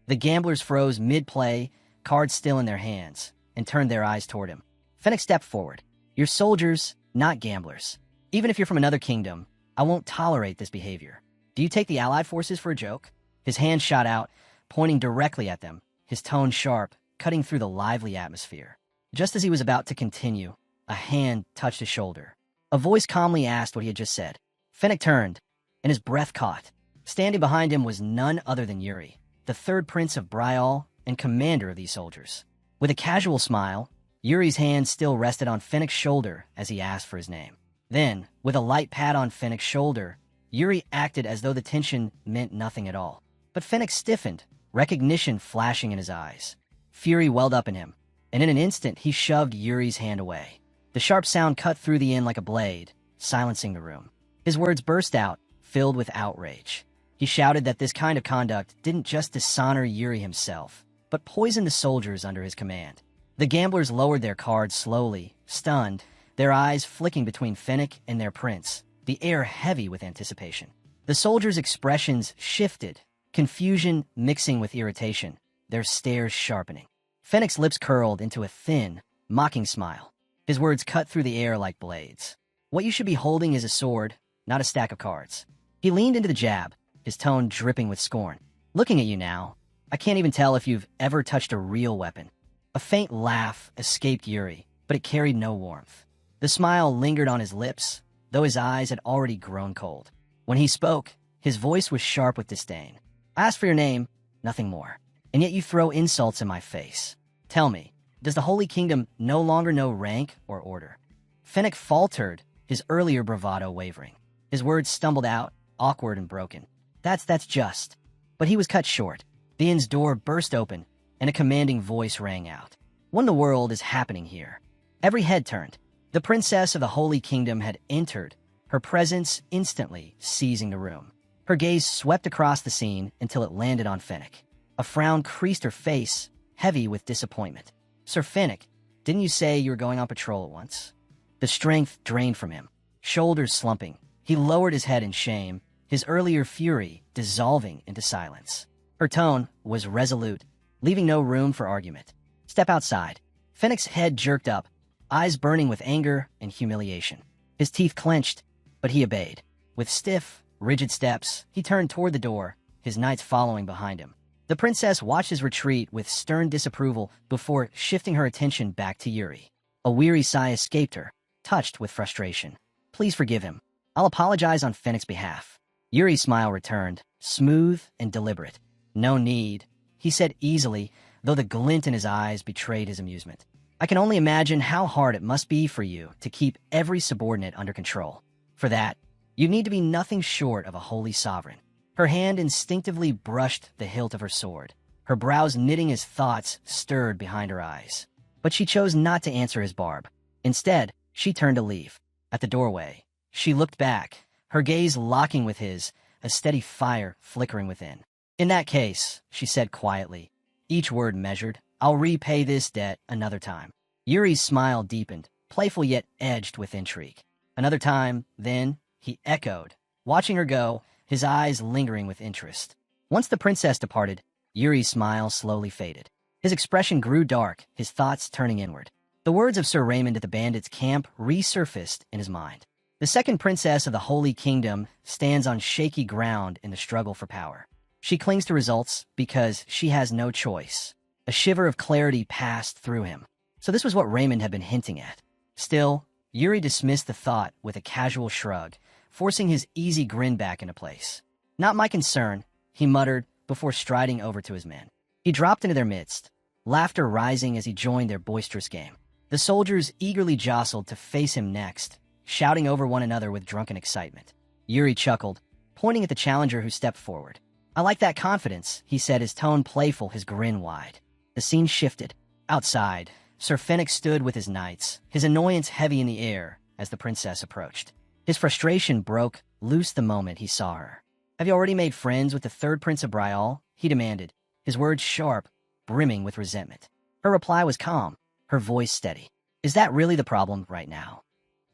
The gamblers froze mid-play, cards still in their hands, and turned their eyes toward him. Fennec stepped forward. You're soldiers, not gamblers. Even if you're from another kingdom, I won't tolerate this behavior. Do you take the Allied forces for a joke? His hand shot out, pointing directly at them, his tone sharp, cutting through the lively atmosphere. Just as he was about to continue, a hand touched his shoulder. A voice calmly asked what he had just said. Fennec turned, and his breath caught. Standing behind him was none other than Yuri, the third prince of Bryal and commander of these soldiers. With a casual smile, Yuri's hand still rested on Fennec's shoulder as he asked for his name. Then, with a light pat on Fennec's shoulder, Yuri acted as though the tension meant nothing at all. But Fennec stiffened, recognition flashing in his eyes. Fury welled up in him, and in an instant he shoved Yuri's hand away. The sharp sound cut through the inn like a blade, silencing the room. His words burst out, filled with outrage. He shouted that this kind of conduct didn't just dishonor Yuri himself, but poisoned the soldiers under his command. The gamblers lowered their cards slowly, stunned, their eyes flicking between Fennec and their prince, the air heavy with anticipation. The soldiers' expressions shifted, confusion mixing with irritation, their stares sharpening. Fennec's lips curled into a thin, mocking smile. His words cut through the air like blades. What you should be holding is a sword, not a stack of cards. He leaned into the jab, his tone dripping with scorn. Looking at you now, I can't even tell if you've ever touched a real weapon. A faint laugh escaped Yuri, but it carried no warmth. The smile lingered on his lips, though his eyes had already grown cold. When he spoke, his voice was sharp with disdain. I asked for your name, nothing more. And yet you throw insults in my face. Tell me, does the Holy Kingdom no longer know rank or order? Fennec faltered, his earlier bravado wavering. His words stumbled out, awkward and broken. That's just. But he was cut short. The inn's door burst open, and a commanding voice rang out. What in the world is happening here? Every head turned. The princess of the Holy Kingdom had entered, her presence instantly seizing the room. Her gaze swept across the scene until it landed on Fennec. A frown creased her face, heavy with disappointment. Sir Fennec, didn't you say you were going on patrol at once? The strength drained from him, shoulders slumping. He lowered his head in shame, his earlier fury dissolving into silence. Her tone was resolute, leaving no room for argument. Step outside. Fennec's head jerked up, eyes burning with anger and humiliation. His teeth clenched, but he obeyed. With stiff, rigid steps, he turned toward the door, his knights following behind him. The princess watched his retreat with stern disapproval before shifting her attention back to Yuri. A weary sigh escaped her, touched with frustration. Please forgive him. I'll apologize on Fennec's behalf. Yuri's smile returned, smooth and deliberate. No need, he said easily, though the glint in his eyes betrayed his amusement. I can only imagine how hard it must be for you to keep every subordinate under control. For that, you need to be nothing short of a holy sovereign. Her hand instinctively brushed the hilt of her sword, her brows knitting as thoughts stirred behind her eyes. But she chose not to answer his barb. Instead, she turned to leave. At the doorway, she looked back, her gaze locking with his, a steady fire flickering within. In that case, she said quietly, each word measured, I'll repay this debt another time. Yuri's smile deepened, playful yet edged with intrigue. Another time, then, he echoed, watching her go, his eyes lingering with interest. Once the princess departed, Yuri's smile slowly faded. His expression grew dark, his thoughts turning inward. The words of Sir Raymond at the bandits' camp resurfaced in his mind. The second princess of the Holy Kingdom stands on shaky ground in the struggle for power. She clings to results because she has no choice. A shiver of clarity passed through him. So this was what Raymond had been hinting at. Still, Yuri dismissed the thought with a casual shrug, forcing his easy grin back into place. Not my concern, he muttered before striding over to his men. He dropped into their midst, laughter rising as he joined their boisterous game. The soldiers eagerly jostled to face him next, shouting over one another with drunken excitement. Yuri chuckled, pointing at the challenger who stepped forward. "I like that confidence," he said, his tone playful, his grin wide. The scene shifted. Outside, Sir Fennec stood with his knights, his annoyance heavy in the air as the princess approached. His frustration broke loose the moment he saw her. "Have you already made friends with the third Prince of Brial?" he demanded, his words sharp, brimming with resentment. Her reply was calm, her voice steady. "Is that really the problem right now?"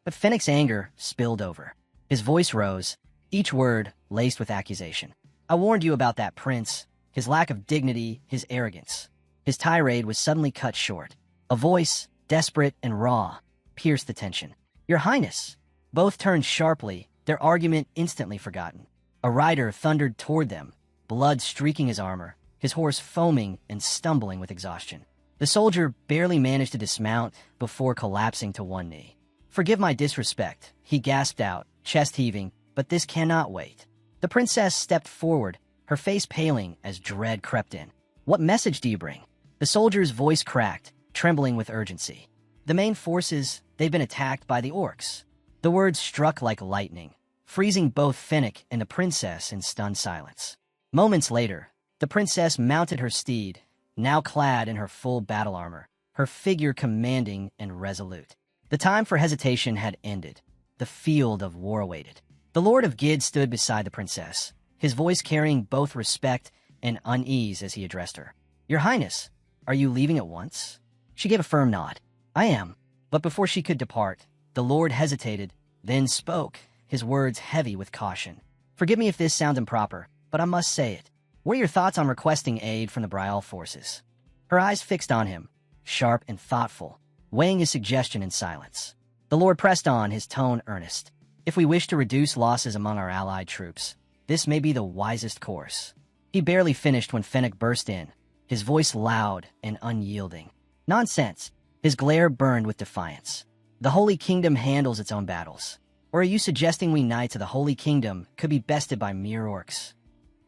But Fennec's anger spilled over. His voice rose, each word laced with accusation. "I warned you about that prince, his lack of dignity, his arrogance." His tirade was suddenly cut short. A voice, desperate and raw, pierced the tension. "Your Highness!" Both turned sharply, their argument instantly forgotten. A rider thundered toward them, blood streaking his armor, his horse foaming and stumbling with exhaustion. The soldier barely managed to dismount before collapsing to one knee. "Forgive my disrespect," he gasped out, chest heaving, "but this cannot wait." The princess stepped forward, her face paling as dread crept in. "What message do you bring?" The soldier's voice cracked, trembling with urgency. "The main forces, they've been attacked by the orcs." The words struck like lightning, freezing both Fennec and the princess in stunned silence. Moments later, the princess mounted her steed, now clad in her full battle armor, her figure commanding and resolute. The time for hesitation had ended. The field of war awaited. The Lord of Gid stood beside the princess, his voice carrying both respect and unease as he addressed her. "Your Highness, are you leaving at once?" She gave a firm nod. "I am." But before she could depart, the Lord hesitated, then spoke, his words heavy with caution. "Forgive me if this sounds improper, but I must say it. What are your thoughts on requesting aid from the Brial forces?" Her eyes fixed on him, sharp and thoughtful, weighing his suggestion in silence. The Lord pressed on, his tone earnest. "If we wish to reduce losses among our allied troops, this may be the wisest course." He barely finished when Fennec burst in, his voice loud and unyielding. "Nonsense!" His glare burned with defiance. "The Holy Kingdom handles its own battles. Or are you suggesting we knights of the Holy Kingdom could be bested by mere orcs?"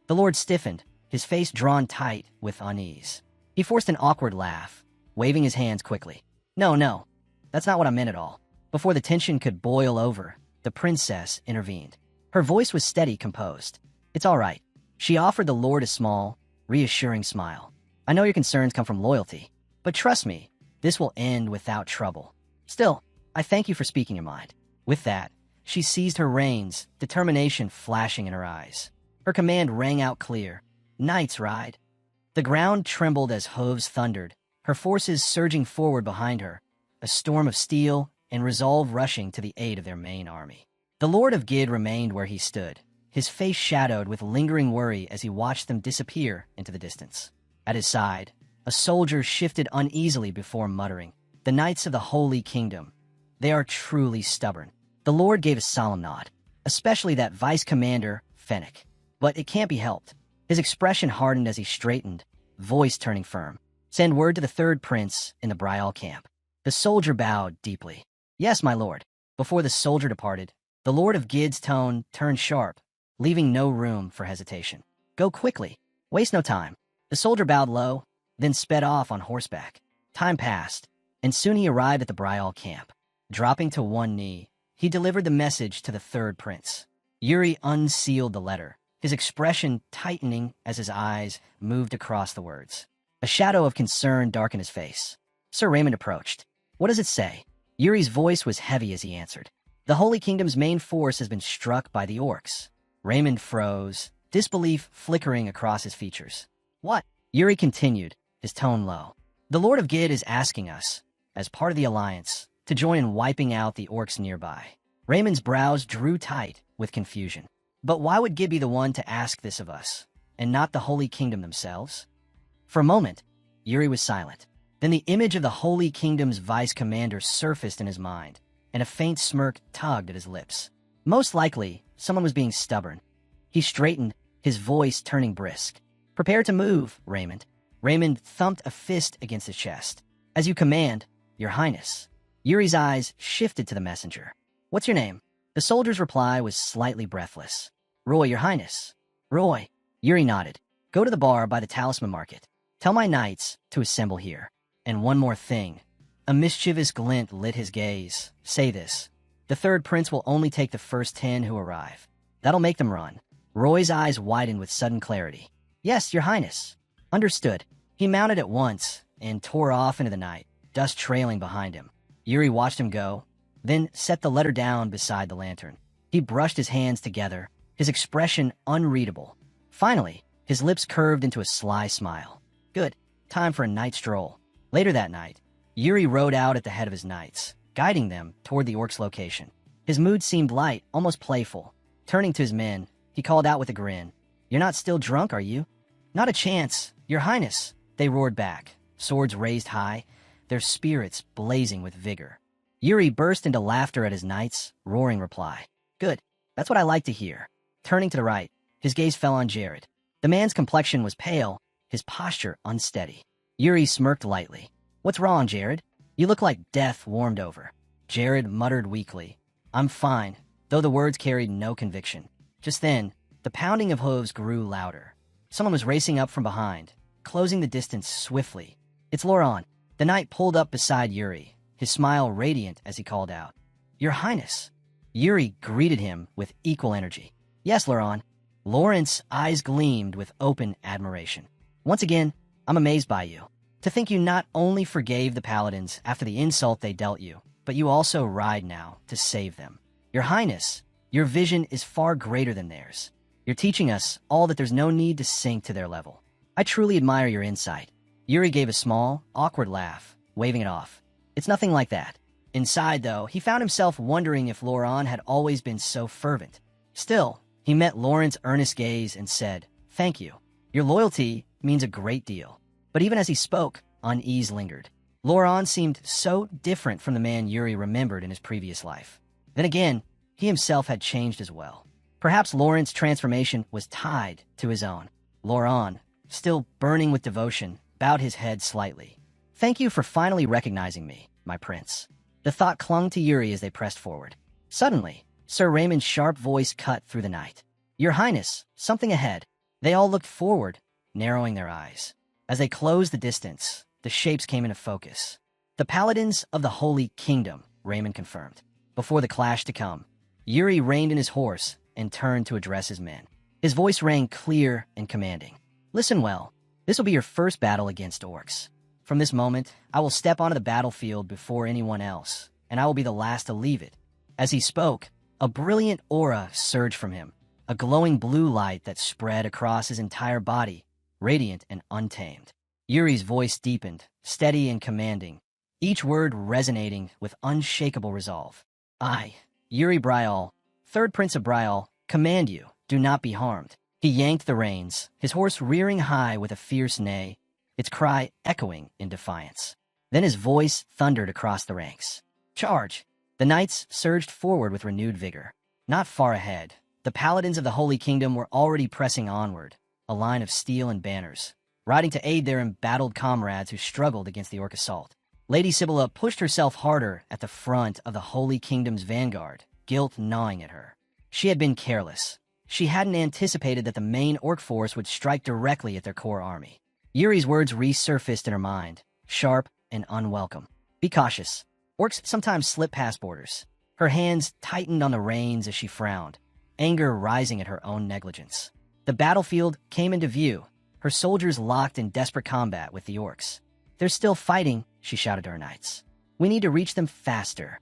The Lord stiffened, his face drawn tight with unease. He forced an awkward laugh, waving his hands quickly. No, that's not what I meant at all." Before the tension could boil over, the princess intervened. Her voice was steady, composed. "It's all right." She offered the Lord a small, reassuring smile. "I know your concerns come from loyalty, but trust me, this will end without trouble. Still, I thank you for speaking your mind." With that, she seized her reins, determination flashing in her eyes. Her command rang out clear. "Knights, ride!" The ground trembled as hooves thundered, her forces surging forward behind her, a storm of steel and resolve rushing to the aid of their main army. The Lord of Gid remained where he stood, his face shadowed with lingering worry as he watched them disappear into the distance. At his side, a soldier shifted uneasily before muttering, "The Knights of the Holy Kingdom. They are truly stubborn." The Lord gave a solemn nod, especially that vice commander, Fennec. But it can't be helped. His expression hardened as he straightened, voice turning firm. "Send word to the third prince in the Brial camp." The soldier bowed deeply. "Yes, my lord." Before the soldier departed, the Lord of Gid's tone turned sharp, leaving no room for hesitation. "Go quickly. Waste no time." The soldier bowed low, then sped off on horseback. Time passed, and soon he arrived at the Brial camp. Dropping to one knee, he delivered the message to the third prince. Yuri unsealed the letter, his expression tightening as his eyes moved across the words. A shadow of concern darkened his face. Sir Raymond approached. "What does it say?" Yuri's voice was heavy as he answered. "The Holy Kingdom's main force has been struck by the orcs." Raymond froze, disbelief flickering across his features. "What?" Yuri continued, his tone low. "The Lord of Gid is asking us, as part of the Alliance, to join in wiping out the orcs nearby." Raymond's brows drew tight with confusion. "But why would Gid be the one to ask this of us, and not the Holy Kingdom themselves?" For a moment, Yuri was silent. Then the image of the Holy Kingdom's vice commander surfaced in his mind, and a faint smirk tugged at his lips. Most likely, someone was being stubborn. He straightened, his voice turning brisk. "Prepare to move, Raymond." Raymond thumped a fist against his chest. "As you command, Your Highness." Yuri's eyes shifted to the messenger. "What's your name?" The soldier's reply was slightly breathless. "Roy, Your Highness." "Roy." Yuri nodded. Go to the bar by the talisman market. Tell my knights to assemble here. And one more thing. A mischievous glint lit his gaze. Say this. The third prince will only take the first 10 who arrive. That'll make them run. Roy's eyes widened with sudden clarity. Yes, your highness. Understood. He mounted at once and tore off into the night, dust trailing behind him. Yuri watched him go, then set the letter down beside the lantern. He brushed his hands together, his expression unreadable. Finally, his lips curved into a sly smile. Good. Time for a night stroll. Later that night, Yuri rode out at the head of his knights, guiding them toward the orc's location. His mood seemed light, almost playful. Turning to his men, he called out with a grin. You're not still drunk, are you? Not a chance, your highness, they roared back, swords raised high, their spirits blazing with vigor. Yuri burst into laughter at his knight's roaring reply. Good, that's what I like to hear. Turning to the right, his gaze fell on Jared. The man's complexion was pale, his posture unsteady. Yuri smirked lightly. What's wrong, Jared? You look like death warmed over. Jared muttered weakly. I'm fine, though the words carried no conviction. Just then, the pounding of hooves grew louder. Someone was racing up from behind, closing the distance swiftly. It's Laurent. The knight pulled up beside Yuri, his smile radiant as he called out. Your highness. Yuri greeted him with equal energy. Yes, Laurent. Laurent's eyes gleamed with open admiration. Once again, I'm amazed by you. To think you not only forgave the paladins after the insult they dealt you, but you also ride now to save them. Your highness, your vision is far greater than theirs. You're teaching us all that there's no need to sink to their level. I truly admire your insight. Yuri gave a small, awkward laugh, waving it off. It's nothing like that. Inside, though, he found himself wondering if Laurent had always been so fervent. Still, he met Laurent's earnest gaze and said, Thank you. Your loyalty means a great deal. But even as he spoke, unease lingered. Laurent seemed so different from the man Yuri remembered in his previous life. Then again, he himself had changed as well. Perhaps Laurent's transformation was tied to his own. Laurent, still burning with devotion, bowed his head slightly. Thank you for finally recognizing me, my prince. The thought clung to Yuri as they pressed forward. Suddenly, Sir Raymond's sharp voice cut through the night. Your highness, something ahead. They all looked forward, narrowing their eyes. As they closed the distance, the shapes came into focus. The paladins of the Holy Kingdom, Raymond confirmed. Before the clash to come, Yuri reined in his horse and turned to address his men. His voice rang clear and commanding. Listen well. This will be your first battle against orcs. From this moment, I will step onto the battlefield before anyone else, and I will be the last to leave it. As he spoke, a brilliant aura surged from him, a glowing blue light that spread across his entire body, radiant and untamed. Yuri's voice deepened, steady and commanding, each word resonating with unshakable resolve. I, Yuri Bryal, third prince of Bryal, command you, do not be harmed. He yanked the reins, his horse rearing high with a fierce neigh, its cry echoing in defiance. Then his voice thundered across the ranks. Charge! The knights surged forward with renewed vigor. Not far ahead, the paladins of the Holy Kingdom were already pressing onward, a line of steel and banners, riding to aid their embattled comrades who struggled against the orc assault. Lady Sibylla pushed herself harder at the front of the Holy Kingdom's vanguard, guilt gnawing at her. She had been careless. She hadn't anticipated that the main orc force would strike directly at their core army. Yuri's words resurfaced in her mind, sharp and unwelcome. Be cautious. Orcs sometimes slip past borders. Her hands tightened on the reins as she frowned, anger rising at her own negligence. The battlefield came into view, her soldiers locked in desperate combat with the orcs. They're still fighting, she shouted to her knights. We need to reach them faster.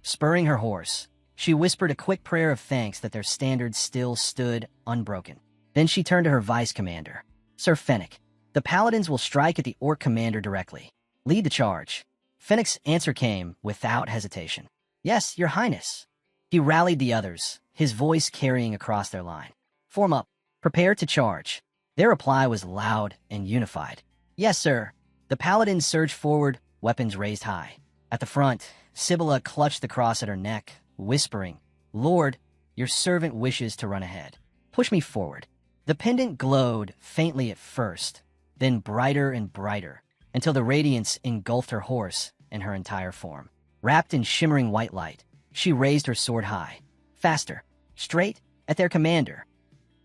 Spurring her horse, she whispered a quick prayer of thanks that their standards still stood unbroken. Then she turned to her vice commander. Sir Fennec, the paladins will strike at the orc commander directly. Lead the charge. Fennec's answer came without hesitation. Yes, your highness. He rallied the others, his voice carrying across their line. Form up. Prepare to charge. Their reply was loud and unified. Yes, sir. The paladins surged forward, weapons raised high. At the front, Sibylla clutched the cross at her neck, whispering, Lord, your servant wishes to run ahead. Push me forward. The pendant glowed faintly at first, then brighter and brighter, until the radiance engulfed her horse and her entire form. Wrapped in shimmering white light, she raised her sword high. Faster, straight, at their commander.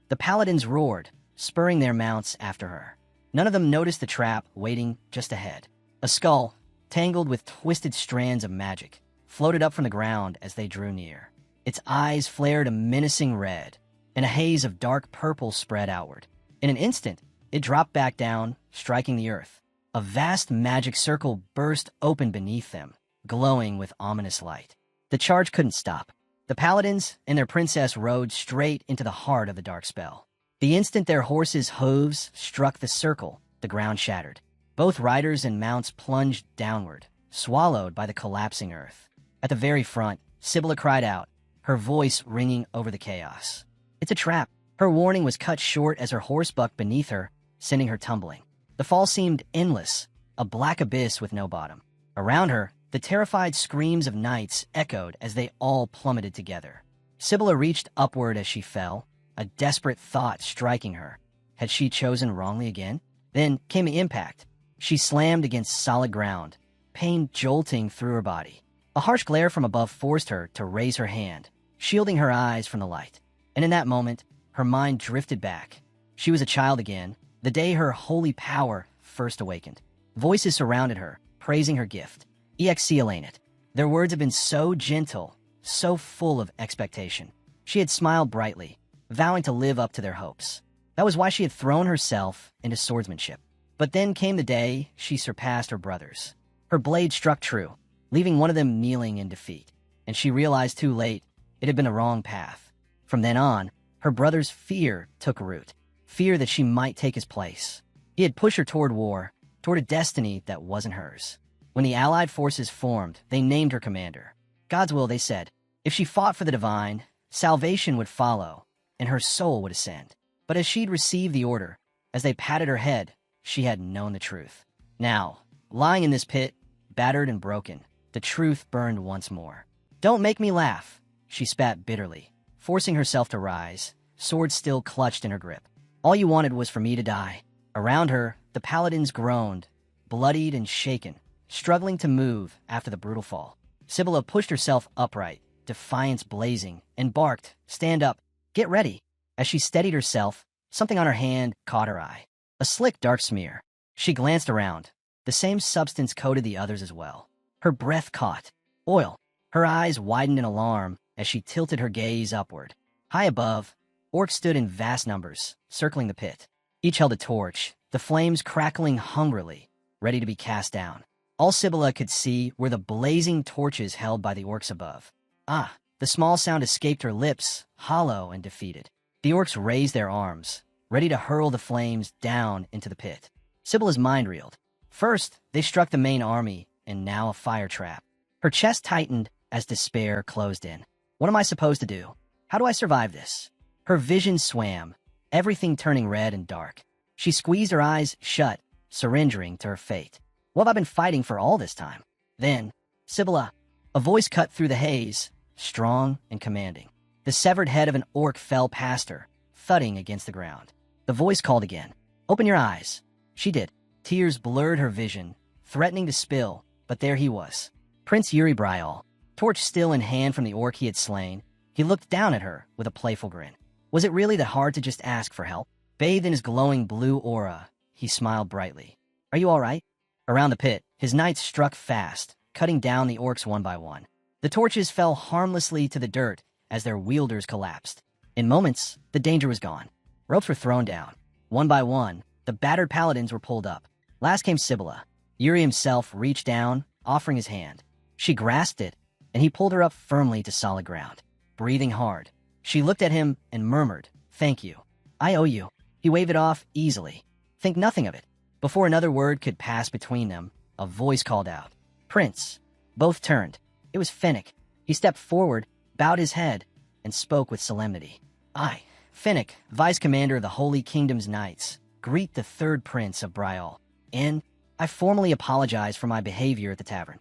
The paladins roared, spurring their mounts after her. None of them noticed the trap waiting just ahead. A skull, tangled with twisted strands of magic, floated up from the ground as they drew near. Its eyes flared a menacing red, and a haze of dark purple spread outward. In an instant, it dropped back down, striking the earth. A vast magic circle burst open beneath them, glowing with ominous light. The charge couldn't stop. The paladins and their princess rode straight into the heart of the dark spell. The instant their horses' hooves struck the circle, the ground shattered. Both riders and mounts plunged downward, swallowed by the collapsing earth. At the very front, Sibylla cried out, her voice ringing over the chaos. "It's a trap!" Her warning was cut short as her horse bucked beneath her, sending her tumbling. The fall seemed endless, a black abyss with no bottom. Around her, the terrified screams of knights echoed as they all plummeted together. Sibylla reached upward as she fell, a desperate thought striking her. Had she chosen wrongly again? Then came the impact. She slammed against solid ground, pain jolting through her body. A harsh glare from above forced her to raise her hand, shielding her eyes from the light. And in that moment, her mind drifted back. She was a child again, the day her holy power first awakened. Voices surrounded her, praising her gift. Excellent. Their words had been so gentle, so full of expectation. She had smiled brightly, vowing to live up to their hopes. That was why she had thrown herself into swordsmanship. But then came the day she surpassed her brothers. Her blade struck true, leaving one of them kneeling in defeat. And she realized too late it had been a wrong path. From then on, her brother's fear took root. Fear that she might take his place. He had pushed her toward war, toward a destiny that wasn't hers. When the Allied forces formed, they named her commander. God's will, they said. If she fought for the divine, salvation would follow, and her soul would ascend. But as she'd received the order, as they patted her head, she had known the truth. Now, lying in this pit, battered and broken, the truth burned once more. "Don't make me laugh," she spat bitterly, forcing herself to rise, sword still clutched in her grip. "All you wanted was for me to die." Around her, the paladins groaned, bloodied and shaken, struggling to move after the brutal fall. Sibylla pushed herself upright, defiance blazing, and barked, "Stand up, get ready." As she steadied herself, something on her hand caught her eye. A slick dark smear. She glanced around. The same substance coated the others as well. Her breath caught. Oil. Her eyes widened in alarm as she tilted her gaze upward. High above, orcs stood in vast numbers, circling the pit. Each held a torch, the flames crackling hungrily, ready to be cast down. All Sibylla could see were the blazing torches held by the orcs above. Ah, the small sound escaped her lips, hollow and defeated. The orcs raised their arms, ready to hurl the flames down into the pit. Sibylla's mind reeled. First, they struck the main army, and now a fire trap. Her chest tightened as despair closed in. What am I supposed to do? How do I survive this? Her vision swam, everything turning red and dark. She squeezed her eyes shut, surrendering to her fate. What have I been fighting for all this time? Then, "Sibylla," a voice cut through the haze, strong and commanding. The severed head of an orc fell past her, thudding against the ground. The voice called again. "Open your eyes." She did. Tears blurred her vision, threatening to spill, but there he was. Prince Yuri Bryal, torch still in hand from the orc he had slain. He looked down at her with a playful grin. Was it really that hard to just ask for help? Bathed in his glowing blue aura, he smiled brightly. "Are you all right?" Around the pit, his knights struck fast, cutting down the orcs one by one. The torches fell harmlessly to the dirt as their wielders collapsed. In moments, the danger was gone. Ropes were thrown down. One by one, the battered paladins were pulled up. Last came Sibylla. Yuri himself reached down, offering his hand. She grasped it, and he pulled her up firmly to solid ground. Breathing hard, she looked at him and murmured, "Thank you. I owe you." He waved it off easily. Think nothing of it. Before another word could pass between them, a voice called out, "Prince." Both turned. It was Finnick. He stepped forward, bowed his head, and spoke with solemnity. "I, Finnick, Vice Commander of the Holy Kingdom's Knights, greet the third Prince of Bryal, and I formally apologize for my behavior at the tavern."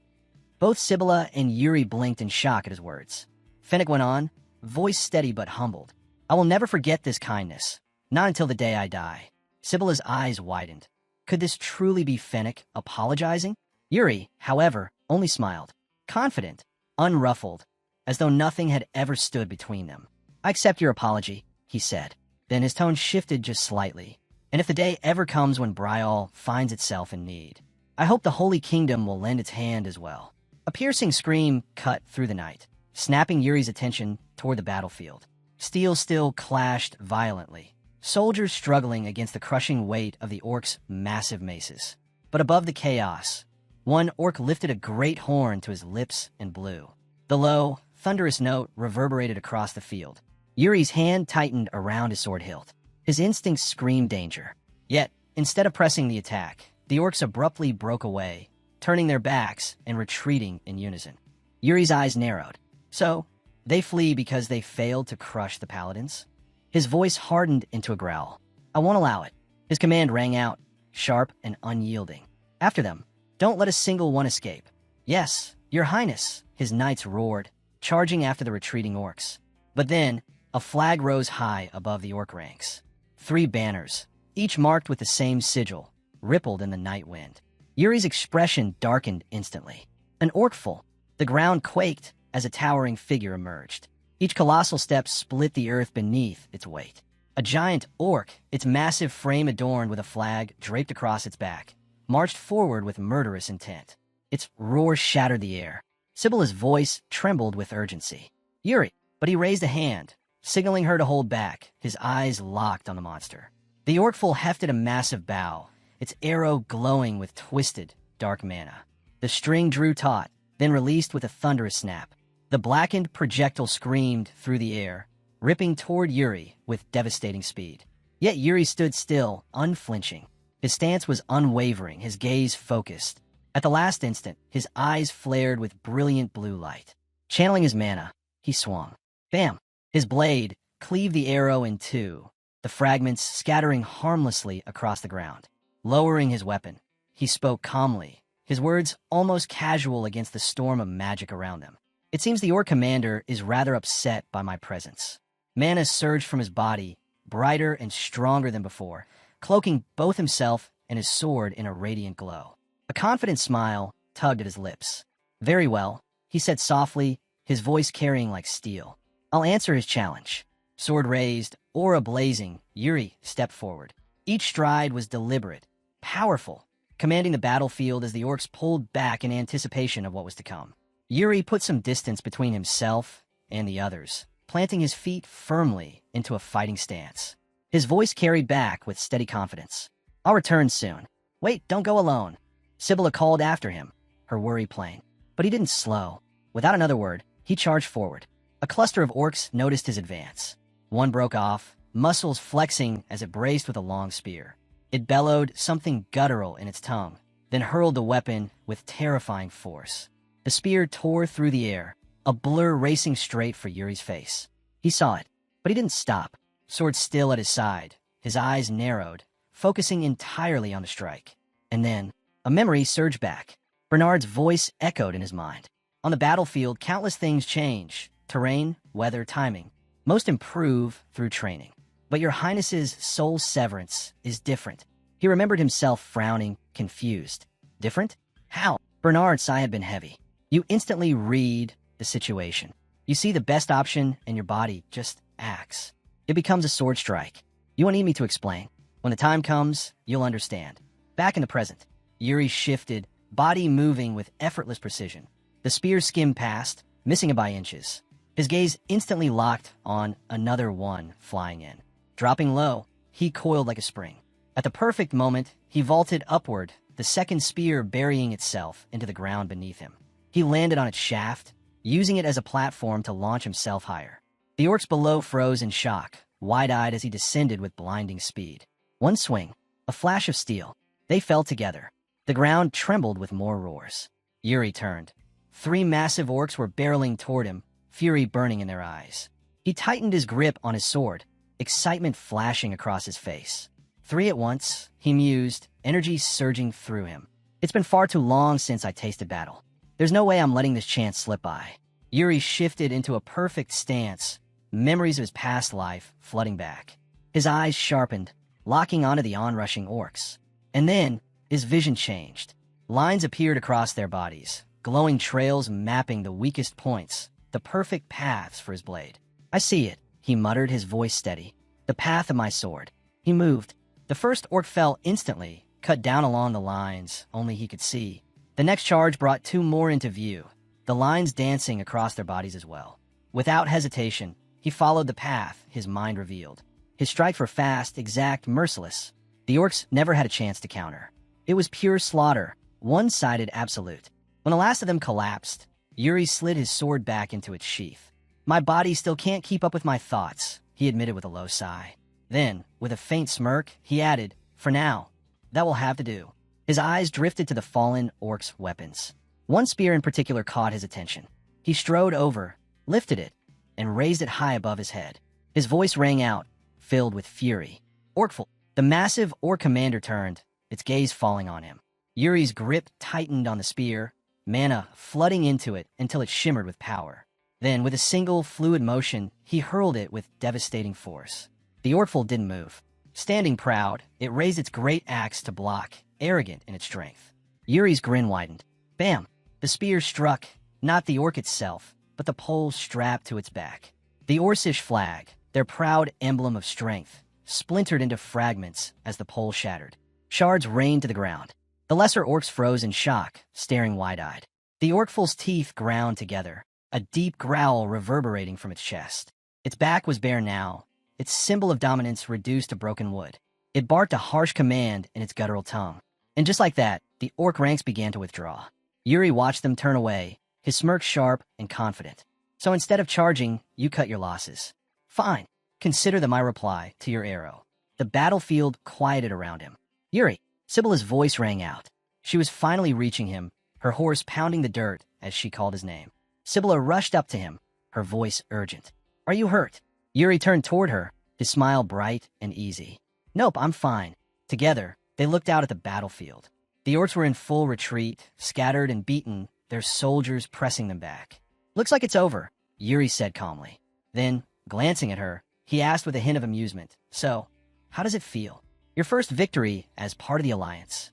Both Sibylla and Yuri blinked in shock at his words. Finnick went on, voice steady but humbled. "I will never forget this kindness, not until the day I die." Sibylla's eyes widened. Could this truly be Finnick apologizing? Yuri, however, only smiled, confident, unruffled, as though nothing had ever stood between them. "I accept your apology," he said. Then his tone shifted just slightly. And if the day ever comes when Bryal finds itself in need, I hope the Holy Kingdom will lend its hand as well. A piercing scream cut through the night, snapping Yuri's attention toward the battlefield. Steel still clashed violently, soldiers struggling against the crushing weight of the orcs' massive maces. But above the chaos, one orc lifted a great horn to his lips and blew. The low, thunderous note reverberated across the field. Yuri's hand tightened around his sword hilt. His instincts screamed danger. Yet, instead of pressing the attack, the orcs abruptly broke away, turning their backs and retreating in unison. Yuri's eyes narrowed. So, they flee because they failed to crush the paladins? His voice hardened into a growl. I won't allow it. His command rang out, sharp and unyielding. After them. Don't let a single one escape. Yes, your highness, his knights roared, charging after the retreating orcs. But then, a flag rose high above the orc ranks. 3 banners, each marked with the same sigil, rippled in the night wind. Yuri's expression darkened instantly. An orcful. The ground quaked as a towering figure emerged. Each colossal step split the earth beneath its weight. A giant orc, its massive frame adorned with a flag draped across its back, marched forward with murderous intent. Its roar shattered the air. Sibylla's voice trembled with urgency. Yuri! But he raised a hand, signaling her to hold back, his eyes locked on the monster. The orcful hefted a massive bow, its arrow glowing with twisted, dark mana. The string drew taut, then released with a thunderous snap. The blackened projectile screamed through the air, ripping toward Yuri with devastating speed. Yet Yuri stood still, unflinching. His stance was unwavering, his gaze focused. At the last instant, his eyes flared with brilliant blue light. Channeling his mana, he swung. Bam! His blade cleaved the arrow in 2, the fragments scattering harmlessly across the ground. Lowering his weapon, he spoke calmly, his words almost casual against the storm of magic around them. It seems the orc commander is rather upset by my presence. Mana surged from his body, brighter and stronger than before, cloaking both himself and his sword in a radiant glow. A confident smile tugged at his lips. Very well, he said softly, his voice carrying like steel. I'll answer his challenge. Sword raised, aura blazing, Yuri stepped forward. Each stride was deliberate, powerful, commanding the battlefield as the orcs pulled back in anticipation of what was to come. Yuri put some distance between himself and the others, planting his feet firmly into a fighting stance. His voice carried back with steady confidence. I'll return soon. Wait, don't go alone. Sibylla called after him, her worry plain. But he didn't slow. Without another word, he charged forward. A cluster of orcs noticed his advance. One broke off, muscles flexing as it braced with a long spear. It bellowed something guttural in its tongue, then hurled the weapon with terrifying force. The spear tore through the air, a blur racing straight for Yuri's face. He saw it, but he didn't stop, sword still at his side, his eyes narrowed, focusing entirely on the strike. And then, a memory surged back. Bernard's voice echoed in his mind. On the battlefield, countless things change. Terrain, weather, timing. Most improve through training. But your highness's soul severance is different. He remembered himself frowning, confused. Different? How? Bernard's sigh had been heavy. You instantly read the situation. You see the best option and your body just acts. It becomes a sword strike. You won't need me to explain. When the time comes, you'll understand. Back in the present, Yuri shifted, body moving with effortless precision. The spear skimmed past, missing it by inches. His gaze instantly locked on another one flying in. Dropping low, he coiled like a spring. At the perfect moment, he vaulted upward, the second spear burying itself into the ground beneath him. He landed on its shaft, using it as a platform to launch himself higher. The orcs below froze in shock, wide-eyed as he descended with blinding speed. One swing, a flash of steel. They fell together. The ground trembled with more roars. Yuri turned. 3 massive orcs were barreling toward him, fury burning in their eyes. He tightened his grip on his sword, excitement flashing across his face. 3 at once, he mused, energy surging through him. It's been far too long since I tasted battle. There's no way I'm letting this chance slip by. Yuri shifted into a perfect stance, memories of his past life flooding back. His eyes sharpened, locking onto the onrushing orcs. And then, his vision changed. Lines appeared across their bodies, glowing trails mapping the weakest points, the perfect paths for his blade. I see it, he muttered, his voice steady. The path of my sword. He moved. The first orc fell instantly, cut down along the lines only he could see. The next charge brought two more into view, the lines dancing across their bodies as well. Without hesitation, he followed the path his mind revealed. His strikes were fast, exact, merciless. The orcs never had a chance to counter. It was pure slaughter, one-sided absolute. When the last of them collapsed, Yuri slid his sword back into its sheath. My body still can't keep up with my thoughts, he admitted with a low sigh. Then, with a faint smirk, he added, for now, that will have to do. His eyes drifted to the fallen orc's weapons. One spear in particular caught his attention. He strode over, lifted it, and raised it high above his head. His voice rang out, filled with fury. Orcful. The massive orc commander turned, its gaze falling on him. Yuri's grip tightened on the spear, mana flooding into it until it shimmered with power. Then, with a single, fluid motion, he hurled it with devastating force. The orcful didn't move. Standing proud, it raised its great axe to block, arrogant in its strength. Yuri's grin widened. Bam! The spear struck, not the orc itself, but the pole strapped to its back. The Orcish flag, their proud emblem of strength, splintered into fragments as the pole shattered. Shards rained to the ground. The lesser orcs froze in shock, staring wide-eyed. The orcful's teeth ground together, a deep growl reverberating from its chest. Its back was bare now, its symbol of dominance reduced to broken wood. It barked a harsh command in its guttural tongue. And just like that, the orc ranks began to withdraw. Yuri watched them turn away, his smirk sharp and confident. So instead of charging, you cut your losses. Fine. Consider that my reply to your arrow. The battlefield quieted around him. Yuri! Sibylla's voice rang out. She was finally reaching him, her horse pounding the dirt as she called his name. Sibylla rushed up to him, her voice urgent. Are you hurt? Yuri turned toward her, his smile bright and easy. Nope, I'm fine. Together, they looked out at the battlefield. The orcs were in full retreat, scattered and beaten, their soldiers pressing them back. Looks like it's over, Yuri said calmly. Then, glancing at her, he asked with a hint of amusement, so, how does it feel? Your first victory as part of the Alliance.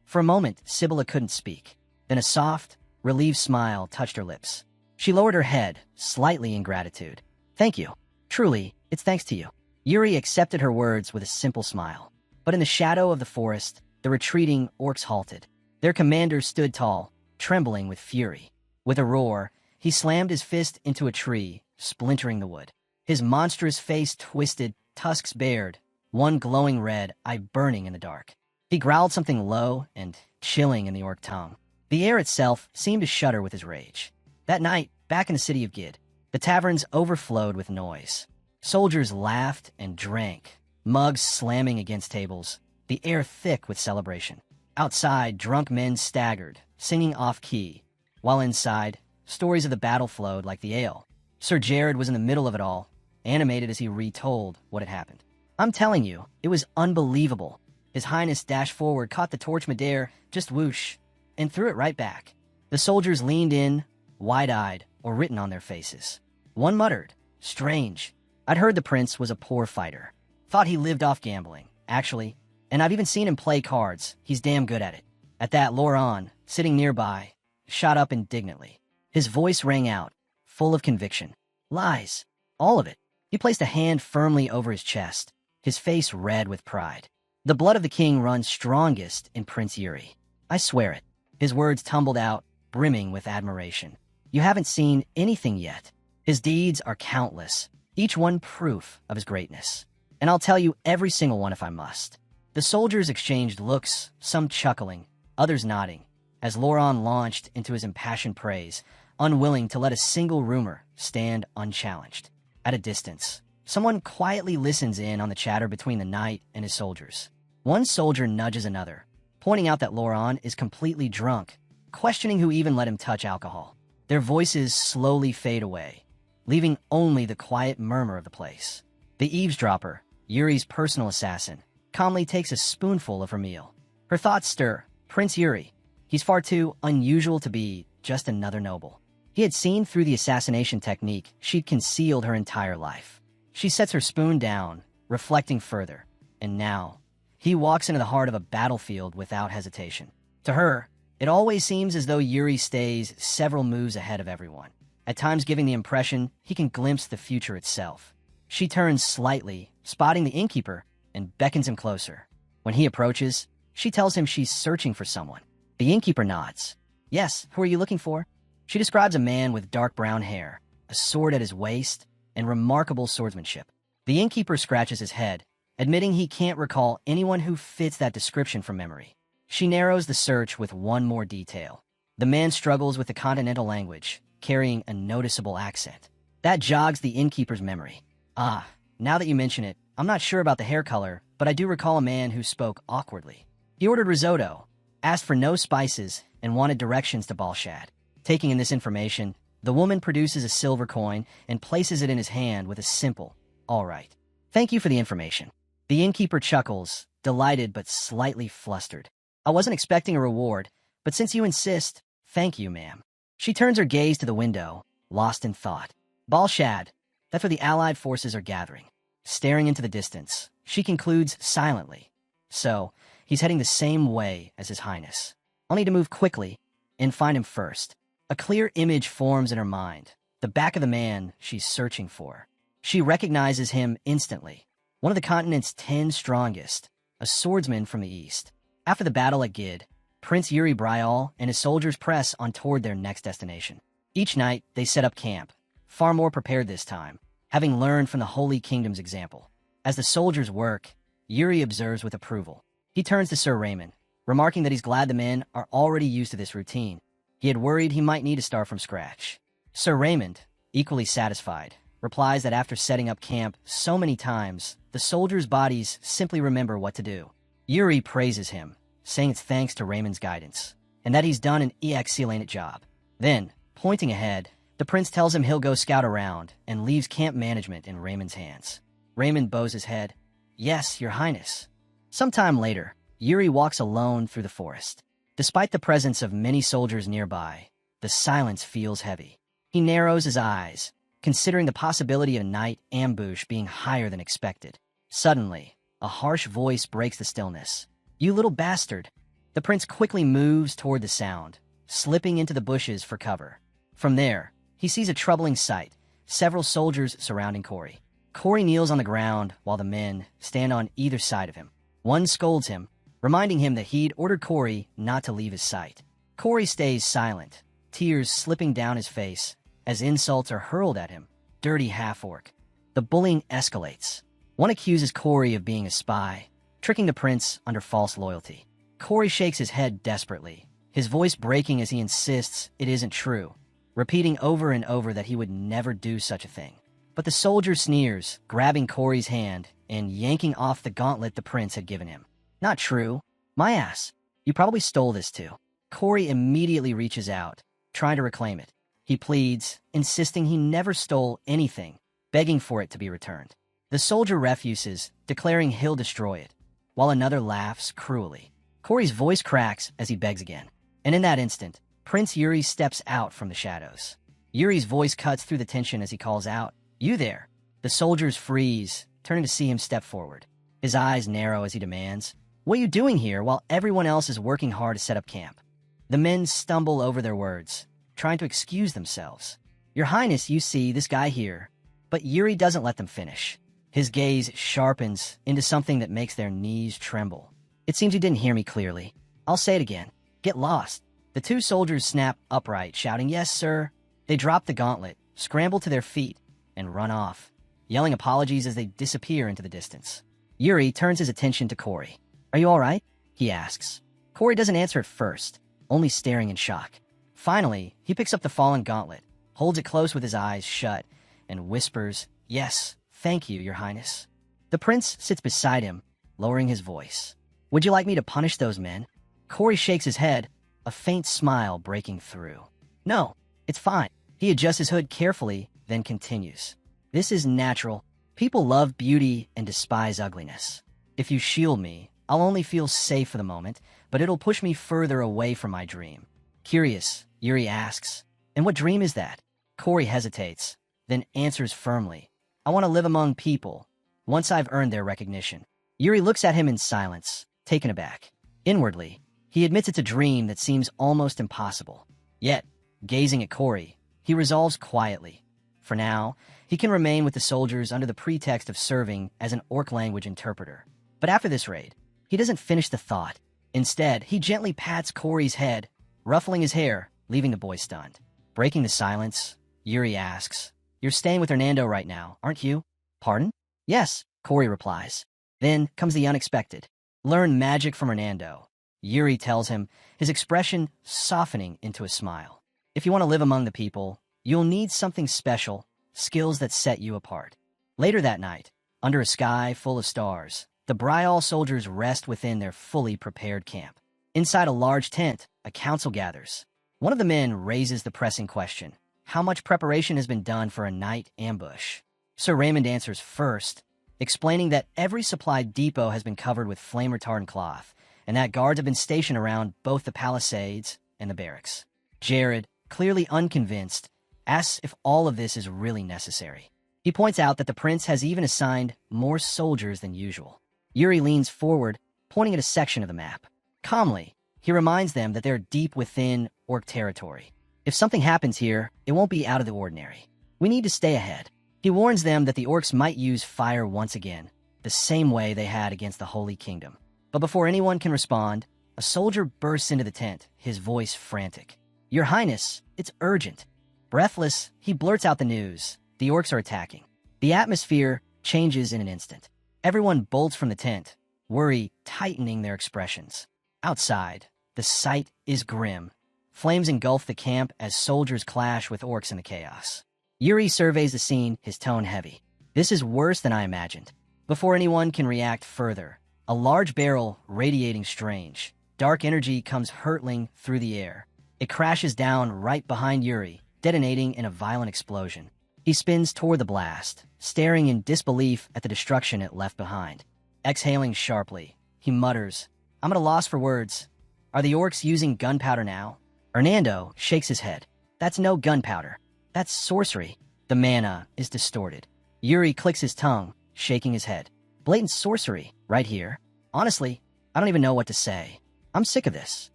For a moment, Sibylla couldn't speak. Then a soft, relieved smile touched her lips. She lowered her head, slightly in gratitude. Thank you. Truly, it's thanks to you. Yuri accepted her words with a simple smile. But in the shadow of the forest, the retreating orcs halted. Their commander stood tall, trembling with fury. With a roar, he slammed his fist into a tree, splintering the wood. His monstrous face twisted, tusks bared, one glowing red, eye burning in the dark. He growled something low and chilling in the orc tongue. The air itself seemed to shudder with his rage. That night, back in the city of Gid, the taverns overflowed with noise. Soldiers laughed and drank, mugs slamming against tables, the air thick with celebration. Outside, drunk men staggered, singing off-key, while inside, stories of the battle flowed like the ale. Sir Jared was in the middle of it all, animated as he retold what had happened. I'm telling you, it was unbelievable. His Highness dashed forward, caught the torch midair, just whoosh, and threw it right back. The soldiers leaned in, wide-eyed or written on their faces. One muttered, strange. I'd heard the prince was a poor fighter. Thought he lived off gambling, actually. And I've even seen him play cards. He's damn good at it. At that, Loran, sitting nearby, shot up indignantly. His voice rang out, full of conviction. Lies. All of it. He placed a hand firmly over his chest, his face red with pride. The blood of the king runs strongest in Prince Yuri. I swear it. His words tumbled out, brimming with admiration. You haven't seen anything yet. His deeds are countless, each one proof of his greatness. And I'll tell you every single one if I must. The soldiers exchanged looks, some chuckling, others nodding, as Loran launched into his impassioned praise, unwilling to let a single rumor stand unchallenged. At a distance, someone quietly listens in on the chatter between the knight and his soldiers. One soldier nudges another, pointing out that Loran is completely drunk, questioning who even let him touch alcohol. Their voices slowly fade away, leaving only the quiet murmur of the place. The eavesdropper, Yuri's personal assassin, calmly takes a spoonful of her meal. Her thoughts stir. Prince Yuri. He's far too unusual to be just another noble. He had seen through the assassination technique she'd concealed her entire life. She sets her spoon down, reflecting further. And now, he walks into the heart of a battlefield without hesitation. To her, it always seems as though Yuri stays several moves ahead of everyone, at times giving the impression he can glimpse the future itself. She turns slightly, spotting the innkeeper, and beckons him closer. When he approaches, she tells him she's searching for someone. The innkeeper nods. Yes, who are you looking for? She describes a man with dark brown hair, a sword at his waist, and remarkable swordsmanship. The innkeeper scratches his head, admitting he can't recall anyone who fits that description from memory. She narrows the search with one more detail. The man struggles with the continental language, carrying a noticeable accent. That jogs the innkeeper's memory. Ah, now that you mention it, I'm not sure about the hair color, but I do recall a man who spoke awkwardly. He ordered risotto, asked for no spices, and wanted directions to Balshad. Taking in this information, the woman produces a silver coin and places it in his hand with a simple, "All right. Thank you for the information." The innkeeper chuckles, delighted but slightly flustered. I wasn't expecting a reward, but since you insist, thank you, ma'am. She turns her gaze to the window, lost in thought. Balshad, that's where the Allied forces are gathering. Staring into the distance, she concludes silently. So, he's heading the same way as His Highness. I'll need to move quickly and find him first. A clear image forms in her mind, the back of the man she's searching for. She recognizes him instantly. One of the continent's 10 strongest, a swordsman from the east. After the battle at Gid, Prince Yuri Bryal and his soldiers press on toward their next destination. Each night, they set up camp, far more prepared this time, having learned from the Holy Kingdom's example. As the soldiers work, Yuri observes with approval. He turns to Sir Raymond, remarking that he's glad the men are already used to this routine. He had worried he might need to start from scratch. Sir Raymond, equally satisfied, replies that after setting up camp so many times, the soldiers' bodies simply remember what to do. Yuri praises him, saying it's thanks to Raymond's guidance, and that he's done an excellent job. Then, pointing ahead, the prince tells him he'll go scout around and leaves camp management in Raymond's hands. Raymond bows his head. Yes, Your Highness. Sometime later, Yuri walks alone through the forest. Despite the presence of many soldiers nearby, the silence feels heavy. He narrows his eyes, considering the possibility of a night ambush being higher than expected. Suddenly, a harsh voice breaks the stillness. You little bastard. The prince quickly moves toward the sound, slipping into the bushes for cover. From there, he sees a troubling sight, several soldiers surrounding Corey. Corey kneels on the ground while the men stand on either side of him. One scolds him, reminding him that he'd ordered Corey not to leave his sight. Corey stays silent, tears slipping down his face as insults are hurled at him. Dirty half-orc. The bullying escalates. One accuses Corey of being a spy, tricking the prince under false loyalty. Corey shakes his head desperately, his voice breaking as he insists it isn't true, repeating over and over that he would never do such a thing. But the soldier sneers, grabbing Corey's hand and yanking off the gauntlet the prince had given him. Not true. My ass. You probably stole this too. Corey immediately reaches out, trying to reclaim it. He pleads, insisting he never stole anything, begging for it to be returned. The soldier refuses, declaring he'll destroy it, while another laughs cruelly. Corey's voice cracks as he begs again. And in that instant, Prince Yuri steps out from the shadows. Yuri's voice cuts through the tension as he calls out, "You there!" The soldiers freeze, turning to see him step forward. His eyes narrow as he demands, "What are you doing here while everyone else is working hard to set up camp?" The men stumble over their words, trying to excuse themselves. "Your Highness, you see this guy here." But Yuri doesn't let them finish. His gaze sharpens into something that makes their knees tremble. "It seems you didn't hear me clearly. I'll say it again. Get lost." The two soldiers snap upright, shouting, "Yes, sir." They drop the gauntlet, scramble to their feet, and run off, yelling apologies as they disappear into the distance. Yuri turns his attention to Corey. "Are you all right?" he asks. Corey doesn't answer at first, only staring in shock. Finally, he picks up the fallen gauntlet, holds it close with his eyes shut, and whispers, "Yes, thank you, Your Highness." The prince sits beside him, lowering his voice. "Would you like me to punish those men?" Corey shakes his head, a faint smile breaking through. "No, it's fine." He adjusts his hood carefully, then continues. "This is natural. People love beauty and despise ugliness. If you shield me, I'll only feel safe for the moment, but it'll push me further away from my dream." Curious, Yuri asks, "And what dream is that?" Corey hesitates, then answers firmly, "I want to live among people, once I've earned their recognition." Yuri looks at him in silence, taken aback. Inwardly, he admits it's a dream that seems almost impossible. Yet, gazing at Corey, he resolves quietly, For now, he can remain with the soldiers under the pretext of serving as an orc language interpreter. But after this raid, he doesn't finish the thought. Instead, he gently pats Corey's head, ruffling his hair, leaving the boy stunned. Breaking the silence, Yuri asks, "You're staying with Hernando right now, aren't you?" "Pardon?" "Yes," Corey replies. Then comes the unexpected. "Learn magic from Hernando," Yuri tells him, his expression softening into a smile. "If you want to live among the people, you'll need something special, skills that set you apart." Later that night, under a sky full of stars, the Bryal soldiers rest within their fully prepared camp. Inside a large tent, a council gathers. One of the men raises the pressing question: how much preparation has been done for a night ambush? Sir Raymond answers first, explaining that every supply depot has been covered with flame-retardant cloth, and that guards have been stationed around both the palisades and the barracks. Jared, clearly unconvinced, asks if all of this is really necessary. He points out that the prince has even assigned more soldiers than usual. Yuri leans forward, pointing at a section of the map. Calmly, he reminds them that they're deep within orc territory. If something happens here, it won't be out of the ordinary. We need to stay ahead. He warns them that the orcs might use fire once again, the same way they had against the Holy Kingdom. But before anyone can respond, a soldier bursts into the tent, his voice frantic. "Your Highness, it's urgent." Breathless, he blurts out the news. The orcs are attacking. The atmosphere changes in an instant. Everyone bolts from the tent, worry tightening their expressions. Outside, the sight is grim. Flames engulf the camp as soldiers clash with orcs in the chaos. Yuri surveys the scene, his tone heavy. "This is worse than I imagined." Before anyone can react further, a large barrel radiating strange, dark energy comes hurtling through the air. It crashes down right behind Yuri, detonating in a violent explosion. He spins toward the blast, staring in disbelief at the destruction it left behind. Exhaling sharply, he mutters, "I'm at a loss for words. Are the orcs using gunpowder now?" Hernando shakes his head. "That's no gunpowder. That's sorcery." The mana is distorted. Yuri clicks his tongue, shaking his head. "Blatant sorcery, right here. Honestly, I don't even know what to say. I'm sick of this."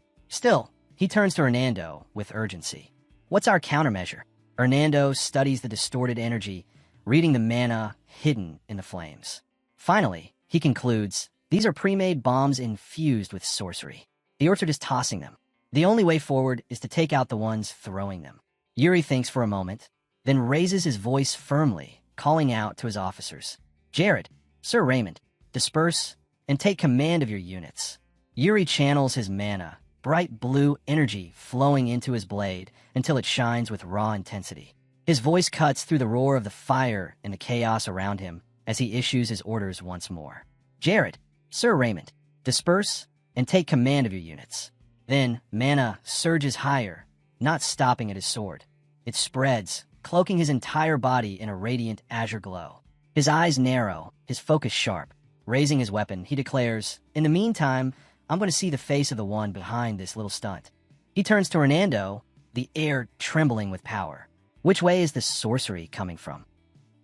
Still, he turns to Hernando with urgency. "What's our countermeasure?" Hernando studies the distorted energy, reading the mana hidden in the flames. Finally, he concludes, "These are pre-made bombs infused with sorcery. The orcs are just tossing them. The only way forward is to take out the ones throwing them." Yuri thinks for a moment, then raises his voice firmly, calling out to his officers. "Jared, Sir Raymond, disperse and take command of your units." Yuri channels his mana, bright blue energy flowing into his blade until it shines with raw intensity. His voice cuts through the roar of the fire and the chaos around him as he issues his orders once more. "Jared, Sir Raymond, disperse and take command of your units." Then mana surges higher, not stopping at his sword. It spreads, cloaking his entire body in a radiant azure glow. His eyes narrow, his focus sharp. Raising his weapon, he declares, "In the meantime, I'm going to see the face of the one behind this little stunt." He turns to Hernando, the air trembling with power. "Which way is this sorcery coming from?"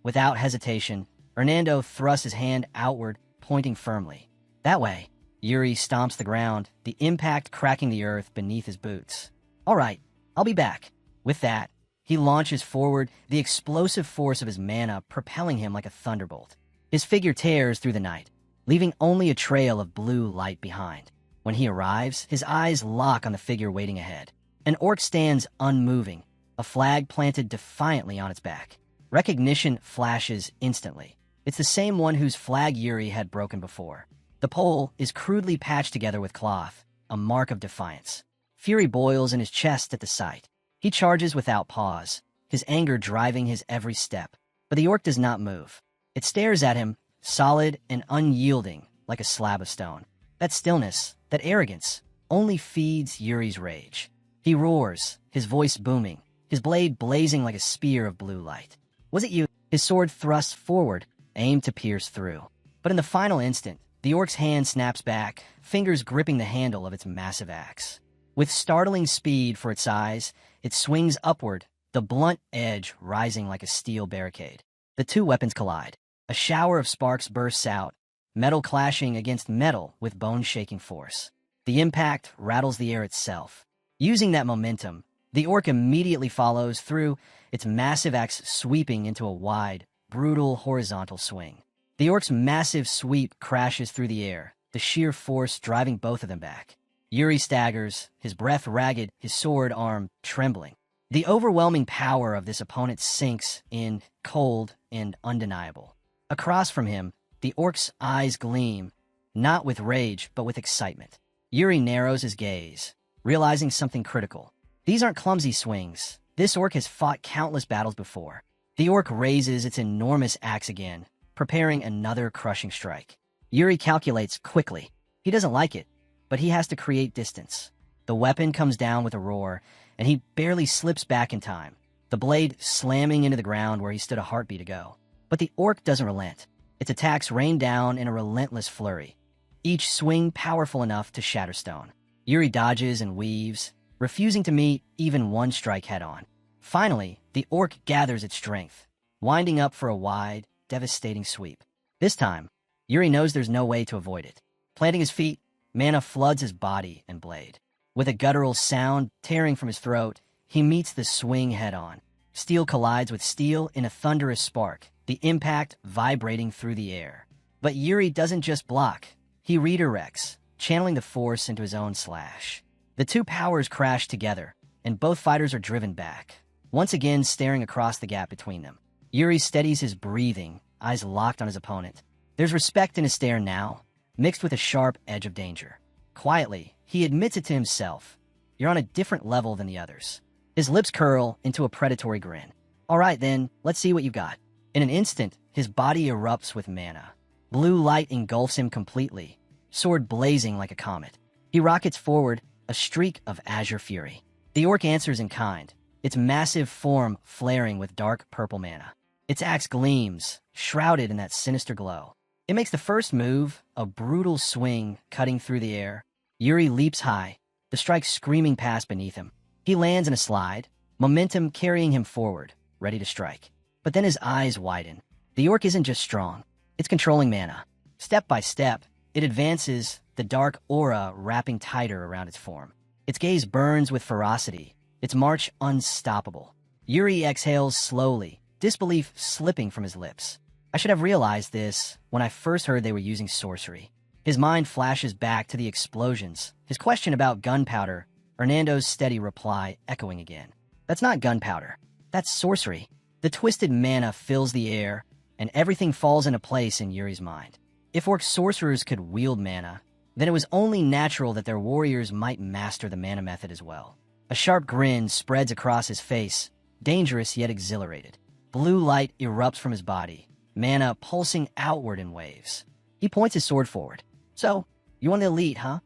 Without hesitation, Hernando thrusts his hand outward, pointing firmly. "That way." Yuri stomps the ground, the impact cracking the earth beneath his boots. "All right, I'll be back." With that, he launches forward, the explosive force of his mana propelling him like a thunderbolt. His figure tears through the night, leaving only a trail of blue light behind. When he arrives, his eyes lock on the figure waiting ahead. An orc stands unmoving, a flag planted defiantly on its back. Recognition flashes instantly. It's the same one whose flag Yuri had broken before. The pole is crudely patched together with cloth, a mark of defiance. Fury boils in his chest at the sight. He charges without pause, his anger driving his every step. But the orc does not move. It stares at him, solid and unyielding, like a slab of stone. That stillness, that arrogance, only feeds Yuri's rage. He roars, his voice booming, his blade blazing like a spear of blue light. "Was it you?" His sword thrusts forward, aimed to pierce through. But in the final instant, the orc's hand snaps back, fingers gripping the handle of its massive axe. With startling speed for its size, it swings upward, the blunt edge rising like a steel barricade. The two weapons collide. A shower of sparks bursts out, metal clashing against metal with bone-shaking force. The impact rattles the air itself. Using that momentum, the orc immediately follows through, its massive axe sweeping into a wide, brutal horizontal swing. The orc's massive sweep crashes through the air, the sheer force driving both of them back. Yuri staggers, his breath ragged, his sword arm trembling. The overwhelming power of this opponent sinks in, cold and undeniable. Across from him, the orc's eyes gleam, not with rage, but with excitement. Yuri narrows his gaze, realizing something critical. These aren't clumsy swings. This orc has fought countless battles before. The orc raises its enormous axe again, preparing another crushing strike. Yuri calculates quickly. He doesn't like it, but he has to create distance. The weapon comes down with a roar, and he barely slips back in time, the blade slamming into the ground where he stood a heartbeat ago. But the orc doesn't relent. Its attacks rain down in a relentless flurry, each swing powerful enough to shatter stone. Yuri dodges and weaves, refusing to meet even one strike head-on. Finally, the orc gathers its strength, winding up for a wide, devastating sweep. This time, Yuri knows there's no way to avoid it. Planting his feet, mana floods his body and blade. With a guttural sound tearing from his throat, he meets the swing head-on. Steel collides with steel in a thunderous spark, the impact vibrating through the air. But Yuri doesn't just block. He redirects, channeling the force into his own slash. The two powers crash together, and both fighters are driven back, once again staring across the gap between them. Yuri steadies his breathing, eyes locked on his opponent. There's respect in his stare now, mixed with a sharp edge of danger. Quietly, he admits it to himself. You're on a different level than the others. His lips curl into a predatory grin. All right then, let's see what you've got. In an instant, his body erupts with mana. Blue light engulfs him completely, sword blazing like a comet. He rockets forward, a streak of azure fury. The orc answers in kind, its massive form flaring with dark purple mana. Its axe gleams, shrouded in that sinister glow. It makes the first move, a brutal swing cutting through the air. Yuri leaps high, the strike screaming past beneath him. He lands in a slide, momentum carrying him forward, ready to strike. But then his eyes widen. The orc isn't just strong, it's controlling mana. Step by step, it advances, the dark aura wrapping tighter around its form. Its gaze burns with ferocity, its march unstoppable. Yuri exhales slowly, disbelief slipping from his lips. I should have realized this when I first heard they were using sorcery. His mind flashes back to the explosions, his question about gunpowder, Hernando's steady reply echoing again. That's not gunpowder, that's sorcery. The twisted mana fills the air, and everything falls into place in Yuri's mind. If orc sorcerers could wield mana, then it was only natural that their warriors might master the mana method as well. A sharp grin spreads across his face, dangerous yet exhilarated. Blue light erupts from his body, mana pulsing outward in waves. He points his sword forward. So, you want the elite, huh?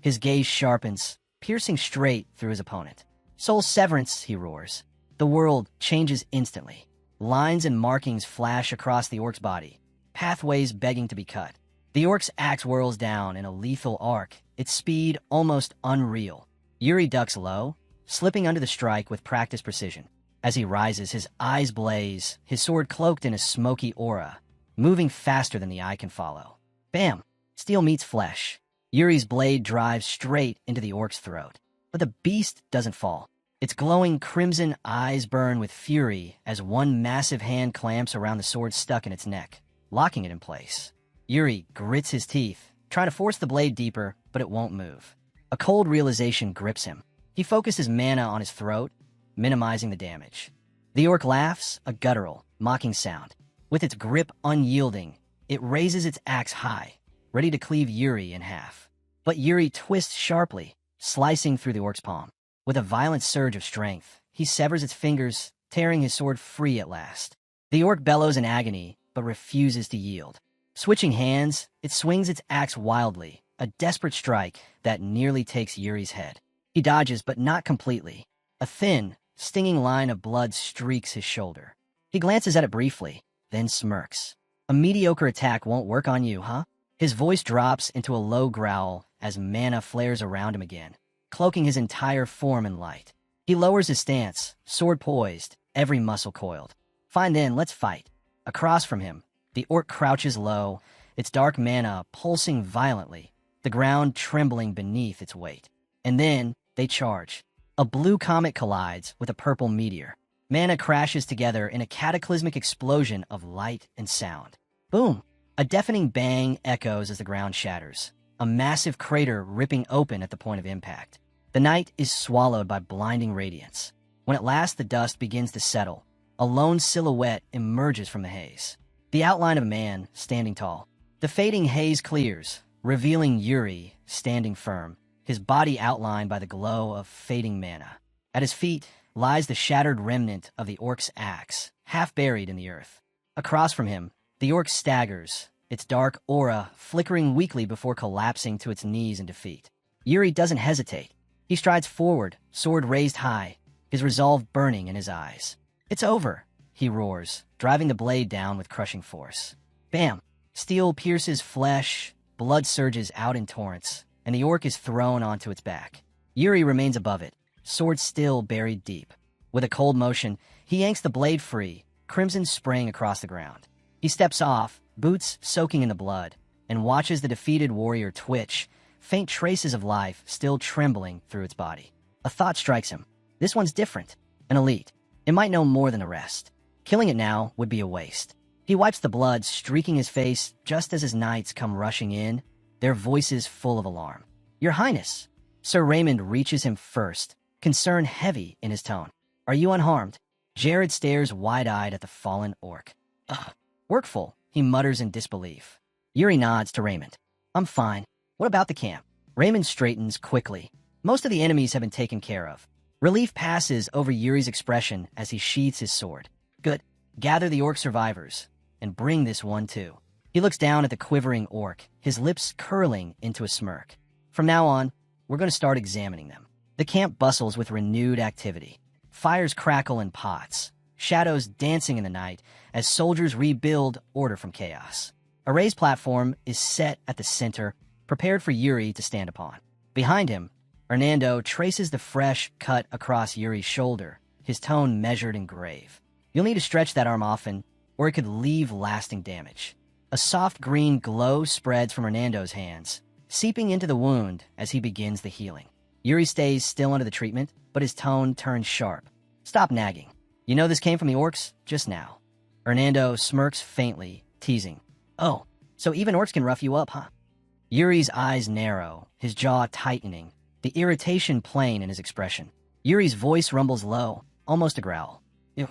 His gaze sharpens, piercing straight through his opponent. Soul severance, he roars. The world changes instantly. Lines and markings flash across the orc's body, pathways begging to be cut. The orc's axe whirls down in a lethal arc, its speed almost unreal. Yuri ducks low, slipping under the strike with practiced precision. As he rises, his eyes blaze, his sword cloaked in a smoky aura, moving faster than the eye can follow. Bam! Steel meets flesh. Yuri's blade drives straight into the orc's throat. But the beast doesn't fall. Its glowing crimson eyes burn with fury as one massive hand clamps around the sword stuck in its neck, locking it in place. Yuri grits his teeth, trying to force the blade deeper, but it won't move. A cold realization grips him. He focuses mana on his throat, minimizing the damage. The orc laughs, a guttural, mocking sound. With its grip unyielding, it raises its axe high, ready to cleave Yuri in half. But Yuri twists sharply, slicing through the orc's palm. With a violent surge of strength, he severs its fingers, tearing his sword free at last. The orc bellows in agony, but refuses to yield. Switching hands, it swings its axe wildly, a desperate strike that nearly takes Yuri's head. He dodges, but not completely. A thin, stinging line of blood streaks his shoulder. He glances at it briefly, then smirks. A mediocre attack won't work on you, huh? His voice drops into a low growl as mana flares around him again, cloaking his entire form in light. He lowers his stance, sword poised, every muscle coiled. Fine then, let's fight. Across from him, the orc crouches low, its dark mana pulsing violently, the ground trembling beneath its weight. And then, they charge. A blue comet collides with a purple meteor, Mana crashes together in a cataclysmic explosion of light and sound. Boom! A deafening bang echoes as the ground shatters, a massive crater ripping open at the point of impact. The night is swallowed by blinding radiance. When at last the dust begins to settle, a lone silhouette emerges from the haze. The outline of a man standing tall. The fading haze clears, revealing Yuri standing firm, his body outlined by the glow of fading mana. At his feet lies the shattered remnant of the orc's axe, half buried in the earth. Across from him, the orc staggers, its dark aura flickering weakly before collapsing to its knees in defeat. Yuri doesn't hesitate. He strides forward, sword raised high, his resolve burning in his eyes. "It's over," he roars, driving the blade down with crushing force. Bam! Steel pierces flesh, blood surges out in torrents, and the orc is thrown onto its back. Yuri remains above it, sword still buried deep. With a cold motion, he yanks the blade free, crimson spraying across the ground. He steps off, boots soaking in the blood, and watches the defeated warrior twitch, faint traces of life still trembling through its body. A thought strikes him. This one's different, an elite. It might know more than the rest. Killing it now would be a waste. He wipes the blood streaking his face just as his knights come rushing in, their voices full of alarm. "Your Highness!" Sir Raymond reaches him first, concern heavy in his tone. "Are you unharmed?" Jared stares wide-eyed at the fallen orc. "Ugh, workful," he mutters in disbelief. Yuri nods to Raymond. "I'm fine. What about the camp?" Raymond straightens quickly. Most of the enemies have been taken care of. Relief passes over Yuri's expression as he sheathes his sword. "Good. Gather the orc survivors, and bring this one too." He looks down at the quivering orc, his lips curling into a smirk. "From now on, we're going to start examining them." The camp bustles with renewed activity. Fires crackle in pots, shadows dancing in the night as soldiers rebuild order from chaos. A raised platform is set at the center, prepared for Yuri to stand upon. Behind him, Hernando traces the fresh cut across Yuri's shoulder, his tone measured and grave. "You'll need to stretch that arm often, or it could leave lasting damage." A soft green glow spreads from Hernando's hands, seeping into the wound as he begins the healing. Yuri stays still under the treatment, but his tone turns sharp. "Stop nagging. You know this came from the orcs just now." Hernando smirks faintly, teasing. "Oh, so even orcs can rough you up, huh?" Yuri's eyes narrow, his jaw tightening, the irritation plain in his expression. Yuri's voice rumbles low, almost a growl. Ew.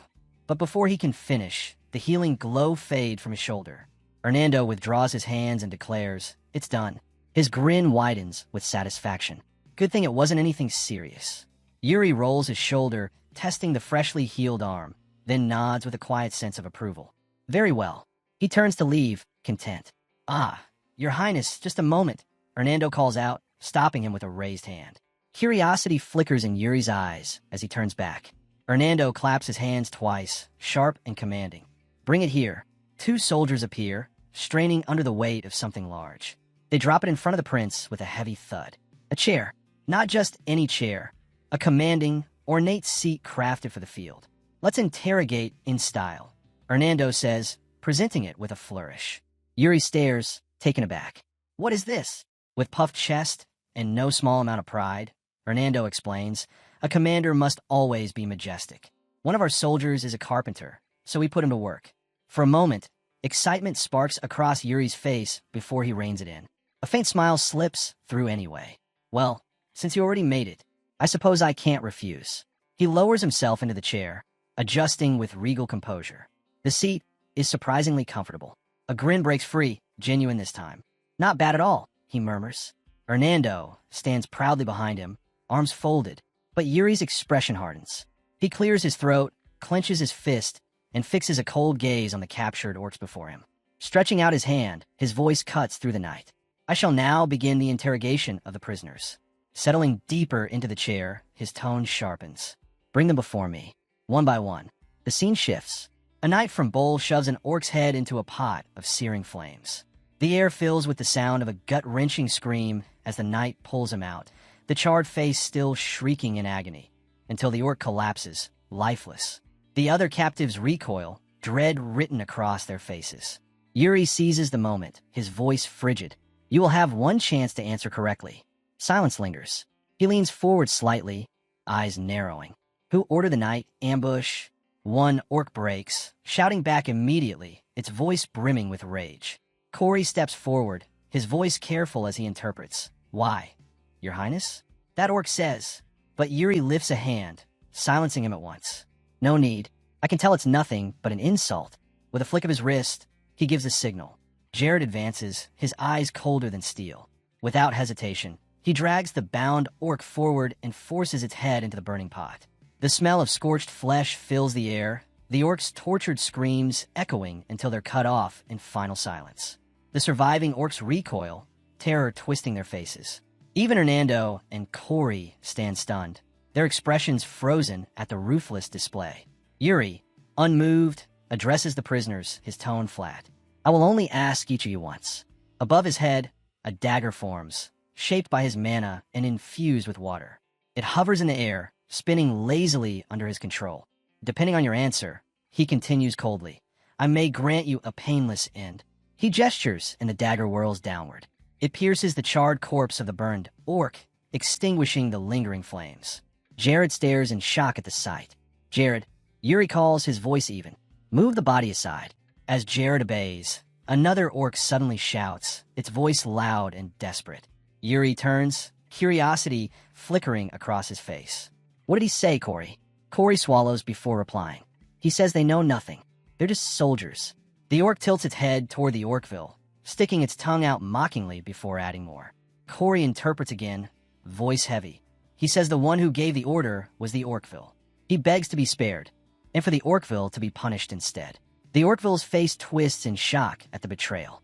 But before he can finish, the healing glow fades from his shoulder. Hernando withdraws his hands and declares, "It's done." His grin widens with satisfaction. Good thing it wasn't anything serious. Yuri rolls his shoulder, testing the freshly healed arm, then nods with a quiet sense of approval. "Very well." He turns to leave, content. "Ah, Your Highness, just a moment," Hernando calls out, stopping him with a raised hand. Curiosity flickers in Yuri's eyes as he turns back. Hernando claps his hands twice, sharp and commanding. "Bring it here." Two soldiers appear, straining under the weight of something large. They drop it in front of the prince with a heavy thud. A chair. Not just any chair. A commanding, ornate seat crafted for the field. "Let's interrogate in style," Hernando says, presenting it with a flourish. Yuri stares, taken aback. "What is this?" With puffed chest and no small amount of pride, Hernando explains, "A commander must always be majestic. One of our soldiers is a carpenter, so we put him to work." For a moment, excitement sparks across Yuri's face before he reins it in. A faint smile slips through anyway. "Well, since you already made it, I suppose I can't refuse." He lowers himself into the chair, adjusting with regal composure. The seat is surprisingly comfortable. A grin breaks free, genuine this time. "Not bad at all," he murmurs. Hernando stands proudly behind him, arms folded, but Yuri's expression hardens. He clears his throat, clenches his fist, and fixes a cold gaze on the captured orcs before him. Stretching out his hand, his voice cuts through the night. "I shall now begin the interrogation of the prisoners." Settling deeper into the chair, his tone sharpens. "Bring them before me, one by one." The scene shifts. A knight from Bowl shoves an orc's head into a pot of searing flames. The air fills with the sound of a gut-wrenching scream as the knight pulls him out, the charred face still shrieking in agony, until the orc collapses, lifeless. The other captives recoil, dread written across their faces. Yuri seizes the moment, his voice frigid. "You will have one chance to answer correctly." Silence lingers. He leans forward slightly, eyes narrowing. "Who ordered the night ambush?" One orc breaks, shouting back immediately, its voice brimming with rage. Corey steps forward, his voice careful as he interprets. Why? Your Highness? That orc says. But Yuri lifts a hand, silencing him at once. No need. I can tell it's nothing but an insult. With a flick of his wrist, he gives a signal. Jared advances, his eyes colder than steel. Without hesitation, he drags the bound orc forward and forces its head into the burning pot. The smell of scorched flesh fills the air, the orc's tortured screams echoing until they're cut off in final silence. The surviving orcs recoil, terror twisting their faces. Even Hernando and Corey stand stunned, their expressions frozen at the ruthless display. Yuri, unmoved, addresses the prisoners, his tone flat. I will only ask each of you once. Above his head, a dagger forms, shaped by his mana and infused with water. It hovers in the air, spinning lazily under his control. Depending on your answer, he continues coldly, I may grant you a painless end. He gestures, and the dagger whirls downward. It pierces the charred corpse of the burned orc, extinguishing the lingering flames. Jared stares in shock at the sight. Jared, Yuri calls, his voice even. Move the body aside. As Jared obeys, another orc suddenly shouts, its voice loud and desperate. Yuri turns, curiosity flickering across his face. What did he say, Corey? Corey swallows before replying. He says they know nothing. They're just soldiers. The orc tilts its head toward the Orcville, sticking its tongue out mockingly before adding more. Corey interprets again, voice heavy. He says the one who gave the order was the Orcville. He begs to be spared, and for the Orcville to be punished instead. The Orcville's face twists in shock at the betrayal.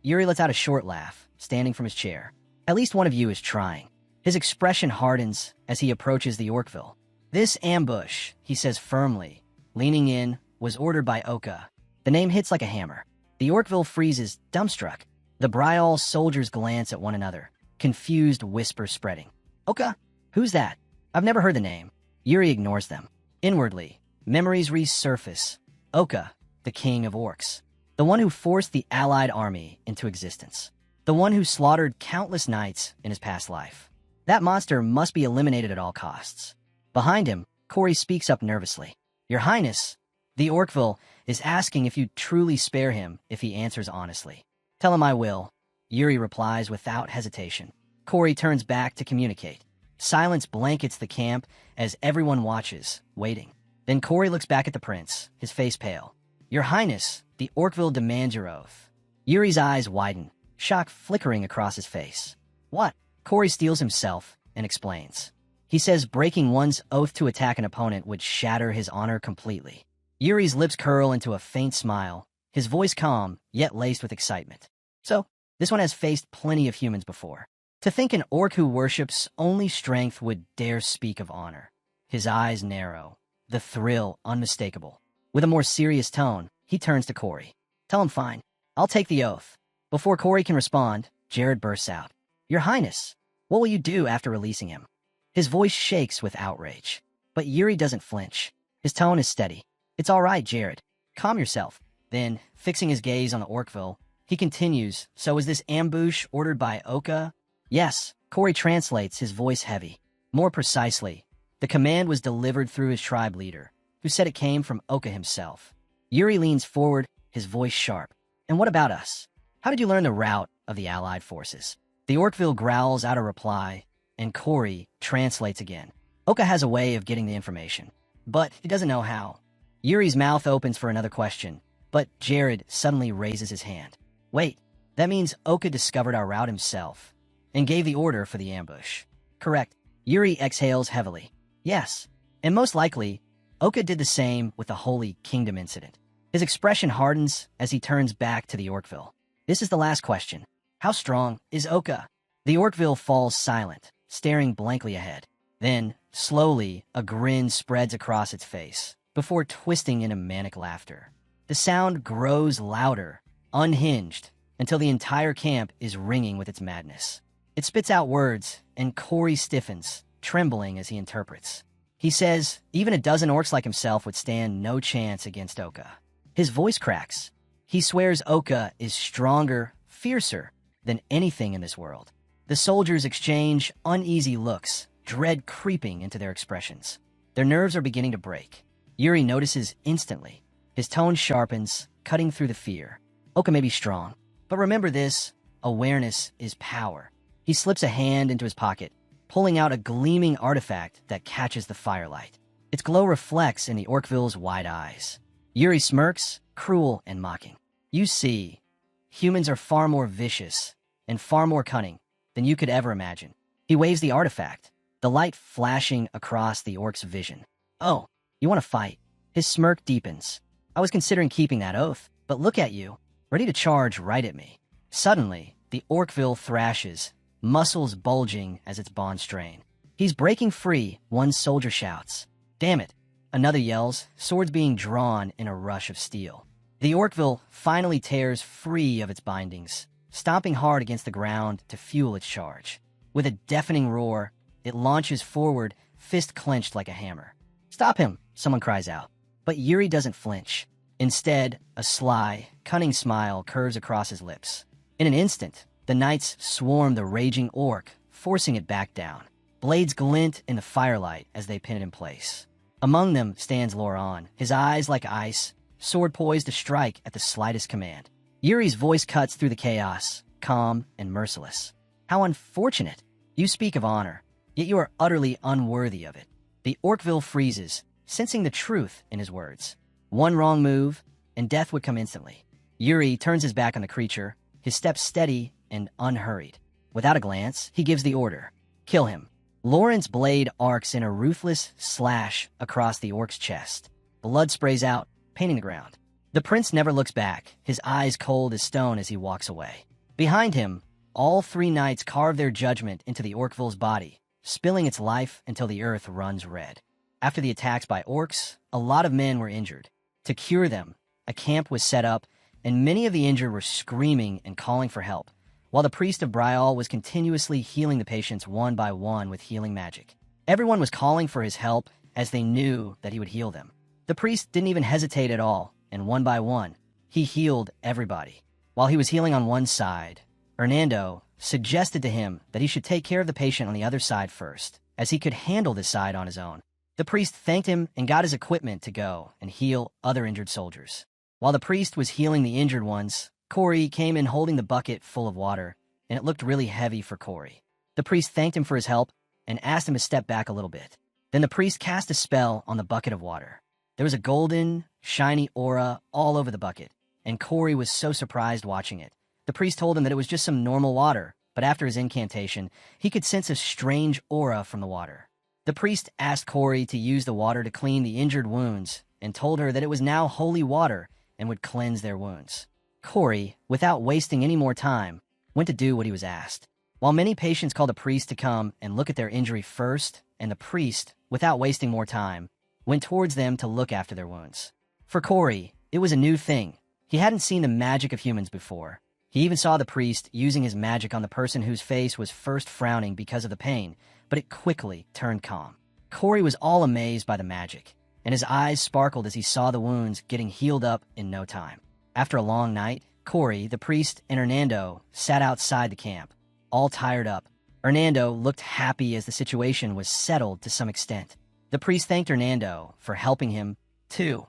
Yuri lets out a short laugh, standing from his chair. At least one of you is trying. His expression hardens as he approaches the Orcville. This ambush, he says firmly, leaning in, was ordered by Oka. The name hits like a hammer. The Orcville freezes, dumbstruck. The Bryal soldiers glance at one another, confused whispers spreading. Oka? Who's that? I've never heard the name. Yuri ignores them. Inwardly, memories resurface. Oka, the king of orcs. The one who forced the allied army into existence. The one who slaughtered countless knights in his past life. That monster must be eliminated at all costs. Behind him, Corey speaks up nervously. Your Highness, the Orcville is asking if you truly spare him if he answers honestly. Tell him I will. Yuri replies without hesitation. Corey turns back to communicate. Silence blankets the camp as everyone watches, waiting. Then Corey looks back at the prince, his face pale. Your Highness, the Orcville demands your oath. Yuri's eyes widen, shock flickering across his face. What? Corey steels himself and explains. He says breaking one's oath to attack an opponent would shatter his honor completely. Yuri's lips curl into a faint smile, his voice calm, yet laced with excitement. So, this one has faced plenty of humans before. To think an orc who worships only strength would dare speak of honor. His eyes narrow, the thrill unmistakable. With a more serious tone, he turns to Corey. Tell him fine. I'll take the oath. Before Corey can respond, Jared bursts out. Your Highness, what will you do after releasing him? His voice shakes with outrage. But Yuri doesn't flinch. His tone is steady. It's all right, Jared. Calm yourself. Then, fixing his gaze on the Orcville, he continues, so is this ambush ordered by Oka? Yes, Corey translates, his voice heavy. More precisely, the command was delivered through his tribe leader, who said it came from Oka himself. Yuri leans forward, his voice sharp. And what about us? How did you learn the route of the Allied forces? The Orcville growls out a reply, and Corey translates again. Oka has a way of getting the information, but he doesn't know how. Yuri's mouth opens for another question, but Jared suddenly raises his hand. Wait, that means Oka discovered our route himself and gave the order for the ambush. Correct. Yuri exhales heavily. Yes, and most likely, Oka did the same with the Holy Kingdom incident. His expression hardens as he turns back to the Orcville. This is the last question. How strong is Oka? The Orcville falls silent, staring blankly ahead. Then, slowly, a grin spreads across its face, before twisting into manic laughter. The sound grows louder, unhinged, until the entire camp is ringing with its madness. It spits out words, and Corey stiffens, trembling as he interprets. He says even a dozen orcs like himself would stand no chance against Oka. His voice cracks. He swears Oka is stronger, fiercer than anything in this world. The soldiers exchange uneasy looks, dread creeping into their expressions. Their nerves are beginning to break. Yuri notices instantly. His tone sharpens, cutting through the fear. Oka may be strong, but remember this, awareness is power. He slips a hand into his pocket, pulling out a gleaming artifact that catches the firelight. Its glow reflects in the Orkville's wide eyes. Yuri smirks, cruel and mocking. You see, humans are far more vicious and far more cunning than you could ever imagine. He waves the artifact, the light flashing across the orc's vision. Oh, you want to fight? His smirk deepens. I was considering keeping that oath, but look at you, ready to charge right at me. Suddenly, the Orkville thrashes, muscles bulging as its bonds strain. He's breaking free, one soldier shouts. Damn it. Another yells, swords being drawn in a rush of steel. The Orkville finally tears free of its bindings, stomping hard against the ground to fuel its charge. With a deafening roar, it launches forward, fist clenched like a hammer. Stop him, someone cries out. But Yuri doesn't flinch. Instead, a sly, cunning smile curves across his lips. In an instant, the knights swarm the raging orc, forcing it back down. Blades glint in the firelight as they pin it in place. Among them stands Loran, his eyes like ice, sword poised to strike at the slightest command. Yuri's voice cuts through the chaos, calm and merciless. How unfortunate! You speak of honor, yet you are utterly unworthy of it. The Orkville freezes, sensing the truth in his words. One wrong move, and death would come instantly. Yuri turns his back on the creature, his steps steady and unhurried. Without a glance, he gives the order. Kill him. Lauren's blade arcs in a ruthless slash across the orc's chest. Blood sprays out, painting the ground. The prince never looks back, his eyes cold as stone as he walks away. Behind him, all three knights carve their judgment into the Orkville's body, spilling its life until the earth runs red. After the attacks by orcs, a lot of men were injured. To cure them, a camp was set up, and many of the injured were screaming and calling for help, while the priest of Bryal was continuously healing the patients one by one with healing magic. Everyone was calling for his help as they knew that he would heal them. The priest didn't even hesitate at all, and one by one, he healed everybody. While he was healing on one side, Hernando suggested to him that he should take care of the patient on the other side first, as he could handle this side on his own. The priest thanked him and got his equipment to go and heal other injured soldiers. While the priest was healing the injured ones, Corey came in holding the bucket full of water, and it looked really heavy for Corey. The priest thanked him for his help and asked him to step back a little bit. Then the priest cast a spell on the bucket of water. There was a golden, shiny aura all over the bucket, and Corey was so surprised watching it. The priest told him that it was just some normal water, but after his incantation, he could sense a strange aura from the water. The priest asked Corey to use the water to clean the injured wounds and told her that it was now holy water and would cleanse their wounds. Corey, without wasting any more time, went to do what he was asked. While many patients called the priest to come and look at their injury first, and the priest, without wasting more time, went towards them to look after their wounds. For Corey, it was a new thing. He hadn't seen the magic of humans before. He even saw the priest using his magic on the person whose face was first frowning because of the pain, but it quickly turned calm. Corey was all amazed by the magic, and his eyes sparkled as he saw the wounds getting healed up in no time. After a long night, Corey, the priest, and Hernando sat outside the camp, all tired up. Hernando looked happy as the situation was settled to some extent. The priest thanked Hernando for helping him, too,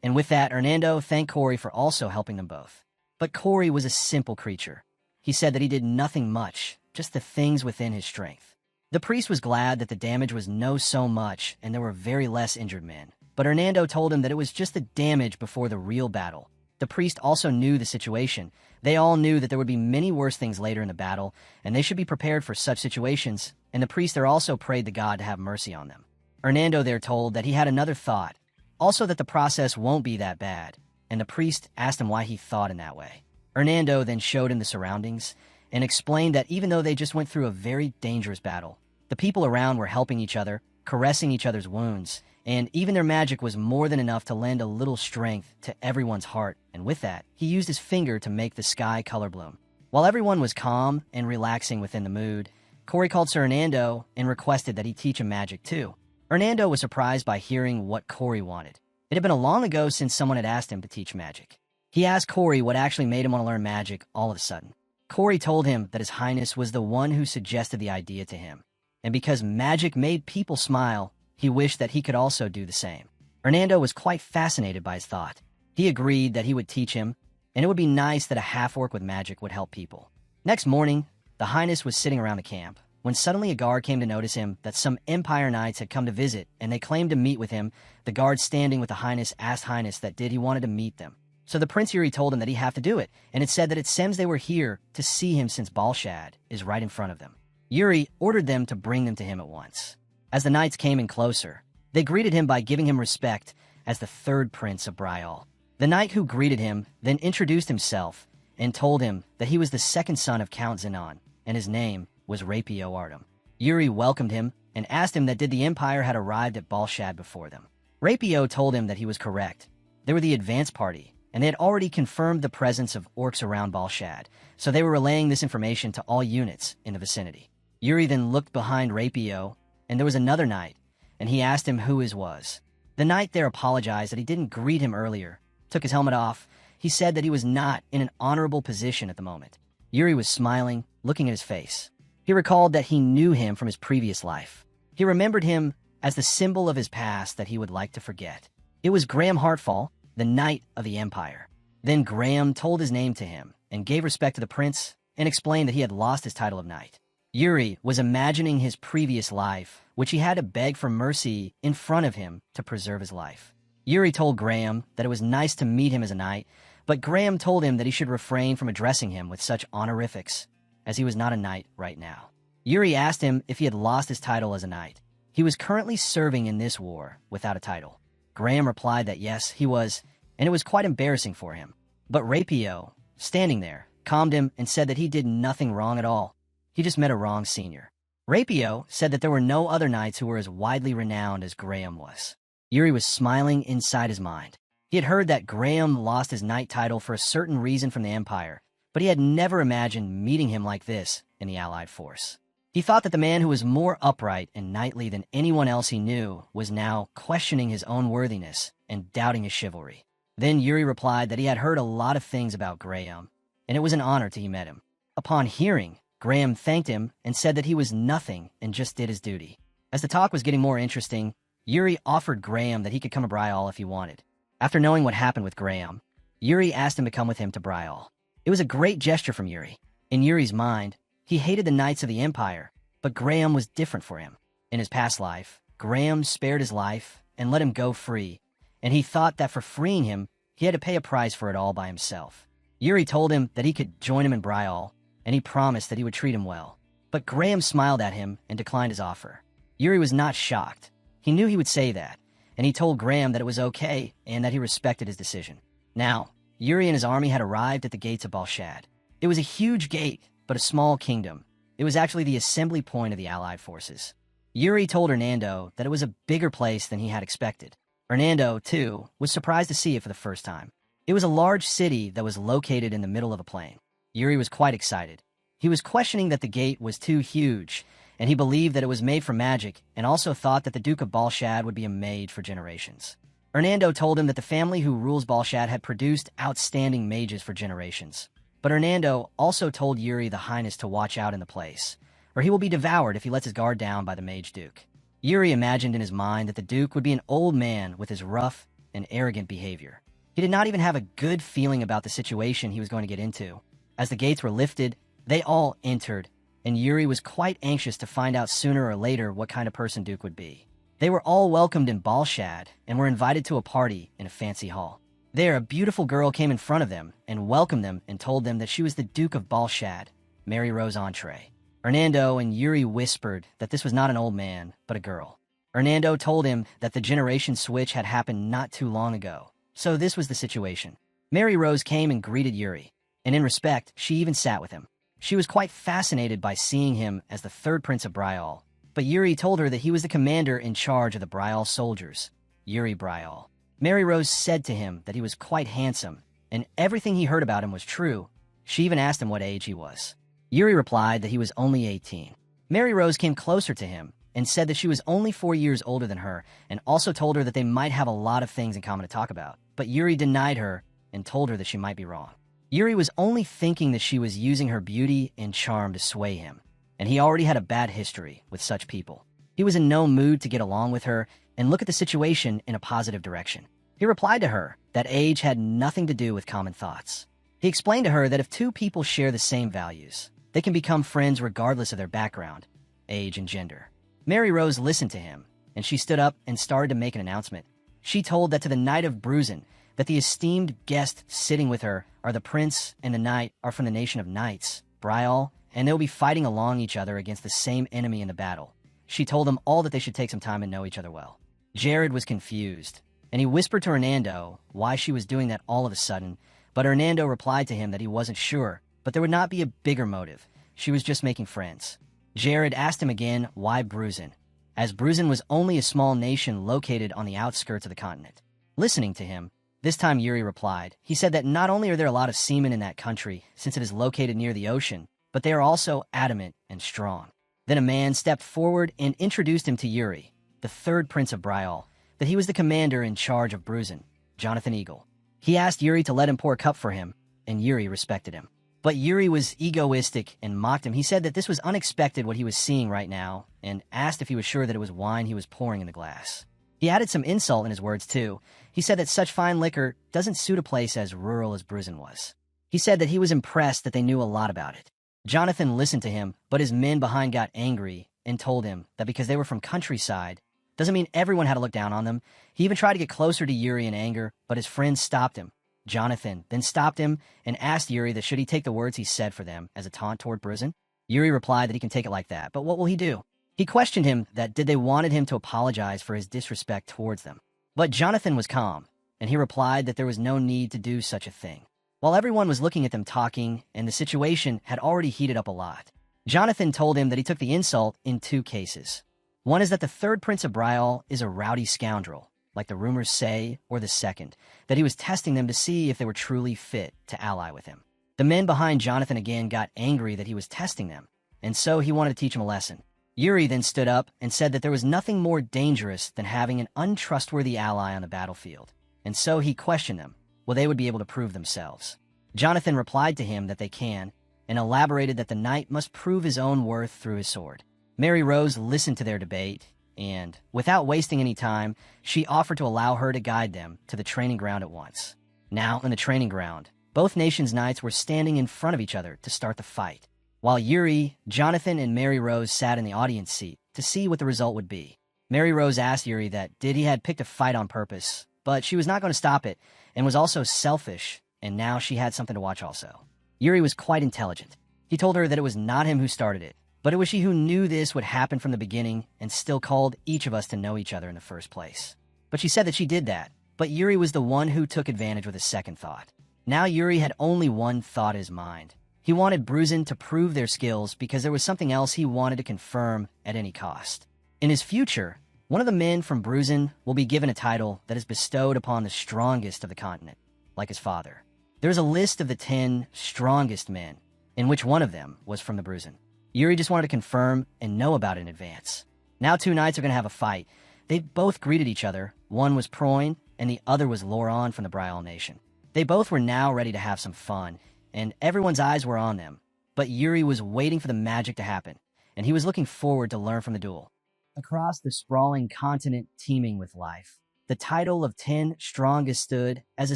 and with that, Hernando thanked Corey for also helping them both. But Corey was a simple creature. He said that he did nothing much, just the things within his strength. The priest was glad that the damage was no so much and there were very less injured men. But Hernando told him that it was just the damage before the real battle. The priest also knew the situation. They all knew that there would be many worse things later in the battle, and they should be prepared for such situations, and the priest there also prayed to God to have mercy on them. Hernando there told that he had another thought, also that the process won't be that bad, and the priest asked him why he thought in that way. Hernando then showed him the surroundings and explained that even though they just went through a very dangerous battle, the people around were helping each other, caressing each other's wounds, and even their magic was more than enough to lend a little strength to everyone's heart, and with that, he used his finger to make the sky color bloom. While everyone was calm and relaxing within the mood, Corey called Sir Hernando and requested that he teach him magic too. Hernando was surprised by hearing what Corey wanted. It had been a long ago since someone had asked him to teach magic. He asked Corey what actually made him want to learn magic all of a sudden. Corey told him that His Highness was the one who suggested the idea to him, and because magic made people smile, he wished that he could also do the same. Hernando was quite fascinated by his thought. He agreed that he would teach him, and it would be nice that a half-orc with magic would help people. Next morning, the Highness was sitting around the camp, when suddenly a guard came to notice him that some Empire Knights had come to visit, and they claimed to meet with him. The guard standing with the Highness asked Highness that he wanted to meet them. So the Prince Yuri told him that he'd have to do it, and it said that it seems they were here to see him since Balshad is right in front of them. Yuri ordered them to bring them to him at once. As the knights came in closer, they greeted him by giving him respect as the third Prince of Bryal. The knight who greeted him then introduced himself and told him that he was the second son of Count Zenon, and his name was Rapio Artem. Yuri welcomed him and asked him that did the Empire had arrived at Balshad before them. Rapio told him that he was correct. They were the advance party, and they had already confirmed the presence of orcs around Balshad, so they were relaying this information to all units in the vicinity. Yuri then looked behind Rapio, and there was another knight, and he asked him who his was. The knight there apologized that he didn't greet him earlier, took his helmet off. He said that he was not in an honorable position at the moment. Yuri was smiling, looking at his face. He recalled that he knew him from his previous life. He remembered him as the symbol of his past that he would like to forget. It was Graham Hartfall, the Knight of the Empire. Then Graham told his name to him and gave respect to the prince and explained that he had lost his title of knight. Yuri was imagining his previous life, which he had to beg for mercy in front of him to preserve his life. Yuri told Graham that it was nice to meet him as a knight, but Graham told him that he should refrain from addressing him with such honorifics, as he was not a knight right now. Yuri asked him if he had lost his title as a knight. He was currently serving in this war without a title. Graham replied that yes, he was, and it was quite embarrassing for him. But Rapio, standing there, calmed him and said that he did nothing wrong at all. He just met a wrong senior. Rapio said that there were no other knights who were as widely renowned as Graham was. Yuri was smiling inside his mind. He had heard that Graham lost his knight title for a certain reason from the Empire, but he had never imagined meeting him like this in the Allied force. He thought that the man who was more upright and knightly than anyone else he knew was now questioning his own worthiness and doubting his chivalry. Then Yuri replied that he had heard a lot of things about Graham, and it was an honor to he met him. Upon hearing, Graham thanked him and said that he was nothing and just did his duty. As the talk was getting more interesting, Yuri offered Graham that he could come to Bryal if he wanted. After knowing what happened with Graham, Yuri asked him to come with him to Bryal. It was a great gesture from Yuri. In Yuri's mind, he hated the Knights of the Empire, but Graham was different for him. In his past life, Graham spared his life and let him go free, and he thought that for freeing him, he had to pay a price for it all by himself. Yuri told him that he could join him in Bryal, and he promised that he would treat him well. But Graham smiled at him and declined his offer. Yuri was not shocked. He knew he would say that, and he told Graham that it was okay and that he respected his decision. Now, Yuri and his army had arrived at the gates of Balshad. It was a huge gate, but a small kingdom. It was actually the assembly point of the Allied forces. Yuri told Hernando that it was a bigger place than he had expected. Hernando, too, was surprised to see it for the first time. It was a large city that was located in the middle of a plain. Yuri was quite excited. He was questioning that the gate was too huge, and he believed that it was made for magic, and also thought that the Duke of Balshad would be a mage for generations. Hernando told him that the family who rules Balshad had produced outstanding mages for generations. But Hernando also told Yuri the Highness to watch out in the place, or he will be devoured if he lets his guard down by the Mage Duke. Yuri imagined in his mind that the Duke would be an old man with his rough and arrogant behavior. He did not even have a good feeling about the situation he was going to get into. As the gates were lifted, they all entered, and Yuri was quite anxious to find out sooner or later what kind of person Duke would be. They were all welcomed in Balshad and were invited to a party in a fancy hall. There, a beautiful girl came in front of them and welcomed them and told them that she was the Duke of Balshad, Mary Rose Entree. Hernando and Yuri whispered that this was not an old man, but a girl. Hernando told him that the generation switch had happened not too long ago, so this was the situation. Mary Rose came and greeted Yuri, and in respect, she even sat with him. She was quite fascinated by seeing him as the third Prince of Bryal, but Yuri told her that he was the commander in charge of the Bryal soldiers, Yuri Bryal. Mary Rose said to him that he was quite handsome, and everything he heard about him was true. She even asked him what age he was. Yuri replied that he was only 18. Mary Rose came closer to him and said that she was only 4 years older than her, and also told her that they might have a lot of things in common to talk about. But Yuri denied her and told her that she might be wrong. Yuri was only thinking that she was using her beauty and charm to sway him, and he already had a bad history with such people. He was in no mood to get along with her, and look at the situation in a positive direction. He replied to her that age had nothing to do with common thoughts. He explained to her that if two people share the same values, they can become friends regardless of their background, age, and gender. Mary Rose listened to him, and she stood up and started to make an announcement. She told that to the Knight of Bruzen that the esteemed guests sitting with her are the prince and the knight are from the nation of knights, Brial, and they'll be fighting along each other against the same enemy in the battle. She told them all that they should take some time and know each other well. Jared was confused, and he whispered to Hernando why she was doing that all of a sudden, but Hernando replied to him that he wasn't sure, but there would not be a bigger motive. She was just making friends. Jared asked him again why Bruzen, as Bruzen was only a small nation located on the outskirts of the continent. Listening to him, this time Yuri replied. He said that not only are there a lot of seamen in that country, since it is located near the ocean, but they are also adamant and strong. Then a man stepped forward and introduced him to Yuri, the third prince of Brial, that he was the commander in charge of Bruzen, Jonathan Eagle. He asked Yuri to let him pour a cup for him, and Yuri respected him. But Yuri was egoistic and mocked him. He said that this was unexpected what he was seeing right now, and asked if he was sure that it was wine he was pouring in the glass. He added some insult in his words, too. He said that such fine liquor doesn't suit a place as rural as Bruzen was. He said that he was impressed that they knew a lot about it. Jonathan listened to him, but his men behind got angry and told him that because they were from countryside, doesn't mean everyone had to look down on them. He even tried to get closer to Yuri in anger, but his friends stopped him. Jonathan then stopped him and asked Yuri that should he take the words he said for them as a taunt toward Bruzen. Yuri replied that he can take it like that, but what will he do? He questioned him that did they wanted him to apologize for his disrespect towards them. But Jonathan was calm, and he replied that there was no need to do such a thing. While everyone was looking at them talking, and the situation had already heated up a lot, Jonathan told him that he took the insult in two cases. One is that the third prince of Brial is a rowdy scoundrel, like the rumors say, or the second, that he was testing them to see if they were truly fit to ally with him. The men behind Jonathan again got angry that he was testing them, and so he wanted to teach him a lesson. Yuri then stood up and said that there was nothing more dangerous than having an untrustworthy ally on the battlefield, and so he questioned them. Well, they would be able to prove themselves. Jonathan replied to him that they can, and elaborated that the knight must prove his own worth through his sword. Mary Rose listened to their debate, and, without wasting any time, she offered to allow her to guide them to the training ground at once. Now, in the training ground, both nations' knights were standing in front of each other to start the fight, while Yuri, Jonathan, and Mary Rose sat in the audience seat to see what the result would be. Mary Rose asked Yuri that he had picked a fight on purpose, but she was not going to stop it, and was also selfish, and now she had something to watch also. Yuri was quite intelligent. He told her that it was not him who started it, but it was she who knew this would happen from the beginning and still called each of us to know each other in the first place. But she said that she did that, but Yuri was the one who took advantage with a second thought. Now Yuri had only one thought in his mind. He wanted Bruzen to prove their skills because there was something else he wanted to confirm at any cost. In his future, one of the men from Bruzen will be given a title that is bestowed upon the strongest of the continent, like his father. There is a list of the 10 strongest men, in which one of them was from the Bruzen. Yuri just wanted to confirm and know about it in advance. Now two knights are going to have a fight. They both greeted each other. One was Proin, and the other was Loron from the Brial Nation. They both were now ready to have some fun, and everyone's eyes were on them. But Yuri was waiting for the magic to happen, and he was looking forward to learn from the duel. Across the sprawling continent teeming with life, the title of 10 strongest stood as a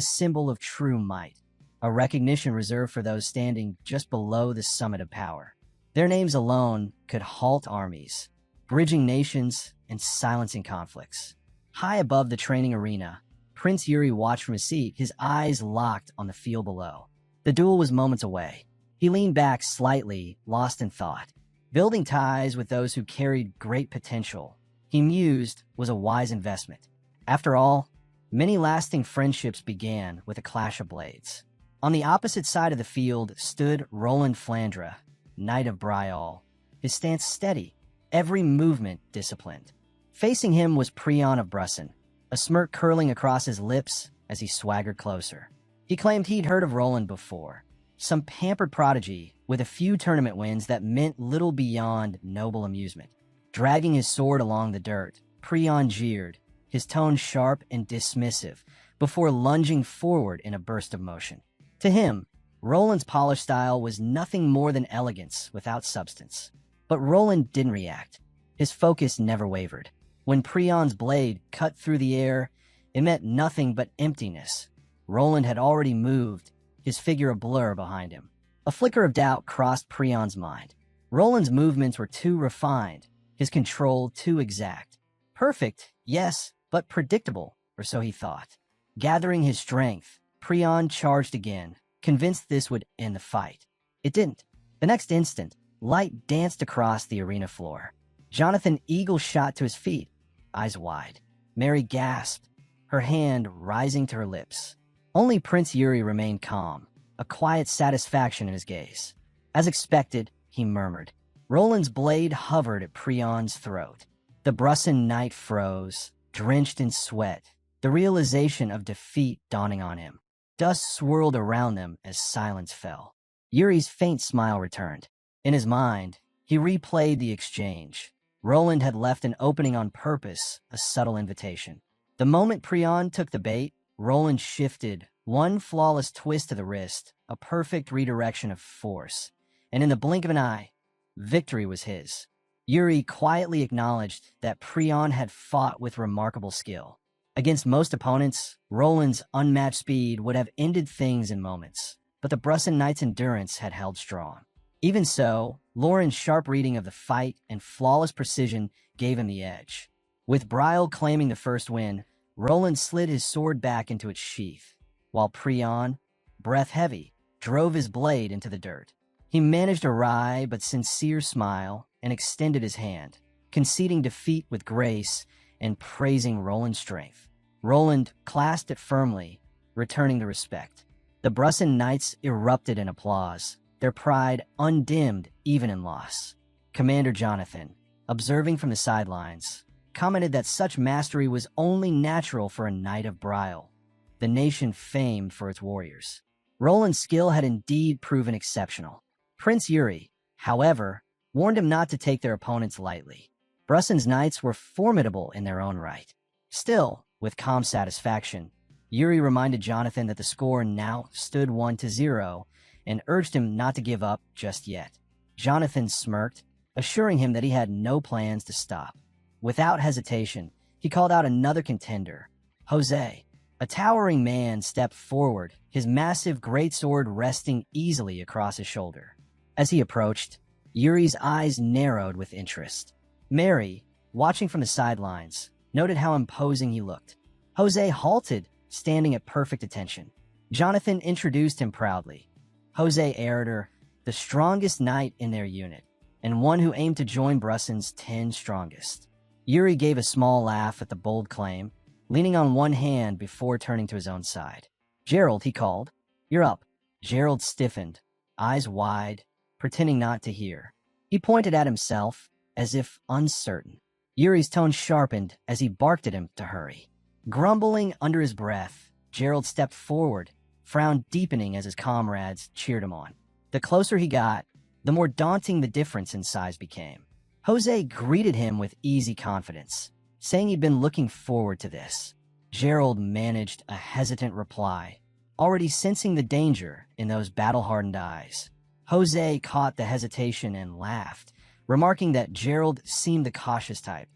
symbol of true might, a recognition reserved for those standing just below the summit of power. Their names alone could halt armies, bridging nations and silencing conflicts. High above the training arena, Prince Yuri watched from his seat, his eyes locked on the field below. The duel was moments away. He leaned back slightly, lost in thought. Building ties with those who carried great potential, he mused, was a wise investment. After all, many lasting friendships began with a clash of blades. On the opposite side of the field stood Roland Flandre, Knight of Brial, his stance steady, every movement disciplined. Facing him was Prion of Brussen, a smirk curling across his lips as he swaggered closer. He claimed he'd heard of Roland before, some pampered prodigy with a few tournament wins that meant little beyond noble amusement. Dragging his sword along the dirt, Prion jeered, his tone sharp and dismissive, before lunging forward in a burst of motion. To him, Roland's polished style was nothing more than elegance without substance. But Roland didn't react. His focus never wavered. When Prion's blade cut through the air, it meant nothing but emptiness. Roland had already moved, his figure a blur behind him. A flicker of doubt crossed Prion's mind. Roland's movements were too refined, his control too exact. Perfect, yes, but predictable, or so he thought. Gathering his strength, Prion charged again, convinced this would end the fight. It didn't. The next instant, light danced across the arena floor. Jonathan Eagle shot to his feet, eyes wide. Mary gasped, her hand rising to her lips. Only Prince Yuri remained calm, a quiet satisfaction in his gaze. As expected, he murmured. Roland's blade hovered at Prion's throat. The Brussan knight froze, drenched in sweat, the realization of defeat dawning on him. Dust swirled around them as silence fell. Yuri's faint smile returned. In his mind, he replayed the exchange. Roland had left an opening on purpose, a subtle invitation. The moment Prion took the bait, Roland shifted, one flawless twist to the wrist, a perfect redirection of force. And in the blink of an eye, victory was his. Yuri quietly acknowledged that Prion had fought with remarkable skill. Against most opponents, Roland's unmatched speed would have ended things in moments, but the Brussan knight's endurance had held strong. Even so, Lauren's sharp reading of the fight and flawless precision gave him the edge. With Bryle claiming the first win, Roland slid his sword back into its sheath, while Prion, breath heavy, drove his blade into the dirt. He managed a wry but sincere smile and extended his hand, conceding defeat with grace and praising Roland's strength. Roland clasped it firmly, returning the respect. The Brussan knights erupted in applause, their pride undimmed even in loss. Commander Jonathan, observing from the sidelines, commented that such mastery was only natural for a knight of Bryle, the nation famed for its warriors. Roland's skill had indeed proven exceptional. Prince Yuri, however, warned him not to take their opponents lightly. Brussan's knights were formidable in their own right. Still, with calm satisfaction, Yuri reminded Jonathan that the score now stood 1-0 and urged him not to give up just yet. Jonathan smirked, assuring him that he had no plans to stop. Without hesitation, he called out another contender, Jose. A towering man stepped forward, his massive greatsword resting easily across his shoulder. As he approached, Yuri's eyes narrowed with interest. Mary, watching from the sidelines, noted how imposing he looked. Jose halted, standing at perfect attention. Jonathan introduced him proudly. Jose Erder, the strongest knight in their unit, and one who aimed to join Brussan's 10 strongest. Yuri gave a small laugh at the bold claim, leaning on one hand before turning to his own side. Gerald, he called. You're up. Gerald stiffened, eyes wide, pretending not to hear. He pointed at himself, as if uncertain. Yuri's tone sharpened as he barked at him to hurry. Grumbling under his breath, Gerald stepped forward, frown deepening as his comrades cheered him on. The closer he got, the more daunting the difference in size became. Jose greeted him with easy confidence, saying he'd been looking forward to this. Gerald managed a hesitant reply, already sensing the danger in those battle-hardened eyes. Jose caught the hesitation and laughed, remarking that Gerald seemed the cautious type,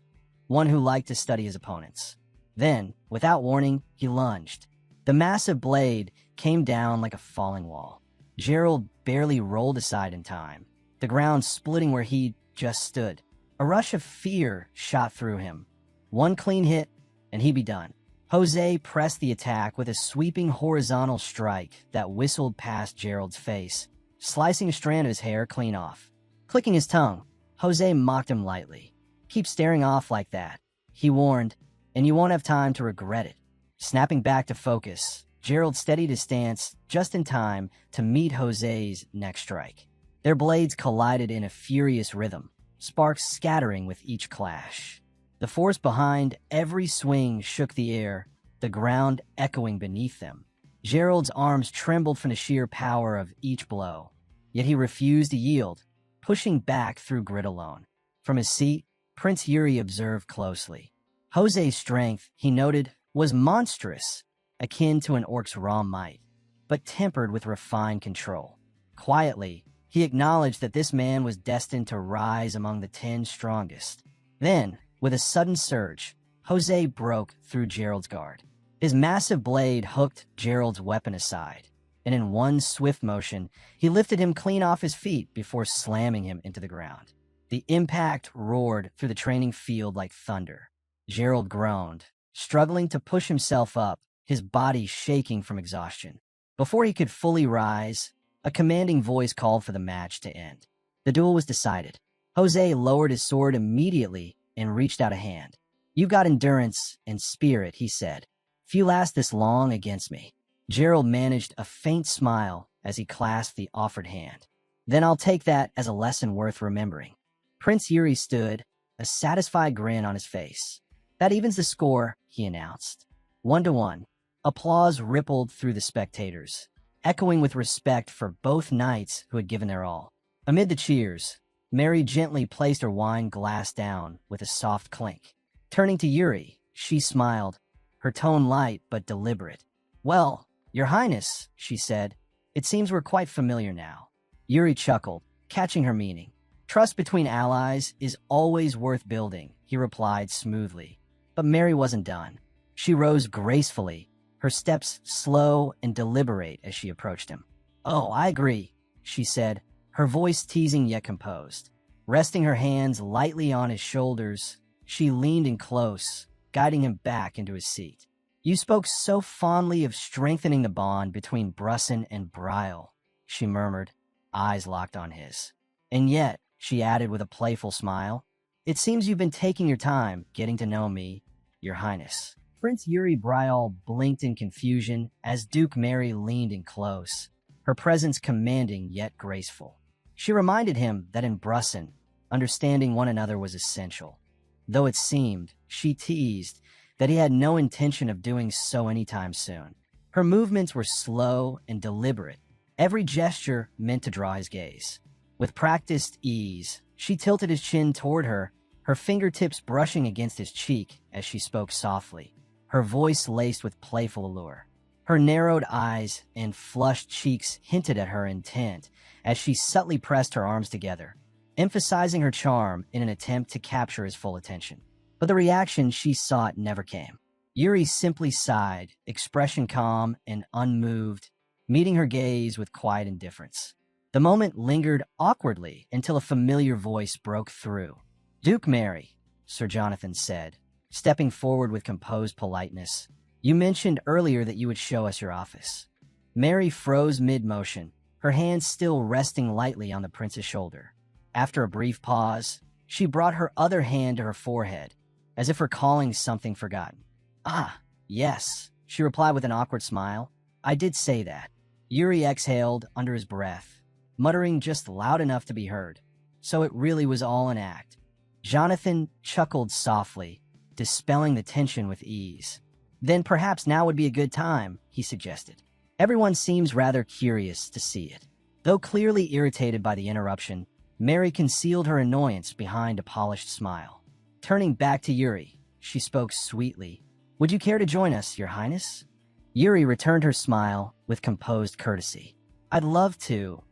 one who liked to study his opponents. Then, without warning, he lunged. The massive blade came down like a falling wall. Gerald barely rolled aside in time, the ground splitting where he just stood. A rush of fear shot through him. One clean hit, and he'd be done. Jose pressed the attack with a sweeping horizontal strike that whistled past Gerald's face, slicing a strand of his hair clean off. Clicking his tongue, Jose mocked him lightly. Keep staring off like that, he warned, and you won't have time to regret it. Snapping back to focus, Gerald steadied his stance just in time to meet Jose's next strike. Their blades collided in a furious rhythm, sparks scattering with each clash. The force behind every swing shook the air, the ground echoing beneath them. Gerald's arms trembled from the sheer power of each blow, yet he refused to yield, pushing back through grit alone. From his seat, Prince Yuri observed closely. Jose's strength, he noted, was monstrous, akin to an orc's raw might, but tempered with refined control. Quietly, he acknowledged that this man was destined to rise among the 10 strongest. Then, With a sudden surge, Jose broke through Gerald's guard. His massive blade hooked Gerald's weapon aside, and in one swift motion, he lifted him clean off his feet before slamming him into the ground. The impact roared through the training field like thunder. Gerald groaned, struggling to push himself up, his body shaking from exhaustion. Before he could fully rise, a commanding voice called for the match to end. The duel was decided. Jose lowered his sword immediately and reached out a hand. "You've got endurance and spirit," he said. "If you last this long against me." Gerald managed a faint smile as he clasped the offered hand. "Then I'll take that as a lesson worth remembering." Prince Yuri stood, a satisfied grin on his face. "That evens the score," he announced. 1-1. Applause rippled through the spectators, echoing with respect for both knights who had given their all. Amid the cheers, Mary gently placed her wine glass down with a soft clink. Turning to Yuri, she smiled, her tone light but deliberate. "Well, Your Highness," she said, "it seems we're quite familiar now." Yuri chuckled, catching her meaning. "Trust between allies is always worth building," he replied smoothly. But Mary wasn't done. She rose gracefully, her steps slow and deliberate as she approached him. "Oh, I agree," she said, her voice teasing yet composed. Resting her hands lightly on his shoulders, she leaned in close, guiding him back into his seat. "You spoke so fondly of strengthening the bond between Brusson and Bryle," she murmured, eyes locked on his. "And yet," she added with a playful smile, "it seems you've been taking your time getting to know me, Your Highness." Prince Yuri Bryle blinked in confusion as Duke Mary leaned in close, her presence commanding yet graceful. She reminded him that in Brusson, understanding one another was essential. Though it seemed, she teased, that he had no intention of doing so anytime soon. Her movements were slow and deliberate, every gesture meant to draw his gaze. With practiced ease, she tilted his chin toward her, her fingertips brushing against his cheek as she spoke softly, her voice laced with playful allure. Her narrowed eyes and flushed cheeks hinted at her intent as she subtly pressed her arms together, emphasizing her charm in an attempt to capture his full attention. But the reaction she sought never came. Yuri simply sighed, expression calm and unmoved, meeting her gaze with quiet indifference. The moment lingered awkwardly until a familiar voice broke through. "Duke Mary," Sir Jonathan said, stepping forward with composed politeness. "You mentioned earlier that you would show us your office." Mary froze mid-motion, her hand still resting lightly on the prince's shoulder. After a brief pause, she brought her other hand to her forehead, as if recalling something forgotten. "Ah, yes," she replied with an awkward smile. "I did say that." Yuri exhaled under his breath, muttering just loud enough to be heard. So it really was all an act. Jonathan chuckled softly, dispelling the tension with ease. "Then perhaps now would be a good time," he suggested. Everyone seems rather curious to see it. Though clearly irritated by the interruption, Mary concealed her annoyance behind a polished smile. Turning back to Yuri, she spoke sweetly. "Would you care to join us, Your Highness?" Yuri returned her smile with composed courtesy. "I'd love to,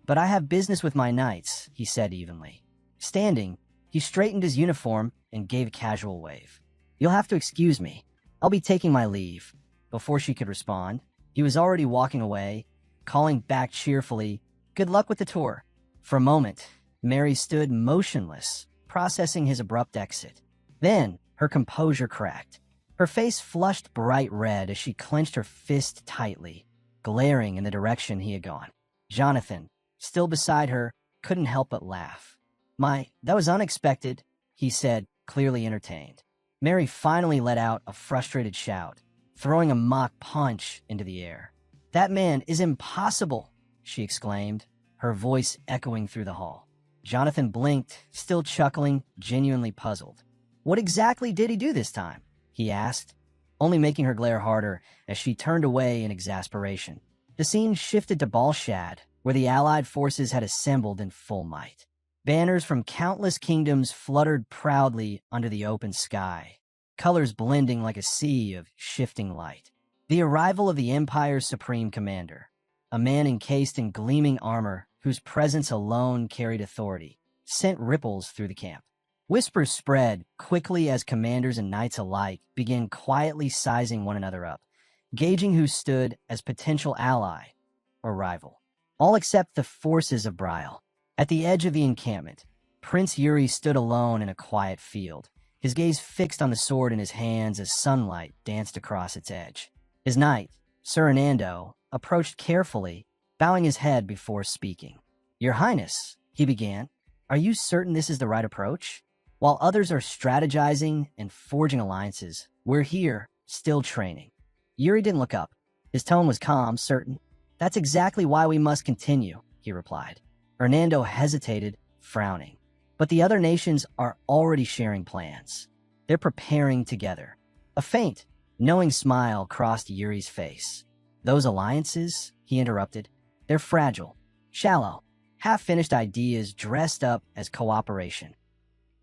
but I have business with my knights," he said evenly. Standing, he straightened his uniform and gave a casual wave. "You'll have to excuse me. I'll be taking my leave." Before she could respond, he was already walking away, calling back cheerfully, "Good luck with the tour." For a moment, Mary stood motionless, processing his abrupt exit. Then, her composure cracked. Her face flushed bright red as she clenched her fist tightly, glaring in the direction he had gone. Jonathan, still beside her, couldn't help but laugh. That was unexpected," he said, clearly entertained. Mary finally let out a frustrated shout, throwing a mock punch into the air. "That man is impossible," she exclaimed, her voice echoing through the hall. Jonathan blinked, still chuckling, genuinely puzzled. "What exactly did he do this time?" he asked, only making her glare harder as she turned away in exasperation. The scene shifted to Balshad, where the Allied forces had assembled in full might. Banners from countless kingdoms fluttered proudly under the open sky, colors blending like a sea of shifting light. The arrival of the Empire's supreme commander, a man encased in gleaming armor whose presence alone carried authority, sent ripples through the camp. Whispers spread quickly as commanders and knights alike began quietly sizing one another up, gauging who stood as potential ally or rival. All except the forces of Brial. At the edge of the encampment, Prince Yuri stood alone in a quiet field, his gaze fixed on the sword in his hands as sunlight danced across its edge. His knight, Sir Hernando, approached carefully, bowing his head before speaking. "Your Highness," he began, "are you certain this is the right approach? While others are strategizing and forging alliances, we're here, still training." Yuri didn't look up. His tone was calm, certain. "That's exactly why we must continue," he replied. Hernando hesitated, frowning. "But the other nations are already sharing plans. They're preparing together." A faint, knowing smile crossed Yuri's face. "Those alliances," he interrupted, "they're fragile, shallow, half-finished ideas dressed up as cooperation."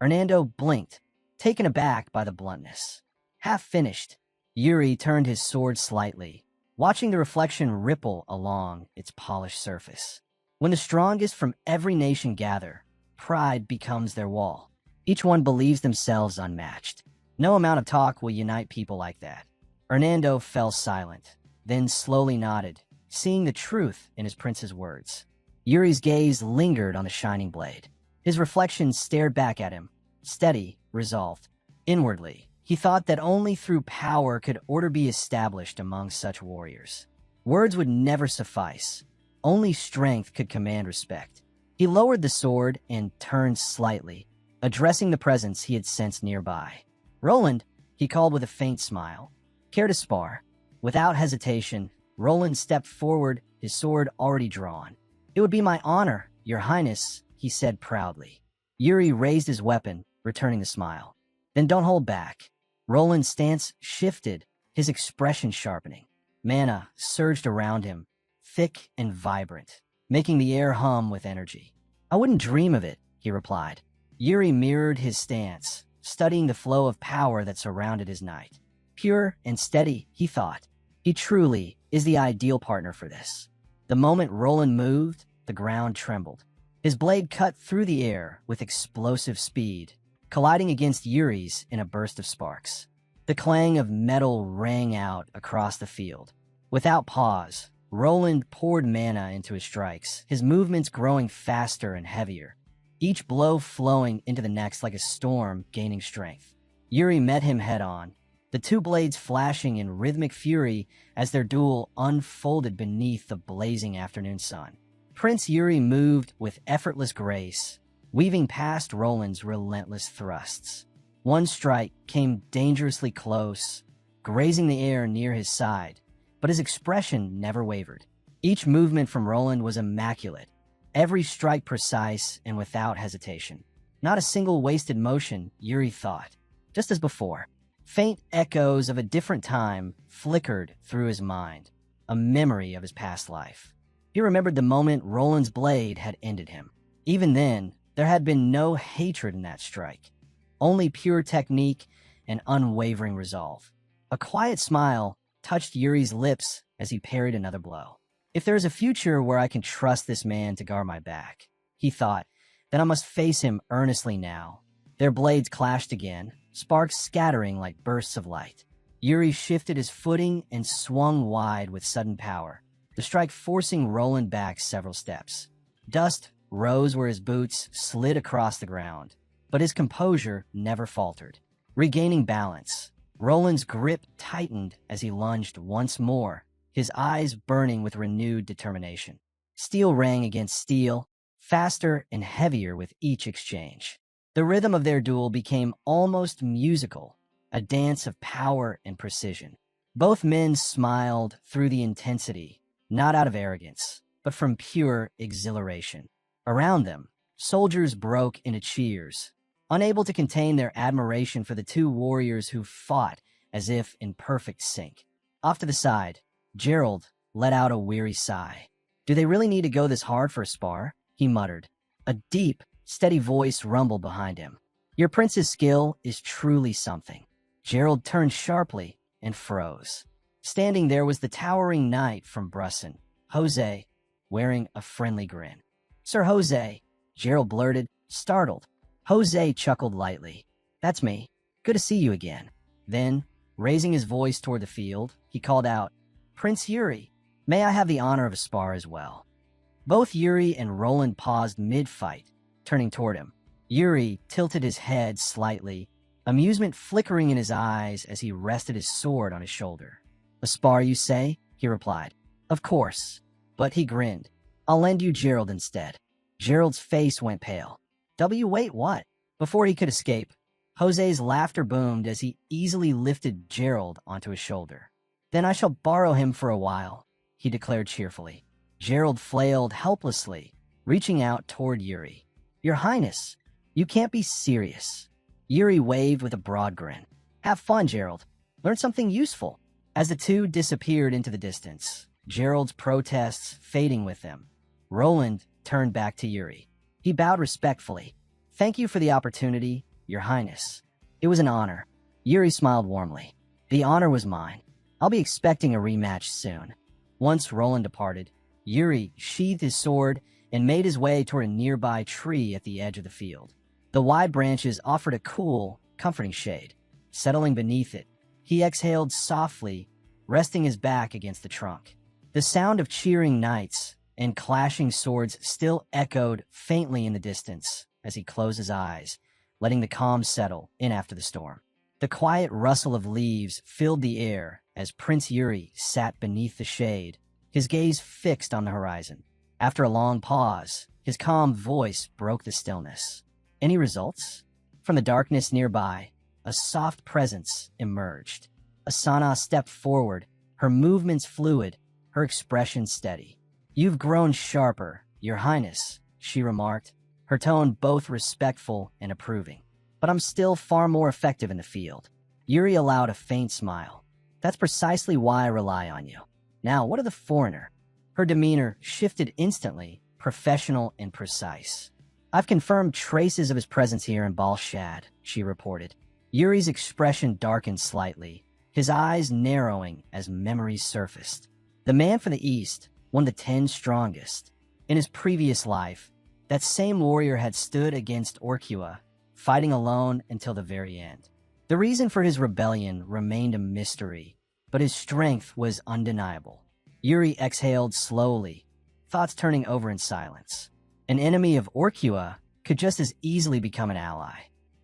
Hernando blinked, taken aback by the bluntness. Half-finished. Yuri turned his sword slightly, watching the reflection ripple along its polished surface. When the strongest from every nation gather, pride becomes their wall. Each one believes themselves unmatched. No amount of talk will unite people like that. Hernando fell silent, then slowly nodded, seeing the truth in his prince's words. Yuri's gaze lingered on the shining blade. His reflection stared back at him, steady, resolved. Inwardly, he thought that only through power could order be established among such warriors. Words would never suffice. Only strength could command respect. He lowered the sword and turned slightly, addressing the presence he had sensed nearby. "Roland," he called with a faint smile. "Care to spar?" Without hesitation, Roland stepped forward, his sword already drawn. "It would be my honor, Your Highness," he said proudly. Yuri raised his weapon, returning the smile. "Then don't hold back." Roland's stance shifted, his expression sharpening. Mana surged around him, thick and vibrant, making the air hum with energy. "I wouldn't dream of it," he replied. Yuri mirrored his stance, studying the flow of power that surrounded his knight. Pure and steady, he thought. He truly is the ideal partner for this. The moment Roland moved, the ground trembled. His blade cut through the air with explosive speed, colliding against Yuri's in a burst of sparks. The clang of metal rang out across the field. Without pause, Roland poured mana into his strikes, his movements growing faster and heavier, each blow flowing into the next like a storm gaining strength. Yuri met him head-on, the two blades flashing in rhythmic fury as their duel unfolded beneath the blazing afternoon sun. Prince Yuri moved with effortless grace, weaving past Roland's relentless thrusts. One strike came dangerously close, grazing the air near his side, but his expression never wavered. Each movement from Roland was immaculate, every strike precise and without hesitation. Not a single wasted motion, Yuri thought. Just as before, faint echoes of a different time flickered through his mind, a memory of his past life. He remembered the moment Roland's blade had ended him. Even then, there had been no hatred in that strike, only pure technique and unwavering resolve. A quiet smile touched Yuri's lips as he parried another blow. "If there is a future where I can trust this man to guard my back," he thought, "then I must face him earnestly now." Their blades clashed again, sparks scattering like bursts of light. Yuri shifted his footing and swung wide with sudden power, the strike forcing Roland back several steps. Dust rose where his boots slid across the ground, but his composure never faltered. Regaining balance, Roland's grip tightened as he lunged once more, his eyes burning with renewed determination. Steel rang against steel, faster and heavier with each exchange. The rhythm of their duel became almost musical, a dance of power and precision. Both men smiled through the intensity, not out of arrogance, but from pure exhilaration. Around them, soldiers broke into cheers, unable to contain their admiration for the two warriors who fought as if in perfect sync. Off to the side, Gerald let out a weary sigh. "Do they really need to go this hard for a spar?" he muttered. A deep, steady voice rumbled behind him. "Your prince's skill is truly something." Gerald turned sharply and froze. Standing there was the towering knight from Brusson, Jose, wearing a friendly grin. "Sir Jose," Gerald blurted, startled. Jose chuckled lightly. That's me. Good to see you again. Then, raising his voice toward the field, he called out, Prince Yuri, may I have the honor of a spar as well? Both Yuri and Roland paused mid-fight, turning toward him. Yuri tilted his head slightly, amusement flickering in his eyes as he rested his sword on his shoulder. A spar, you say? He replied. Of course. But he grinned. I'll lend you Gerald instead. Gerald's face went pale. Wait, what? Before he could escape, Jose's laughter boomed as he easily lifted Gerald onto his shoulder. Then I shall borrow him for a while, he declared cheerfully. Gerald flailed helplessly, reaching out toward Yuri. Your Highness, you can't be serious. Yuri waved with a broad grin. Have fun, Gerald. Learn something useful. As the two disappeared into the distance, Gerald's protests fading with them, Roland turned back to Yuri. He bowed respectfully. Thank you for the opportunity, Your Highness. It was an honor. Yuri smiled warmly. The honor was mine. I'll be expecting a rematch soon. Once Roland departed, Yuri sheathed his sword and made his way toward a nearby tree at the edge of the field. The wide branches offered a cool, comforting shade. Settling beneath it, he exhaled softly, resting his back against the trunk. The sound of cheering knights and clashing swords still echoed faintly in the distance as he closed his eyes, letting the calm settle in after the storm. The quiet rustle of leaves filled the air as Prince Yuri sat beneath the shade, his gaze fixed on the horizon. After a long pause, his calm voice broke the stillness. Any results? From the darkness nearby, a soft presence emerged. Asana stepped forward, her movements fluid, her expression steady. You've grown sharper, Your Highness, she remarked, her tone both respectful and approving. But I'm still far more effective in the field. Yuri allowed a faint smile. That's precisely why I rely on you. Now, what of the foreigner? Her demeanor shifted instantly, professional and precise. I've confirmed traces of his presence here in Balshad, she reported. Yuri's expression darkened slightly, his eyes narrowing as memories surfaced. The man from the East, one of the 10 strongest. In his previous life, that same warrior had stood against Orkua, fighting alone until the very end. The reason for his rebellion remained a mystery, but his strength was undeniable. Yuri exhaled slowly, thoughts turning over in silence. An enemy of Orkua could just as easily become an ally.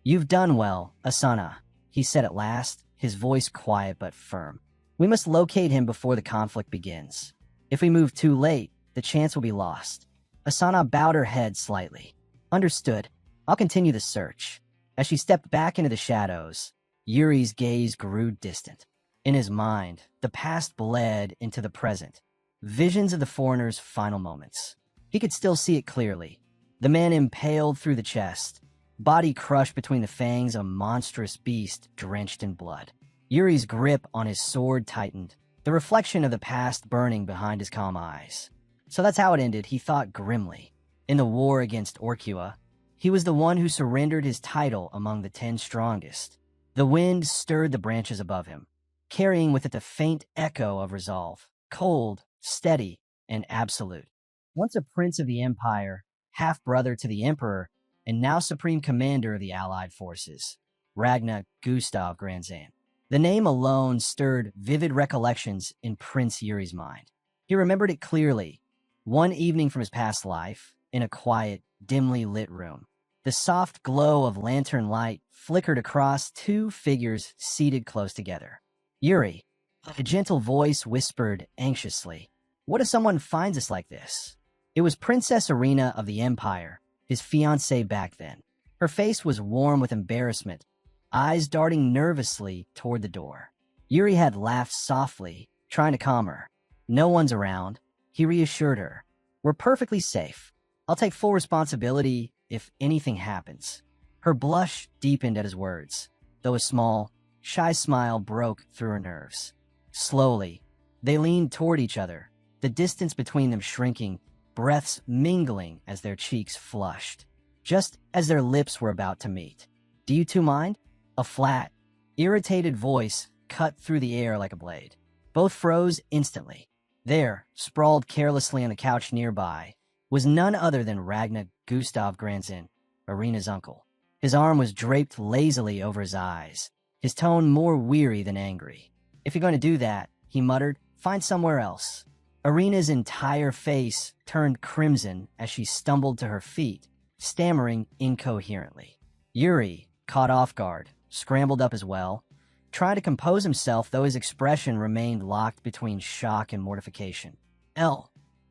You've done well, Asana, he said at last, his voice quiet but firm. We must locate him before the conflict begins. If we move too late, the chance will be lost. Asana bowed her head slightly. Understood. I'll continue the search. As she stepped back into the shadows, Yuri's gaze grew distant. In his mind, the past bled into the present. Visions of the foreigner's final moments. He could still see it clearly. The man impaled through the chest, body crushed between the fangs of a monstrous beast drenched in blood. Yuri's grip on his sword tightened, the reflection of the past burning behind his calm eyes. So that's how it ended, he thought grimly. In the war against Orkua, he was the one who surrendered his title among the 10 strongest. The wind stirred the branches above him, carrying with it the faint echo of resolve, cold, steady, and absolute. Once a prince of the empire, half-brother to the emperor, and now supreme commander of the allied forces, Ragnar Gustav Granzan. The name alone stirred vivid recollections in Prince Yuri's mind. He remembered it clearly. One evening from his past life, in a quiet, dimly lit room, the soft glow of lantern light flickered across 2 figures seated close together. Yuri, a gentle voice whispered anxiously, "What if someone finds us like this?" It was Princess Irina of the Empire, his fiancée back then. Her face was warm with embarrassment, eyes darting nervously toward the door. Yuri had laughed softly, trying to calm her. No one's around, he reassured her. We're perfectly safe. I'll take full responsibility if anything happens. Her blush deepened at his words, though a small, shy smile broke through her nerves. Slowly, they leaned toward each other, the distance between them shrinking, breaths mingling as their cheeks flushed, just as their lips were about to meet. Do you two mind? A flat, irritated voice cut through the air like a blade. Both froze instantly. There, sprawled carelessly on the couch nearby, was none other than Ragnar Gustav Granzin, Irina's uncle. His arm was draped lazily over his eyes, his tone more weary than angry. "If you're going to do that," he muttered, "find somewhere else." Irina's entire face turned crimson as she stumbled to her feet, stammering incoherently. Yuri, caught off guard, scrambled up as well, trying to compose himself, though his expression remained locked between shock and mortification.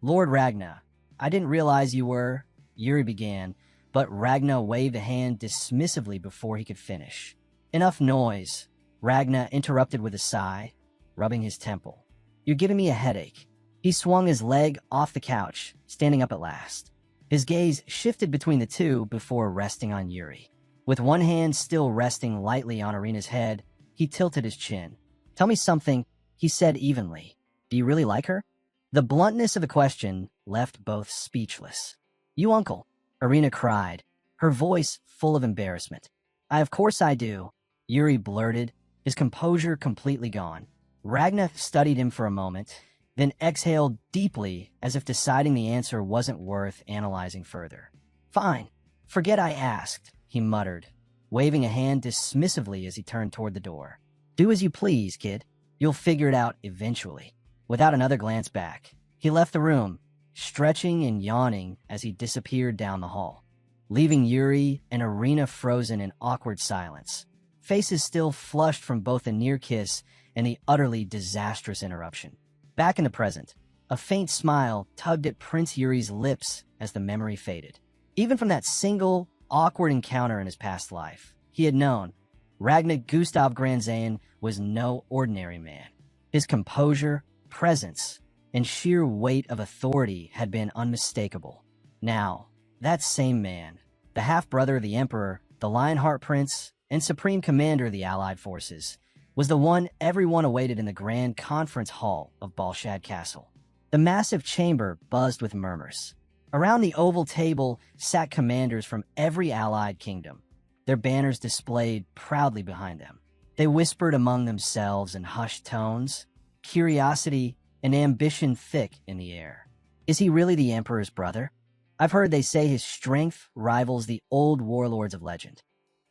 Lord Ragna, I didn't realize you were," Yuri began, but Ragna waved a hand dismissively before he could finish. "Enough noise," Ragna interrupted with a sigh, rubbing his temple. "You're giving me a headache." He swung his leg off the couch, standing up at last. His gaze shifted between the two before resting on Yuri. With one hand still resting lightly on Irina's head, he tilted his chin. "Tell me something," he said evenly. "Do you really like her?" The bluntness of the question left both speechless. "You uncle," Irina cried, her voice full of embarrassment. Of course I do," Yuri blurted, his composure completely gone. Ragna studied him for a moment, then exhaled deeply as if deciding the answer wasn't worth analyzing further. "Fine. Forget I asked," he muttered, waving a hand dismissively as he turned toward the door. "Do as you please, kid. You'll figure it out eventually." Without another glance back, he left the room, stretching and yawning as he disappeared down the hall, leaving Yuri and Irina frozen in awkward silence, faces still flushed from both the near kiss and the utterly disastrous interruption. Back in the present, a faint smile tugged at Prince Yuri's lips as the memory faded. Even from that single, awkward encounter in his past life, he had known Ragnar Gustav Granzain was no ordinary man. His composure, presence, and sheer weight of authority had been unmistakable. Now, that same man, the half-brother of the Emperor, the Lionheart Prince, and Supreme Commander of the Allied forces, was the one everyone awaited in the grand conference hall of Balshad Castle. The massive chamber buzzed with murmurs. Around the oval table sat commanders from every allied kingdom, their banners displayed proudly behind them. They whispered among themselves in hushed tones, curiosity and ambition thick in the air. Is he really the Emperor's brother? I've heard they say his strength rivals the old warlords of legend.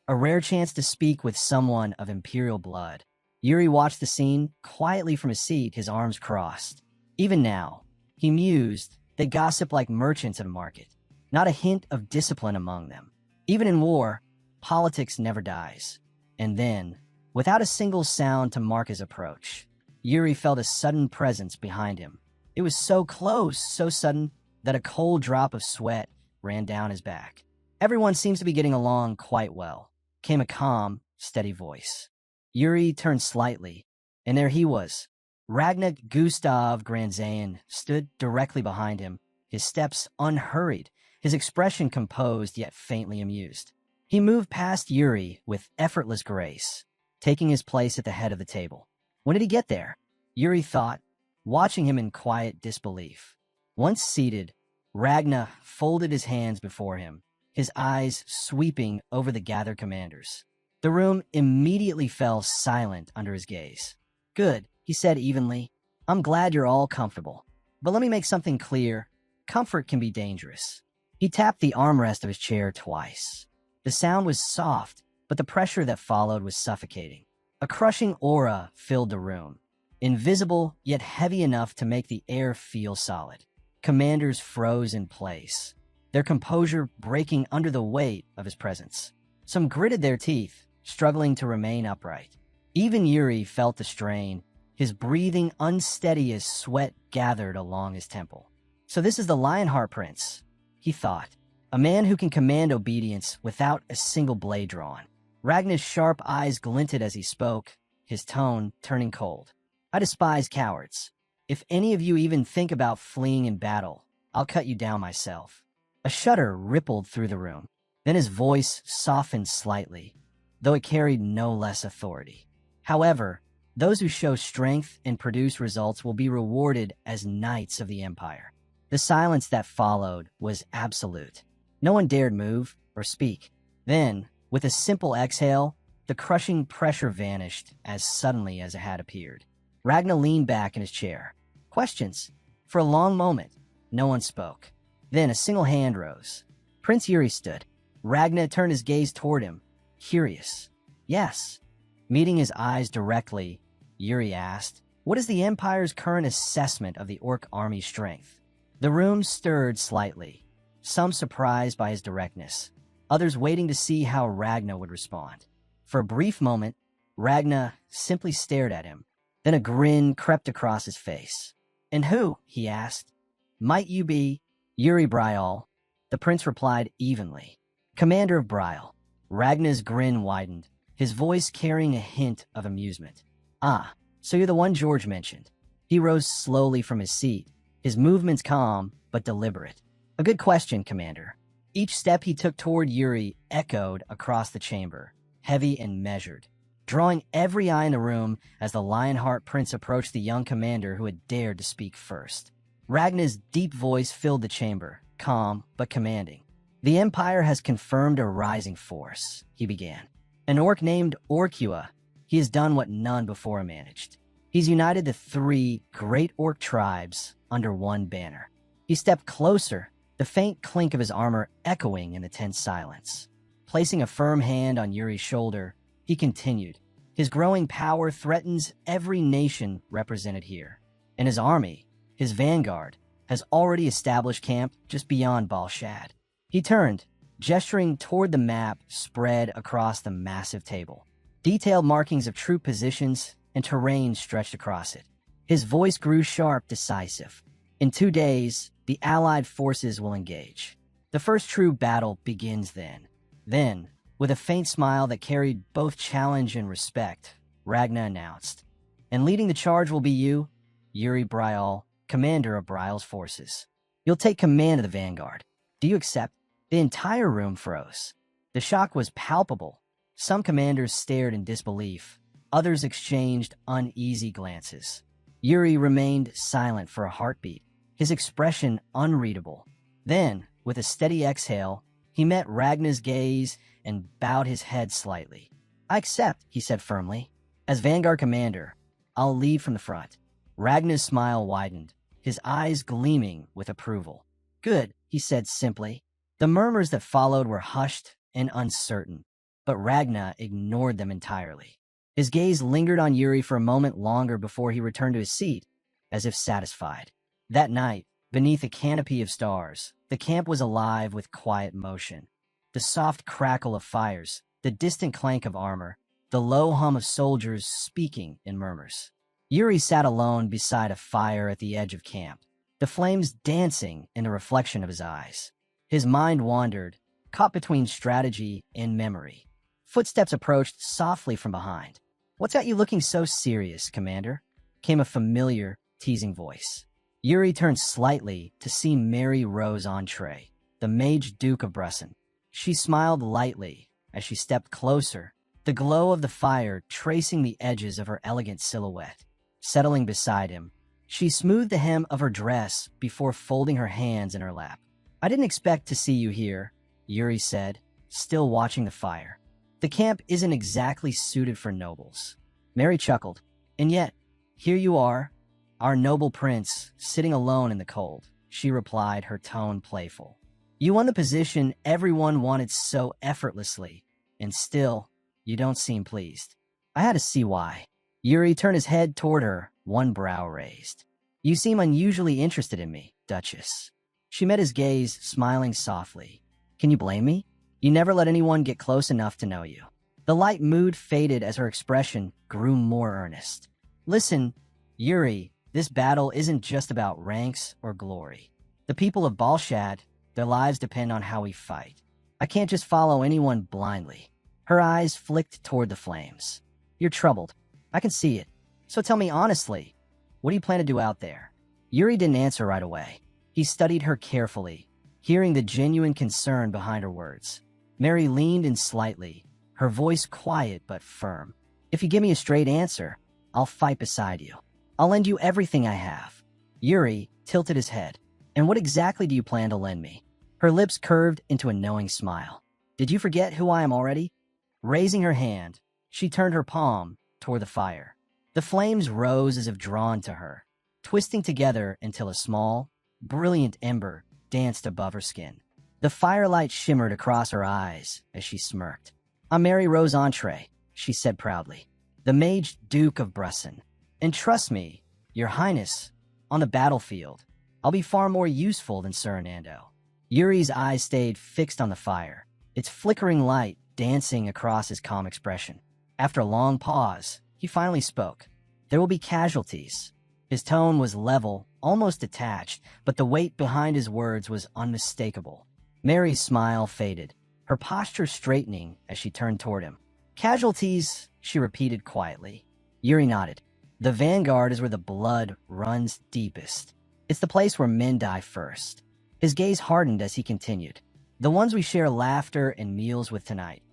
A rare chance to speak with someone of imperial blood. Yuri watched the scene quietly from his seat, his arms crossed. Even now, he mused, they gossip like merchants at a market. Not a hint of discipline among them. Even in war, politics never dies. And then, without a single sound to mark his approach, Yuri felt a sudden presence behind him. It was so close, so sudden, that a cold drop of sweat ran down his back. "Everyone seems to be getting along quite well," came a calm, steady voice. Yuri turned slightly, and there he was. Ragnar Gustav Granzain stood directly behind him, his steps unhurried, his expression composed yet faintly amused. He moved past Yuri with effortless grace, taking his place at the head of the table. When did he get there? Yuri thought, watching him in quiet disbelief. Once seated, Ragnar folded his hands before him, his eyes sweeping over the gathered commanders. The room immediately fell silent under his gaze. "Good," he said evenly. "I'm glad you're all comfortable. But let me make something clear. Comfort can be dangerous." He tapped the armrest of his chair twice. The sound was soft, but the pressure that followed was suffocating. A crushing aura filled the room, invisible yet heavy enough to make the air feel solid. Commanders froze in place, their composure breaking under the weight of his presence. Some gritted their teeth, struggling to remain upright. Even Yuri felt the strain, his breathing unsteady as sweat gathered along his temple. So this is the Lionheart Prince, he thought, a man who can command obedience without a single blade drawn. Ragnar's sharp eyes glinted as he spoke, his tone turning cold. "I despise cowards. If any of you even think about fleeing in battle, I'll cut you down myself." A shudder rippled through the room. Then his voice softened slightly, though it carried no less authority. "However, those who show strength and produce results will be rewarded as knights of the Empire." The silence that followed was absolute. No one dared move or speak. Then, with a simple exhale, the crushing pressure vanished as suddenly as it had appeared. Ragnar leaned back in his chair. Questions? For a long moment, no one spoke. Then a single hand rose. Prince Yuri stood. Ragnar turned his gaze toward him, curious. Yes. Meeting his eyes directly, Yuri asked, "What is the Empire's current assessment of the Orc army's strength?" The room stirred slightly, some surprised by his directness, others waiting to see how Ragnar would respond. For a brief moment, Ragnar simply stared at him. Then a grin crept across his face. "And who?" he asked. "Might you be Yuri Bryal?" The prince replied evenly. "Commander of Bryal." Ragnar's grin widened, his voice carrying a hint of amusement. "Ah, so you're the one George mentioned." He rose slowly from his seat, his movements calm but deliberate. "A good question, Commander." Each step he took toward Yuri echoed across the chamber, heavy and measured, drawing every eye in the room as the Lionheart Prince approached the young commander who had dared to speak first. Ragnar's deep voice filled the chamber, calm but commanding. "The Empire has confirmed a rising force," he began. "An orc named Orkua. He has done what none before managed. He's united the 3 great orc tribes under one banner." He stepped closer, the faint clink of his armor echoing in the tense silence. Placing a firm hand on Yuri's shoulder, he continued, "His growing power threatens every nation represented here. And his army, his vanguard, has already established camp just beyond Balshad." He turned, gesturing toward the map spread across the massive table. Detailed markings of troop positions and terrain stretched across it. His voice grew sharp, decisive. "In 2 days, the Allied forces will engage. The first true battle begins then." Then, with a faint smile that carried both challenge and respect, Ragnar announced, "And leading the charge will be you, Yuri Bryal, commander of Bryal's forces. You'll take command of the vanguard. Do you accept?" The entire room froze. The shock was palpable. Some commanders stared in disbelief. Others exchanged uneasy glances. Yuri remained silent for a heartbeat, his expression unreadable. Then, with a steady exhale, he met Ragnar's gaze and bowed his head slightly. "I accept," he said firmly. "As Vanguard Commander, I'll lead from the front." Ragnar's smile widened, his eyes gleaming with approval. "Good," he said simply. The murmurs that followed were hushed and uncertain, but Ragnar ignored them entirely. His gaze lingered on Yuri for a moment longer before he returned to his seat, as if satisfied. That night, beneath a canopy of stars, the camp was alive with quiet motion. The soft crackle of fires, the distant clank of armor, the low hum of soldiers speaking in murmurs. Yuri sat alone beside a fire at the edge of camp, the flames dancing in the reflection of his eyes. His mind wandered, caught between strategy and memory. Footsteps approached softly from behind. "What's got you looking so serious, Commander?" came a familiar, teasing voice. Yuri turned slightly to see Mary Rose Entree, the Mage Duke of Bresson. She smiled lightly as she stepped closer, the glow of the fire tracing the edges of her elegant silhouette. Settling beside him, she smoothed the hem of her dress before folding her hands in her lap. "I didn't expect to see you here," Yuri said, still watching the fire. "The camp isn't exactly suited for nobles." Mary chuckled. "And yet, here you are, our noble prince, sitting alone in the cold," she replied, her tone playful. "You won the position everyone wanted so effortlessly, and still, you don't seem pleased." I had to see why. Yuri turned his head toward her, one brow raised. "You seem unusually interested in me, Duchess." She met his gaze, smiling softly. "Can you blame me? You never let anyone get close enough to know you." The light mood faded as her expression grew more earnest. "Listen, Yuri, this battle isn't just about ranks or glory. The people of Balshad, their lives depend on how we fight. I can't just follow anyone blindly." Her eyes flicked toward the flames. "You're troubled. I can see it. So tell me honestly, what do you plan to do out there?" Yuri didn't answer right away. He studied her carefully, hearing the genuine concern behind her words. Mary leaned in slightly, her voice quiet but firm. "If you give me a straight answer, I'll fight beside you. I'll lend you everything I have." Yuri tilted his head. "And what exactly do you plan to lend me?" Her lips curved into a knowing smile. "Did you forget who I am already?" Raising her hand, she turned her palm toward the fire. The flames rose as if drawn to her, twisting together until a small, brilliant ember danced above her skin. The firelight shimmered across her eyes as she smirked. "I'm Mary Rose Entree," she said proudly, "the Mage Duke of Brusson. And trust me, Your Highness, on the battlefield, I'll be far more useful than Sir Anando." Yuri's eyes stayed fixed on the fire, its flickering light dancing across his calm expression. After a long pause, he finally spoke. "There will be casualties." His tone was level, almost detached, but the weight behind his words was unmistakable. Mary's smile faded, her posture straightening as she turned toward him. "Casualties," she repeated quietly. Yuri nodded. "The vanguard is where the blood runs deepest. It's the place where men die first." His gaze hardened as he continued. "The ones we share laughter and meals with tonight.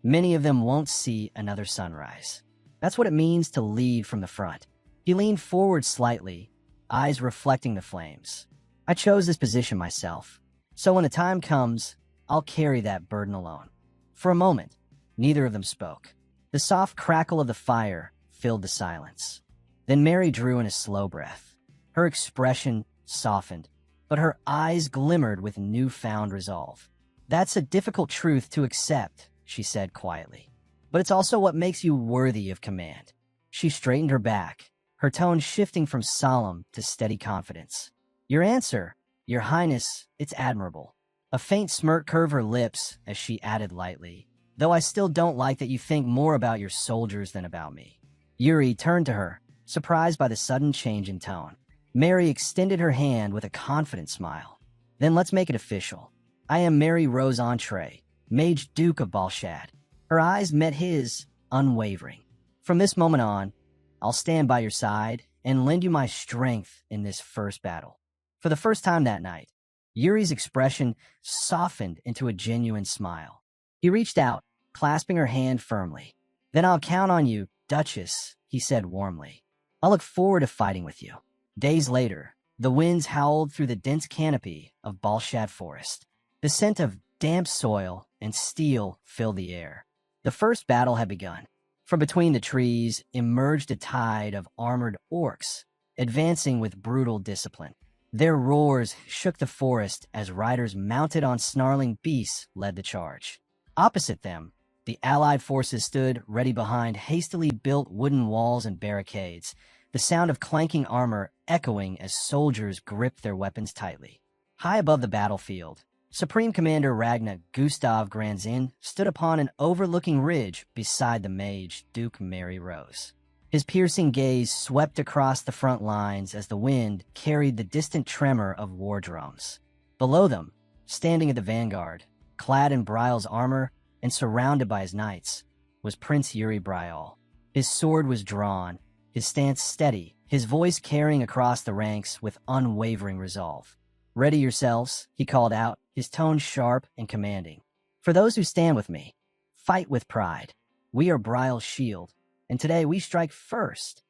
Many of them won't see another sunrise. That's what it means to lead from the front." He leaned forward slightly, eyes reflecting the flames. "I chose this position myself, so when the time comes, I'll carry that burden alone." For a moment, neither of them spoke. The soft crackle of the fire filled the silence. Then Mary drew in a slow breath. Her expression softened, but her eyes glimmered with newfound resolve. "That's a difficult truth to accept," she said quietly. "But it's also what makes you worthy of command." She straightened her back, her tone shifting from solemn to steady confidence. "Your answer, Your Highness, it's admirable." A faint smirk curved her lips as she added lightly, "Though I still don't like that you think more about your soldiers than about me." Yuri turned to her, surprised by the sudden change in tone. Mary extended her hand with a confident smile. "Then let's make it official. I am Mary Rose Entree, Mage Duke of Balshad." Her eyes met his, unwavering. "From this moment on, I'll stand by your side and lend you my strength in this first battle." For the first time that night, Yuri's expression softened into a genuine smile. He reached out, clasping her hand firmly. "Then I'll count on you, Duchess," he said warmly. "I'll look forward to fighting with you." Days later, the winds howled through the dense canopy of Balshad Forest. The scent of damp soil and steel filled the air. The first battle had begun. From between the trees emerged a tide of armored orcs, advancing with brutal discipline. Their roars shook the forest as riders mounted on snarling beasts led the charge. Opposite them, the allied forces stood ready behind hastily built wooden walls and barricades, the sound of clanking armor echoing as soldiers gripped their weapons tightly. High above the battlefield, Supreme Commander Ragnar Gustav Granzin stood upon an overlooking ridge beside the mage Duke Mary Rose. His piercing gaze swept across the front lines as the wind carried the distant tremor of war drums. Below them, standing at the vanguard, clad in Brial's armor and surrounded by his knights, was Prince Yuri Brial. His sword was drawn, his stance steady, his voice carrying across the ranks with unwavering resolve. "Ready yourselves," he called out, his tone sharp and commanding. "For those who stand with me, fight with pride. We are Brial's shield, and today we strike first."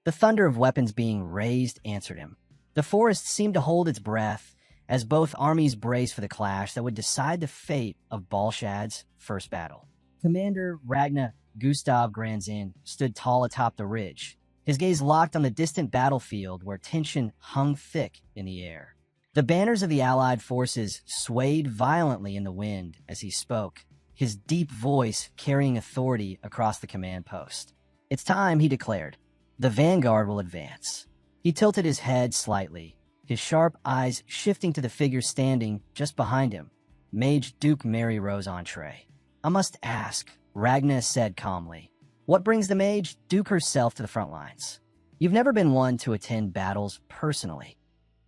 The thunder of weapons being raised answered him. The forest seemed to hold its breath as both armies braced for the clash that would decide the fate of Balshad's first battle. Commander Ragnar Gustav Granzin stood tall atop the ridge, his gaze locked on the distant battlefield where tension hung thick in the air. The banners of the allied forces swayed violently in the wind as he spoke, his deep voice carrying authority across the command post. "It's time," he declared. "The vanguard will advance." He tilted his head slightly, his sharp eyes shifting to the figure standing just behind him, Mage Duke Mary Rose Entree. "I must ask," Ragnar said calmly, "what brings the Mage Duke herself to the front lines? You've never been one to attend battles personally."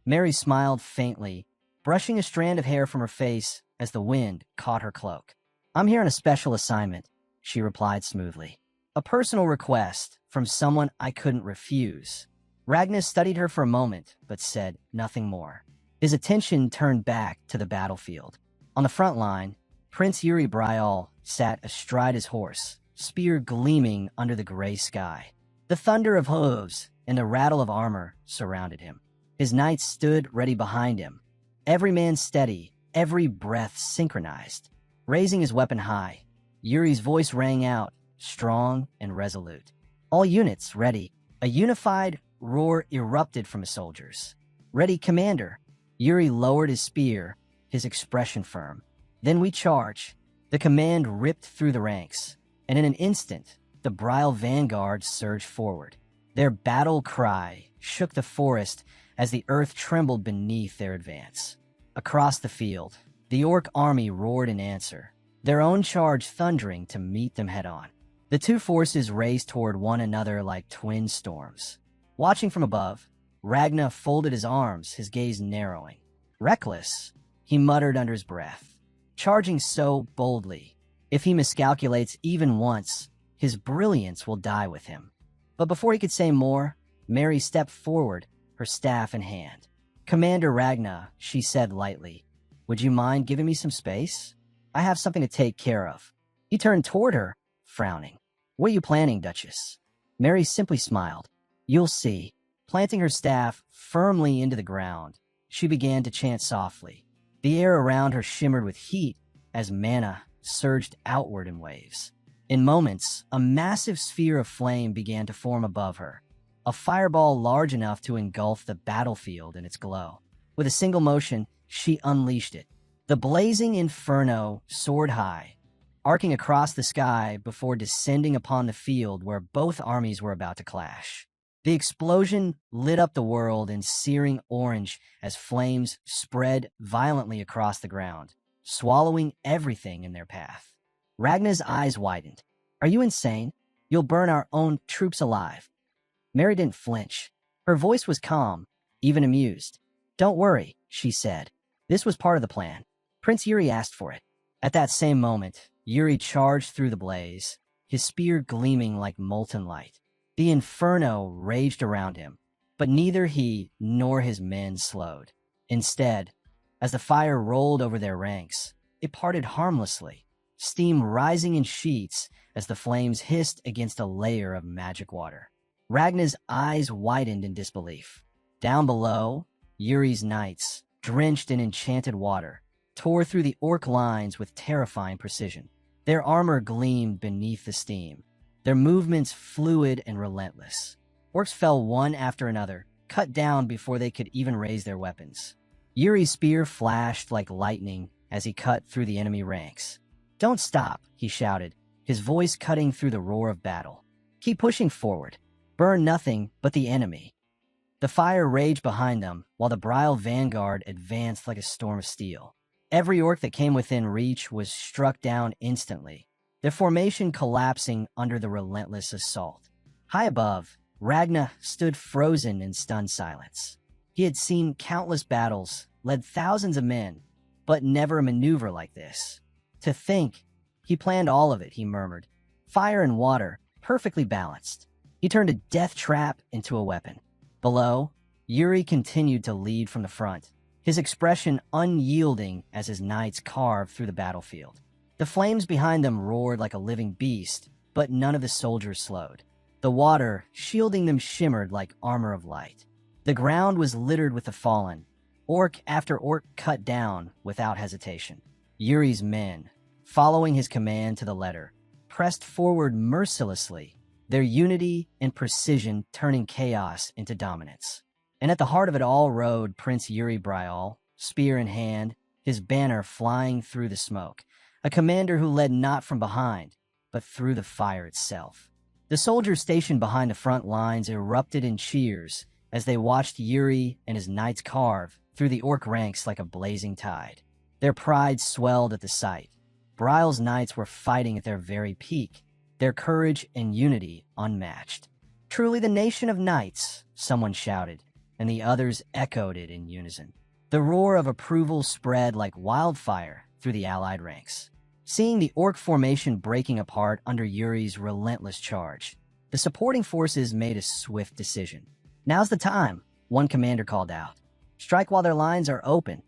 Mary smiled faintly, brushing a strand of hair from her face as the wind caught her cloak. "I'm here on a special assignment," she replied smoothly. "A personal request from someone I couldn't refuse." Ragnar studied her for a moment, but said nothing more. His attention turned back to the battlefield. On the front line, Prince Yuri Brial sat astride his horse, spear gleaming under the gray sky. The thunder of hooves and the rattle of armor surrounded him. His knights stood ready behind him, every man steady, every breath synchronized. Raising his weapon high, Yuri's voice rang out, strong and resolute. "All units ready." A unified roar erupted from his soldiers. "Ready, Commander." Yuri lowered his spear, his expression firm. "Then we charge." The command ripped through the ranks, and in an instant, the Bryle vanguard surged forward. Their battle cry shook the forest as the earth trembled beneath their advance. Across the field, the Orc army roared in answer, their own charge thundering to meet them head-on. The two forces raced toward one another like twin storms. Watching from above, Ragnar folded his arms, his gaze narrowing. "Reckless," he muttered under his breath. "Charging so boldly. If he miscalculates even once, his brilliance will die with him." But before he could say more, Mary stepped forward, her staff in hand. "Commander Ragnar," she said lightly, "would you mind giving me some space? I have something to take care of." He turned toward her, frowning. "What are you planning, Duchess?" Mary simply smiled. "You'll see." Planting her staff firmly into the ground, she began to chant softly. The air around her shimmered with heat as mana surged outward in waves. In moments, a massive sphere of flame began to form above her, a fireball large enough to engulf the battlefield in its glow. With a single motion, she unleashed it. The blazing inferno soared high, arcing across the sky before descending upon the field where both armies were about to clash. The explosion lit up the world in searing orange as flames spread violently across the ground, swallowing everything in their path. Ragnar's eyes widened. "Are you insane? You'll burn our own troops alive." Mary didn't flinch. Her voice was calm, even amused. "Don't worry," she said. "This was part of the plan. Prince Yuri asked for it." At that same moment, Yuri charged through the blaze, his spear gleaming like molten light. The inferno raged around him, but neither he nor his men slowed. Instead, as the fire rolled over their ranks, it parted harmlessly, steam rising in sheets as the flames hissed against a layer of magic water. Ragnar's eyes widened in disbelief. Down below, Yuri's knights, drenched in enchanted water, tore through the orc lines with terrifying precision. Their armor gleamed beneath the steam, their movements fluid and relentless. Orcs fell one after another, cut down before they could even raise their weapons. Yuri's spear flashed like lightning as he cut through the enemy ranks. "Don't stop," he shouted, his voice cutting through the roar of battle. "Keep pushing forward. Burn nothing but the enemy." The fire raged behind them, while the Bryle vanguard advanced like a storm of steel. Every orc that came within reach was struck down instantly, their formation collapsing under the relentless assault. High above, Ragnar stood frozen in stunned silence. He had seen countless battles, led thousands of men, but never a maneuver like this. "To think, he planned all of it," he murmured. "Fire and water, perfectly balanced." He turned a death trap into a weapon. Below, Yuri continued to lead from the front, his expression unyielding as his knights carved through the battlefield. The flames behind them roared like a living beast, but none of the soldiers slowed. The water shielding them shimmered like armor of light. The ground was littered with the fallen, orc after orc cut down without hesitation. Yuri's men, following his command to the letter, pressed forward mercilessly, their unity and precision turning chaos into dominance. And at the heart of it all rode Prince Yuri Bryle, spear in hand, his banner flying through the smoke, a commander who led not from behind, but through the fire itself. The soldiers stationed behind the front lines erupted in cheers as they watched Yuri and his knights carve through the orc ranks like a blazing tide. Their pride swelled at the sight. Bryle's knights were fighting at their very peak, their courage and unity unmatched. "Truly the nation of knights," someone shouted, and the others echoed it in unison. The roar of approval spread like wildfire through the allied ranks. Seeing the orc formation breaking apart under Yuri's relentless charge, the supporting forces made a swift decision. "Now's the time," one commander called out. "Strike while their lines are open."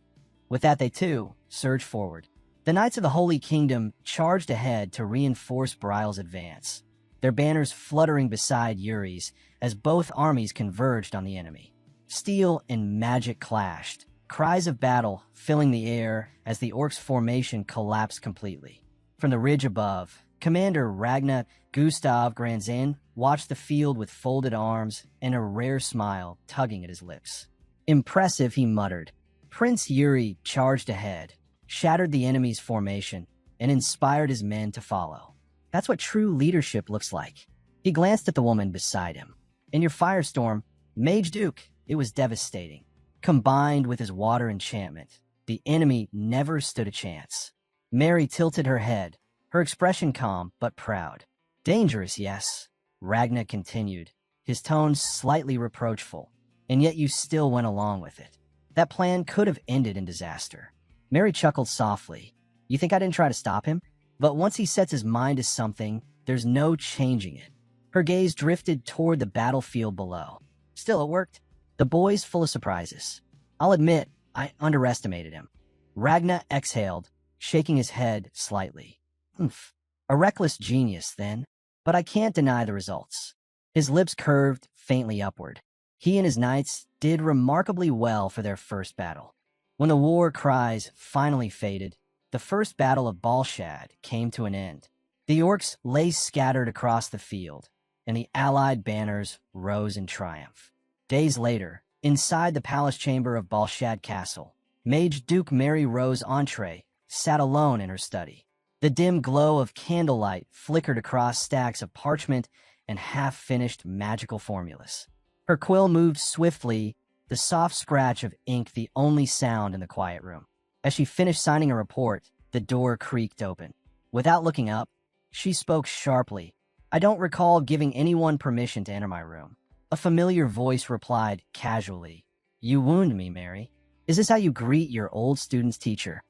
With that, they too surged forward. The Knights of the Holy Kingdom charged ahead to reinforce Bryle's advance, their banners fluttering beside Yuri's as both armies converged on the enemy. Steel and magic clashed, cries of battle filling the air as the orcs' formation collapsed completely. From the ridge above, Commander Ragnar Gustav Granzin watched the field with folded arms and a rare smile tugging at his lips. "Impressive," he muttered. Prince Yuri charged ahead, shattered the enemy's formation, and inspired his men to follow. That's what true leadership looks like. He glanced at the woman beside him. In your firestorm, Mage Duke, it was devastating. Combined with his water enchantment, the enemy never stood a chance. Mary tilted her head, her expression calm but proud. Dangerous, yes, Ragna continued, his tone slightly reproachful, and yet you still went along with it. That plan could have ended in disaster. Mary chuckled softly. You think I didn't try to stop him? But once he sets his mind to something, there's no changing it. Her gaze drifted toward the battlefield below. Still, it worked. The boy's full of surprises. I'll admit, I underestimated him. Ragna exhaled, shaking his head slightly. Oomph. A reckless genius, then. But I can't deny the results. His lips curved faintly upward. He and his knights did remarkably well for their first battle. When the war cries finally faded, the first battle of Balshad came to an end. The orcs lay scattered across the field, and the allied banners rose in triumph. Days later, inside the palace chamber of Balshad Castle, Mage Duke Mary Rose Entree sat alone in her study. The dim glow of candlelight flickered across stacks of parchment and half-finished magical formulas. Her quill moved swiftly, the soft scratch of ink the only sound in the quiet room. As she finished signing a report, the door creaked open. Without looking up, she spoke sharply. I don't recall giving anyone permission to enter my room. A familiar voice replied casually. You wound me, Mary. Is this how you greet your old student's teacher?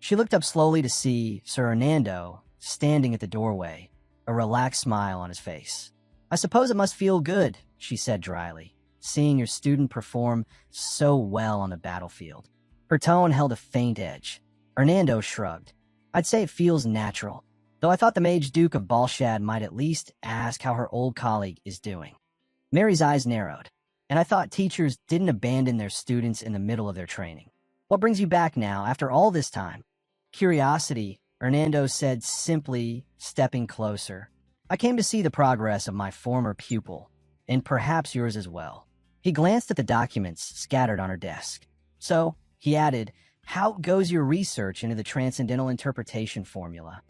She looked up slowly to see Sir Hernando standing at the doorway, a relaxed smile on his face. I suppose it must feel good, she said dryly, seeing your student perform so well on the battlefield. Her tone held a faint edge. Hernando shrugged. I'd say it feels natural, though I thought the Mage Duke of Balshad might at least ask how her old colleague is doing. Mary's eyes narrowed, and I thought teachers didn't abandon their students in the middle of their training. What brings you back now, after all this time? Curiosity, Hernando said simply, stepping closer. I came to see the progress of my former pupil, and perhaps yours as well. He glanced at the documents scattered on her desk. So, he added, how goes your research into the transcendental interpretation formula?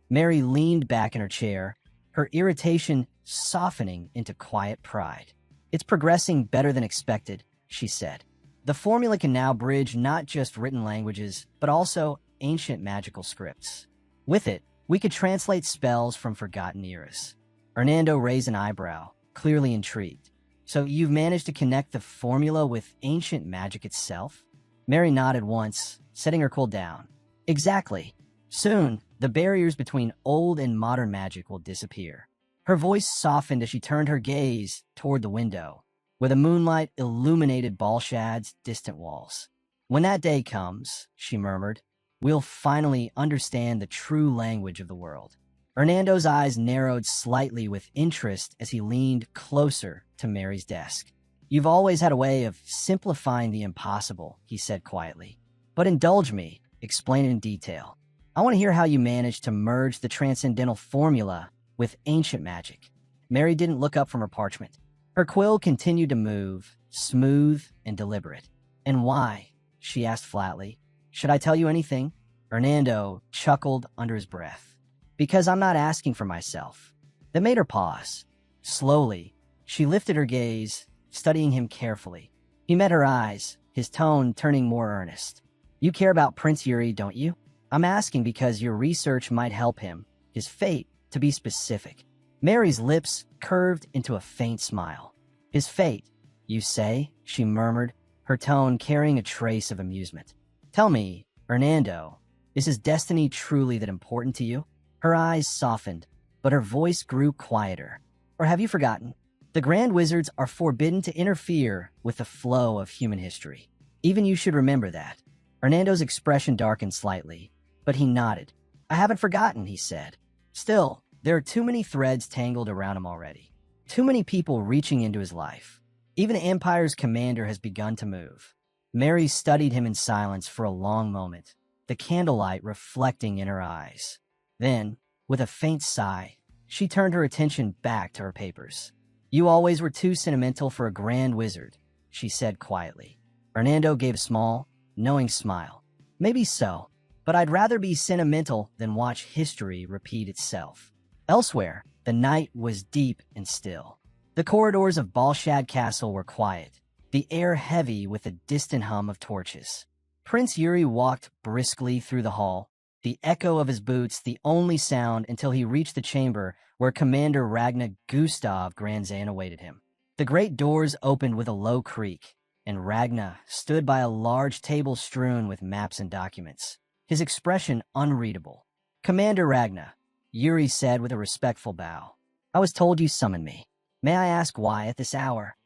Mary leaned back in her chair, her irritation softening into quiet pride. It's progressing better than expected, she said. The formula can now bridge not just written languages, but also ancient magical scripts. With it, we could translate spells from forgotten eras. Hernando raised an eyebrow, clearly intrigued. So you've managed to connect the formula with ancient magic itself? Mary nodded once, setting her quill down. Exactly. Soon, the barriers between old and modern magic will disappear. Her voice softened as she turned her gaze toward the window, where the moonlight illuminated Balshad's distant walls. When that day comes, she murmured, we'll finally understand the true language of the world. Hernando's eyes narrowed slightly with interest as he leaned closer to Mary's desk. You've always had a way of simplifying the impossible, he said quietly. But indulge me, explain it in detail. I want to hear how you managed to merge the transcendental formula with ancient magic. Mary didn't look up from her parchment. Her quill continued to move, smooth and deliberate. And why? She asked flatly. Should I tell you anything? Hernando chuckled under his breath. Because I'm not asking for myself. That made her pause. Slowly, she lifted her gaze, studying him carefully. He met her eyes, his tone turning more earnest. You care about Prince Yuri, don't you? I'm asking because your research might help him, his fate, to be specific. Mary's lips curved into a faint smile. His fate, you say? She murmured, her tone carrying a trace of amusement. Tell me, Hernando, is his destiny truly that important to you? Her eyes softened, but her voice grew quieter. Or have you forgotten? The Grand Wizards are forbidden to interfere with the flow of human history. Even you should remember that. Hernando's expression darkened slightly, but he nodded. I haven't forgotten, he said. Still, there are too many threads tangled around him already. Too many people reaching into his life. Even the Empire's commander has begun to move. Mary studied him in silence for a long moment, the candlelight reflecting in her eyes. Then, with a faint sigh, she turned her attention back to her papers. You always were too sentimental for a Grand Wizard, she said quietly. Hernando gave a small, knowing smile. Maybe so, but I'd rather be sentimental than watch history repeat itself. Elsewhere, the night was deep and still. The corridors of Balshad Castle were quiet, the air heavy with the distant hum of torches. Prince Yuri walked briskly through the hall, the echo of his boots the only sound until he reached the chamber where Commander Ragnar Gustav Granzan awaited him. The great doors opened with a low creak, and Ragnar stood by a large table strewn with maps and documents, his expression unreadable. "Commander Ragnar," Yuri said with a respectful bow. "I was told you summoned me. May I ask why at this hour?"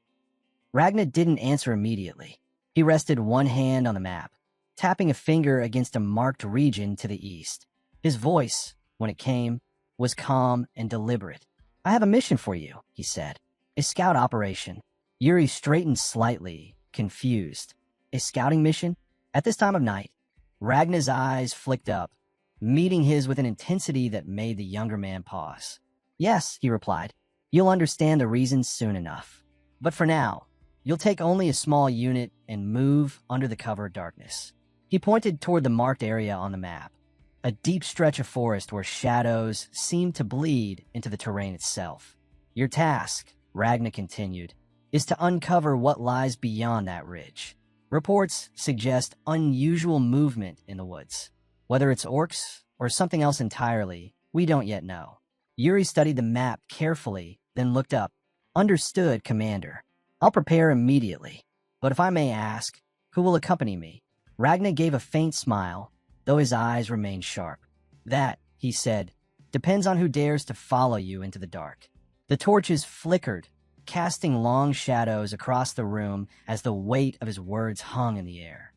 Ragnar didn't answer immediately. He rested one hand on the map, tapping a finger against a marked region to the east. His voice, when it came, was calm and deliberate. "I have a mission for you," he said. "A scout operation." Yuri straightened slightly, confused. "A scouting mission? At this time of night?" Ragnar's eyes flicked up, meeting his with an intensity that made the younger man pause. "Yes," he replied. "You'll understand the reasons soon enough. But for now, you'll take only a small unit and move under the cover of darkness." He pointed toward the marked area on the map, a deep stretch of forest where shadows seemed to bleed into the terrain itself. "Your task," Ragnar continued, "is to uncover what lies beyond that ridge. Reports suggest unusual movement in the woods. Whether it's orcs or something else entirely, we don't yet know." Yuri studied the map carefully, then looked up. "Understood, Commander. I'll prepare immediately. But if I may ask, who will accompany me?" Ragnar gave a faint smile, though his eyes remained sharp. "That," he said, "depends on who dares to follow you into the dark." The torches flickered, casting long shadows across the room as the weight of his words hung in the air.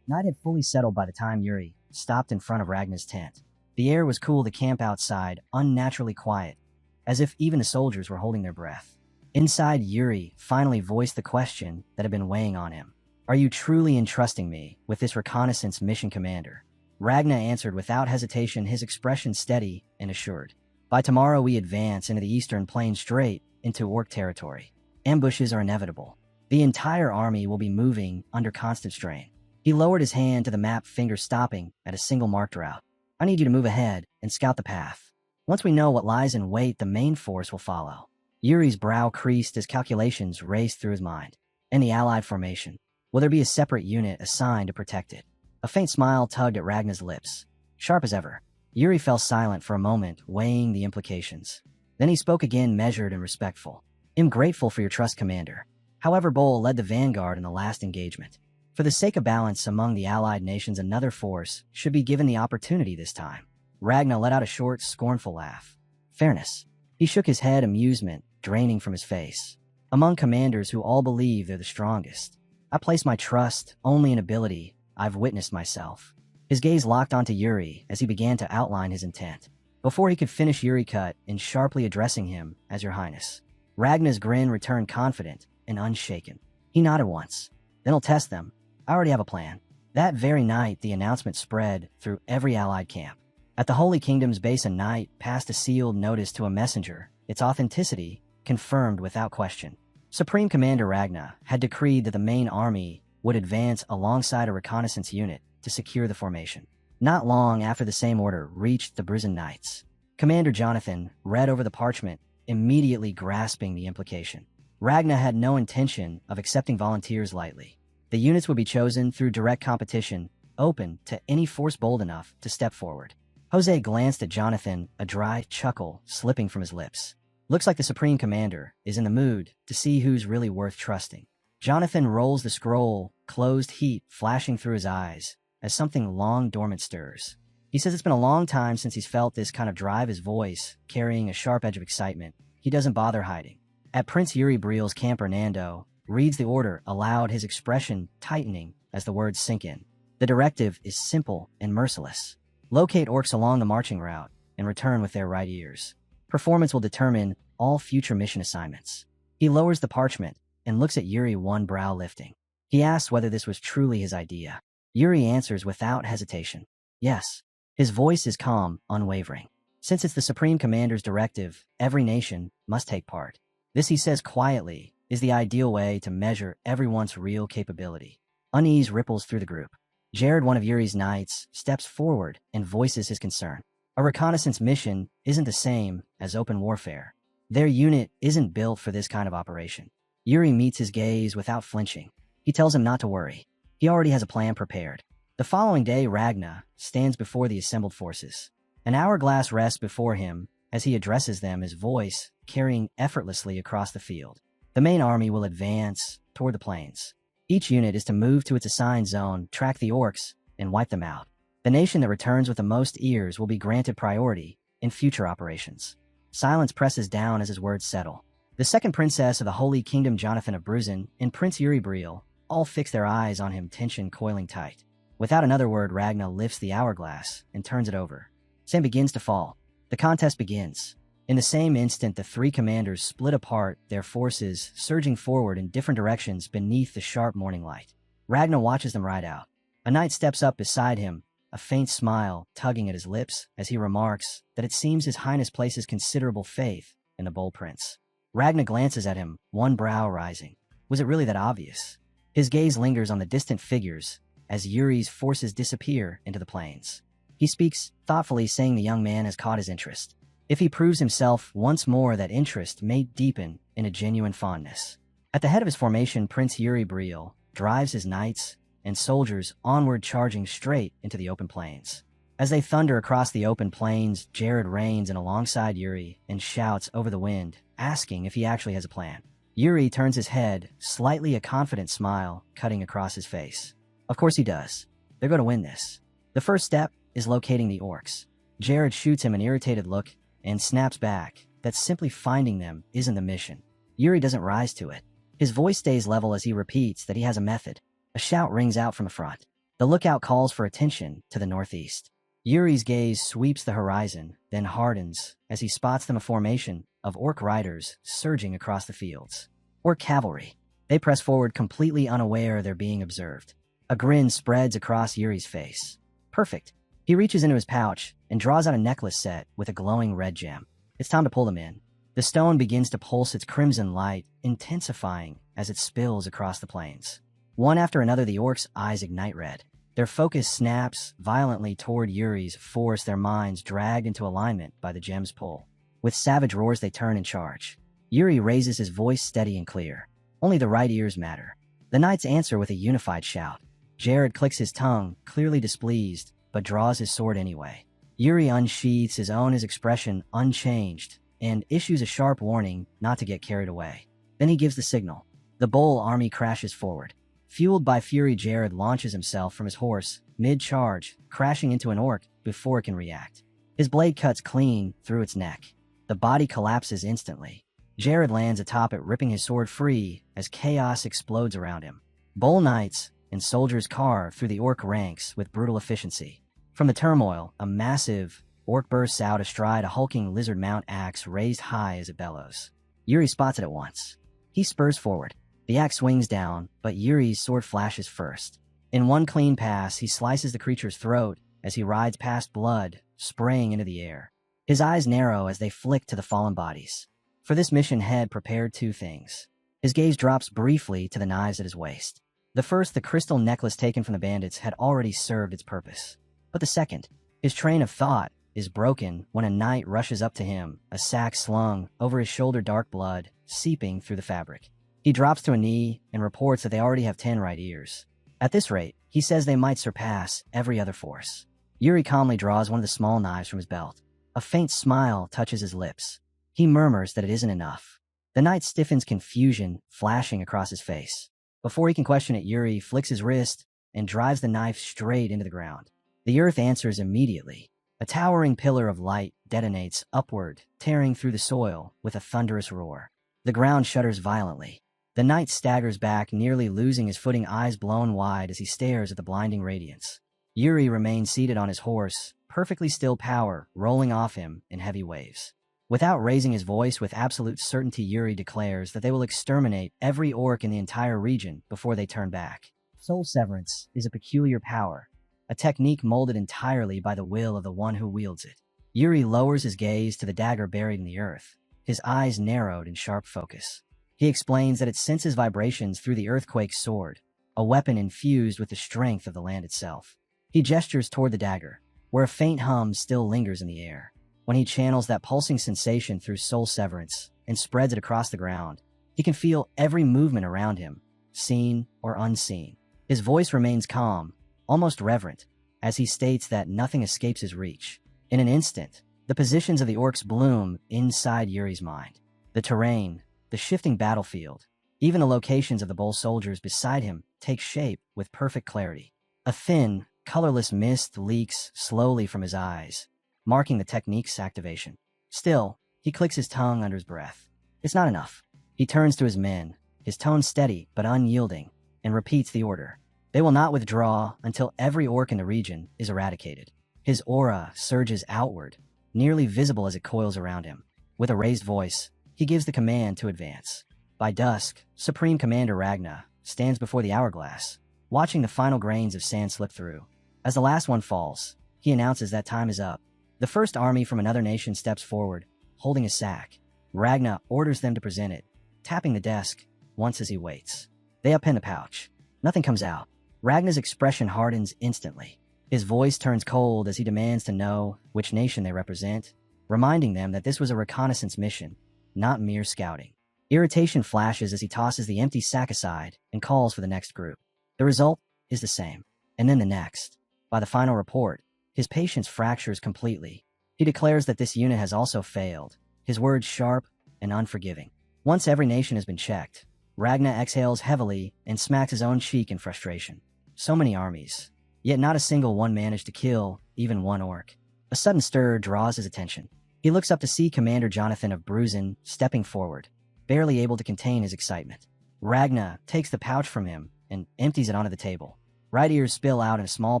Night had fully settled by the time Yuri stopped in front of Ragnar's tent. The air was cool, the camp outside unnaturally quiet, as if even the soldiers were holding their breath. Inside, Yuri finally voiced the question that had been weighing on him. "Are you truly entrusting me with this reconnaissance mission, Commander?" Ragnar answered without hesitation, his expression steady and assured. "By tomorrow we advance into the eastern plain straight into Orc territory. Ambushes are inevitable. The entire army will be moving under constant strain." He lowered his hand to the map, finger stopping at a single marked route. "I need you to move ahead and scout the path. Once we know what lies in wait, the main force will follow." Yuri's brow creased as calculations raced through his mind. "And the allied formation? Will there be a separate unit assigned to protect it?" A faint smile tugged at Ragnar's lips. Sharp as ever, Yuri fell silent for a moment, weighing the implications. Then he spoke again, measured and respectful. "I'm grateful for your trust, Commander. However, Bol led the vanguard in the last engagement. For the sake of balance among the allied nations, another force should be given the opportunity this time." Ragnar let out a short, scornful laugh. "Fairness." He shook his head, amusement draining from his face. "Among commanders who all believe they're the strongest, I place my trust only in ability. I've witnessed myself." His gaze locked onto Yuri as he began to outline his intent. Before he could finish, Yuri cut in, sharply addressing him as "Your Highness." Ragnar's grin returned, confident and unshaken. He nodded once. "Then I'll test them. I already have a plan." That very night, the announcement spread through every allied camp. At the Holy Kingdom's base, a knight passed a sealed notice to a messenger, its authenticity confirmed without question. Supreme Commander Ragnar had decreed that the main army would advance alongside a reconnaissance unit to secure the formation. Not long after the same order reached the Brizen Knights, Commander Jonathan read over the parchment, immediately grasping the implication. Ragnar had no intention of accepting volunteers lightly. The units would be chosen through direct competition, open to any force bold enough to step forward. Jose glanced at Jonathan, a dry chuckle slipping from his lips. "Looks like the Supreme Commander is in the mood to see who's really worth trusting." Jonathan rolls the scroll, closed heat flashing through his eyes as something long dormant stirs. He says it's been a long time since he's felt this kind of drive, his voice carrying a sharp edge of excitement. He doesn't bother hiding. At Prince Yuri Briel's camp, Hernando reads the order aloud, his expression tightening as the words sink in. The directive is simple and merciless. Locate orcs along the marching route and return with their right ears. Performance will determine all future mission assignments. He lowers the parchment and looks at Yuri, one brow lifting. He asks whether this was truly his idea. Yuri answers without hesitation. Yes. His voice is calm, unwavering. Since it's the Supreme Commander's directive, every nation must take part. This, he says quietly, is the ideal way to measure everyone's real capability. Unease ripples through the group. Jared, one of Yuri's knights, steps forward and voices his concern. A reconnaissance mission isn't the same as open warfare. Their unit isn't built for this kind of operation. Yuri meets his gaze without flinching. He tells him not to worry. He already has a plan prepared. The following day, Ragna stands before the assembled forces. An hourglass rests before him as he addresses them, his voice carrying effortlessly across the field. The main army will advance toward the plains. Each unit is to move to its assigned zone, track the orcs, and wipe them out. The nation that returns with the most ears will be granted priority in future operations. Silence presses down as his words settle. The second princess of the Holy Kingdom, Jonathan of Bruzen, and Prince Yuri Briel, all fix their eyes on him, tension coiling tight. Without another word, Ragna lifts the hourglass and turns it over. Sand begins to fall. The contest begins. In the same instant, the three commanders split apart, their forces surging forward in different directions beneath the sharp morning light. Ragna watches them ride out. A knight steps up beside him, a faint smile tugging at his lips as he remarks that it seems His Highness places considerable faith in the bold prince. Ragna glances at him, one brow rising. Was it really that obvious? His gaze lingers on the distant figures as Yuri's forces disappear into the plains. He speaks thoughtfully, saying the young man has caught his interest. If he proves himself once more, that interest may deepen in a genuine fondness. At the head of his formation, Prince Yuri Briel drives his knights and soldiers onward, charging straight into the open plains. As they thunder across the open plains, Jared reins in alongside Yuri and shouts over the wind, asking if he actually has a plan. Yuri turns his head, slightly, a confident smile cutting across his face. Of course he does. They're going to win this. The first step is locating the orcs. Jared shoots him an irritated look and snaps back that simply finding them isn't the mission. Yuri doesn't rise to it. His voice stays level as he repeats that he has a method. A shout rings out from the front. The lookout calls for attention to the northeast. Yuri's gaze sweeps the horizon, then hardens as he spots them, a formation of orc riders surging across the fields. Orc cavalry. They press forward, completely unaware they're being observed. A grin spreads across Yuri's face. Perfect. He reaches into his pouch and draws out a necklace set with a glowing red gem. It's time to pull them in. The stone begins to pulse its crimson light, intensifying as it spills across the plains. One after another, the orcs' eyes ignite red. Their focus snaps violently toward Yuri's force, their minds dragged into alignment by the gem's pull. With savage roars, they turn and charge. Yuri raises his voice steady and clear. Only the right ears matter. The knights answer with a unified shout. Jared clicks his tongue, clearly displeased, but draws his sword anyway. Yuri unsheathes his own, his expression unchanged, and issues a sharp warning not to get carried away. Then he gives the signal. The Bull army crashes forward. Fueled by fury, Jared launches himself from his horse, mid-charge, crashing into an orc before it can react. His blade cuts clean through its neck. The body collapses instantly. Jared lands atop it, ripping his sword free as chaos explodes around him. Bull knights and soldiers carve through the orc ranks with brutal efficiency. From the turmoil, a massive orc bursts out astride a hulking lizard mount, axe raised high as it bellows. Yuri spots it at once. He spurs forward. The axe swings down, but Yuri's sword flashes first. In one clean pass, he slices the creature's throat as he rides past, blood spraying into the air. His eyes narrow as they flick to the fallen bodies. For this mission, Head prepared two things. His gaze drops briefly to the knives at his waist. The first, the crystal necklace taken from the bandits, had already served its purpose. But the second, his train of thought, is broken when a knight rushes up to him, a sack slung over his shoulder, dark blood seeping through the fabric. He drops to a knee and reports that they already have 10 right ears. At this rate, he says they might surpass every other force. Yuri calmly draws one of the small knives from his belt. A faint smile touches his lips. He murmurs that it isn't enough. The knight stiffens, confusion flashing across his face. Before he can question it, Yuri flicks his wrist and drives the knife straight into the ground. The earth answers immediately. A towering pillar of light detonates upward, tearing through the soil with a thunderous roar. The ground shudders violently. The knight staggers back, nearly losing his footing, eyes blown wide as he stares at the blinding radiance. Yuri remains seated on his horse, perfectly still, power rolling off him in heavy waves. Without raising his voice, with absolute certainty, Yuri declares that they will exterminate every orc in the entire region before they turn back. Soul severance is a peculiar power, a technique molded entirely by the will of the one who wields it. Yuri lowers his gaze to the dagger buried in the earth, his eyes narrowed in sharp focus. He explains that it senses vibrations through the earthquake's sword, a weapon infused with the strength of the land itself. He gestures toward the dagger, where a faint hum still lingers in the air. When he channels that pulsing sensation through soul severance and spreads it across the ground, he can feel every movement around him, seen or unseen. His voice remains calm, almost reverent, as he states that nothing escapes his reach. In an instant, the positions of the orcs bloom inside Yuri's mind. The terrain, the shifting battlefield, even the locations of the bull soldiers beside him take shape with perfect clarity. A thin, colorless mist leaks slowly from his eyes, marking the technique's activation. Still, he clicks his tongue under his breath. It's not enough. He turns to his men, his tone steady but unyielding, and repeats the order. They will not withdraw until every orc in the region is eradicated. His aura surges outward, nearly visible as it coils around him. With a raised voice, he gives the command to advance. By dusk, Supreme Commander Ragna stands before the hourglass, watching the final grains of sand slip through. As the last one falls, he announces that time is up. The first army from another nation steps forward, holding a sack. Ragna orders them to present it, tapping the desk once as he waits. They append the pouch. Nothing comes out. Ragna's expression hardens instantly. His voice turns cold as he demands to know which nation they represent, reminding them that this was a reconnaissance mission, not mere scouting. Irritation flashes as he tosses the empty sack aside and calls for the next group. The result is the same, and then the next. By the final report, his patience fractures completely. He declares that this unit has also failed, his words sharp and unforgiving. Once every nation has been checked, Ragna exhales heavily and smacks his own cheek in frustration. So many armies, yet not a single one managed to kill even one orc. A sudden stir draws his attention. He looks up to see Commander Jonathan of Bruzen stepping forward, barely able to contain his excitement. Ragna takes the pouch from him and empties it onto the table. Right ears spill out in a small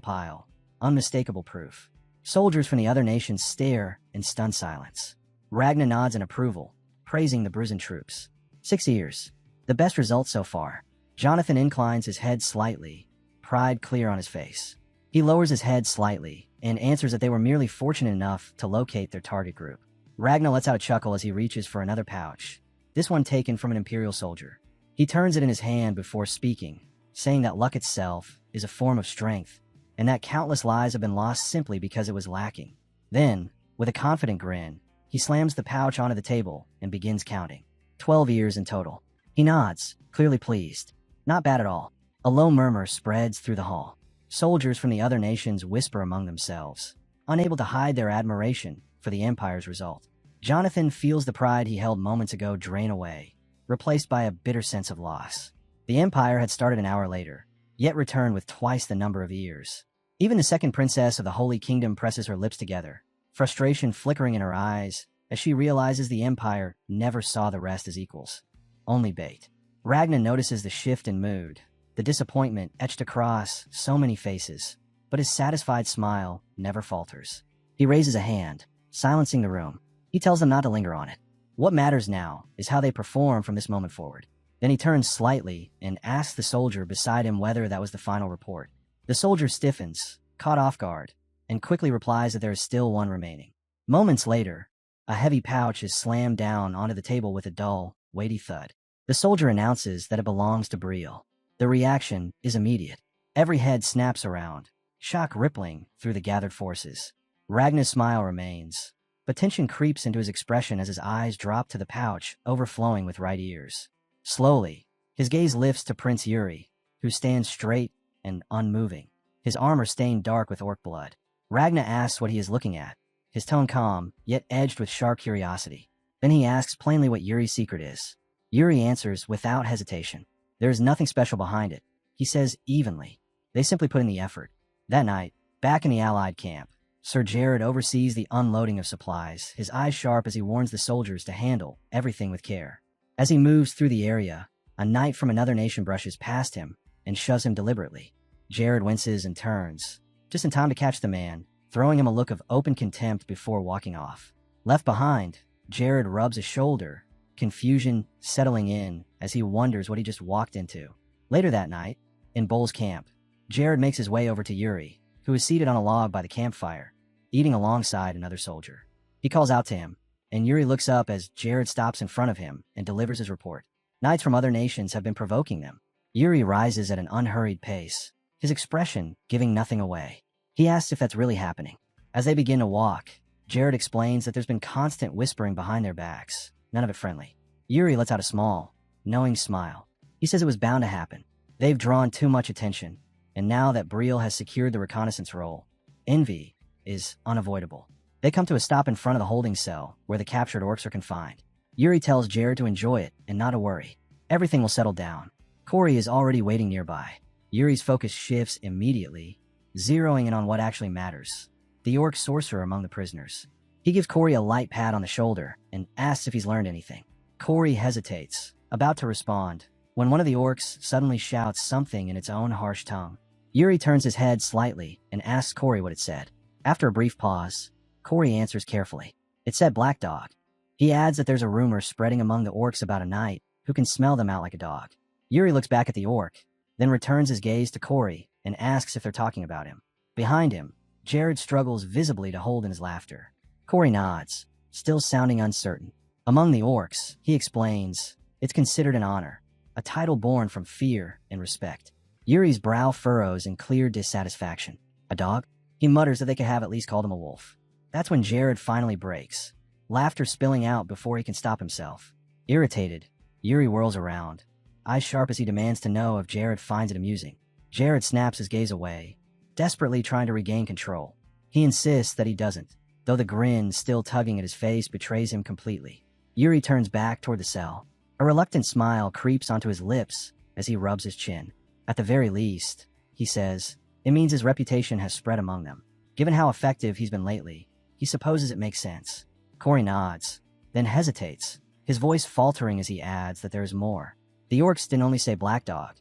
pile, unmistakable proof. Soldiers from the other nations stare in stunned silence. Ragna nods in approval, praising the Bruzen troops. 6 ears. The best result so far. Jonathan inclines his head slightly, pride clear on his face. He lowers his head slightly and answers that they were merely fortunate enough to locate their target group. Ragna lets out a chuckle as he reaches for another pouch, this one taken from an Imperial soldier. He turns it in his hand before speaking, saying that luck itself is a form of strength, and that countless lives have been lost simply because it was lacking. Then, with a confident grin, he slams the pouch onto the table and begins counting. 12 ears in total. He nods, clearly pleased. Not bad at all. A low murmur spreads through the hall. Soldiers from the other nations whisper among themselves, unable to hide their admiration for the Empire's result. Jonathan feels the pride he held moments ago drain away, replaced by a bitter sense of loss. The Empire had started an hour later, yet returned with twice the number of ears. Even the second princess of the Holy Kingdom presses her lips together, frustration flickering in her eyes as she realizes the Empire never saw the rest as equals. Only bait. Ragna notices the shift in mood, the disappointment etched across so many faces, but his satisfied smile never falters. He raises a hand, silencing the room. He tells them not to linger on it. What matters now is how they perform from this moment forward. Then he turns slightly and asks the soldier beside him whether that was the final report. The soldier stiffens, caught off guard, and quickly replies that there is still one remaining. Moments later, a heavy pouch is slammed down onto the table with a dull, weighty thud. The soldier announces that it belongs to Brielle. The reaction is immediate. Every head snaps around, shock rippling through the gathered forces. Ragna's smile remains, but tension creeps into his expression as his eyes drop to the pouch overflowing with right ears. Slowly, his gaze lifts to Prince Yuri, who stands straight and unmoving, his armor stained dark with orc blood. Ragna asks what he is looking at, his tone calm, yet edged with sharp curiosity. Then he asks plainly what Yuri's secret is. Yuri answers without hesitation. There is nothing special behind it, he says evenly. They simply put in the effort. That night, back in the Allied camp, Sir Jared oversees the unloading of supplies, his eyes sharp as he warns the soldiers to handle everything with care. As he moves through the area, a knight from another nation brushes past him and shoves him deliberately. Jared winces and turns, just in time to catch the man, throwing him a look of open contempt before walking off. Left behind, Jared rubs his shoulder, confusion settling in as he wonders what he just walked into. Later that night, in Bull's camp, Jared makes his way over to Yuri, who is seated on a log by the campfire, eating alongside another soldier. He calls out to him, and Yuri looks up as Jared stops in front of him and delivers his report. Knights from other nations have been provoking them. Yuri rises at an unhurried pace, his expression giving nothing away. He asks if that's really happening. As they begin to walk, Jared explains that there's been constant whispering behind their backs, none of it friendly. Yuri lets out a small, knowing smile. He says it was bound to happen. They've drawn too much attention, and now that Briel has secured the reconnaissance role, envy is unavoidable. They come to a stop in front of the holding cell where the captured orcs are confined. Yuri tells Jared to enjoy it and not to worry. Everything will settle down. Corey is already waiting nearby. Yuri's focus shifts immediately, zeroing in on what actually matters: the orc sorcerer among the prisoners. He gives Corey a light pat on the shoulder and asks if he's learned anything. Corey hesitates, about to respond, when one of the orcs suddenly shouts something in its own harsh tongue. Yuri turns his head slightly and asks Corey what it said. After a brief pause, Corey answers carefully. It said black dog. He adds that there's a rumor spreading among the orcs about a knight who can smell them out like a dog. Yuri looks back at the orc, then returns his gaze to Corey and asks if they're talking about him. Behind him, Jared struggles visibly to hold in his laughter. Corey nods, still sounding uncertain. Among the orcs, he explains, it's considered an honor, a title born from fear and respect. Yuri's brow furrows in clear dissatisfaction. A dog? He mutters that they could have at least called him a wolf. That's when Jared finally breaks, laughter spilling out before he can stop himself. Irritated, Yuri whirls around, eyes sharp as he demands to know if Jared finds it amusing. Jared snaps his gaze away, desperately trying to regain control. He insists that he doesn't, though the grin still tugging at his face betrays him completely. Yuri turns back toward the cell. A reluctant smile creeps onto his lips as he rubs his chin. At the very least, he says, it means his reputation has spread among them. Given how effective he's been lately, he supposes it makes sense. Corey nods, then hesitates, his voice faltering as he adds that there is more. The orcs didn't only say black dog.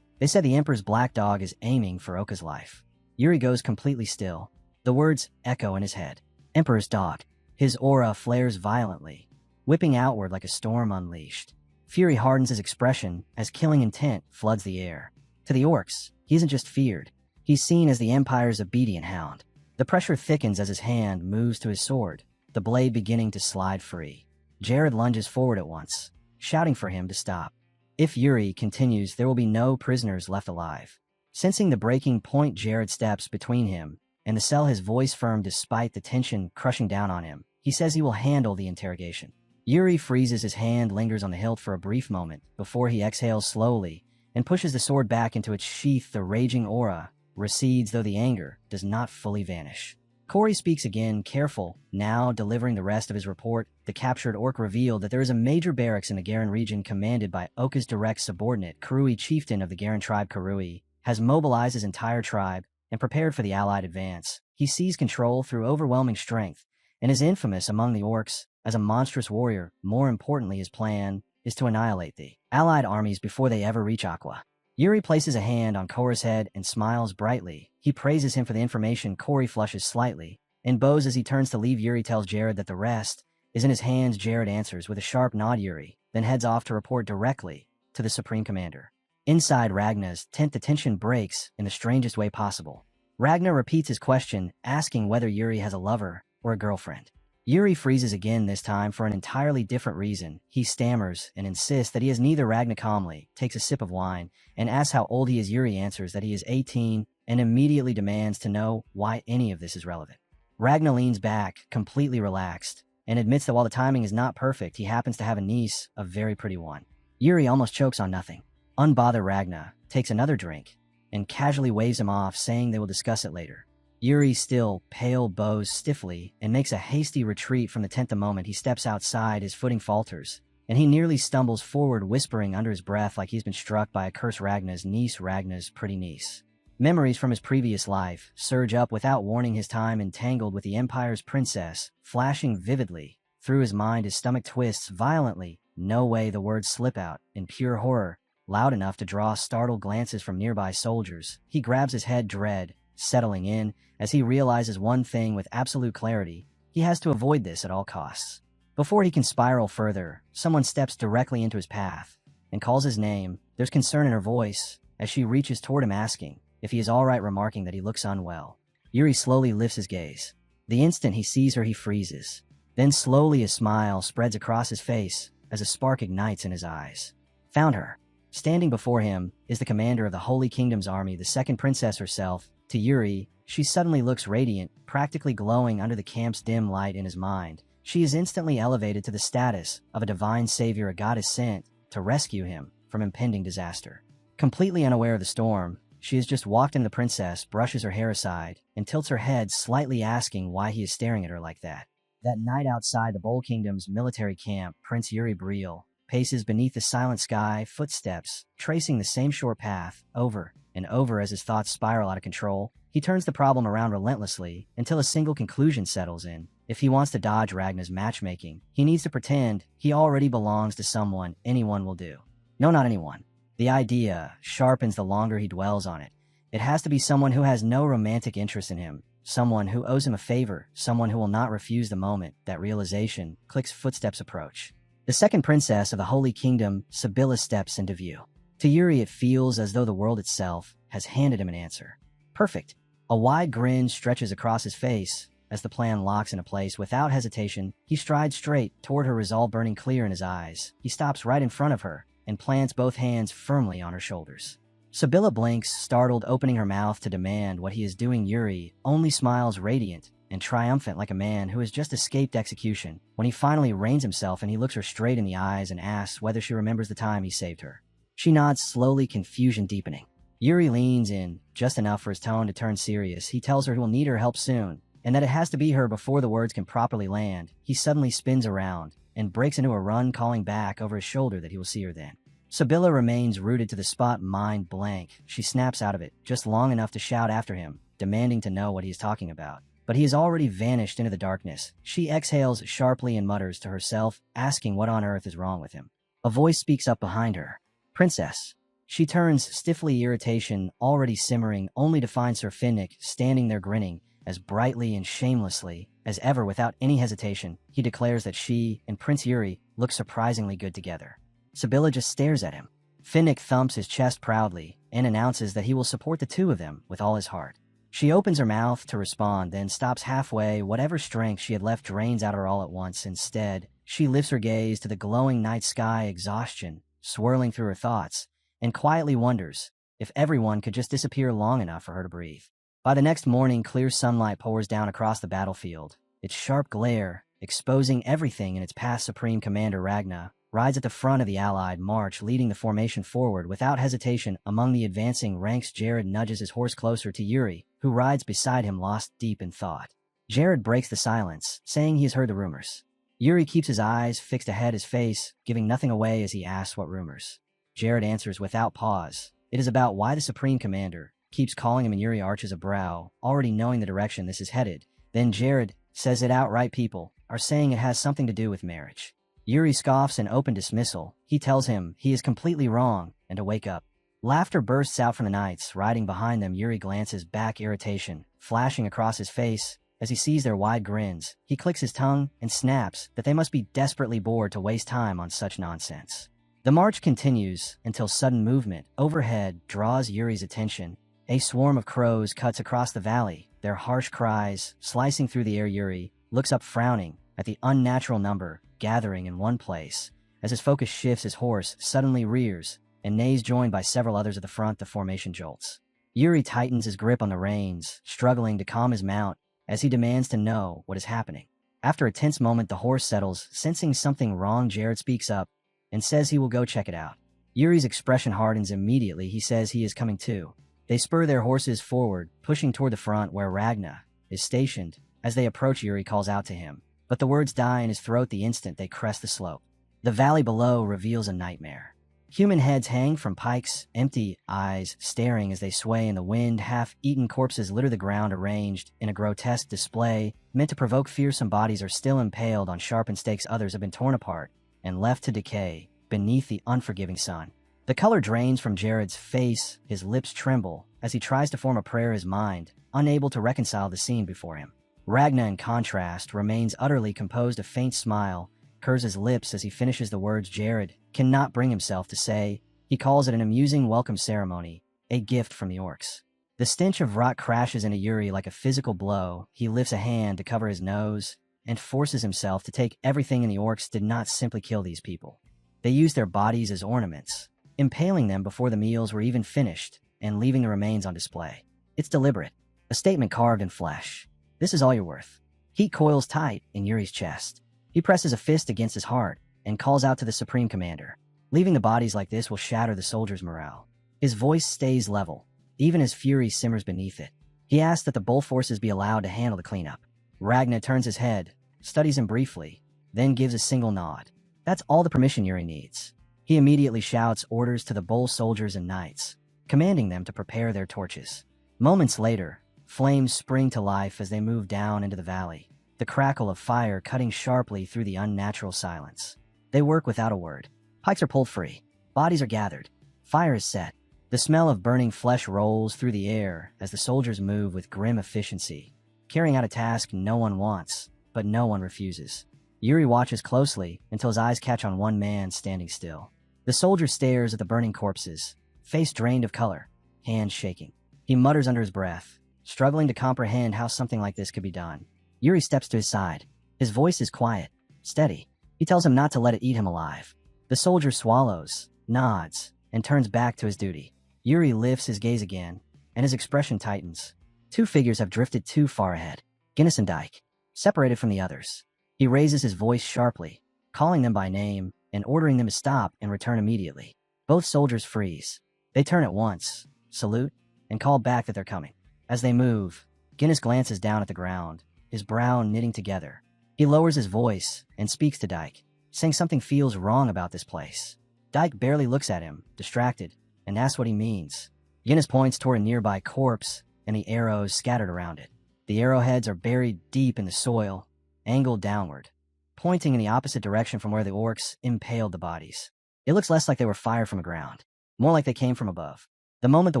They said the Emperor's black dog is aiming for Oka's life. Yuri goes completely still. The words echo in his head. Emperor's dog. His aura flares violently, whipping outward like a storm unleashed. Fury hardens his expression as killing intent floods the air. To the orcs, he isn't just feared. He's seen as the Empire's obedient hound. The pressure thickens as his hand moves to his sword, the blade beginning to slide free. Jared lunges forward at once, shouting for him to stop. If Yuri continues, there will be no prisoners left alive. Sensing the breaking point, Jared steps between him and the cell, his voice firm despite the tension crushing down on him. He says he will handle the interrogation. Yuri freezes, his hand lingers on the hilt for a brief moment before he exhales slowly and pushes the sword back into its sheath. The raging aura recedes, though the anger does not fully vanish. Corey speaks again, careful, now delivering the rest of his report. The captured orc revealed that there is a major barracks in the Garen region commanded by Oka's direct subordinate. Karui, chieftain of the Garen tribe. Karui has mobilized his entire tribe and prepared for the allied advance. He seized control through overwhelming strength and is infamous among the orcs as a monstrous warrior. More importantly, his plan is to annihilate the allied armies before they ever reach Aqua. Yuri places a hand on Korra's head and smiles brightly. He praises him for the information. Corey flushes slightly and bows as he turns to leave. Yuri tells Jared that the rest is in his hands. Jared answers with a sharp nod. Yuri then heads off to report directly to the Supreme Commander. Inside Ragnar's tent, the tension breaks in the strangest way possible. Ragnar repeats his question, asking whether Yuri has a lover or a girlfriend. Yuri freezes again, this time for an entirely different reason. He stammers and insists that he has neither. Ragnar calmly takes a sip of wine and asks how old he is. Yuri answers that he is 18 and immediately demands to know why any of this is relevant. Ragnar leans back, completely relaxed, and admits that while the timing is not perfect, he happens to have a niece, a very pretty one. Yuri almost chokes on nothing. Unbothered, Ragnar takes another drink and casually waves him off, saying they will discuss it later. Yuri, still pale, bows stiffly and makes a hasty retreat from the tent. The moment he steps outside, his footing falters, and he nearly stumbles forward, whispering under his breath like he's been struck by a curse. Ragnar's niece, Ragnar's pretty niece. Memories from his previous life surge up without warning. His time entangled with the Empire's princess, flashing vividly through his mind. His stomach twists violently. No way. The words slip out in pure horror, loud enough to draw startled glances from nearby soldiers. He grabs his head, dread settling in as he realizes one thing with absolute clarity: he has to avoid this at all costs. Before he can spiral further, someone steps directly into his path and calls his name. There's concern in her voice as she reaches toward him, asking if he is all right, remarking that he looks unwell. Yuri slowly lifts his gaze. The instant he sees her, he freezes. Then slowly a smile spreads across his face as a spark ignites in his eyes. Found her. Standing before him is the commander of the Holy Kingdom's army, the second princess herself. To Yuri, she suddenly looks radiant, practically glowing under the camp's dim light in his mind. She is instantly elevated to the status of a divine savior, a goddess sent to rescue him from impending disaster. Completely unaware of the storm, she has just walked into the princess, brushes her hair aside, and tilts her head, slightly asking why he is staring at her like that. That night outside the Bowl Kingdom's military camp, Prince Yuri Briel paces beneath the silent sky, footsteps tracing the same short path over and over as his thoughts spiral out of control. He turns the problem around relentlessly until a single conclusion settles in. If he wants to dodge Ragna's matchmaking, he needs to pretend he already belongs to someone anyone will do. No, not anyone. The idea sharpens the longer he dwells on it. It has to be someone who has no romantic interest in him, someone who owes him a favor, someone who will not refuse the moment that realization clicks. Footsteps approach. The second princess of the Holy Kingdom, Sibylla, steps into view. To Yuri, it feels as though the world itself has handed him an answer. Perfect. A wide grin stretches across his face as the plan locks into place. Without hesitation, he strides straight toward her, resolve burning clear in his eyes. He stops right in front of her and plants both hands firmly on her shoulders. Sibylla blinks, startled, opening her mouth to demand what he is doing. Yuri only smiles, radiant and triumphant like a man who has just escaped execution. When he finally reins himself and he looks her straight in the eyes and asks whether she remembers the time he saved her. She nods slowly, confusion deepening. Yuri leans in, just enough for his tone to turn serious. He tells her he will need her help soon, and that it has to be her before the words can properly land. He suddenly spins around and breaks into a run, calling back over his shoulder that he will see her then. Sibylla remains rooted to the spot, mind blank. She snaps out of it, just long enough to shout after him, demanding to know what he is talking about. But he has already vanished into the darkness. She exhales sharply and mutters to herself, asking what on earth is wrong with him. A voice speaks up behind her. Princess. She turns stiffly, irritation already simmering, only to find Sir Finnick standing there grinning, as brightly and shamelessly as ever. Without any hesitation, he declares that she and Prince Yuri look surprisingly good together. Sibylla just stares at him. Finnick thumps his chest proudly and announces that he will support the two of them with all his heart. She opens her mouth to respond, then stops halfway. Whatever strength she had left drains out of her all at once. Instead, she lifts her gaze to the glowing night sky, exhaustion swirling through her thoughts, and quietly wonders if everyone could just disappear long enough for her to breathe. By the next morning, clear sunlight pours down across the battlefield, its sharp glare exposing everything in its path. Supreme Commander Ragna rides at the front of the Allied march, leading the formation forward without hesitation. Among the advancing ranks, Jared nudges his horse closer to Yuri, who rides beside him, lost deep in thought. Jared breaks the silence, saying he has heard the rumors. Yuri keeps his eyes fixed ahead, his face giving nothing away as he asks what rumors. Jared answers without pause. It is about why the Supreme Commander keeps calling him, and Yuri arches a brow, already knowing the direction this is headed. Then Jared says it outright. People are saying it has something to do with marriage. Yuri scoffs in open dismissal. He tells him he is completely wrong and to wake up. Laughter bursts out from the knights riding behind them. Yuri glances back, irritation flashing across his face as he sees their wide grins. He clicks his tongue and snaps that they must be desperately bored to waste time on such nonsense. The march continues until sudden movement overhead draws Yuri's attention. A swarm of crows cuts across the valley, their harsh cries slicing through the air. Yuri looks up, frowning at the unnatural number gathering in one place. As his focus shifts, his horse suddenly rears and neighs, joined by several others at the front. The formation jolts. Yuri tightens his grip on the reins, struggling to calm his mount as he demands to know what is happening. After a tense moment, the horse settles, sensing something wrong. Jared speaks up and says he will go check it out. Yuri's expression hardens immediately. He says he is coming too. They spur their horses forward, pushing toward the front where Ragna is stationed. As they approach, Yuri calls out to him, but the words die in his throat the instant they crest the slope. The valley below reveals a nightmare. Human heads hang from pikes, empty eyes staring as they sway in the wind. Half-eaten corpses litter the ground, arranged in a grotesque display meant to provoke fear. Some bodies are still impaled on sharpened stakes, others have been torn apart and left to decay beneath the unforgiving sun. The color drains from Jared's face, his lips tremble as he tries to form a prayer, his mind unable to reconcile the scene before him. Ragna, in contrast, remains utterly composed. A faint smile curves his lips as he finishes the words Jared cannot bring himself to say. He calls it an amusing welcome ceremony, a gift from the orcs. The stench of rot crashes into Yuri like a physical blow. He lifts a hand to cover his nose and forces himself to take everything in. The orcs did not simply kill these people. They used their bodies as ornaments. impaling them before the meals were even finished and leaving the remains on display. It's deliberate, a statement carved in flesh. This is all you're worth. Heat coils tight in Yuri's chest. He presses a fist against his heart and calls out to the Supreme Commander. Leaving the bodies like this will shatter the soldiers' morale. His voice stays level, even as fury simmers beneath it. He asks that the bull forces be allowed to handle the cleanup. Ragnar turns his head, studies him briefly, then gives a single nod. That's all the permission Yuri needs. He immediately shouts orders to the bull soldiers and knights, commanding them to prepare their torches. Moments later, flames spring to life as they move down into the valley, the crackle of fire cutting sharply through the unnatural silence. They work without a word. Pikes are pulled free. Bodies are gathered. Fire is set. The smell of burning flesh rolls through the air as the soldiers move with grim efficiency, carrying out a task no one wants, but no one refuses. Yuri watches closely until his eyes catch on one man standing still. The soldier stares at the burning corpses, face drained of color, hands shaking. He mutters under his breath, struggling to comprehend how something like this could be done. Yuri steps to his side. His voice is quiet, steady. He tells him not to let it eat him alive. The soldier swallows, nods, and turns back to his duty. Yuri lifts his gaze again, and his expression tightens. Two figures have drifted too far ahead. Guinness and Dyke, separated from the others. He raises his voice sharply, calling them by name and ordering them to stop and return immediately. Both soldiers freeze. They turn at once, salute, and call back that they're coming. As they move, Guinness glances down at the ground, his brow knitting together. He lowers his voice and speaks to Dyke, saying something feels wrong about this place. Dyke barely looks at him, distracted, and asks what he means. Guinness points toward a nearby corpse and the arrows scattered around it. The arrowheads are buried deep in the soil, angled downward, pointing in the opposite direction from where the orcs impaled the bodies. It looks less like they were fired from the ground, more like they came from above. The moment the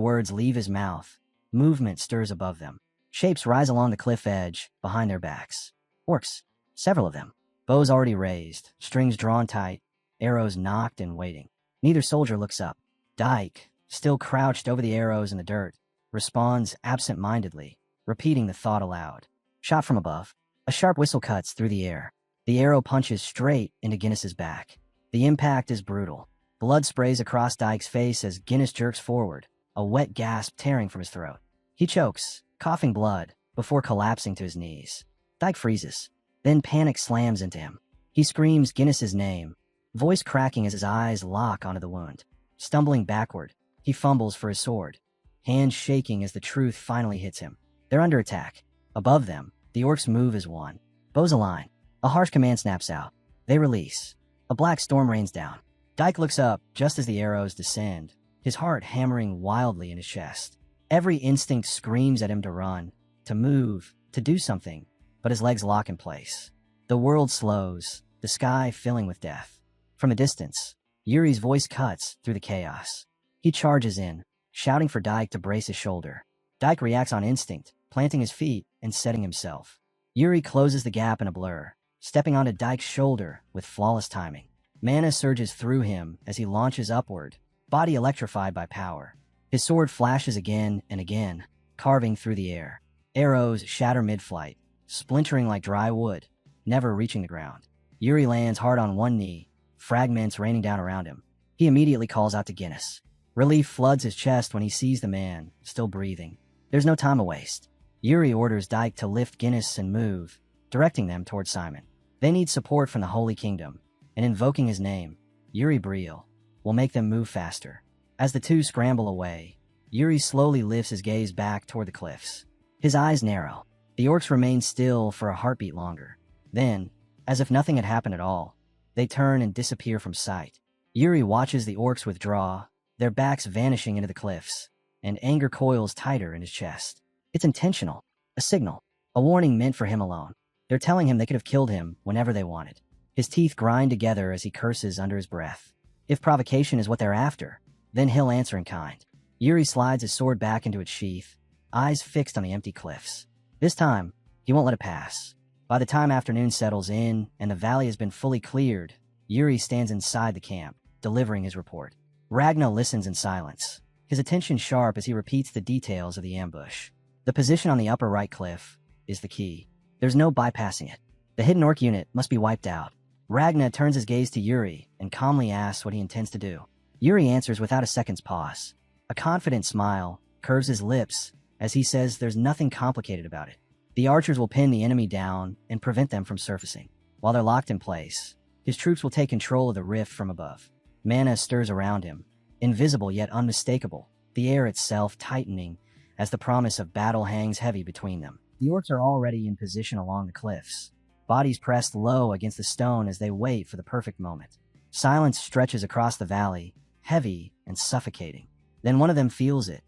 words leave his mouth, movement stirs above them. Shapes rise along the cliff edge behind their backs. Orcs, several of them. Bows already raised, strings drawn tight, arrows nocked and waiting. Neither soldier looks up. Dyke, still crouched over the arrows in the dirt, responds absent-mindedly, repeating the thought aloud. Shot from above. A sharp whistle cuts through the air. The arrow punches straight into Guinness's back. The impact is brutal. Blood sprays across Dyke's face as Guinness jerks forward, a wet gasp tearing from his throat. He chokes, coughing blood, before collapsing to his knees. Dyke freezes. Then panic slams into him. He screams Guinness's name, voice cracking as his eyes lock onto the wound. Stumbling backward, he fumbles for his sword, hands shaking as the truth finally hits him. They're under attack. Above them, the orcs move as one. Bows align. A harsh command snaps out. They release. A black storm rains down. Dyke looks up just as the arrows descend, his heart hammering wildly in his chest. Every instinct screams at him to run, to move, to do something, but his legs lock in place. The world slows, the sky filling with death. From a distance, Yuri's voice cuts through the chaos. He charges in, shouting for Dyke to brace his shoulder. Dyke reacts on instinct, planting his feet and setting himself. Yuri closes the gap in a blur, stepping onto Dyke's shoulder with flawless timing. Mana surges through him as he launches upward, body electrified by power. His sword flashes again and again, carving through the air. Arrows shatter mid-flight, splintering like dry wood, never reaching the ground. Yuri lands hard on one knee, fragments raining down around him. He immediately calls out to Guinness. Relief floods his chest when he sees the man, still breathing. There's no time to waste. Yuri orders Dyke to lift Guinness and move, directing them toward Simon. They need support from the Holy Kingdom, and invoking his name, Yuri Briel, will make them move faster. As the two scramble away, Yuri slowly lifts his gaze back toward the cliffs. His eyes narrow. The orcs remain still for a heartbeat longer. Then, as if nothing had happened at all, they turn and disappear from sight. Yuri watches the orcs withdraw, their backs vanishing into the cliffs, and anger coils tighter in his chest. It's intentional, a signal, a warning meant for him alone. They're telling him they could have killed him whenever they wanted. His teeth grind together as he curses under his breath. If provocation is what they're after, then he'll answer in kind. Yuri slides his sword back into its sheath, eyes fixed on the empty cliffs. This time, he won't let it pass. By the time afternoon settles in and the valley has been fully cleared, Yuri stands inside the camp, delivering his report. Ragnar listens in silence, his attention sharp as he repeats the details of the ambush. The position on the upper right cliff is the key. There's no bypassing it. The hidden orc unit must be wiped out. Ragnar turns his gaze to Yuri and calmly asks what he intends to do. Yuri answers without a second's pause. A confident smile curves his lips as he says there's nothing complicated about it. The archers will pin the enemy down and prevent them from surfacing. While they're locked in place, his troops will take control of the rift from above. Mana stirs around him, invisible yet unmistakable, the air itself tightening as the promise of battle hangs heavy between them. The orcs are already in position along the cliffs, bodies pressed low against the stone as they wait for the perfect moment. Silence stretches across the valley, heavy and suffocating. Then one of them feels it,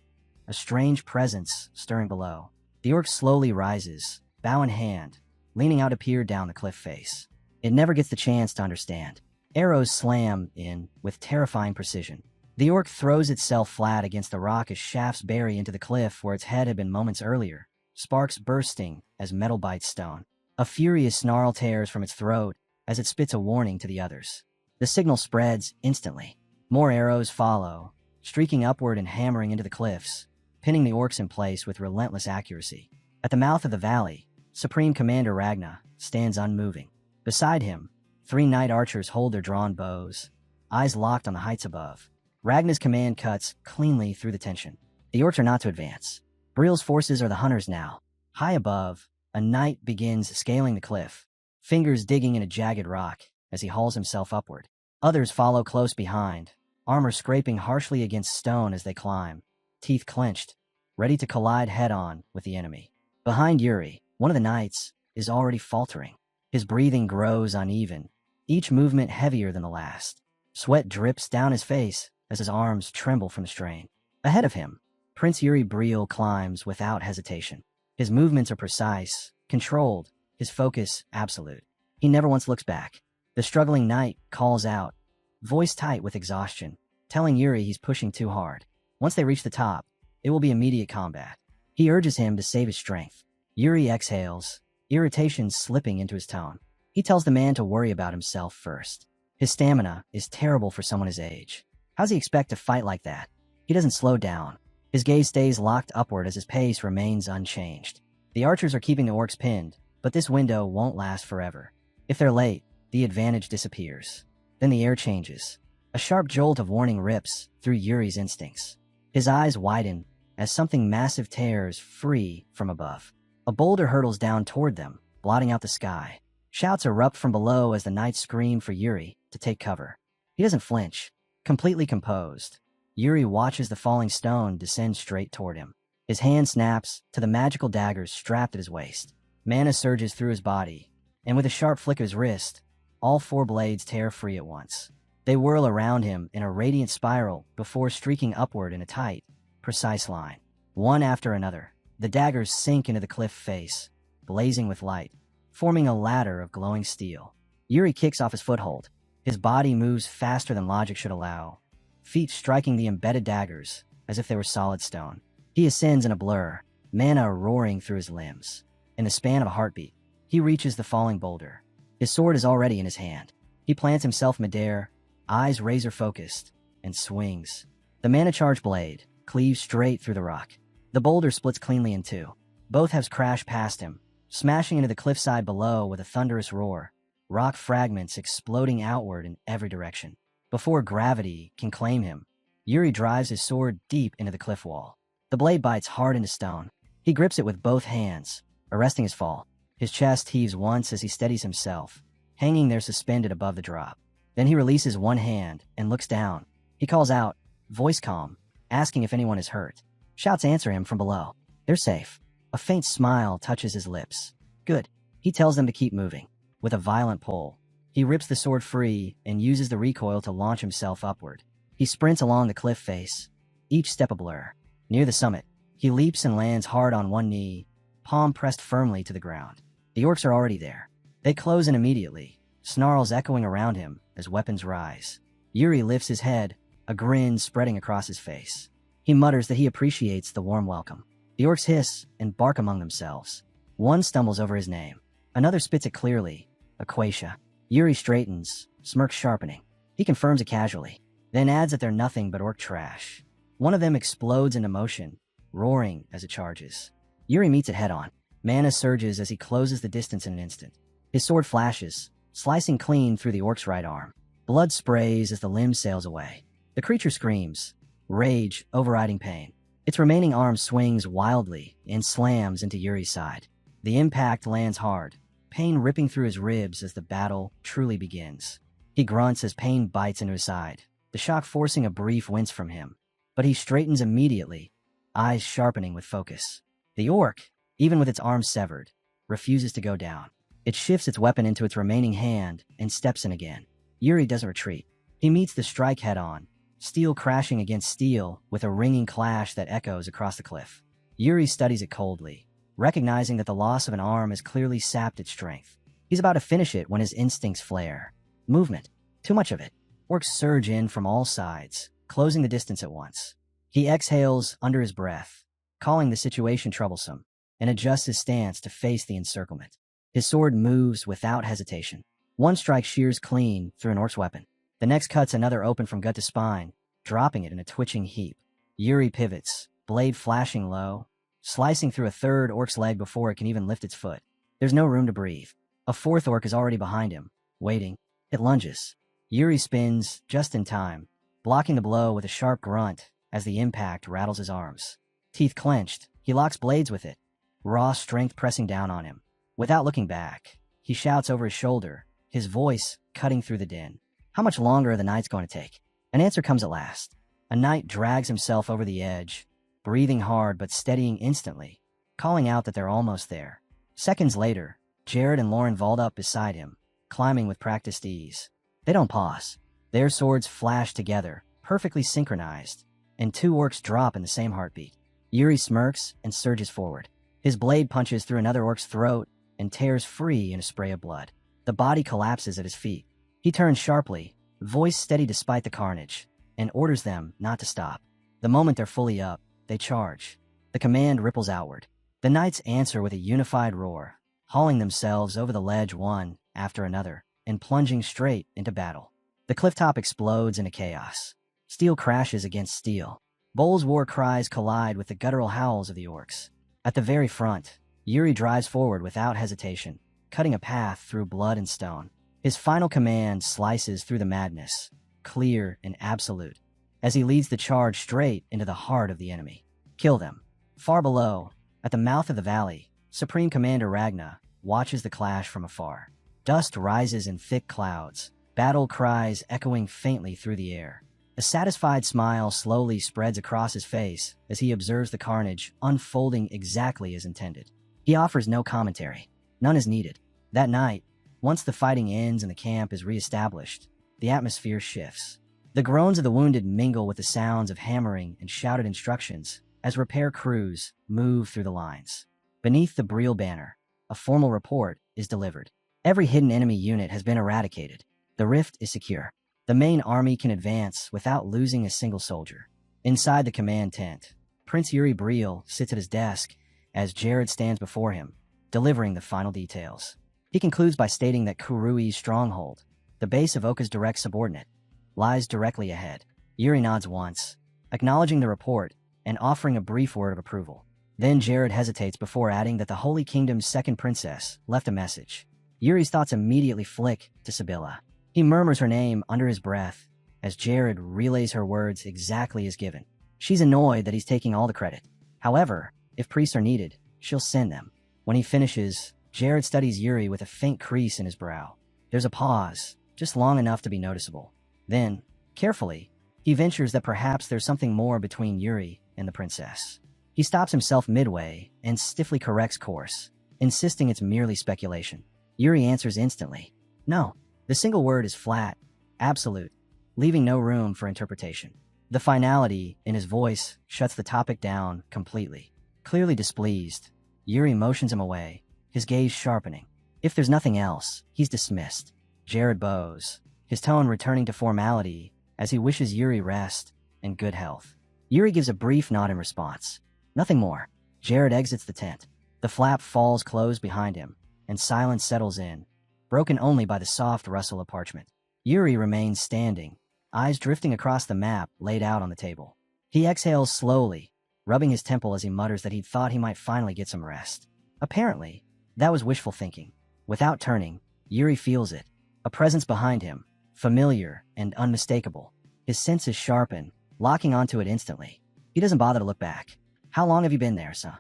a strange presence stirring below. The orc slowly rises, bow in hand, leaning out to peer down the cliff face. It never gets the chance to understand. Arrows slam in with terrifying precision. The orc throws itself flat against the rock as shafts bury into the cliff where its head had been moments earlier, sparks bursting as metal bites stone. A furious snarl tears from its throat as it spits a warning to the others. The signal spreads instantly. More arrows follow, streaking upward and hammering into the cliffs, pinning the orcs in place with relentless accuracy. At the mouth of the valley, Supreme Commander Ragna stands unmoving. Beside him, 3 knight archers hold their drawn bows, eyes locked on the heights above. Ragna's command cuts cleanly through the tension. The orcs are not to advance. Briel's forces are the hunters now. High above, a knight begins scaling the cliff, fingers digging in a jagged rock as he hauls himself upward. Others follow close behind, armor scraping harshly against stone as they climb, teeth clenched, ready to collide head-on with the enemy. Behind Yuri, one of the knights is already faltering. His breathing grows uneven, each movement heavier than the last. Sweat drips down his face as his arms tremble from the strain. Ahead of him, Prince Yuri Briel climbs without hesitation. His movements are precise, controlled, his focus absolute. He never once looks back. The struggling knight calls out, voice tight with exhaustion, telling Yuri he's pushing too hard. Once they reach the top, it will be immediate combat. He urges him to save his strength. Yuri exhales, irritation slipping into his tone. He tells the man to worry about himself first. His stamina is terrible for someone his age. How's he expect to fight like that? He doesn't slow down. His gaze stays locked upward as his pace remains unchanged. The archers are keeping the orcs pinned, but this window won't last forever. If they're late, the advantage disappears. Then the air changes. A sharp jolt of warning rips through Yuri's instincts. His eyes widen as something massive tears free from above. A boulder hurtles down toward them, blotting out the sky. Shouts erupt from below as the knights scream for Yuri to take cover. He doesn't flinch. Completely composed, Yuri watches the falling stone descend straight toward him. His hand snaps to the magical daggers strapped at his waist. Mana surges through his body, and with a sharp flick of his wrist, all 4 blades tear free at once. They whirl around him in a radiant spiral before streaking upward in a tight, precise line. One after another, the daggers sink into the cliff face, blazing with light, forming a ladder of glowing steel. Yuri kicks off his foothold. His body moves faster than logic should allow, feet striking the embedded daggers as if they were solid stone. He ascends in a blur, mana roaring through his limbs. In the span of a heartbeat, he reaches the falling boulder. His sword is already in his hand. He plants himself midair, eyes razor-focused, and swings. The mana-charged blade cleaves straight through the rock. The boulder splits cleanly in 2. Both halves crash past him, smashing into the cliffside below with a thunderous roar. Rock fragments exploding outward in every direction. Before gravity can claim him, Yuri drives his sword deep into the cliff wall. The blade bites hard into stone. He grips it with both hands, arresting his fall. His chest heaves once as he steadies himself, hanging there suspended above the drop. Then he releases one hand and looks down. He calls out, voice calm, asking if anyone is hurt. Shouts answer him from below. They're safe. A faint smile touches his lips. Good. He tells them to keep moving. With a violent pull, he rips the sword free and uses the recoil to launch himself upward. He sprints along the cliff face, each step a blur. Near the summit, he leaps and lands hard on one knee, palm pressed firmly to the ground. The orcs are already there. They close in immediately, snarls echoing around him as weapons rise. Yuri lifts his head, a grin spreading across his face. He mutters that he appreciates the warm welcome. The orcs hiss and bark among themselves. One stumbles over his name. Another spits it clearly. Aquatia. Yuri straightens, smirk sharpening. He confirms it casually, then adds that they're nothing but orc trash. One of them explodes into motion, roaring as it charges. Yuri meets it head-on. Mana surges as he closes the distance in an instant. His sword flashes, slicing clean through the orc's right arm. Blood sprays as the limb sails away. The creature screams, rage overriding pain. Its remaining arm swings wildly and slams into Yuri's side. The impact lands hard, pain ripping through his ribs as the battle truly begins. He grunts as pain bites into his side, the shock forcing a brief wince from him. But he straightens immediately, eyes sharpening with focus. The orc, even with its arms severed, refuses to go down. It shifts its weapon into its remaining hand and steps in again. Yuri doesn't retreat. He meets the strike head-on, steel crashing against steel with a ringing clash that echoes across the cliff. Yuri studies it coldly, recognizing that the loss of an arm has clearly sapped its strength. He's about to finish it when his instincts flare. Movement. Too much of it. Orcs surge in from all sides, closing the distance at once. He exhales under his breath, calling the situation troublesome, and adjusts his stance to face the encirclement. His sword moves without hesitation. One strike shears clean through an orc's weapon. The next cuts another open from gut to spine, dropping it in a twitching heap. Yuri pivots, blade flashing low, slicing through a third orc's leg before it can even lift its foot. There's no room to breathe. A fourth orc is already behind him, waiting. It lunges. Yuri spins just in time, blocking the blow with a sharp grunt as the impact rattles his arms. Teeth clenched, he locks blades with it, raw strength pressing down on him. Without looking back, he shouts over his shoulder, his voice cutting through the din. How much longer are the knights going to take? An answer comes at last. A knight drags himself over the edge, breathing hard but steadying instantly, calling out that they're almost there. Seconds later, Jared and Lauren vault up beside him, climbing with practiced ease. They don't pause. Their swords flash together, perfectly synchronized, and two orcs drop in the same heartbeat. Yuri smirks and surges forward. His blade punches through another orc's throat and tears free in a spray of blood. The body collapses at his feet. He turns sharply, voice steady despite the carnage, and orders them not to stop. The moment they're fully up, they charge. The command ripples outward. The knights answer with a unified roar, hauling themselves over the ledge one after another, and plunging straight into battle. The clifftop explodes into chaos. Steel crashes against steel. Bull's war cries collide with the guttural howls of the orcs. At the very front, Yuri drives forward without hesitation, cutting a path through blood and stone. His final command slices through the madness, clear and absolute, as he leads the charge straight into the heart of the enemy. Kill them. Far below, at the mouth of the valley, Supreme Commander Ragna watches the clash from afar. Dust rises in thick clouds, battle cries echoing faintly through the air. A satisfied smile slowly spreads across his face as he observes the carnage unfolding exactly as intended. He offers no commentary. None is needed. That night, once the fighting ends and the camp is reestablished, the atmosphere shifts. The groans of the wounded mingle with the sounds of hammering and shouted instructions as repair crews move through the lines. Beneath the Breel banner, a formal report is delivered. Every hidden enemy unit has been eradicated. The rift is secure. The main army can advance without losing a single soldier. Inside the command tent, Prince Yuri Breel sits at his desk as Jared stands before him, delivering the final details. He concludes by stating that Kurui's stronghold, the base of Oka's direct subordinate, lies directly ahead. Yuri nods once, acknowledging the report and offering a brief word of approval. Then Jared hesitates before adding that the Holy Kingdom's second princess left a message. Yuri's thoughts immediately flick to Sibylla. He murmurs her name under his breath as Jared relays her words exactly as given. She's annoyed that he's taking all the credit. However, if priests are needed, she'll send them. When he finishes, Jared studies Yuri with a faint crease in his brow. There's a pause, just long enough to be noticeable. Then, carefully, he ventures that perhaps there's something more between Yuri and the princess. He stops himself midway and stiffly corrects course, insisting it's merely speculation. Yuri answers instantly. No. The single word is flat, absolute, leaving no room for interpretation. The finality in his voice shuts the topic down completely. Clearly displeased, Yuri motions him away, his gaze sharpening. If there's nothing else, he's dismissed. Jared bows, his tone returning to formality as he wishes Yuri rest and good health. Yuri gives a brief nod in response. Nothing more. Jared exits the tent. The flap falls closed behind him, and silence settles in, broken only by the soft rustle of parchment. Yuri remains standing, eyes drifting across the map laid out on the table. He exhales slowly, rubbing his temple as he mutters that he'd thought he might finally get some rest. Apparently, that was wishful thinking. Without turning, Yuri feels it, a presence behind him, familiar and unmistakable. His senses sharpen, locking onto it instantly. He doesn't bother to look back. How long have you been there, son?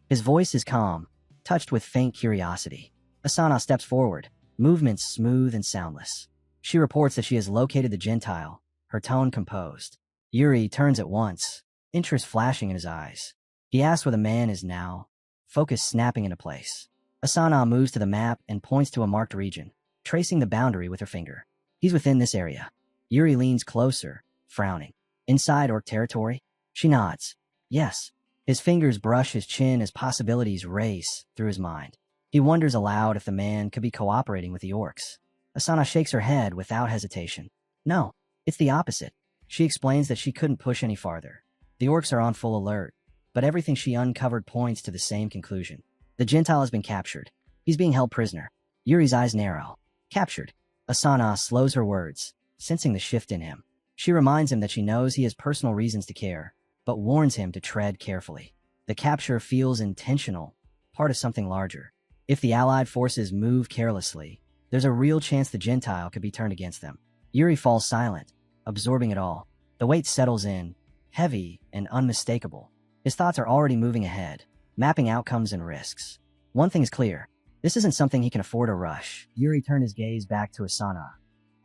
His voice is calm, touched with faint curiosity. Asana steps forward, movements smooth and soundless. She reports that she has located the Gentile, her tone composed. Yuri turns at once, interest flashing in his eyes. He asks where the man is now, focus snapping into place. Asana moves to the map and points to a marked region, tracing the boundary with her finger. He's within this area. Yuri leans closer, frowning. Inside Orc territory? She nods. Yes. His fingers brush his chin as possibilities race through his mind. He wonders aloud if the man could be cooperating with the Orcs. Asana shakes her head without hesitation. No, it's the opposite. She explains that she couldn't push any farther. The Orcs are on full alert, but everything she uncovered points to the same conclusion. The Gentile has been captured. He's being held prisoner. Yuri's eyes narrow. Captured. Asana slows her words, sensing the shift in him. She reminds him that she knows he has personal reasons to care, but warns him to tread carefully. The capture feels intentional, part of something larger. If the Allied forces move carelessly, there's a real chance the Gentile could be turned against them. Yuri falls silent, absorbing it all. The weight settles in, heavy and unmistakable. His thoughts are already moving ahead, mapping outcomes and risks. One thing is clear. This isn't something he can afford to rush. Yuri turned his gaze back to Asana,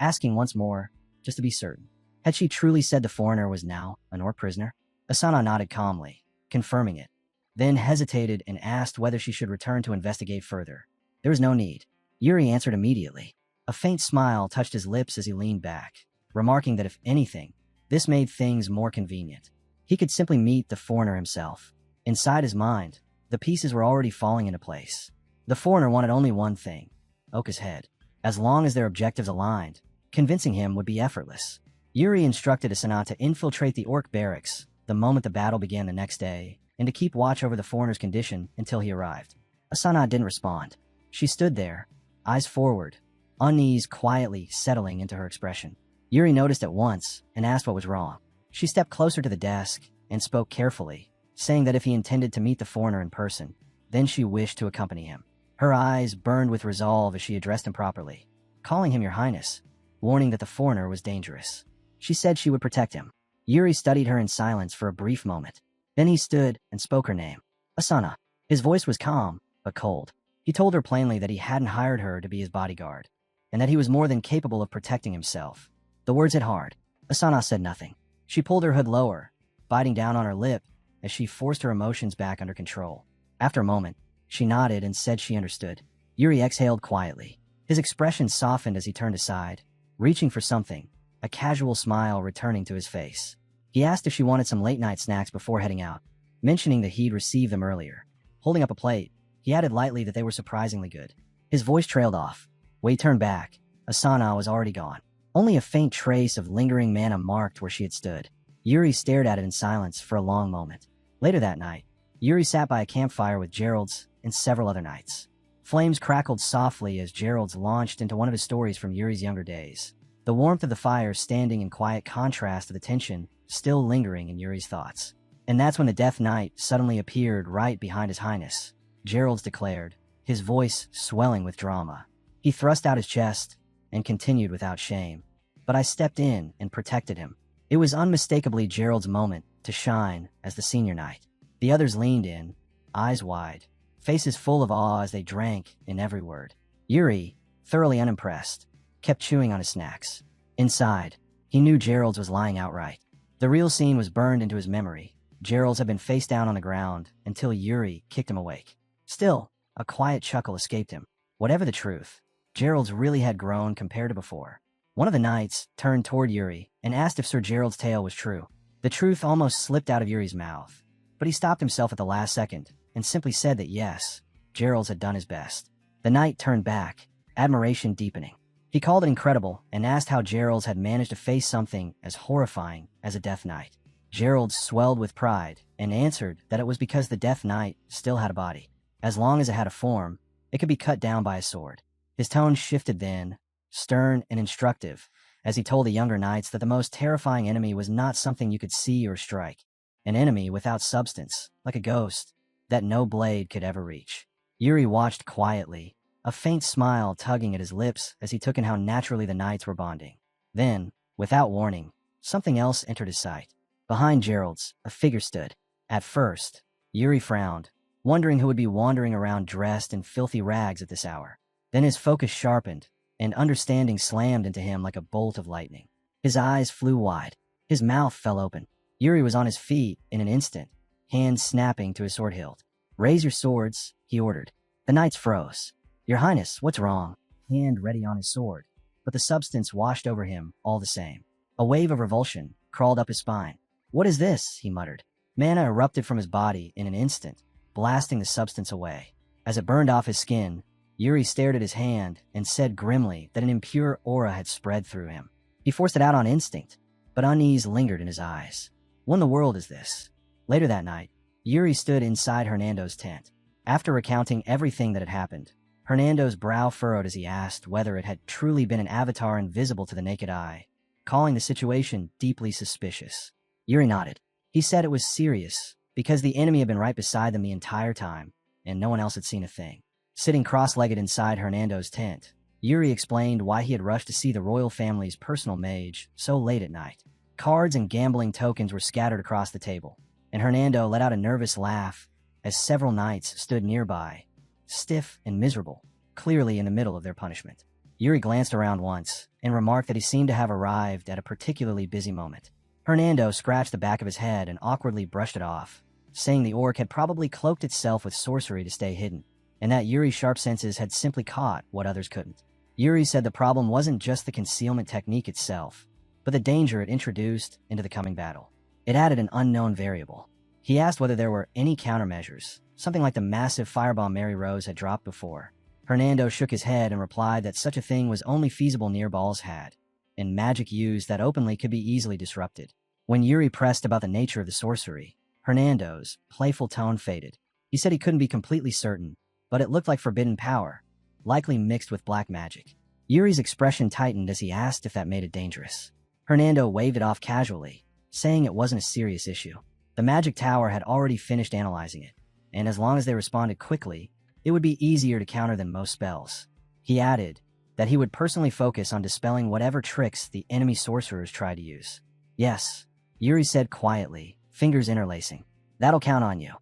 asking once more, just to be certain. Had she truly said the foreigner was now an Orc prisoner? Asana nodded calmly, confirming it, then hesitated and asked whether she should return to investigate further. There was no need. Yuri answered immediately. A faint smile touched his lips as he leaned back, remarking that if anything, this made things more convenient. He could simply meet the foreigner himself. Inside his mind, the pieces were already falling into place. The foreigner wanted only one thing, Oka's head. As long as their objectives aligned, convincing him would be effortless. Yuri instructed Asana to infiltrate the Orc barracks the moment the battle began the next day, and to keep watch over the foreigner's condition until he arrived. Asana didn't respond. She stood there, eyes forward, unease quietly settling into her expression. Yuri noticed at once and asked what was wrong. She stepped closer to the desk and spoke carefully, saying that if he intended to meet the foreigner in person, then she wished to accompany him. Her eyes burned with resolve as she addressed him properly, calling him Your Highness, warning that the foreigner was dangerous. She said she would protect him. Yuri studied her in silence for a brief moment. Then he stood and spoke her name. Asana. His voice was calm, but cold. He told her plainly that he hadn't hired her to be his bodyguard, and that he was more than capable of protecting himself. The words hit hard. Asana said nothing. She pulled her hood lower, biting down on her lip as she forced her emotions back under control. After a moment, she nodded and said she understood. Yuri exhaled quietly. His expression softened as he turned aside, reaching for something, a casual smile returning to his face. He asked if she wanted some late-night snacks before heading out, mentioning that he'd received them earlier. Holding up a plate, he added lightly that they were surprisingly good. His voice trailed off. When he turned back, Asana was already gone. Only a faint trace of lingering mana marked where she had stood. Yuri stared at it in silence for a long moment. Later that night, Yuri sat by a campfire with Gerald's and several other knights. Flames crackled softly as Gerald's launched into one of his stories from Yuri's younger days. The warmth of the fire standing in quiet contrast to the tension still lingering in Yuri's thoughts. And that's when the Death Knight suddenly appeared right behind His Highness. Gerald's declared, his voice swelling with drama. He thrust out his chest and continued without shame. But I stepped in and protected him. It was unmistakably Gerald's moment to shine as the senior knight. The others leaned in, eyes wide, faces full of awe as they drank in every word. Yuri, thoroughly unimpressed, kept chewing on his snacks. Inside, he knew Gerald's was lying outright. The real scene was burned into his memory. Gerald's had been face down on the ground until Yuri kicked him awake. Still, a quiet chuckle escaped him. Whatever the truth, Gerald's really had grown compared to before. One of the knights turned toward Yuri and asked if Sir Gerald's tale was true. The truth almost slipped out of Yuri's mouth, but he stopped himself at the last second and simply said that yes, Gerald's had done his best. The knight turned back, admiration deepening. He called it incredible and asked how Gerald's had managed to face something as horrifying as a Death Knight. Gerald swelled with pride and answered that it was because the Death Knight still had a body. As long as it had a form, it could be cut down by a sword. His tone shifted then, stern and instructive, as he told the younger knights that the most terrifying enemy was not something you could see or strike. An enemy without substance, like a ghost, that no blade could ever reach. Yuri watched quietly, a faint smile tugging at his lips as he took in how naturally the knights were bonding. Then, without warning, something else entered his sight. Behind Gerald's, a figure stood. At first, Yuri frowned, wondering who would be wandering around dressed in filthy rags at this hour. Then his focus sharpened, and understanding slammed into him like a bolt of lightning. His eyes flew wide. His mouth fell open. Yuri was on his feet in an instant, hands snapping to his sword hilt. "Raise your swords," he ordered. The knights froze. "Your Highness, what's wrong?" Hand ready on his sword. But the substance washed over him all the same. A wave of revulsion crawled up his spine. "What is this?" he muttered. Mana erupted from his body in an instant, blasting the substance away. As it burned off his skin, Yuri stared at his hand and said grimly that an impure aura had spread through him. He forced it out on instinct, but unease lingered in his eyes. What in the world is this? Later that night, Yuri stood inside Hernando's tent. After recounting everything that had happened, Hernando's brow furrowed as he asked whether it had truly been an avatar invisible to the naked eye, calling the situation deeply suspicious. Yuri nodded. He said it was serious, because the enemy had been right beside them the entire time, and no one else had seen a thing. Sitting cross-legged inside Hernando's tent, Yuri explained why he had rushed to see the royal family's personal mage so late at night. Cards and gambling tokens were scattered across the table, and Hernando let out a nervous laugh as several knights stood nearby, stiff and miserable, clearly in the middle of their punishment. Yuri glanced around once and remarked that he seemed to have arrived at a particularly busy moment. Hernando scratched the back of his head and awkwardly brushed it off, saying the orc had probably cloaked itself with sorcery to stay hidden, and that Yuri's sharp senses had simply caught what others couldn't. Yuri said the problem wasn't just the concealment technique itself, but the danger it introduced into the coming battle. It added an unknown variable. He asked whether there were any countermeasures, something like the massive firebomb Mary Rose had dropped before. Hernando shook his head and replied that such a thing was only feasible near Balshad, and magic used that openly could be easily disrupted. When Yuri pressed about the nature of the sorcery, Hernando's playful tone faded. He said he couldn't be completely certain, but it looked like forbidden power, likely mixed with black magic. Yuri's expression tightened as he asked if that made it dangerous. Hernando waved it off casually, saying it wasn't a serious issue. The magic tower had already finished analyzing it, and as long as they responded quickly, it would be easier to counter than most spells. He added that he would personally focus on dispelling whatever tricks the enemy sorcerers tried to use. "Yes," Yuri said quietly, fingers interlacing. "That'll count on you."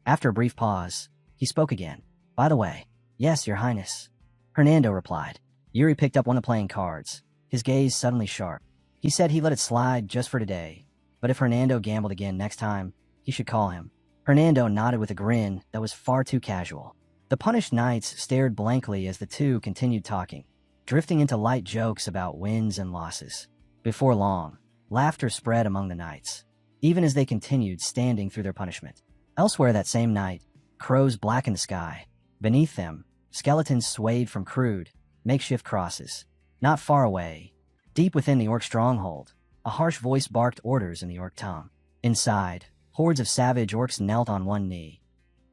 After a brief pause, he spoke again. "By the way." "Yes, Your Highness," Hernando replied. Yuri picked up one of the playing cards, his gaze suddenly sharp. He said he let it slide just for today, but if Hernando gambled again next time, he should call him. Hernando nodded with a grin that was far too casual. The punished knights stared blankly as the two continued talking, drifting into light jokes about wins and losses. Before long, laughter spread among the knights, even as they continued standing through their punishment. Elsewhere that same night, crows blackened the sky. Beneath them, skeletons swayed from crude, makeshift crosses. Not far away, deep within the orc stronghold, a harsh voice barked orders in the orc tongue. Inside, hordes of savage orcs knelt on one knee,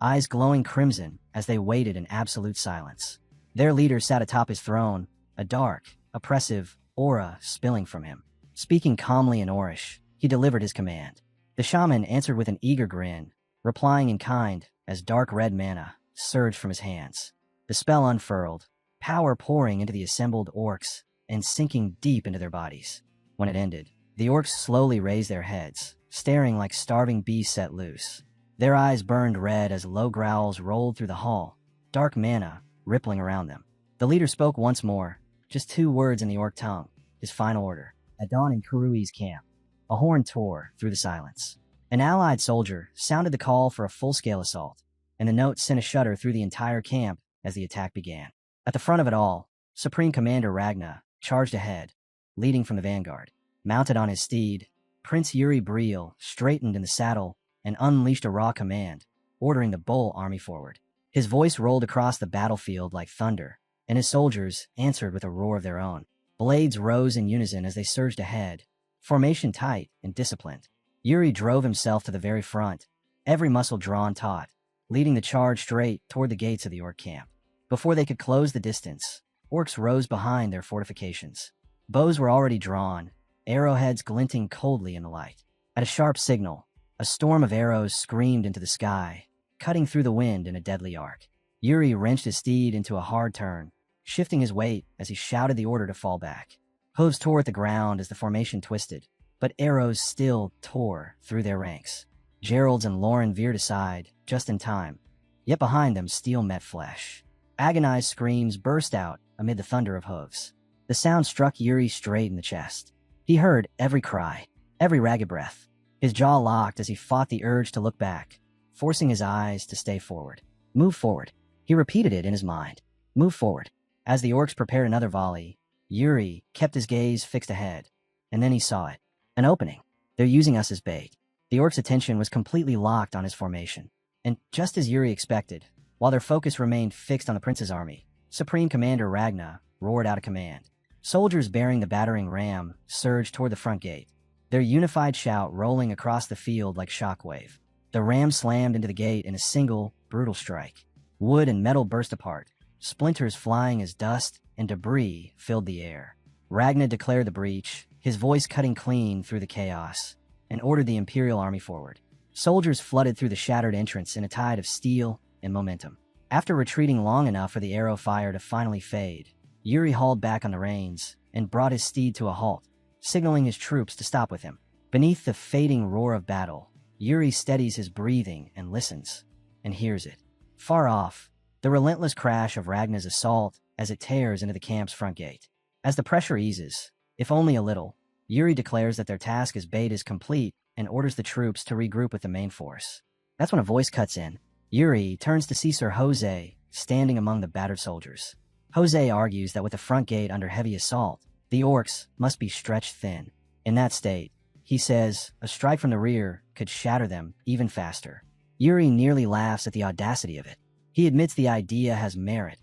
eyes glowing crimson as they waited in absolute silence. Their leader sat atop his throne, a dark, oppressive aura spilling from him. Speaking calmly in Orish, he delivered his command. The shaman answered with an eager grin, replying in kind as dark red mana surged from his hands. The spell unfurled, power pouring into the assembled orcs and sinking deep into their bodies. When it ended, the orcs slowly raised their heads, staring like starving beasts set loose. Their eyes burned red as low growls rolled through the hall, dark mana rippling around them. The leader spoke once more, just 2 words in the orc tongue, his final order. At dawn in Kurui's camp, a horn tore through the silence. An allied soldier sounded the call for a full-scale assault, and the note sent a shudder through the entire camp as the attack began. At the front of it all, Supreme Commander Ragna charged ahead, leading from the vanguard. Mounted on his steed, Prince Yuri Briel straightened in the saddle and unleashed a raw command, ordering the Bull army forward. His voice rolled across the battlefield like thunder, and his soldiers answered with a roar of their own. Blades rose in unison as they surged ahead, formation tight and disciplined. Yuri drove himself to the very front, every muscle drawn taut, leading the charge straight toward the gates of the orc camp. Before they could close the distance, orcs rose behind their fortifications. Bows were already drawn, arrowheads glinting coldly in the light. At a sharp signal, a storm of arrows screamed into the sky, cutting through the wind in a deadly arc. Yuri wrenched his steed into a hard turn, shifting his weight as he shouted the order to fall back. Hooves tore at the ground as the formation twisted, but arrows still tore through their ranks. Gerald's and Lauren veered aside, just in time. Yet behind them, steel met flesh. Agonized screams burst out amid the thunder of hooves. The sound struck Yuri straight in the chest. He heard every cry, every ragged breath. His jaw locked as he fought the urge to look back, forcing his eyes to stay forward. Move forward. He repeated it in his mind. Move forward. As the orcs prepared another volley, Yuri kept his gaze fixed ahead, and then he saw it. An opening. They're using us as bait. The orcs' attention was completely locked on his formation. And just as Yuri expected, while their focus remained fixed on the prince's army, Supreme Commander Ragna roared out a command. Soldiers bearing the battering ram surged toward the front gate, their unified shout rolling across the field like shockwave. The ram slammed into the gate in a single, brutal strike. Wood and metal burst apart, splinters flying as dust and debris filled the air. Ragna declared the breach, his voice cutting clean through the chaos, and ordered the Imperial army forward. Soldiers flooded through the shattered entrance in a tide of steel and momentum. After retreating long enough for the arrow fire to finally fade, Yuri hauled back on the reins and brought his steed to a halt, signaling his troops to stop with him. Beneath the fading roar of battle, Yuri steadies his breathing and listens, and hears it. Far off, the relentless crash of Ragna's assault as it tears into the camp's front gate. As the pressure eases, if only a little, Yuri declares that their task as bait is complete and orders the troops to regroup with the main force. That's when a voice cuts in. Yuri turns to see Sir Jose standing among the battered soldiers. Jose argues that with the front gate under heavy assault, the orcs must be stretched thin. In that state, he says, a strike from the rear could shatter them even faster. Yuri nearly laughs at the audacity of it. He admits the idea has merit,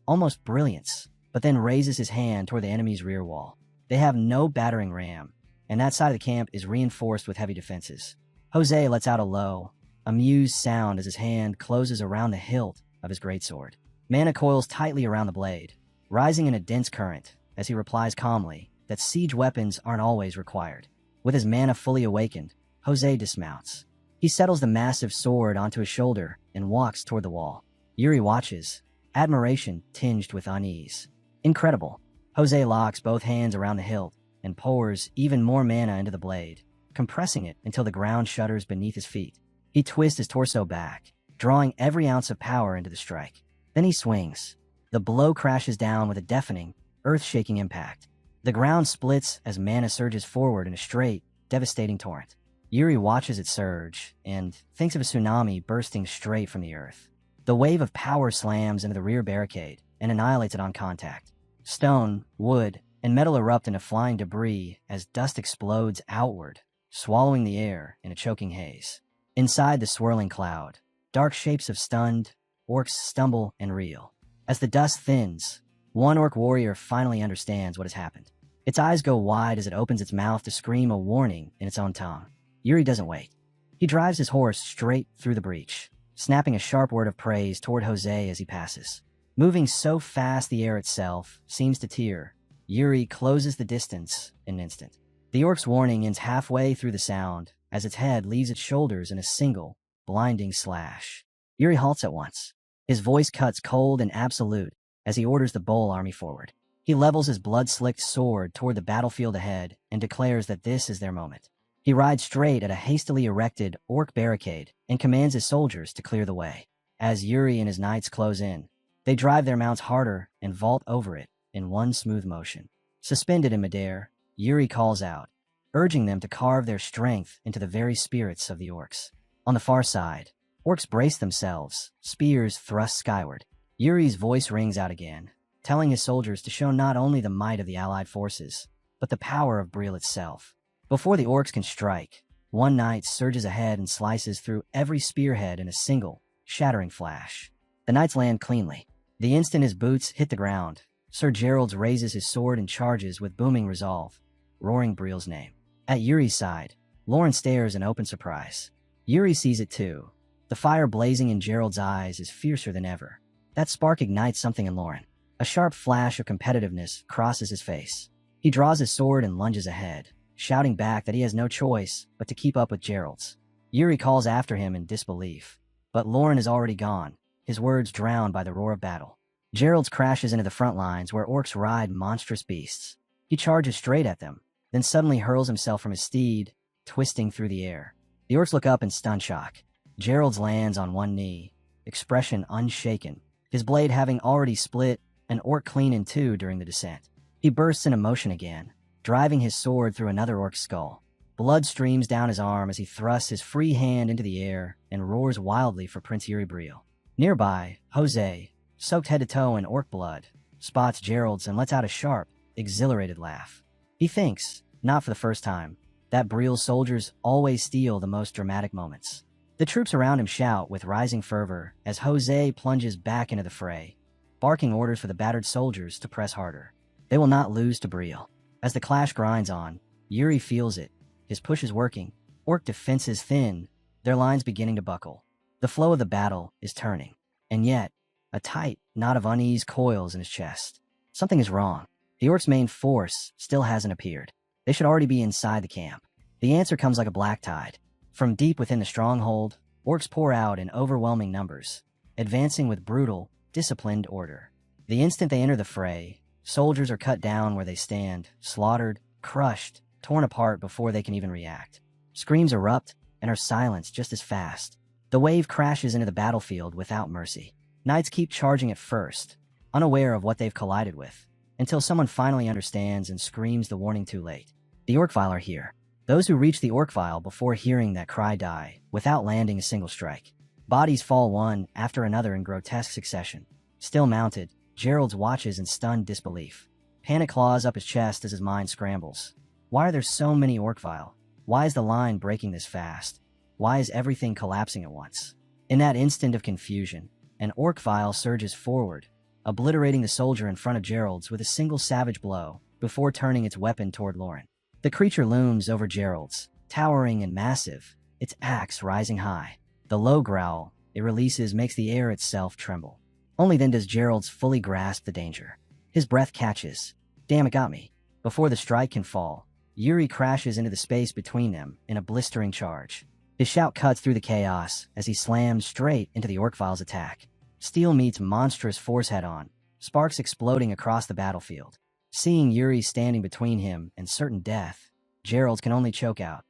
almost brilliance, but then raises his hand toward the enemy's rear wall. They have no battering ram, and that side of the camp is reinforced with heavy defenses. Jose lets out a low, amused sound as his hand closes around the hilt of his greatsword. Mana coils tightly around the blade, rising in a dense current as he replies calmly that siege weapons aren't always required. With his mana fully awakened, Jose dismounts. He settles the massive sword onto his shoulder and walks toward the wall. Yuri watches, admiration tinged with unease. Incredible. Jose locks both hands around the hilt and pours even more mana into the blade, compressing it until the ground shudders beneath his feet. He twists his torso back, drawing every ounce of power into the strike. Then he swings. The blow crashes down with a deafening, earth-shaking impact. The ground splits as mana surges forward in a straight, devastating torrent. Yuri watches it surge and thinks of a tsunami bursting straight from the earth. The wave of power slams into the rear barricade and annihilates it on contact. Stone, wood, and metal erupt into flying debris as dust explodes outward, swallowing the air in a choking haze. Inside the swirling cloud, dark shapes of stunned orcs stumble and reel. As the dust thins, one orc warrior finally understands what has happened. Its eyes go wide as it opens its mouth to scream a warning in its own tongue. Yuri doesn't wait. He drives his horse straight through the breach, snapping a sharp word of praise toward Jose as he passes. Moving so fast the air itself seems to tear, Yuri closes the distance in an instant. The orc's warning ends halfway through the sound as its head leaves its shoulders in a single, blinding slash. Yuri halts at once. His voice cuts cold and absolute as he orders the Bull army forward. He levels his blood-slicked sword toward the battlefield ahead and declares that this is their moment. He rides straight at a hastily erected orc barricade and commands his soldiers to clear the way. As Yuri and his knights close in, they drive their mounts harder and vault over it in one smooth motion. Suspended in midair, Yuri calls out, urging them to carve their strength into the very spirits of the orcs. On the far side, orcs brace themselves, spears thrust skyward. Yuri's voice rings out again, telling his soldiers to show not only the might of the allied forces, but the power of Breel itself. Before the orcs can strike, one knight surges ahead and slices through every spearhead in a single, shattering flash. The knights land cleanly. The instant his boots hit the ground, Sir Gerald raises his sword and charges with booming resolve, roaring Breel's name. At Yuri's side, Lauren stares in open surprise. Yuri sees it too. The fire blazing in Gerald's eyes is fiercer than ever. That spark ignites something in Lauren. A sharp flash of competitiveness crosses his face. He draws his sword and lunges ahead, shouting back that he has no choice but to keep up with Gerald's. Yuri calls after him in disbelief, but Lauren is already gone, his words drowned by the roar of battle. Gerald's crashes into the front lines where orcs ride monstrous beasts. He charges straight at them, then suddenly hurls himself from his steed, twisting through the air. The orcs look up in stunned shock. Gerald's lands on one knee, expression unshaken, his blade having already split an orc clean in two during the descent. He bursts into motion again, driving his sword through another orc's skull. Blood streams down his arm as he thrusts his free hand into the air and roars wildly for Prince Yuri Briel. Nearby, Jose, soaked head to toe in orc blood, spots Gerald's and lets out a sharp, exhilarated laugh. He thinks, not for the first time, that Briel's soldiers always steal the most dramatic moments. The troops around him shout with rising fervor as Jose plunges back into the fray, barking orders for the battered soldiers to press harder. They will not lose to Briel. As the clash grinds on, Yuri feels it. His push is working. Orc defenses thin, their lines beginning to buckle. The flow of the battle is turning. And yet, a tight knot of unease coils in his chest. Something is wrong. The orcs' main force still hasn't appeared. They should already be inside the camp. The answer comes like a black tide. From deep within the stronghold, orcs pour out in overwhelming numbers, advancing with brutal, disciplined order. The instant they enter the fray, soldiers are cut down where they stand, slaughtered, crushed, torn apart before they can even react. Screams erupt and are silenced just as fast. The wave crashes into the battlefield without mercy. Knights keep charging at first, unaware of what they've collided with, until someone finally understands and screams the warning too late. The Orc-Vile are here. Those who reach the Orc-Vile before hearing that cry die, without landing a single strike. Bodies fall one after another in grotesque succession. Still mounted, Gerald watches in stunned disbelief. Panic claws up his chest as his mind scrambles. Why are there so many Orc-Vile? Why is the line breaking this fast? Why is everything collapsing at once? In that instant of confusion, an Orc-Vile surges forward, obliterating the soldier in front of Gerald's with a single savage blow, before turning its weapon toward Lauren. The creature looms over Gerald's, towering and massive, its axe rising high. The low growl it releases makes the air itself tremble. Only then does Gerald's fully grasp the danger. His breath catches. Damn, it got me. Before the strike can fall, Yuri crashes into the space between them in a blistering charge. His shout cuts through the chaos as he slams straight into the Orc-Vile's attack. Steel meets monstrous force head-on, sparks exploding across the battlefield. Seeing Yuri standing between him and certain death, Gerald can only choke out,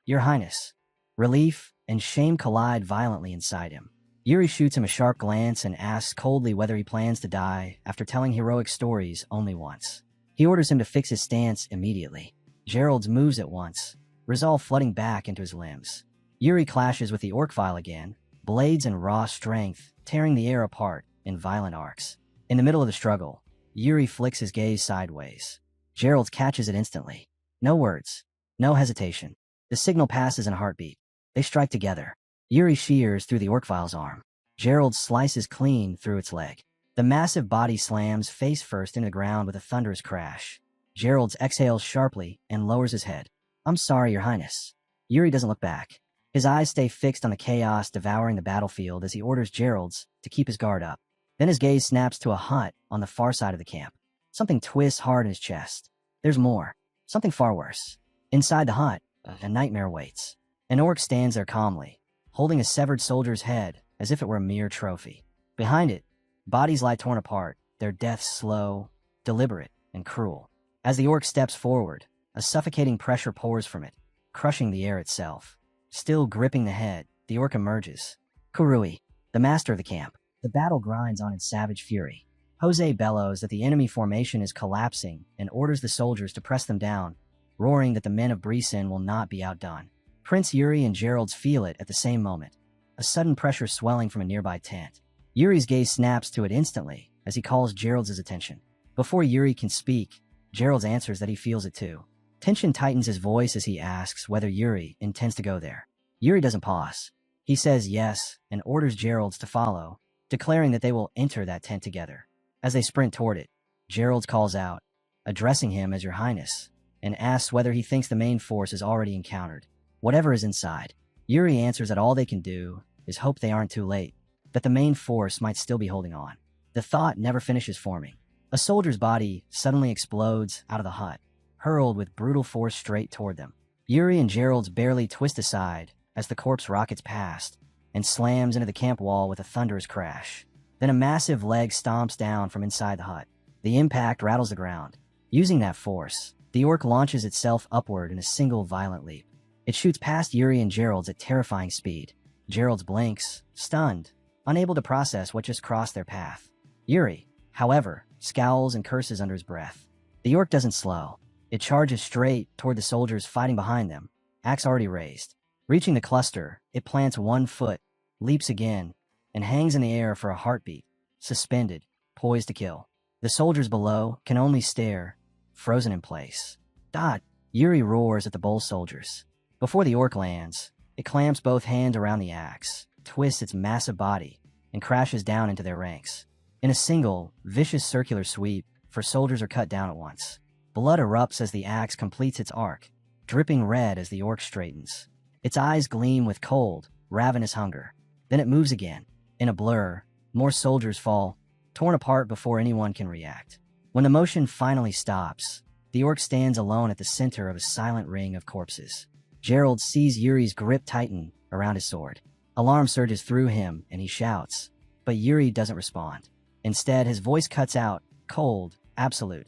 "Your Highness." Relief and shame collide violently inside him. Yuri shoots him a sharp glance and asks coldly whether he plans to die after telling heroic stories only once. He orders him to fix his stance immediately. Gerald moves at once, resolve flooding back into his limbs. Yuri clashes with the Orc-Vile again, blades and raw strength tearing the air apart in violent arcs. In the middle of the struggle, Yuri flicks his gaze sideways. Gerald catches it instantly. No words, no hesitation. The signal passes in a heartbeat. They strike together. Yuri shears through the Orc-Vile's arm. Gerald slices clean through its leg. The massive body slams face first into the ground with a thunderous crash. Gerald exhales sharply and lowers his head. "I'm sorry, Your Highness." Yuri doesn't look back. His eyes stay fixed on the chaos devouring the battlefield as he orders Gerald's to keep his guard up. Then his gaze snaps to a hut on the far side of the camp. Something twists hard in his chest. There's more. Something far worse. Inside the hut, a nightmare waits. An orc stands there calmly, holding a severed soldier's head as if it were a mere trophy. Behind it, bodies lie torn apart, their deaths slow, deliberate, and cruel. As the orc steps forward, a suffocating pressure pours from it, crushing the air itself. Still gripping the head, the orc emerges. Kurui, the master of the camp. The battle grinds on in savage fury. Jose bellows that the enemy formation is collapsing and orders the soldiers to press them down, roaring that the men of Brisin will not be outdone. Prince Yuri and Gerald's feel it at the same moment, a sudden pressure swelling from a nearby tent. Yuri's gaze snaps to it instantly as he calls Gerald's attention. Before Yuri can speak, Gerald answers that he feels it too. Tension tightens his voice as he asks whether Yuri intends to go there. Yuri doesn't pause. He says yes and orders Gerald's to follow, declaring that they will enter that tent together. As they sprint toward it, Gerald calls out, addressing him as Your Highness, and asks whether he thinks the main force is already encountered. Whatever is inside, Yuri answers that all they can do is hope they aren't too late, that the main force might still be holding on. The thought never finishes forming. A soldier's body suddenly explodes out of the hut, hurled with brutal force straight toward them. Yuri and Gerald's barely twist aside as the corpse rockets past and slams into the camp wall with a thunderous crash. Then a massive leg stomps down from inside the hut. The impact rattles the ground. Using that force, The orc launches itself upward in a single violent leap. It shoots past Yuri and Gerald's at terrifying speed. Gerald's blinks, stunned, unable to process what just crossed their path. Yuri, however, scowls and curses under his breath. The orc doesn't slow. It charges straight toward the soldiers fighting behind them, axe already raised. Reaching the cluster, it plants one foot, leaps again, and hangs in the air for a heartbeat, suspended, poised to kill. The soldiers below can only stare, frozen in place. Dot! Yuri roars at the bull soldiers. Before the orc lands, it clamps both hands around the axe, twists its massive body, and crashes down into their ranks. In a single, vicious circular sweep, 4 soldiers are cut down at once. Blood erupts as the axe completes its arc, dripping red as the orc straightens. Its eyes gleam with cold, ravenous hunger. Then it moves again. In a blur, more soldiers fall, torn apart before anyone can react. When the motion finally stops, the orc stands alone at the center of a silent ring of corpses. Gerald sees Yuri's grip tighten around his sword. Alarm surges through him, and he shouts, but Yuri doesn't respond. Instead, his voice cuts out, cold, absolute,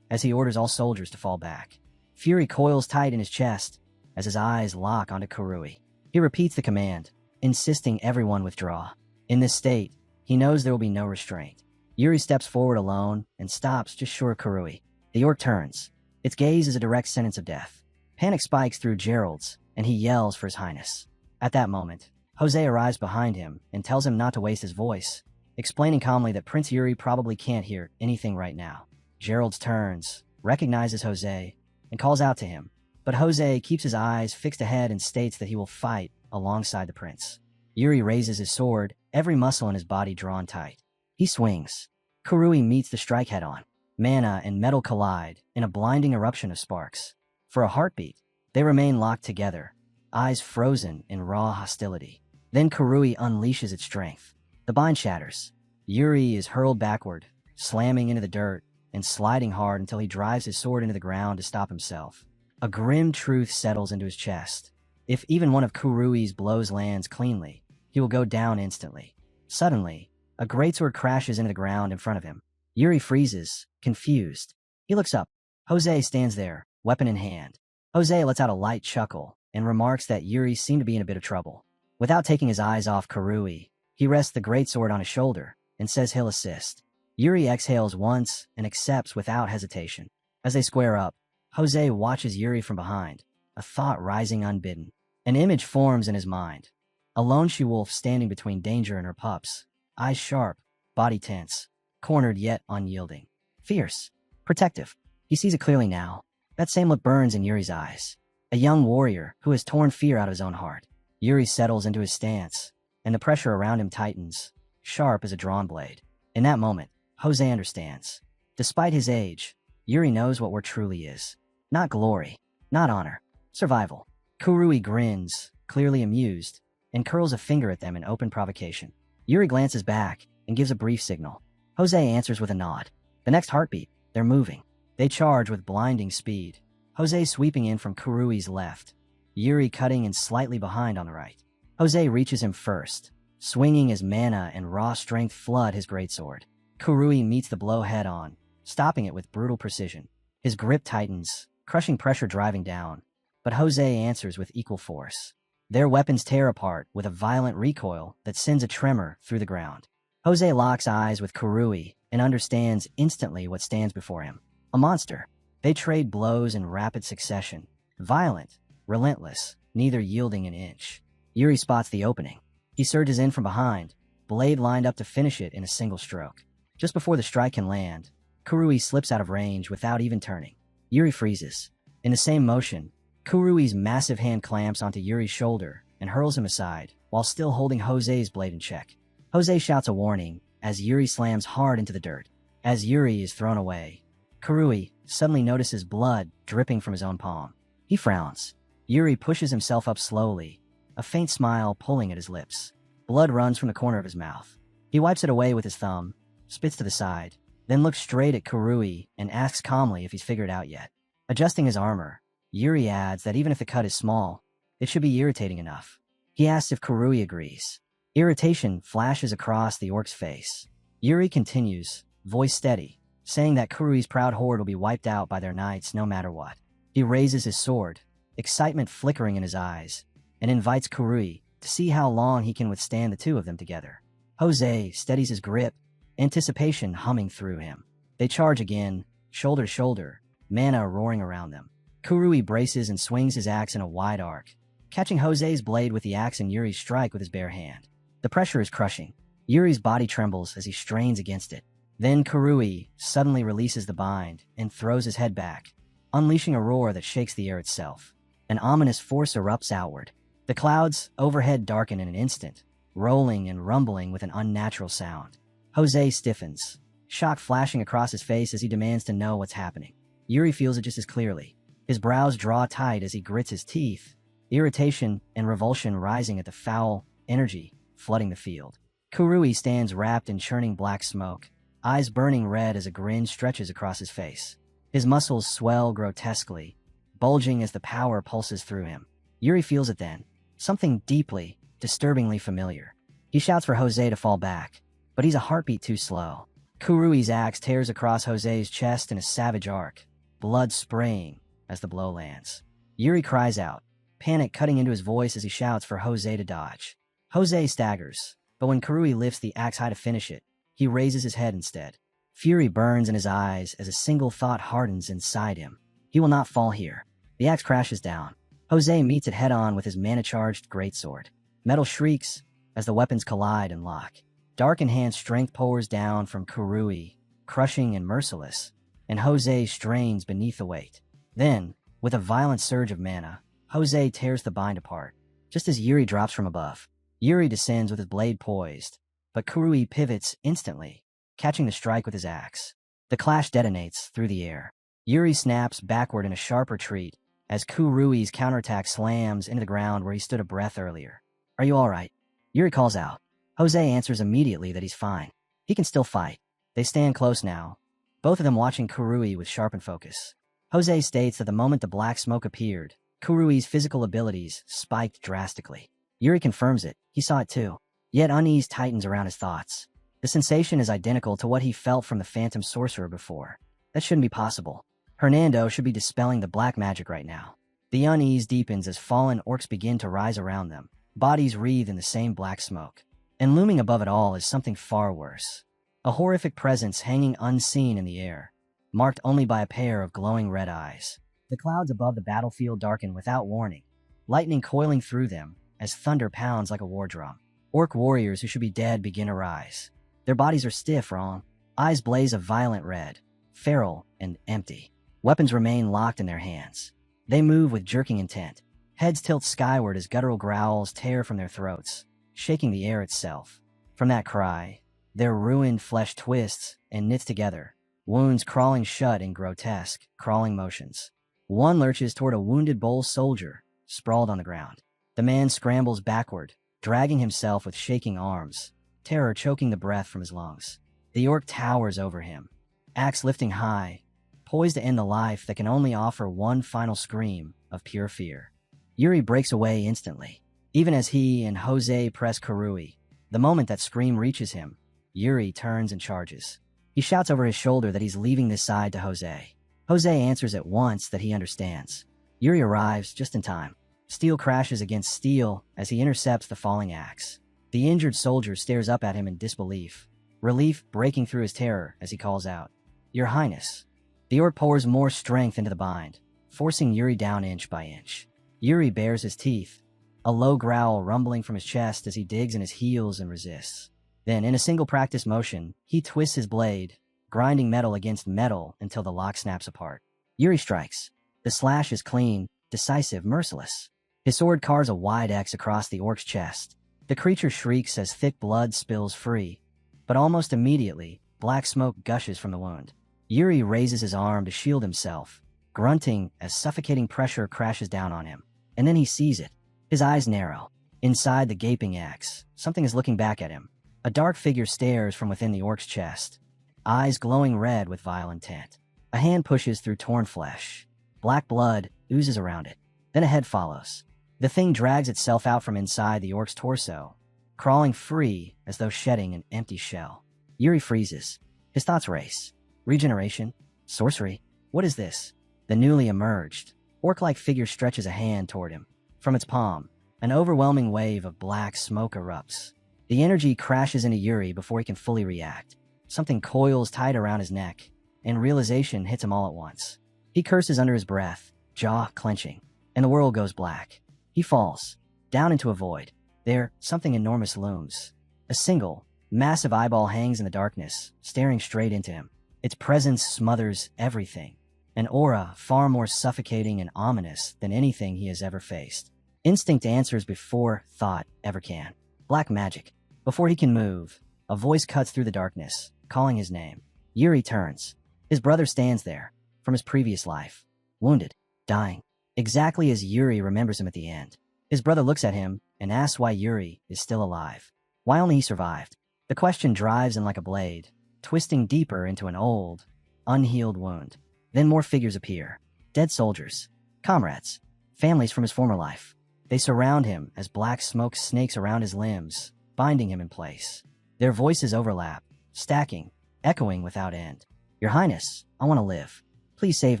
as he orders all soldiers to fall back. Fury coils tight in his chest as his eyes lock onto Kurui. He repeats the command, insisting everyone withdraw. In this state, he knows there will be no restraint. Yuri steps forward alone and stops just short of Kurui. The orc turns. Its gaze is a direct sentence of death. Panic spikes through Gerald's, and he yells for his highness. At that moment, Jose arrives behind him and tells him not to waste his voice, explaining calmly that Prince Yuri probably can't hear anything right now. Gerald turns, recognizes Jose, and calls out to him, but Jose keeps his eyes fixed ahead and states that he will fight alongside the prince. Yuri raises his sword, every muscle in his body drawn tight. He swings. Kurui meets the strike head-on. Mana and metal collide in a blinding eruption of sparks. For a heartbeat, they remain locked together, eyes frozen in raw hostility. Then Kurui unleashes its strength. The bind shatters. Yuri is hurled backward, slamming into the dirt and sliding hard until he drives his sword into the ground to stop himself. A grim truth settles into his chest. If even one of Kurui's blows lands cleanly, he will go down instantly. Suddenly, a greatsword crashes into the ground in front of him. Yuri freezes, confused. He looks up. Jose stands there, weapon in hand. Jose lets out a light chuckle and remarks that Yuri seemed to be in a bit of trouble. Without taking his eyes off Kurui, he rests the greatsword on his shoulder and says he'll assist. Yuri exhales once and accepts without hesitation. As they square up, Jose watches Yuri from behind, a thought rising unbidden. An image forms in his mind. A lone she-wolf standing between danger and her pups, eyes sharp, body tense, cornered yet unyielding. Fierce, protective. He sees it clearly now. That same look burns in Yuri's eyes. A young warrior who has torn fear out of his own heart. Yuri settles into his stance, and the pressure around him tightens, sharp as a drawn blade. In that moment, Jose understands. Despite his age, Yuri knows what war truly is. Not glory, not honor, survival. Kurui grins, clearly amused, and curls a finger at them in open provocation. Yuri glances back and gives a brief signal. Jose answers with a nod. The next heartbeat, they're moving. They charge with blinding speed. Jose sweeping in from Kurui's left, Yuri cutting in slightly behind on the right. Jose reaches him first, swinging as mana and raw strength flood his greatsword. Kurui meets the blow head-on, stopping it with brutal precision. His grip tightens, crushing pressure driving down, but Jose answers with equal force. Their weapons tear apart with a violent recoil that sends a tremor through the ground. Jose locks eyes with Kurui and understands instantly what stands before him. A monster. They trade blows in rapid succession. Violent, relentless, neither yielding an inch. Yuri spots the opening. He surges in from behind, blade lined up to finish it in a single stroke. Just before the strike can land, Kurui slips out of range without even turning. Yuri freezes. In the same motion, Kurui's massive hand clamps onto Yuri's shoulder and hurls him aside, while still holding Jose's blade in check. Jose shouts a warning as Yuri slams hard into the dirt. As Yuri is thrown away, Kurui suddenly notices blood dripping from his own palm. He frowns. Yuri pushes himself up slowly, a faint smile pulling at his lips. Blood runs from the corner of his mouth. He wipes it away with his thumb, spits to the side, then looks straight at Kurui and asks calmly if he's figured it out yet. Adjusting his armor, Yuri adds that even if the cut is small, it should be irritating enough. He asks if Kurui agrees. Irritation flashes across the orc's face. Yuri continues, voice steady. saying that Kurui's proud horde will be wiped out by their knights no matter what. He raises his sword, excitement flickering in his eyes, and invites Kurui to see how long he can withstand the two of them together. Jose steadies his grip, anticipation humming through him. They charge again, shoulder to shoulder, mana roaring around them. Kurui braces and swings his axe in a wide arc, catching Jose's blade with the axe and Yuri's strike with his bare hand. The pressure is crushing. Yuri's body trembles as he strains against it. Then Kurui suddenly releases the bind and throws his head back, unleashing a roar that shakes the air itself. An ominous force erupts outward. The clouds overhead darken in an instant, rolling and rumbling with an unnatural sound. Jose stiffens, shock flashing across his face as he demands to know what's happening. Yuri feels it just as clearly. His brows draw tight as he grits his teeth, irritation and revulsion rising at the foul energy flooding the field. Kurui stands wrapped in churning black smoke, eyes burning red as a grin stretches across his face. His muscles swell grotesquely, bulging as the power pulses through him. Yuri feels it then, something deeply, disturbingly familiar. He shouts for Jose to fall back, but he's a heartbeat too slow. Kurui's axe tears across Jose's chest in a savage arc, blood spraying as the blow lands. Yuri cries out, panic cutting into his voice as he shouts for Jose to dodge. Jose staggers, but when Kurui lifts the axe high to finish it, he raises his head instead. Fury burns in his eyes as a single thought hardens inside him. He will not fall here. The axe crashes down. Jose meets it head-on with his mana-charged greatsword. Metal shrieks as the weapons collide and lock. Dark enhanced strength pours down from Kurui, crushing and merciless, and Jose strains beneath the weight. Then, with a violent surge of mana, Jose tears the bind apart, just as Yuri drops from above. Yuri descends with his blade poised, but Kurui pivots instantly, catching the strike with his axe. The clash detonates through the air. Yuri snaps backward in a sharp retreat as Kurui's counterattack slams into the ground where he stood a breath earlier. "Are you all right?" Yuri calls out. Jose answers immediately that he's fine. He can still fight. They stand close now, both of them watching Kurui with sharpened focus. Jose states that the moment the black smoke appeared, Kurui's physical abilities spiked drastically. Yuri confirms it. He saw it too. Yet unease tightens around his thoughts. The sensation is identical to what he felt from the Phantom Sorcerer before. That shouldn't be possible. Hernando should be dispelling the black magic right now. The unease deepens as fallen orcs begin to rise around them, bodies wreathed in the same black smoke. And looming above it all is something far worse. A horrific presence hanging unseen in the air, marked only by a pair of glowing red eyes. The clouds above the battlefield darken without warning, lightning coiling through them as thunder pounds like a war drum. Orc warriors who should be dead begin to rise. Their bodies are stiff, wrong. Eyes blaze a violent red, feral and empty. Weapons remain locked in their hands. They move with jerking intent. Heads tilt skyward as guttural growls tear from their throats, shaking the air itself. From that cry, their ruined flesh twists and knits together, wounds crawling shut in grotesque, crawling motions. One lurches toward a wounded bull soldier, sprawled on the ground. The man scrambles backward, dragging himself with shaking arms, terror choking the breath from his lungs. The orc towers over him, axe lifting high, poised to end the life that can only offer one final scream of pure fear. Yuri breaks away instantly, even as he and Jose press Kurui. The moment that scream reaches him, Yuri turns and charges. He shouts over his shoulder that he's leaving this side to Jose. Jose answers at once that he understands. Yuri arrives just in time. Steel crashes against steel as he intercepts the falling axe. The injured soldier stares up at him in disbelief, relief breaking through his terror as he calls out, "Your Highness." The orc pours more strength into the bind, forcing Yuri down inch by inch. Yuri bares his teeth, a low growl rumbling from his chest as he digs in his heels and resists. Then, in a single practice motion, he twists his blade, grinding metal against metal until the lock snaps apart. Yuri strikes. The slash is clean, decisive, merciless. His sword carves a wide X across the orc's chest. The creature shrieks as thick blood spills free, but almost immediately, black smoke gushes from the wound. Yuri raises his arm to shield himself, grunting as suffocating pressure crashes down on him. And then he sees it. His eyes narrow. Inside the gaping X, something is looking back at him. A dark figure stares from within the orc's chest, eyes glowing red with vile intent. A hand pushes through torn flesh. Black blood oozes around it. Then a head follows. The thing drags itself out from inside the orc's torso, crawling free as though shedding an empty shell. Yuri freezes. His thoughts race. Regeneration? Sorcery? What is this? The newly emerged, orc-like figure stretches a hand toward him. From its palm, an overwhelming wave of black smoke erupts. The energy crashes into Yuri before he can fully react. Something coils tight around his neck, and realization hits him all at once. He curses under his breath, jaw clenching, and the world goes black. He falls, down into a void. There, something enormous looms. A single, massive eyeball hangs in the darkness, staring straight into him. Its presence smothers everything. An aura far more suffocating and ominous than anything he has ever faced. Instinct answers before thought ever can. Black magic. Before he can move, a voice cuts through the darkness, calling his name. Yuri turns. His brother stands there, from his previous life. Wounded, dying. Exactly as Yuri remembers him at the end. His brother looks at him and asks why Yuri is still alive. Why only he survived? The question drives him like a blade, twisting deeper into an old, unhealed wound. Then more figures appear. Dead soldiers, comrades, families from his former life. They surround him as black smoke snakes around his limbs, binding him in place. Their voices overlap, stacking, echoing without end. Your Highness, I want to live. Please save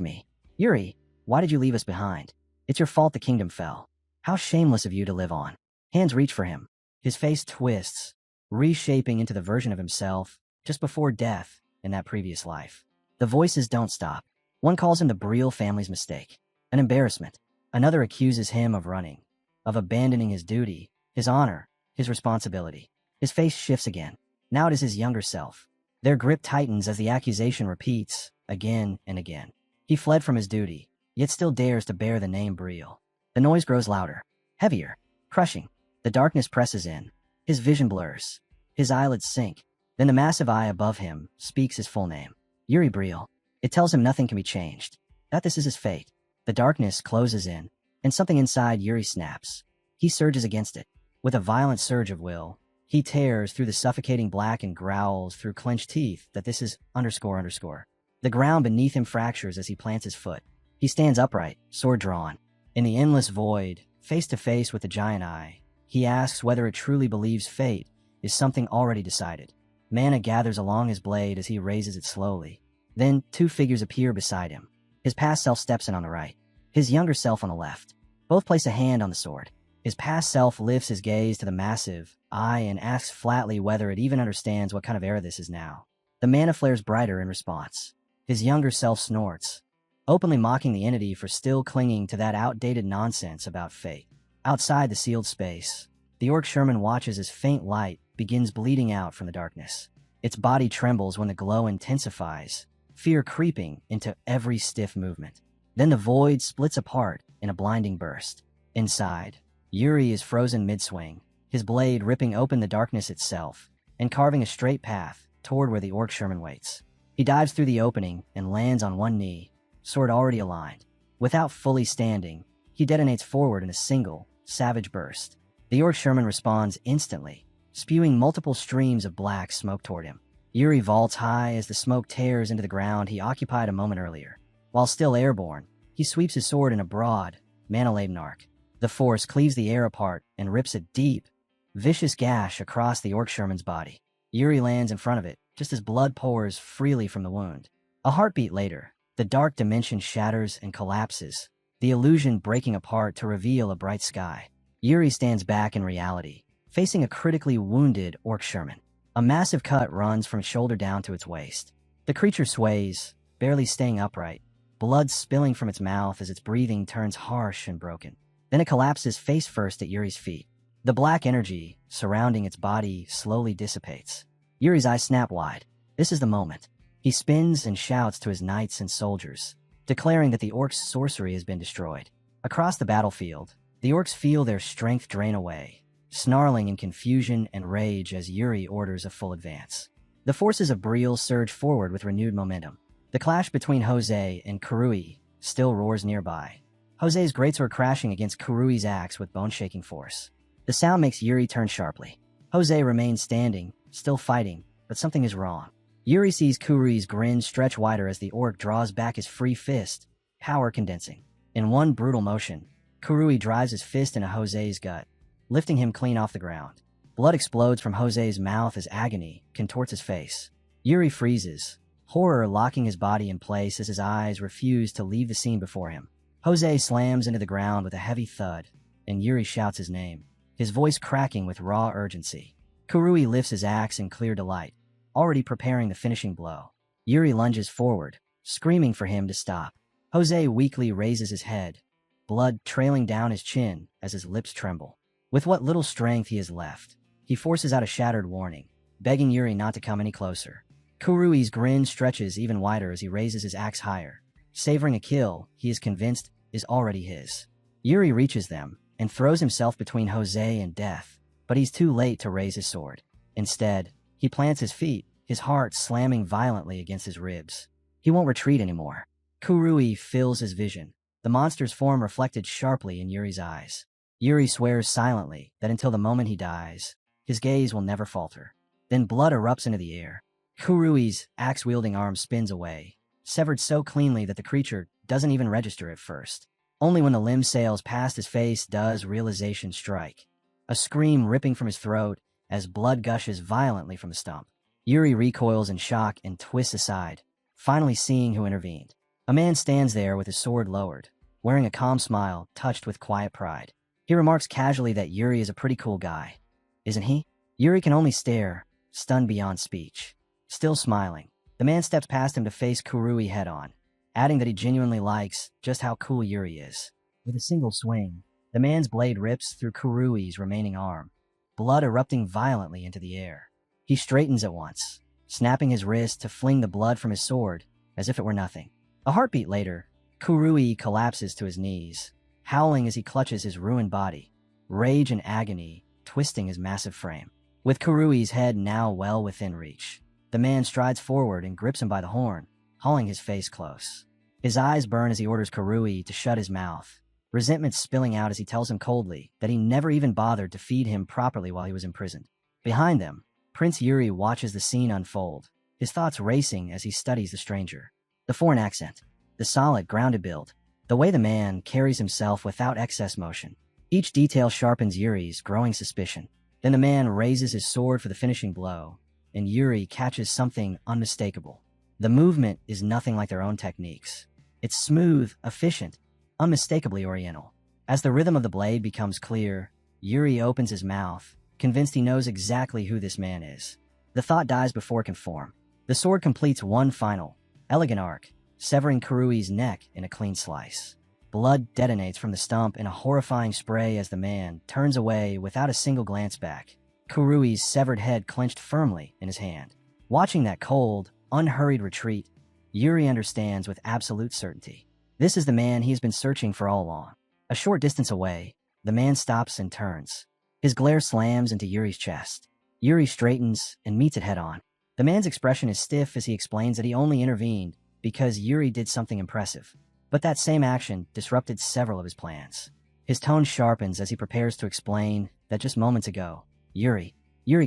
me. Yuri, why did you leave us behind? It's your fault the kingdom fell. How shameless of you to live on. Hands reach for him. His face twists, reshaping into the version of himself just before death in that previous life. The voices don't stop. One calls him the Briel family's mistake, an embarrassment. Another accuses him of running, of abandoning his duty, his honor, his responsibility. His face shifts again. Now it is his younger self. Their grip tightens as the accusation repeats again and again. He fled from his duty, yet still dares to bear the name Briel. The noise grows louder, heavier, crushing. The darkness presses in. His vision blurs. His eyelids sink. Then the massive eye above him speaks his full name. Yuri Briel. It tells him nothing can be changed, that this is his fate. The darkness closes in, and something inside Yuri snaps. He surges against it. With a violent surge of will, he tears through the suffocating black and growls through clenched teeth that this is __. The ground beneath him fractures as he plants his foot. He stands upright, sword drawn. In the endless void, face to face with the giant eye, he asks whether it truly believes fate is something already decided. Mana gathers along his blade as he raises it slowly. Then, two figures appear beside him. His past self steps in on the right, his younger self on the left. Both place a hand on the sword. His past self lifts his gaze to the massive eye and asks flatly whether it even understands what kind of era this is now. The mana flares brighter in response. His younger self snorts, openly mocking the entity for still clinging to that outdated nonsense about fate. Outside the sealed space, the orc Sherman watches as faint light begins bleeding out from the darkness. Its body trembles when the glow intensifies, fear creeping into every stiff movement. Then the void splits apart in a blinding burst. Inside, Yuri is frozen mid-swing, his blade ripping open the darkness itself and carving a straight path toward where the orc Sherman waits. He dives through the opening and lands on one knee, sword already aligned. Without fully standing, he detonates forward in a single, savage burst. The orc Sherman responds instantly, spewing multiple streams of black smoke toward him. Yuri vaults high as the smoke tears into the ground he occupied a moment earlier. While still airborne, he sweeps his sword in a broad, mana-laden arc. The force cleaves the air apart and rips a deep, vicious gash across the orc Sherman's body. Yuri lands in front of it, just as blood pours freely from the wound. A heartbeat later, the dark dimension shatters and collapses, the illusion breaking apart to reveal a bright sky. Yuri stands back in reality, facing a critically wounded orc Sherman. A massive cut runs from shoulder down to its waist. The creature sways, barely staying upright, blood spilling from its mouth as its breathing turns harsh and broken. Then it collapses face first at Yuri's feet. The black energy surrounding its body slowly dissipates. Yuri's eyes snap wide. This is the moment. He spins and shouts to his knights and soldiers, declaring that the orc's sorcery has been destroyed. Across the battlefield, the orcs feel their strength drain away, snarling in confusion and rage as Yuri orders a full advance. The forces of Briel surge forward with renewed momentum. The clash between Jose and Kurui still roars nearby. Jose's greatsword crashing against Kurui's axe with bone-shaking force. The sound makes Yuri turn sharply. Jose remains standing, still fighting, but something is wrong. Yuri sees Kurui's grin stretch wider as the orc draws back his free fist, power condensing. In one brutal motion, Kurui drives his fist into Jose's gut, lifting him clean off the ground. Blood explodes from Jose's mouth as agony contorts his face. Yuri freezes, horror locking his body in place as his eyes refuse to leave the scene before him. Jose slams into the ground with a heavy thud, and Yuri shouts his name, his voice cracking with raw urgency. Kurui lifts his axe in clear delight, already preparing the finishing blow. Yuri lunges forward, screaming for him to stop. Jose weakly raises his head, blood trailing down his chin as his lips tremble. With what little strength he has left, he forces out a shattered warning, begging Yuri not to come any closer. Kurui's grin stretches even wider as he raises his axe higher, savoring a kill he is convinced is already his. Yuri reaches them and throws himself between Jose and death, but he's too late to raise his sword. Instead, he plants his feet, his heart slamming violently against his ribs. He won't retreat anymore. Kurui fills his vision, the monster's form reflected sharply in Yuri's eyes. Yuri swears silently that until the moment he dies, his gaze will never falter. Then blood erupts into the air. Kurui's axe-wielding arm spins away, severed so cleanly that the creature doesn't even register at first. Only when the limb sails past his face does realization strike. A scream ripping from his throat as blood gushes violently from the stump. Yuri recoils in shock and twists aside, finally seeing who intervened. A man stands there with his sword lowered, wearing a calm smile touched with quiet pride. He remarks casually that Yuri is a pretty cool guy. Isn't he? Yuri can only stare, stunned beyond speech. Still smiling, the man steps past him to face Kurui head-on, adding that he genuinely likes just how cool Yuri is. With a single swing, the man's blade rips through Kurui's remaining arm, blood erupting violently into the air. He straightens at once, snapping his wrist to fling the blood from his sword as if it were nothing. A heartbeat later, Kurui collapses to his knees, howling as he clutches his ruined body, rage and agony twisting his massive frame. With Kurui's head now well within reach, the man strides forward and grips him by the horn, hauling his face close. His eyes burn as he orders Kurui to shut his mouth, resentment spilling out as he tells him coldly that he never even bothered to feed him properly while he was imprisoned. Behind them, Prince Yuri watches the scene unfold, his thoughts racing as he studies the stranger. The foreign accent, the solid, grounded build, the way the man carries himself without excess motion. Each detail sharpens Yuri's growing suspicion. Then the man raises his sword for the finishing blow, and Yuri catches something unmistakable. The movement is nothing like their own techniques. It's smooth, efficient, unmistakably oriental. As the rhythm of the blade becomes clear, Yuri opens his mouth, convinced he knows exactly who this man is. The thought dies before it can form. The sword completes one final, elegant arc, severing Kurui's neck in a clean slice. Blood detonates from the stump in a horrifying spray as the man turns away without a single glance back, Kurui's severed head clenched firmly in his hand. Watching that cold, unhurried retreat, Yuri understands with absolute certainty. This is the man he has been searching for all along. A short distance away, the man stops and turns. His glare slams into Yuri's chest. Yuri straightens and meets it head-on. The man's expression is stiff as he explains that he only intervened because Yuri did something impressive. But that same action disrupted several of his plans. His tone sharpens as he prepares to explain that just moments ago, Yuri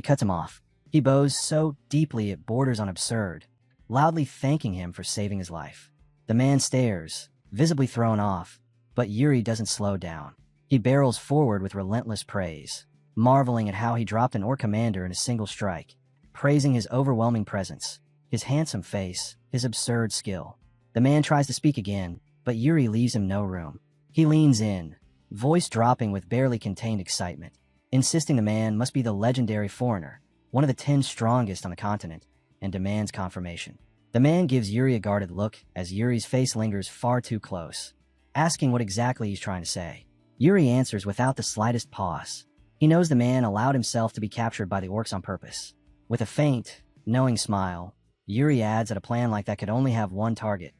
cuts him off. He bows so deeply it borders on absurd, loudly thanking him for saving his life. The man stares, visibly thrown off, but Yuri doesn't slow down. He barrels forward with relentless praise, marveling at how he dropped an orc commander in a single strike, praising his overwhelming presence, his handsome face, his absurd skill. The man tries to speak again, but Yuri leaves him no room. He leans in, voice dropping with barely contained excitement, insisting the man must be the legendary foreigner, one of the 10 strongest on the continent, and demands confirmation. The man gives Yuri a guarded look as Yuri's face lingers far too close, asking what exactly he's trying to say. Yuri answers without the slightest pause. He knows the man allowed himself to be captured by the orcs on purpose. With a faint, knowing smile, Yuri adds that a plan like that could only have one target: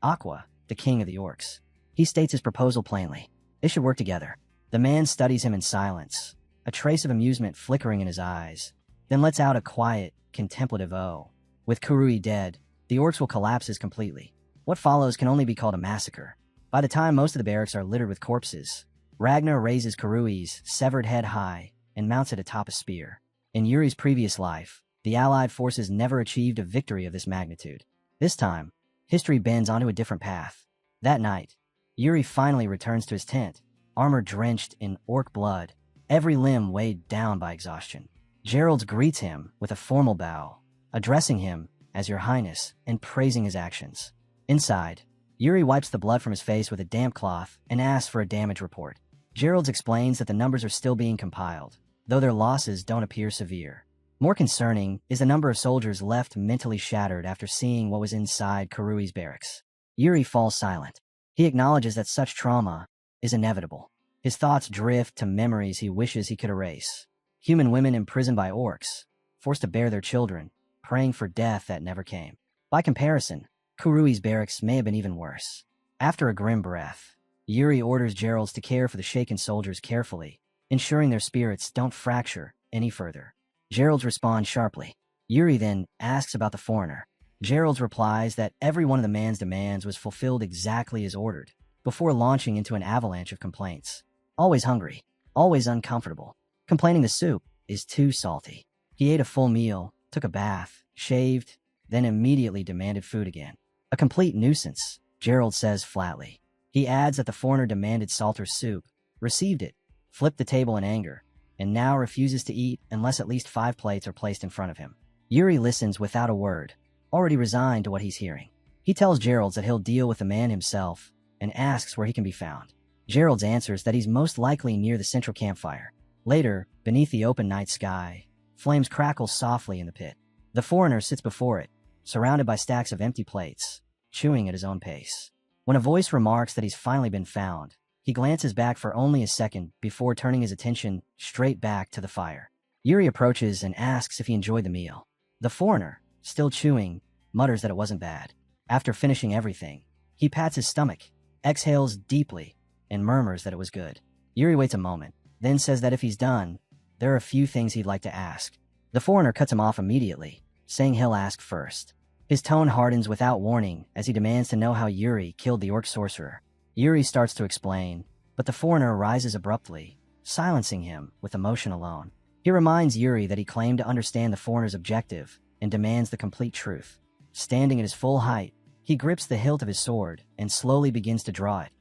Aqua, the king of the orcs. He states his proposal plainly. They should work together. The man studies him in silence, a trace of amusement flickering in his eyes, then lets out a quiet, contemplative "oh." With Kurui dead, the orcs will collapse as completely. What follows can only be called a massacre. By the time most of the barracks are littered with corpses, Ragnar raises Kurui's severed head high and mounts it atop a spear. In Yuri's previous life, the Allied forces never achieved a victory of this magnitude. This time, history bends onto a different path. That night, Yuri finally returns to his tent, armor drenched in orc blood, every limb weighed down by exhaustion. Gerald greets him with a formal bow, addressing him as Your Highness, and praising his actions. Inside, Yuri wipes the blood from his face with a damp cloth and asks for a damage report. Gerald explains that the numbers are still being compiled, though their losses don't appear severe. More concerning is the number of soldiers left mentally shattered after seeing what was inside Kurui's barracks. Yuri falls silent. He acknowledges that such trauma is inevitable. His thoughts drift to memories he wishes he could erase. Human women imprisoned by orcs, forced to bear their children, praying for death that never came. By comparison, Kurui's barracks may have been even worse. After a grim breath, Yuri orders Gerald to care for the shaken soldiers carefully, ensuring their spirits don't fracture any further. Gerald responds sharply. Yuri then asks about the foreigner. Gerald replies that every one of the man's demands was fulfilled exactly as ordered, before launching into an avalanche of complaints. Always hungry, always uncomfortable, complaining the soup is too salty. He ate a full meal, took a bath, shaved, then immediately demanded food again. A complete nuisance, Gerald says flatly. He adds that the foreigner demanded salter soup, received it, flipped the table in anger, and now refuses to eat unless at least 5 plates are placed in front of him. Yuri listens without a word, already resigned to what he's hearing. He tells Gerald that he'll deal with the man himself and asks where he can be found. Gerald answers that he's most likely near the central campfire. Later, beneath the open night sky, flames crackle softly in the pit. The foreigner sits before it, surrounded by stacks of empty plates, chewing at his own pace. When a voice remarks that he's finally been found, he glances back for only a second before turning his attention straight back to the fire. Yuri approaches and asks if he enjoyed the meal. The foreigner, still chewing, mutters that it wasn't bad. After finishing everything, he pats his stomach, exhales deeply, and murmurs that it was good. Yuri waits a moment, then says that if he's done, there are a few things he'd like to ask. The foreigner cuts him off immediately, saying he'll ask first. His tone hardens without warning as he demands to know how Yuri killed the orc sorcerer. Yuri starts to explain, but the foreigner arises abruptly, silencing him with emotion alone. He reminds Yuri that he claimed to understand the foreigner's objective and demands the complete truth. Standing at his full height, he grips the hilt of his sword and slowly begins to draw it,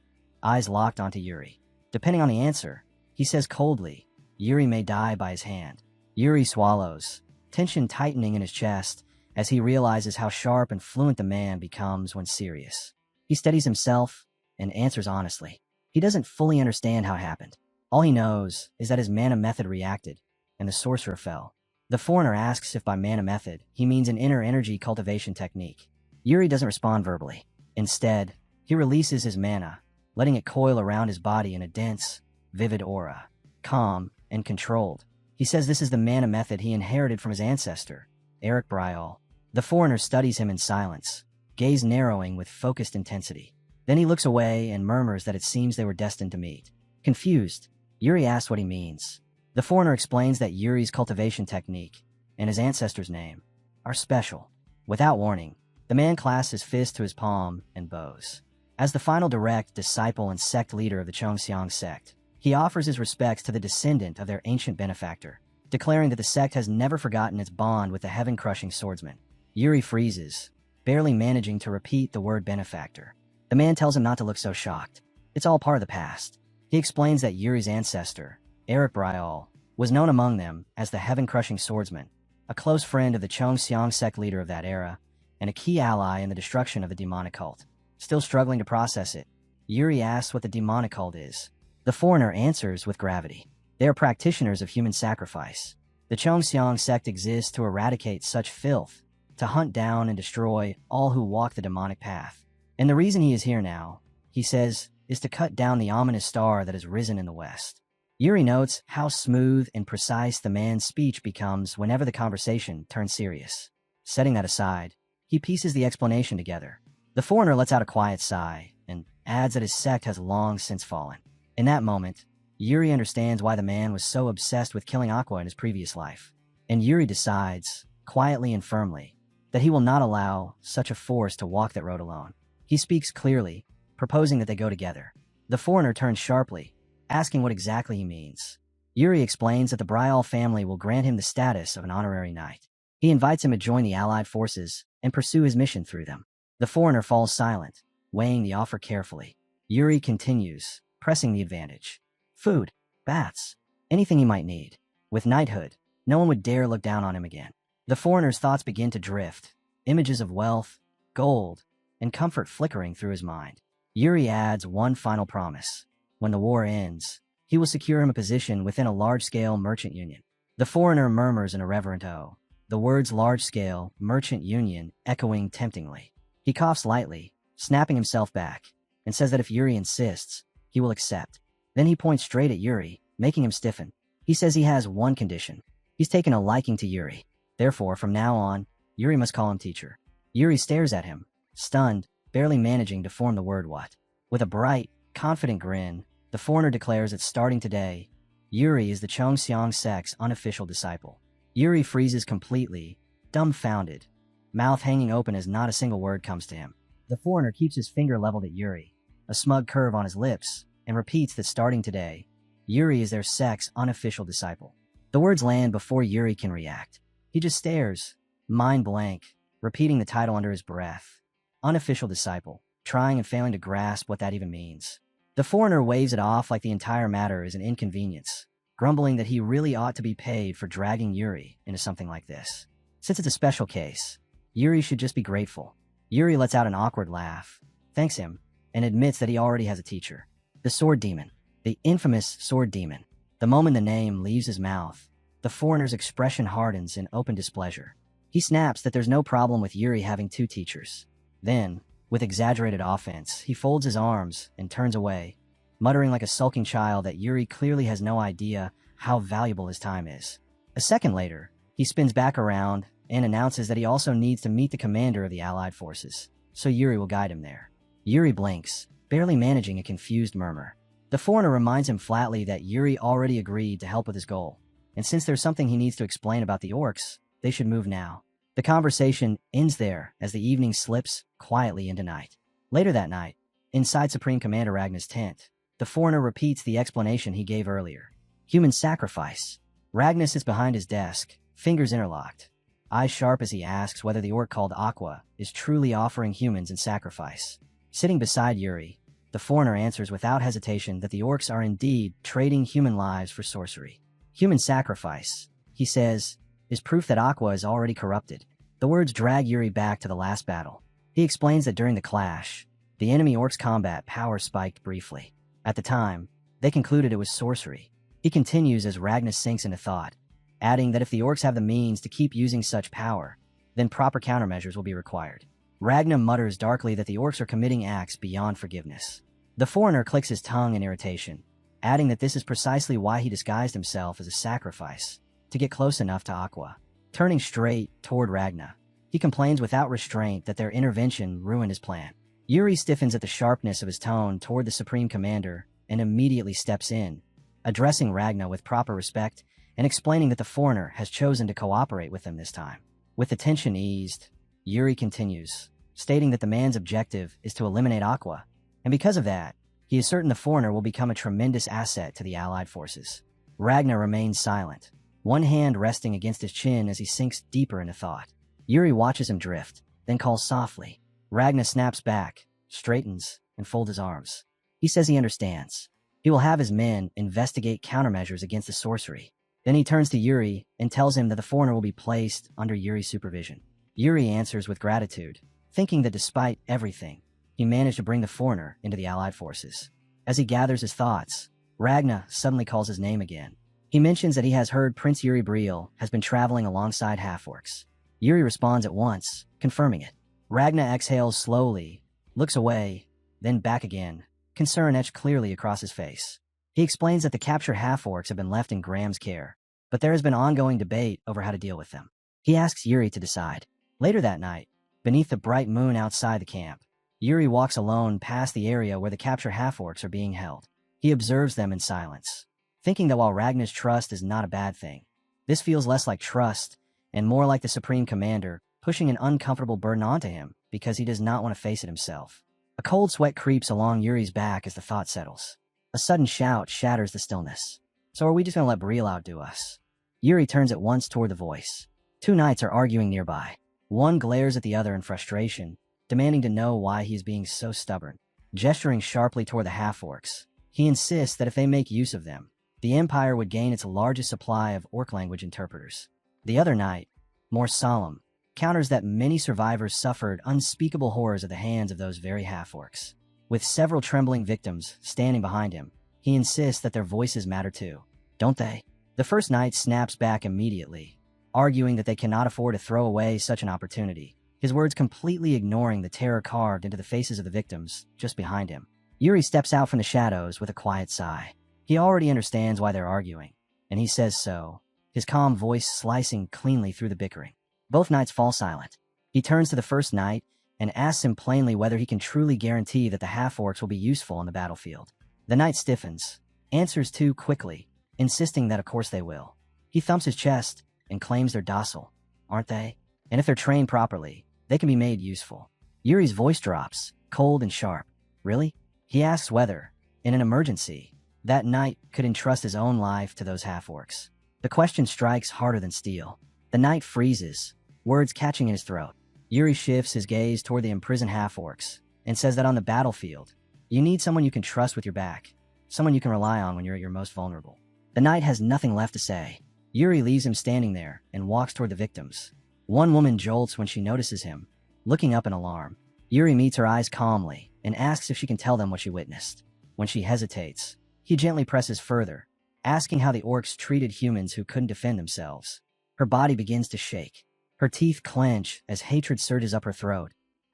eyes locked onto Yuri. Depending on the answer, he says coldly, Yuri may die by his hand. Yuri swallows, tension tightening in his chest as he realizes how sharp and fluent the man becomes when serious. He steadies himself and answers honestly. He doesn't fully understand how it happened. All he knows is that his mana method reacted, and the sorcerer fell. The foreigner asks if by mana method he means an inner energy cultivation technique. Yuri doesn't respond verbally. Instead, he releases his mana, letting it coil around his body in a dense, vivid aura, calm and controlled. He says this is the mana method he inherited from his ancestor, Eric Bryall. The foreigner studies him in silence, gaze narrowing with focused intensity. Then he looks away and murmurs that it seems they were destined to meet. Confused, Yuri asks what he means. The foreigner explains that Yuri's cultivation technique and his ancestor's name are special. Without warning, the man clasps his fist to his palm and bows. As the final direct disciple and sect leader of the Chongxiang sect, he offers his respects to the descendant of their ancient benefactor, declaring that the sect has never forgotten its bond with the heaven-crushing swordsman. Yuri freezes, barely managing to repeat the word benefactor. The man tells him not to look so shocked. It's all part of the past. He explains that Yuri's ancestor, Eric Bryall, was known among them as the heaven-crushing swordsman, a close friend of the Chongxiang sect leader of that era, and a key ally in the destruction of the demonic cult. Still struggling to process it, Yuri asks what the demonic cult is. The foreigner answers with gravity. They are practitioners of human sacrifice. The Chongxiang sect exists to eradicate such filth, to hunt down and destroy all who walk the demonic path. And the reason he is here now, he says, is to cut down the ominous star that has risen in the west. Yuri notes how smooth and precise the man's speech becomes whenever the conversation turns serious. Setting that aside, he pieces the explanation together. The foreigner lets out a quiet sigh and adds that his sect has long since fallen. In that moment, Yuri understands why the man was so obsessed with killing Aqua in his previous life. And Yuri decides, quietly and firmly, that he will not allow such a force to walk that road alone. He speaks clearly, proposing that they go together. The foreigner turns sharply, asking what exactly he means. Yuri explains that the Bryall family will grant him the status of an honorary knight. He invites him to join the allied forces and pursue his mission through them. The foreigner falls silent, weighing the offer carefully. Yuri continues, pressing the advantage. Food, baths, anything he might need. With knighthood, no one would dare look down on him again. The foreigner's thoughts begin to drift, images of wealth, gold, and comfort flickering through his mind. Yuri adds one final promise. When the war ends, he will secure him a position within a large-scale merchant union. The foreigner murmurs an irreverent "oh," the words large-scale merchant union echoing temptingly. He coughs lightly, snapping himself back, and says that if Yuri insists, he will accept. Then he points straight at Yuri, making him stiffen. He says he has one condition. He's taken a liking to Yuri. Therefore, from now on, Yuri must call him teacher. Yuri stares at him, stunned, barely managing to form the word "what." With a bright, confident grin, the foreigner declares that starting today, Yuri is the Chongxiang sect's unofficial disciple. Yuri freezes completely, dumbfounded, mouth hanging open as not a single word comes to him. The foreigner keeps his finger leveled at Yuri, a smug curve on his lips, and repeats that starting today, Yuri is their sect's unofficial disciple. The words land before Yuri can react. He just stares, mind blank, repeating the title under his breath. Unofficial disciple, trying and failing to grasp what that even means. The foreigner waves it off like the entire matter is an inconvenience, grumbling that he really ought to be paid for dragging Yuri into something like this. Since it's a special case, Yuri should just be grateful. Yuri lets out an awkward laugh, thanks him, and admits that he already has a teacher. The sword demon. The infamous sword demon. The moment the name leaves his mouth, the foreigner's expression hardens in open displeasure. He snaps that there's no problem with Yuri having two teachers. Then, with exaggerated offense, he folds his arms and turns away, muttering like a sulking child that Yuri clearly has no idea how valuable his time is. A second later, he spins back around and announces that he also needs to meet the commander of the Allied forces, so Yuri will guide him there. Yuri blinks, barely managing a confused murmur. The foreigner reminds him flatly that Yuri already agreed to help with his goal, and since there's something he needs to explain about the orcs, they should move now. The conversation ends there as the evening slips quietly into night. Later that night, inside Supreme Commander Ragnar's tent, the foreigner repeats the explanation he gave earlier. Human sacrifice. Ragnar sits behind his desk, fingers interlocked, eyes sharp as he asks whether the orc called Aqua is truly offering humans in sacrifice. Sitting beside Yuri, the foreigner answers without hesitation that the orcs are indeed trading human lives for sorcery. Human sacrifice, he says, is proof that Aqua is already corrupted. The words drag Yuri back to the last battle. He explains that during the clash, the enemy orcs' combat power spiked briefly. At the time, they concluded it was sorcery. He continues as Ragnar sinks into thought, adding that if the orcs have the means to keep using such power, then proper countermeasures will be required. Ragnar mutters darkly that the orcs are committing acts beyond forgiveness. The foreigner clicks his tongue in irritation, adding that this is precisely why he disguised himself as a sacrifice, to get close enough to Aqua. Turning straight toward Ragnar, he complains without restraint that their intervention ruined his plan. Yuri stiffens at the sharpness of his tone toward the Supreme Commander and immediately steps in, addressing Ragnar with proper respect and explaining that the foreigner has chosen to cooperate with them this time. With the tension eased, Yuri continues, stating that the man's objective is to eliminate Aqua, and because of that, he is certain the foreigner will become a tremendous asset to the Allied forces. Ragnar remains silent, one hand resting against his chin as he sinks deeper into thought. Yuri watches him drift, then calls softly. Ragnar snaps back, straightens, and folds his arms. He says he understands. He will have his men investigate countermeasures against the sorcery. Then he turns to Yuri and tells him that the foreigner will be placed under Yuri's supervision. Yuri answers with gratitude, thinking that despite everything, he managed to bring the foreigner into the Allied forces. As he gathers his thoughts, Ragnar suddenly calls his name again. He mentions that he has heard Prince Yuri Briel has been traveling alongside half-orcs. Yuri responds at once, confirming it. Ragnar exhales slowly, looks away, then back again, concern etched clearly across his face. He explains that the captured half-orcs have been left in Graham's care, but there has been ongoing debate over how to deal with them. He asks Yuri to decide. Later that night, beneath the bright moon outside the camp, Yuri walks alone past the area where the captured half-orcs are being held. He observes them in silence, thinking that while Ragnar's trust is not a bad thing, this feels less like trust and more like the Supreme Commander pushing an uncomfortable burden onto him because he does not want to face it himself. A cold sweat creeps along Yuri's back as the thought settles. A sudden shout shatters the stillness. So are we just going to let Briel outdo us? Yuri turns at once toward the voice. Two knights are arguing nearby. One glares at the other in frustration, demanding to know why he is being so stubborn. Gesturing sharply toward the half-orcs, he insists that if they make use of them, the Empire would gain its largest supply of orc language interpreters. The other knight, more solemn, counters that many survivors suffered unspeakable horrors at the hands of those very half-orcs. With several trembling victims standing behind him, he insists that their voices matter too. Don't they? The first knight snaps back immediately, arguing that they cannot afford to throw away such an opportunity, his words completely ignoring the terror carved into the faces of the victims just behind him. Yuri steps out from the shadows with a quiet sigh. He already understands why they're arguing, and he says so, his calm voice slicing cleanly through the bickering. Both knights fall silent. He turns to the first knight and asks him plainly whether he can truly guarantee that the half-orcs will be useful on the battlefield. The knight stiffens, answers too quickly, insisting that of course they will. He thumps his chest and claims they're docile, aren't they? And if they're trained properly, they can be made useful. Yuri's voice drops, cold and sharp. Really? He asks whether, in an emergency, that knight could entrust his own life to those half-orcs. The question strikes harder than steel. The knight freezes, words catching in his throat. Yuri shifts his gaze toward the imprisoned half-orcs and says that on the battlefield, you need someone you can trust with your back, someone you can rely on when you're at your most vulnerable. The knight has nothing left to say. Yuri leaves him standing there and walks toward the victims. One woman jolts when she notices him, looking up in alarm. Yuri meets her eyes calmly and asks if she can tell them what she witnessed. When she hesitates, he gently presses further, asking how the orcs treated humans who couldn't defend themselves. Her body begins to shake. Her teeth clench as hatred surges up her throat,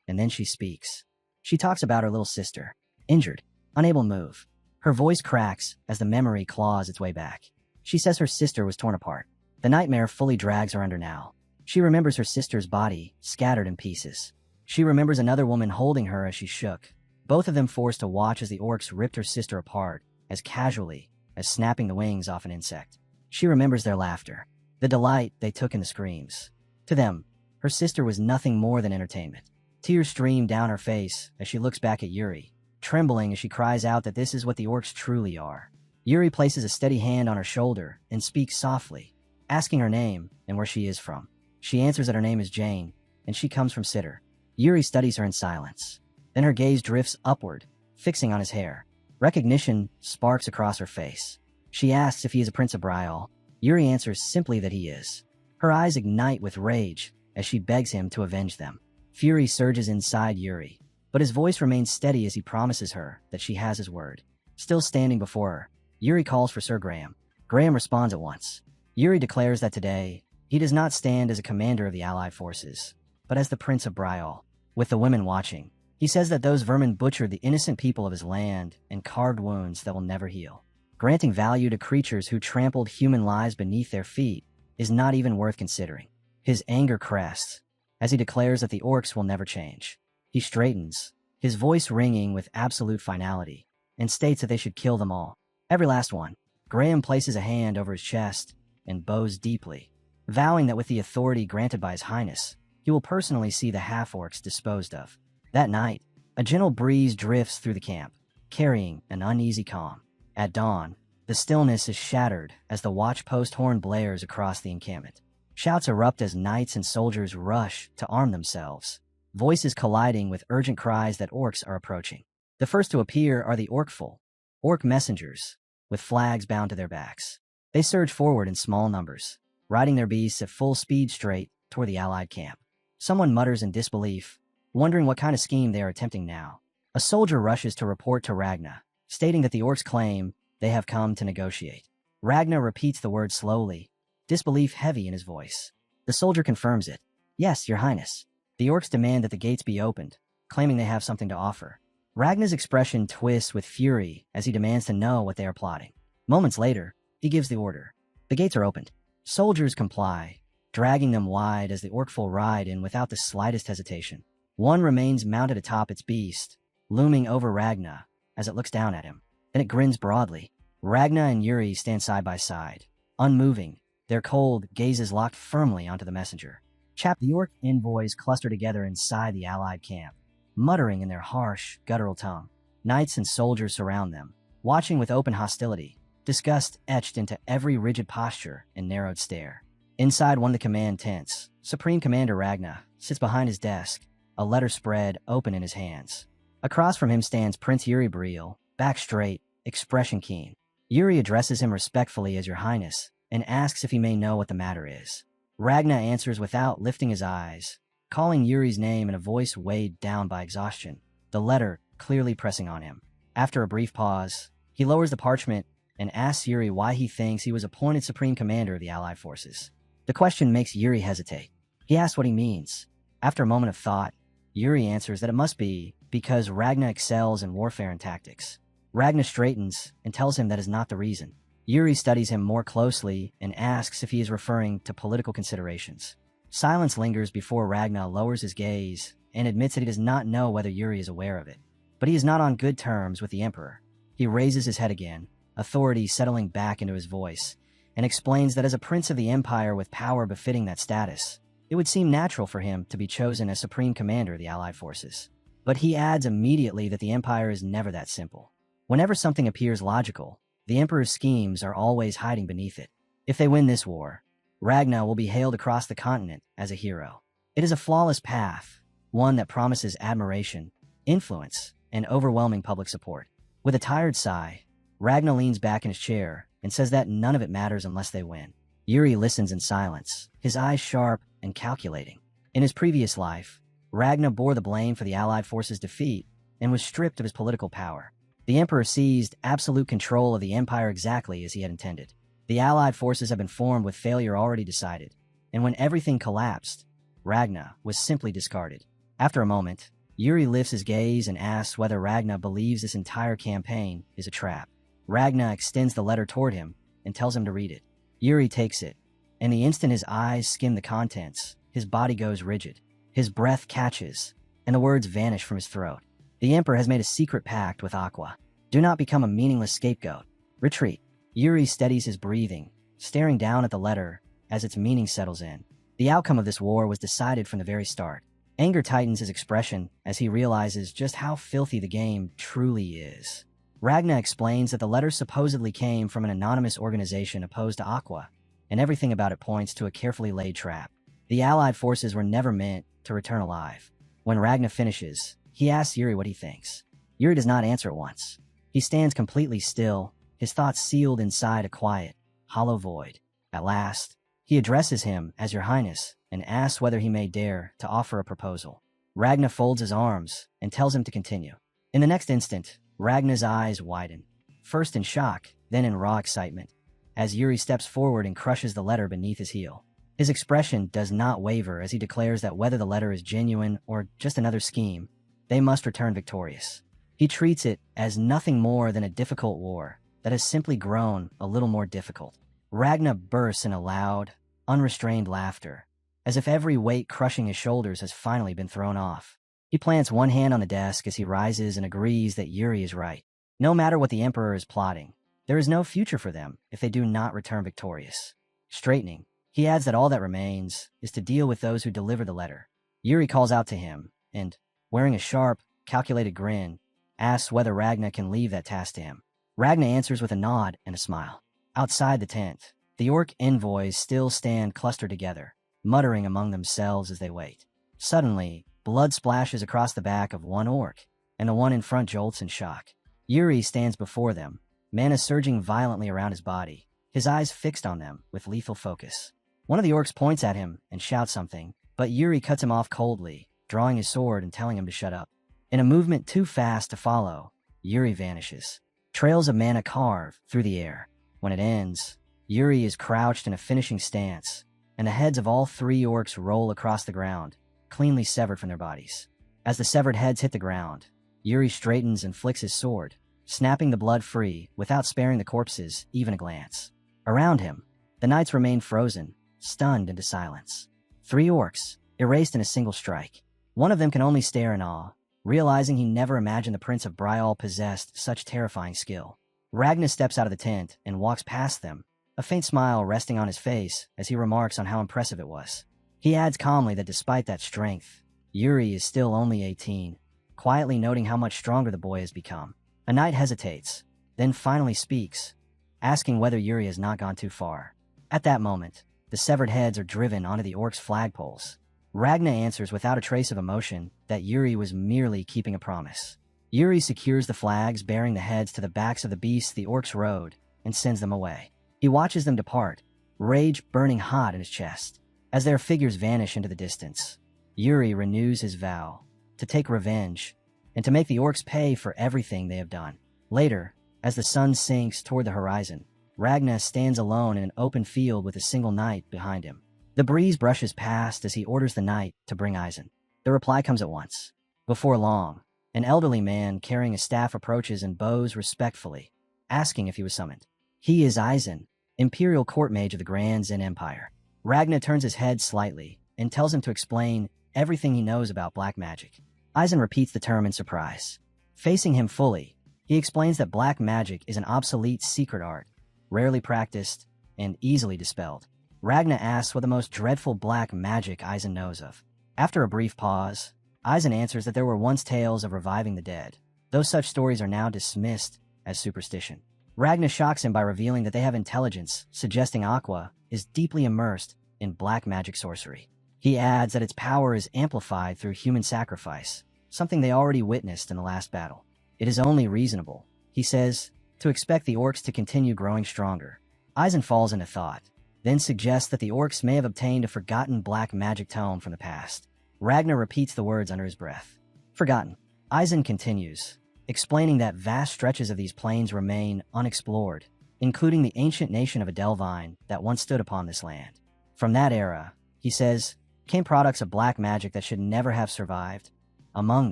and then she speaks. She talks about her little sister, injured, unable to move. Her voice cracks as the memory claws its way back. She says her sister was torn apart. The nightmare fully drags her under now. She remembers her sister's body, scattered in pieces. She remembers another woman holding her as she shook, both of them forced to watch as the orcs ripped her sister apart, as casually as snapping the wings off an insect. She remembers their laughter, the delight they took in the screams. To them, her sister was nothing more than entertainment. Tears stream down her face as she looks back at Yuri, trembling as she cries out that this is what the orcs truly are. Yuri places a steady hand on her shoulder and speaks softly, asking her name and where she is from. She answers that her name is Jane, and she comes from Sitter. Yuri studies her in silence. Then her gaze drifts upward, fixing on his hair. Recognition sparks across her face. She asks if he is a Prince of Brial. Yuri answers simply that he is. Her eyes ignite with rage as she begs him to avenge them. Fury surges inside Yuri, but his voice remains steady as he promises her that she has his word. Still standing before her, Yuri calls for Sir Graham. Graham responds at once. Yuri declares that today, he does not stand as a commander of the Allied forces, but as the Prince of Brial. With the women watching, he says that those vermin butchered the innocent people of his land and carved wounds that will never heal. Granting value to creatures who trampled human lives beneath their feet is not even worth considering. His anger crests as he declares that the orcs will never change. He straightens, his voice ringing with absolute finality, and states that they should kill them all. Every last one. Graham places a hand over his chest and bows deeply, vowing that with the authority granted by His Highness, he will personally see the half-orcs disposed of. That night, a gentle breeze drifts through the camp, carrying an uneasy calm. At dawn, the stillness is shattered as the watch-post horn blares across the encampment. Shouts erupt as knights and soldiers rush to arm themselves, voices colliding with urgent cries that orcs are approaching. The first to appear are the orc messengers, with flags bound to their backs. They surge forward in small numbers, riding their beasts at full speed straight toward the allied camp. Someone mutters in disbelief, wondering what kind of scheme they are attempting now. A soldier rushes to report to Ragna, stating that the orcs claim they have come to negotiate. Ragna repeats the word slowly, disbelief heavy in his voice. The soldier confirms it. Yes, Your Highness. The orcs demand that the gates be opened, claiming they have something to offer. Ragna's expression twists with fury as he demands to know what they are plotting. Moments later, he gives the order. The gates are opened. Soldiers comply, dragging them wide as the orcful ride in without the slightest hesitation. One remains mounted atop its beast, looming over Ragna as it looks down at him. Then it grins broadly. Ragna and Yuri stand side by side, unmoving, their cold gazes locked firmly onto the messenger. The orc envoys cluster together inside the allied camp, muttering in their harsh, guttural tongue. Knights and soldiers surround them, watching with open hostility, disgust etched into every rigid posture and narrowed stare. Inside one of the command tents, Supreme Commander Ragna sits behind his desk, a letter spread open in his hands. Across from him stands Prince Yuri Briel, back straight, expression keen. Yuri addresses him respectfully as Your Highness and asks if he may know what the matter is. Ragna answers without lifting his eyes, calling Yuri's name in a voice weighed down by exhaustion, the letter clearly pressing on him. After a brief pause, he lowers the parchment and asks Yuri why he thinks he was appointed Supreme Commander of the Allied forces. The question makes Yuri hesitate. He asks what he means. After a moment of thought, Yuri answers that it must be because Ragna excels in warfare and tactics. Ragna straightens and tells him that is not the reason. Yuri studies him more closely and asks if he is referring to political considerations. Silence lingers before Ragna lowers his gaze and admits that he does not know whether Yuri is aware of it. But he is not on good terms with the Emperor. He raises his head again, authority settling back into his voice, and explains that as a prince of the Empire with power befitting that status, it would seem natural for him to be chosen as Supreme Commander of the Allied forces. But he adds immediately that the Empire is never that simple. Whenever something appears logical, the Emperor's schemes are always hiding beneath it. If they win this war, Ragna will be hailed across the continent as a hero. It is a flawless path, one that promises admiration, influence, and overwhelming public support. With a tired sigh, Ragna leans back in his chair and says that none of it matters unless they win. Yuri listens in silence, his eyes sharp and calculating. In his previous life, Ragna bore the blame for the Allied forces' defeat and was stripped of his political power. The Emperor seized absolute control of the Empire exactly as he had intended. The Allied forces had been formed with failure already decided, and when everything collapsed, Ragna was simply discarded. After a moment, Yuri lifts his gaze and asks whether Ragna believes this entire campaign is a trap. Ragna extends the letter toward him and tells him to read it. Yuri takes it, and the instant his eyes skim the contents, his body goes rigid, his breath catches, and the words vanish from his throat. The Emperor has made a secret pact with Aqua. Do not become a meaningless scapegoat. Retreat. Yuri steadies his breathing, staring down at the letter as its meaning settles in. The outcome of this war was decided from the very start. Anger tightens his expression as he realizes just how filthy the game truly is. Ragna explains that the letter supposedly came from an anonymous organization opposed to Aqua, and everything about it points to a carefully laid trap. The Allied forces were never meant to return alive. When Ragna finishes, he asks Yuri what he thinks. Yuri does not answer at once. He stands completely still, his thoughts sealed inside a quiet, hollow void. At last, he addresses him as Your Highness and asks whether he may dare to offer a proposal. Ragna folds his arms and tells him to continue. In the next instant, Ragna's eyes widen, first in shock, then in raw excitement, as Yuri steps forward and crushes the letter beneath his heel. His expression does not waver as he declares that whether the letter is genuine or just another scheme, they must return victorious. He treats it as nothing more than a difficult war that has simply grown a little more difficult. Ragna bursts in a loud, unrestrained laughter, as if every weight crushing his shoulders has finally been thrown off. He plants one hand on the desk as he rises and agrees that Yuri is right. No matter what the Emperor is plotting, there is no future for them if they do not return victorious. Straightening, he adds that all that remains is to deal with those who deliver the letter. Yuri calls out to him, and, wearing a sharp, calculated grin, asks whether Ragna can leave that task to him. Ragna answers with a nod and a smile. Outside the tent, the orc envoys still stand clustered together, muttering among themselves as they wait. Suddenly, blood splashes across the back of one orc, and the one in front jolts in shock. Yuri stands before them, mana surging violently around his body, his eyes fixed on them with lethal focus. One of the orcs points at him and shouts something, but Yuri cuts him off coldly, drawing his sword and telling him to shut up. In a movement too fast to follow, Yuri vanishes. Trails of mana carve through the air. When it ends, Yuri is crouched in a finishing stance, and the heads of all three orcs roll across the ground, cleanly severed from their bodies. As the severed heads hit the ground, Yuri straightens and flicks his sword, snapping the blood free without sparing the corpses even a glance. Around him, the knights remain frozen, stunned into silence. Three orcs, erased in a single strike. One of them can only stare in awe, realizing he never imagined the Prince of Bryal possessed such terrifying skill. Ragna steps out of the tent and walks past them, a faint smile resting on his face as he remarks on how impressive it was. He adds calmly that despite that strength, Yuri is still only 18, quietly noting how much stronger the boy has become. A knight hesitates, then finally speaks, asking whether Yuri has not gone too far. At that moment, the severed heads are driven onto the orcs' flagpoles. Ragna answers without a trace of emotion that Yuri was merely keeping a promise. Yuri secures the flags bearing the heads to the backs of the beasts the orcs rode and sends them away. He watches them depart, rage burning hot in his chest. As their figures vanish into the distance, Yuri renews his vow to take revenge and to make the orcs pay for everything they have done. Later, as the sun sinks toward the horizon, Ragnar stands alone in an open field with a single knight behind him. The breeze brushes past as he orders the knight to bring Eisen. The reply comes at once. Before long, an elderly man carrying a staff approaches and bows respectfully, asking if he was summoned. He is Eisen, Imperial Court Mage of the Grand Zen Empire. Ragnar turns his head slightly and tells him to explain everything he knows about black magic. Eisen repeats the term in surprise. Facing him fully, he explains that black magic is an obsolete secret art, rarely practiced and easily dispelled. Ragnar asks what the most dreadful black magic Eisen knows of. After a brief pause, Eisen answers that there were once tales of reviving the dead, though such stories are now dismissed as superstition. Ragnar shocks him by revealing that they have intelligence, suggesting Aqua is deeply immersed in black magic sorcery. He adds that its power is amplified through human sacrifice, something they already witnessed in the last battle. It is only reasonable, he says, to expect the orcs to continue growing stronger. Eisen falls into thought, then suggests that the orcs may have obtained a forgotten black magic tome from the past. Ragnar repeats the words under his breath. Forgotten. Eisen continues, explaining that vast stretches of these plains remain unexplored, including the ancient nation of Adelvine that once stood upon this land. From that era, he says, came products of black magic that should never have survived. Among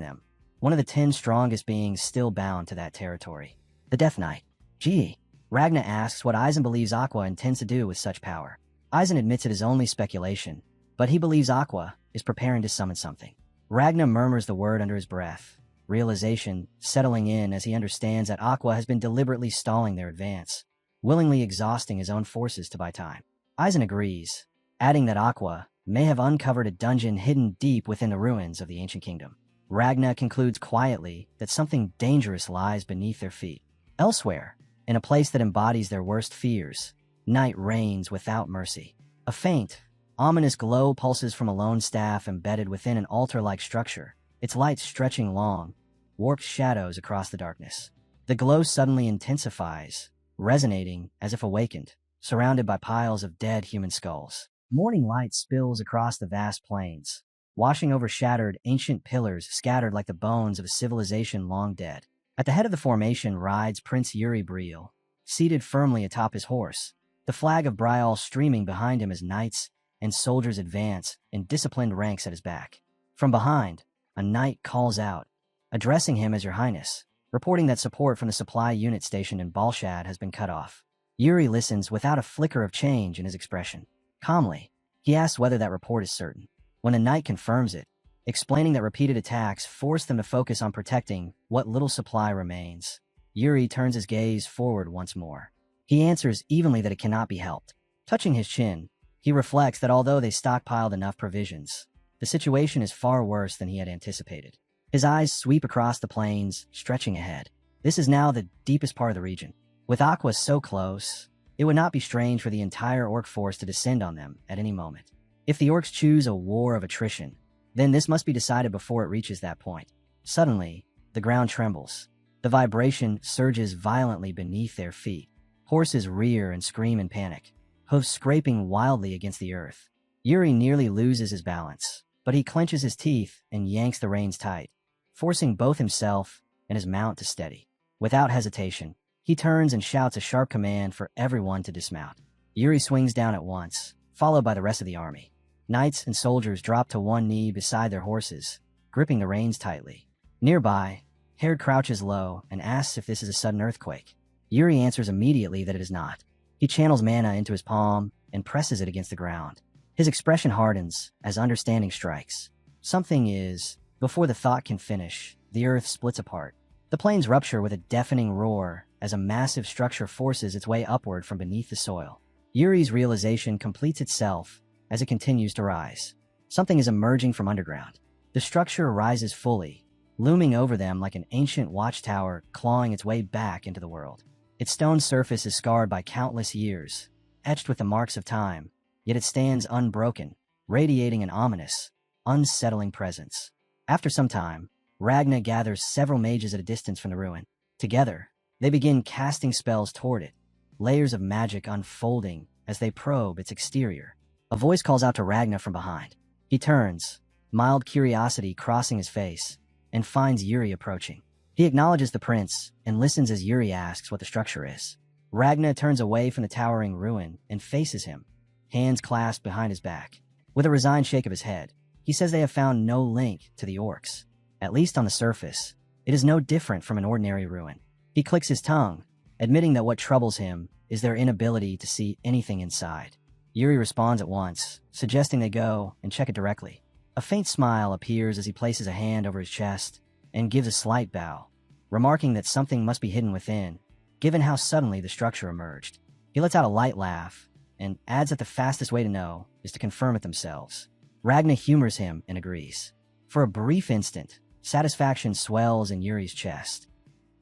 them, one of the 10 strongest beings still bound to that territory. The Death Knight. Gee. Ragnar asks what Eisen believes Aqua intends to do with such power. Eisen admits it is only speculation, but he believes Aqua is preparing to summon something. Ragnar murmurs the word under his breath, realization settling in as he understands that Aqua has been deliberately stalling their advance, willingly exhausting his own forces to buy time. Eisen agrees, adding that Aqua may have uncovered a dungeon hidden deep within the ruins of the ancient kingdom. Ragnar concludes quietly that something dangerous lies beneath their feet. Elsewhere, in a place that embodies their worst fears, night reigns without mercy. A faint, ominous glow pulses from a lone staff embedded within an altar-like structure, its light stretching long, warped shadows across the darkness. The glow suddenly intensifies, resonating as if awakened, surrounded by piles of dead human skulls. Morning light spills across the vast plains, washing over shattered ancient pillars scattered like the bones of a civilization long dead. At the head of the formation rides Prince Yuri Briel, seated firmly atop his horse, the flag of Brial streaming behind him as knights and soldiers advance in disciplined ranks at his back. From behind, a knight calls out, addressing him as Your Highness, reporting that support from the supply unit stationed in Balshad has been cut off. Yuri listens without a flicker of change in his expression. Calmly, he asks whether that report is certain. When the knight confirms it, explaining that repeated attacks force them to focus on protecting what little supply remains, Yuri turns his gaze forward once more. He answers evenly that it cannot be helped. Touching his chin, he reflects that although they stockpiled enough provisions, the situation is far worse than he had anticipated. His eyes sweep across the plains, stretching ahead. This is now the deepest part of the region. With Aqua so close, it would not be strange for the entire orc force to descend on them at any moment. If the orcs choose a war of attrition, then this must be decided before it reaches that point. Suddenly, the ground trembles. The vibration surges violently beneath their feet. Horses rear and scream in panic, hooves scraping wildly against the earth. Yuri nearly loses his balance, but he clenches his teeth and yanks the reins tight, forcing both himself and his mount to steady. Without hesitation, he turns and shouts a sharp command for everyone to dismount. Yuri swings down at once, followed by the rest of the army. Knights and soldiers drop to one knee beside their horses, gripping the reins tightly. Nearby, Hared crouches low and asks if this is a sudden earthquake. Yuri answers immediately that it is not. He channels mana into his palm and presses it against the ground. His expression hardens as understanding strikes. Something is. Before the thought can finish, the earth splits apart. The plains rupture with a deafening roar as a massive structure forces its way upward from beneath the soil. Yuri's realization completes itself as it continues to rise. Something is emerging from underground. The structure rises fully, looming over them like an ancient watchtower clawing its way back into the world. Its stone surface is scarred by countless years, etched with the marks of time, yet it stands unbroken, radiating an ominous, unsettling presence. After some time, Ragnar gathers several mages at a distance from the ruin. Together, they begin casting spells toward it, layers of magic unfolding as they probe its exterior. A voice calls out to Ragna from behind. He turns, mild curiosity crossing his face, and finds Yuri approaching. He acknowledges the prince and listens as Yuri asks what the structure is. Ragna turns away from the towering ruin and faces him, hands clasped behind his back. With a resigned shake of his head, he says they have found no link to the orcs. At least on the surface, it is no different from an ordinary ruin. He clicks his tongue, admitting that what troubles him is their inability to see anything inside. Yuri responds at once, suggesting they go and check it directly. A faint smile appears as he places a hand over his chest and gives a slight bow, remarking that something must be hidden within, given how suddenly the structure emerged. He lets out a light laugh and adds that the fastest way to know is to confirm it themselves. Ragna humors him and agrees. For a brief instant, satisfaction swells in Yuri's chest,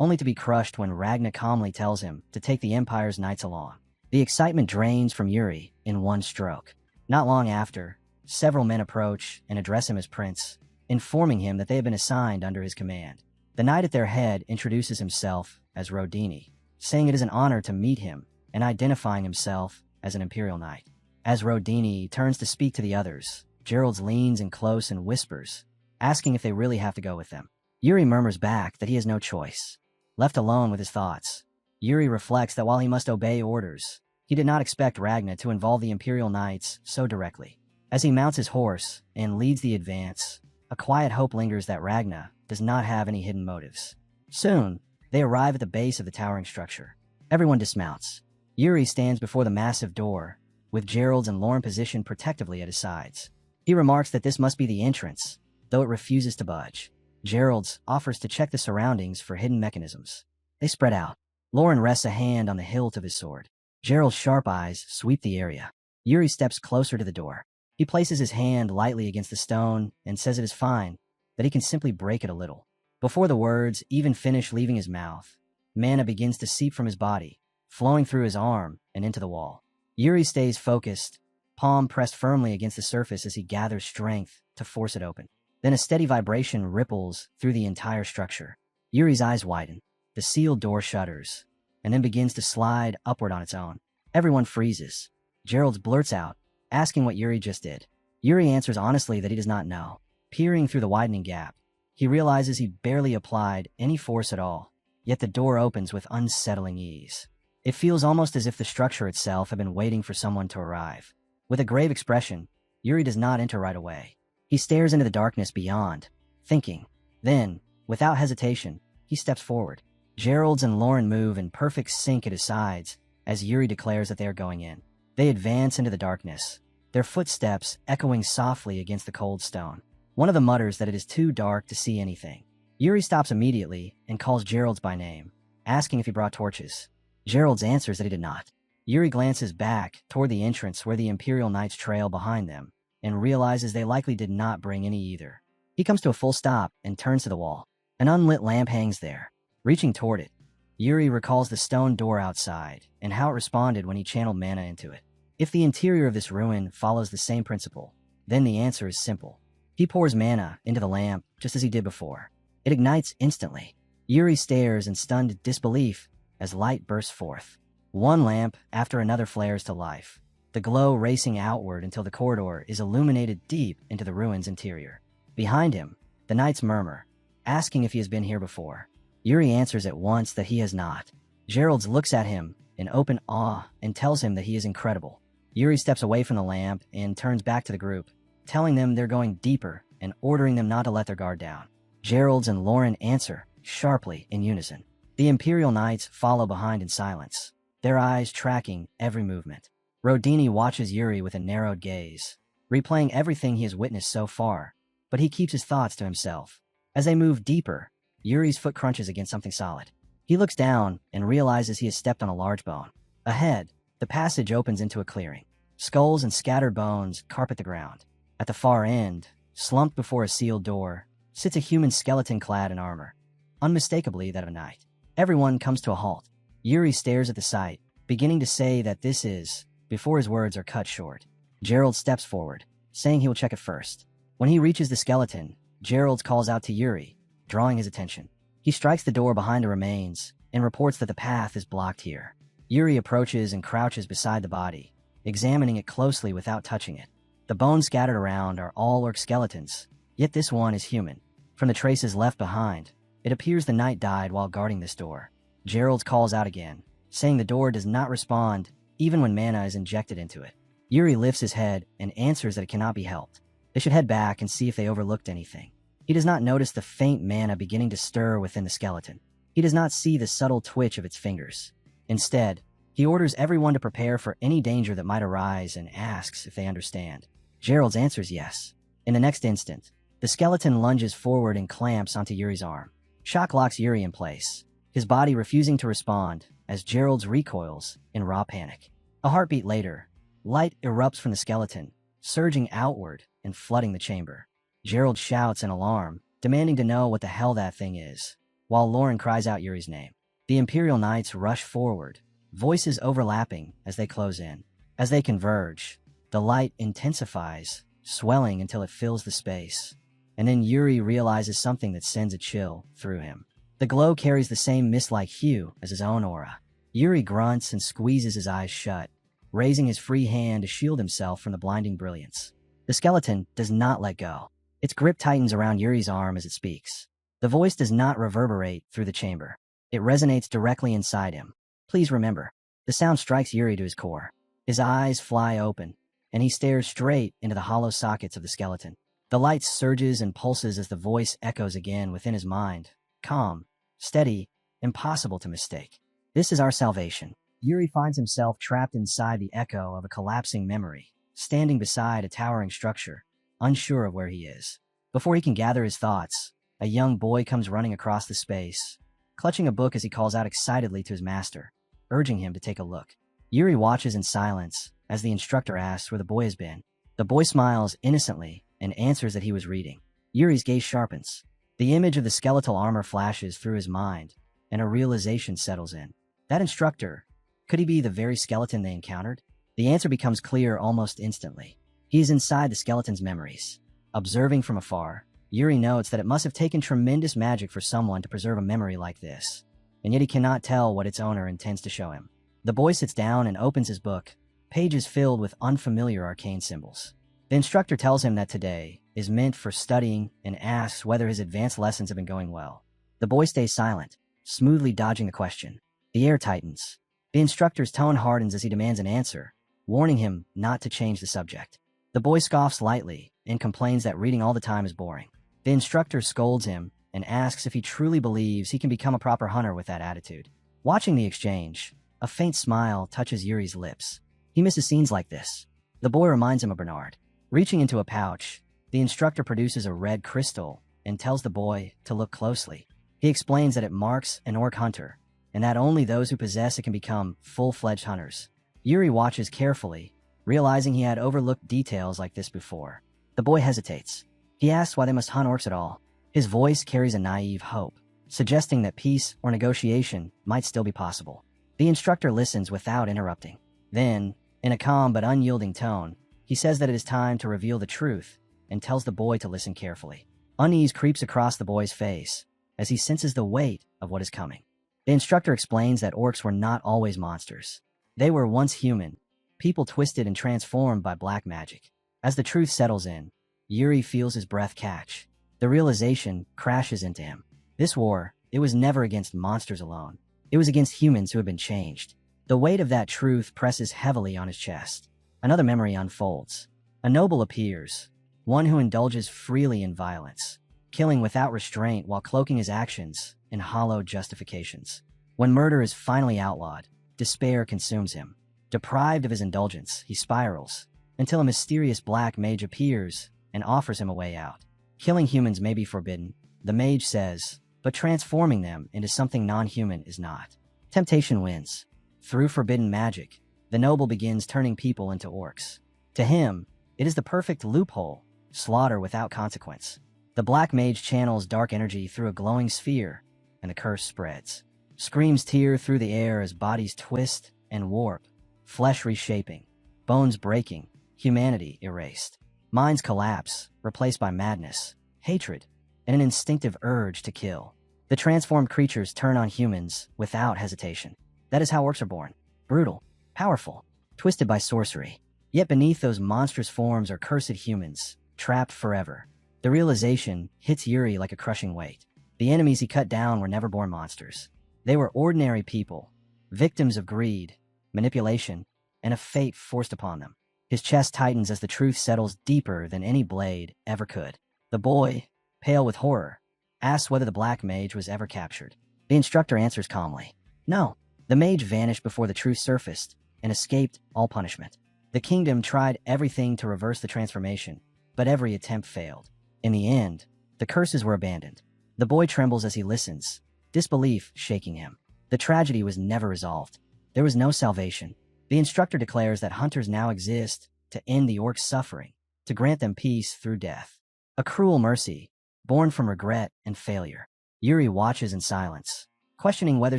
only to be crushed when Ragna calmly tells him to take the Empire's knights along. The excitement drains from Yuri in one stroke. Not long after, several men approach and address him as Prince, informing him that they have been assigned under his command. The knight at their head introduces himself as Rodini, saying it is an honor to meet him and identifying himself as an Imperial Knight. As Rodini turns to speak to the others, Gerald leans in close and whispers, asking if they really have to go with them. Yuri murmurs back that he has no choice. Left alone with his thoughts, Yuri reflects that while he must obey orders, he did not expect Ragna to involve the Imperial Knights so directly. As he mounts his horse and leads the advance, a quiet hope lingers that Ragna does not have any hidden motives. Soon, they arrive at the base of the towering structure. Everyone dismounts. Yuri stands before the massive door, with Gerald and Lauren positioned protectively at his sides. He remarks that this must be the entrance, though it refuses to budge. Gerald offers to check the surroundings for hidden mechanisms. They spread out. Lauren rests a hand on the hilt of his sword. Gerald's sharp eyes sweep the area. Yuri steps closer to the door. He places his hand lightly against the stone and says it is fine, that he can simply break it a little. Before the words even finish leaving his mouth, mana begins to seep from his body, flowing through his arm and into the wall. Yuri stays focused, palm pressed firmly against the surface as he gathers strength to force it open. Then a steady vibration ripples through the entire structure. Yuri's eyes widen. The sealed door shudders, and then begins to slide upward on its own. Everyone freezes. Gerald blurts out, asking what Yuri just did. Yuri answers honestly that he does not know. Peering through the widening gap, he realizes he barely applied any force at all, yet the door opens with unsettling ease. It feels almost as if the structure itself had been waiting for someone to arrive. With a grave expression, Yuri does not enter right away. He stares into the darkness beyond, thinking. Then, without hesitation, he steps forward. Gerald and Lauren move in perfect sync at his sides as Yuri declares that they are going in. They advance into the darkness, their footsteps echoing softly against the cold stone. One of them mutters that it is too dark to see anything. Yuri stops immediately and calls Gerald by name, asking if he brought torches. Gerald answers that he did not. Yuri glances back toward the entrance where the Imperial Knights trail behind them and realizes they likely did not bring any either. He comes to a full stop and turns to the wall. An unlit lamp hangs there. Reaching toward it, Yuri recalls the stone door outside and how it responded when he channeled mana into it. If the interior of this ruin follows the same principle, then the answer is simple. He pours mana into the lamp just as he did before. It ignites instantly. Yuri stares in stunned disbelief as light bursts forth. One lamp after another flares to life, the glow racing outward until the corridor is illuminated deep into the ruin's interior. Behind him, the knights murmur, asking if he has been here before. Yuri answers at once that he has not. Gerald looks at him in open awe and tells him that he is incredible. Yuri steps away from the lamp and turns back to the group, telling them they're going deeper and ordering them not to let their guard down. Gerald and Lauren answer sharply in unison. The Imperial Knights follow behind in silence, their eyes tracking every movement. Rodini watches Yuri with a narrowed gaze, replaying everything he has witnessed so far, but he keeps his thoughts to himself. As they move deeper, Yuri's foot crunches against something solid. He looks down and realizes he has stepped on a large bone. Ahead, the passage opens into a clearing. Skulls and scattered bones carpet the ground. At the far end, slumped before a sealed door, sits a human skeleton clad in armor, unmistakably that of a knight. Everyone comes to a halt. Yuri stares at the sight, beginning to say that this is, before his words are cut short. Gerald steps forward, saying he will check it first. When he reaches the skeleton, Gerald calls out to Yuri, drawing his attention. He strikes the door behind the remains and reports that the path is blocked here. Yuri approaches and crouches beside the body, examining it closely without touching it. The bones scattered around are all orc skeletons, yet this one is human. From the traces left behind, it appears the knight died while guarding this door. Gerald calls out again, saying the door does not respond even when mana is injected into it. Yuri lifts his head and answers that it cannot be helped. They should head back and see if they overlooked anything. He does not notice the faint mana beginning to stir within the skeleton. He does not see the subtle twitch of its fingers. Instead, he orders everyone to prepare for any danger that might arise and asks if they understand. Gerald's answers yes. In the next instant, the skeleton lunges forward and clamps onto Yuri's arm. Shock locks Yuri in place, his body refusing to respond as Gerald's recoils in raw panic. A heartbeat later, light erupts from the skeleton, surging outward and flooding the chamber. Gerald shouts in alarm, demanding to know what the hell that thing is, while Lauren cries out Yuri's name. The Imperial Knights rush forward, voices overlapping as they close in. As they converge, the light intensifies, swelling until it fills the space. And then Yuri realizes something that sends a chill through him. The glow carries the same mist-like hue as his own aura. Yuri grunts and squeezes his eyes shut, raising his free hand to shield himself from the blinding brilliance. The skeleton does not let go. Its grip tightens around Yuri's arm as it speaks. The voice does not reverberate through the chamber. It resonates directly inside him. Please remember, the sound strikes Yuri to his core. His eyes fly open, and he stares straight into the hollow sockets of the skeleton. The light surges and pulses as the voice echoes again within his mind. Calm, steady, impossible to mistake. This is our salvation. Yuri finds himself trapped inside the echo of a collapsing memory, standing beside a towering structure, unsure of where he is. Before he can gather his thoughts, a young boy comes running across the space, clutching a book as he calls out excitedly to his master, urging him to take a look. Yuri watches in silence as the instructor asks where the boy has been. The boy smiles innocently and answers that he was reading. Yuri's gaze sharpens. The image of the skeletal armor flashes through his mind, and a realization settles in. That instructor, could he be the very skeleton they encountered? The answer becomes clear almost instantly. He is inside the skeleton's memories. Observing from afar, Yuri notes that it must have taken tremendous magic for someone to preserve a memory like this, and yet he cannot tell what its owner intends to show him. The boy sits down and opens his book, pages filled with unfamiliar arcane symbols. The instructor tells him that today is meant for studying and asks whether his advanced lessons have been going well. The boy stays silent, smoothly dodging the question. The air tightens. The instructor's tone hardens as he demands an answer, warning him not to change the subject. The boy scoffs lightly and complains that reading all the time is boring. The instructor scolds him and asks if he truly believes he can become a proper hunter with that attitude. Watching the exchange, a faint smile touches Yuri's lips. He misses scenes like this. The boy reminds him of Bernard. Reaching into a pouch, the instructor produces a red crystal and tells the boy to look closely. He explains that it marks an orc hunter, and that only those who possess it can become full-fledged hunters. Yuri watches carefully, realizing he had overlooked details like this before. The boy hesitates. He asks why they must hunt orcs at all. His voice carries a naive hope, suggesting that peace or negotiation might still be possible. The instructor listens without interrupting. Then, in a calm but unyielding tone, he says that it is time to reveal the truth and tells the boy to listen carefully. Unease creeps across the boy's face as he senses the weight of what is coming. The instructor explains that orcs were not always monsters. They were once human, people twisted and transformed by black magic. As the truth settles in, Yuri feels his breath catch. The realization crashes into him. This war, it was never against monsters alone. It was against humans who had been changed. The weight of that truth presses heavily on his chest. Another memory unfolds. A noble appears, one who indulges freely in violence, killing without restraint while cloaking his actions in hollow justifications. When murder is finally outlawed, despair consumes him. Deprived of his indulgence, he spirals, until a mysterious black mage appears and offers him a way out. Killing humans may be forbidden, the mage says, but transforming them into something non-human is not. Temptation wins. Through forbidden magic, the noble begins turning people into orcs. To him, it is the perfect loophole, slaughter without consequence. The black mage channels dark energy through a glowing sphere, and the curse spreads. Screams tear through the air as bodies twist and warp, flesh reshaping, bones breaking, humanity erased. Minds collapse, replaced by madness, hatred, and an instinctive urge to kill. The transformed creatures turn on humans without hesitation. That is how orcs are born. Brutal, powerful, twisted by sorcery. Yet beneath those monstrous forms are cursed humans, trapped forever. The realization hits Yuri like a crushing weight. The enemies he cut down were never born monsters. They were ordinary people, victims of greed, manipulation, and a fate forced upon them. His chest tightens as the truth settles deeper than any blade ever could. The boy, pale with horror, asks whether the black mage was ever captured. The instructor answers calmly, "No." The mage vanished before the truth surfaced and escaped all punishment. The kingdom tried everything to reverse the transformation, but every attempt failed. In the end, the curses were abandoned. The boy trembles as he listens, disbelief shaking him. The tragedy was never resolved. There was no salvation. The instructor declares that hunters now exist to end the orcs' suffering, to grant them peace through death. A cruel mercy, born from regret and failure. Yuri watches in silence, questioning whether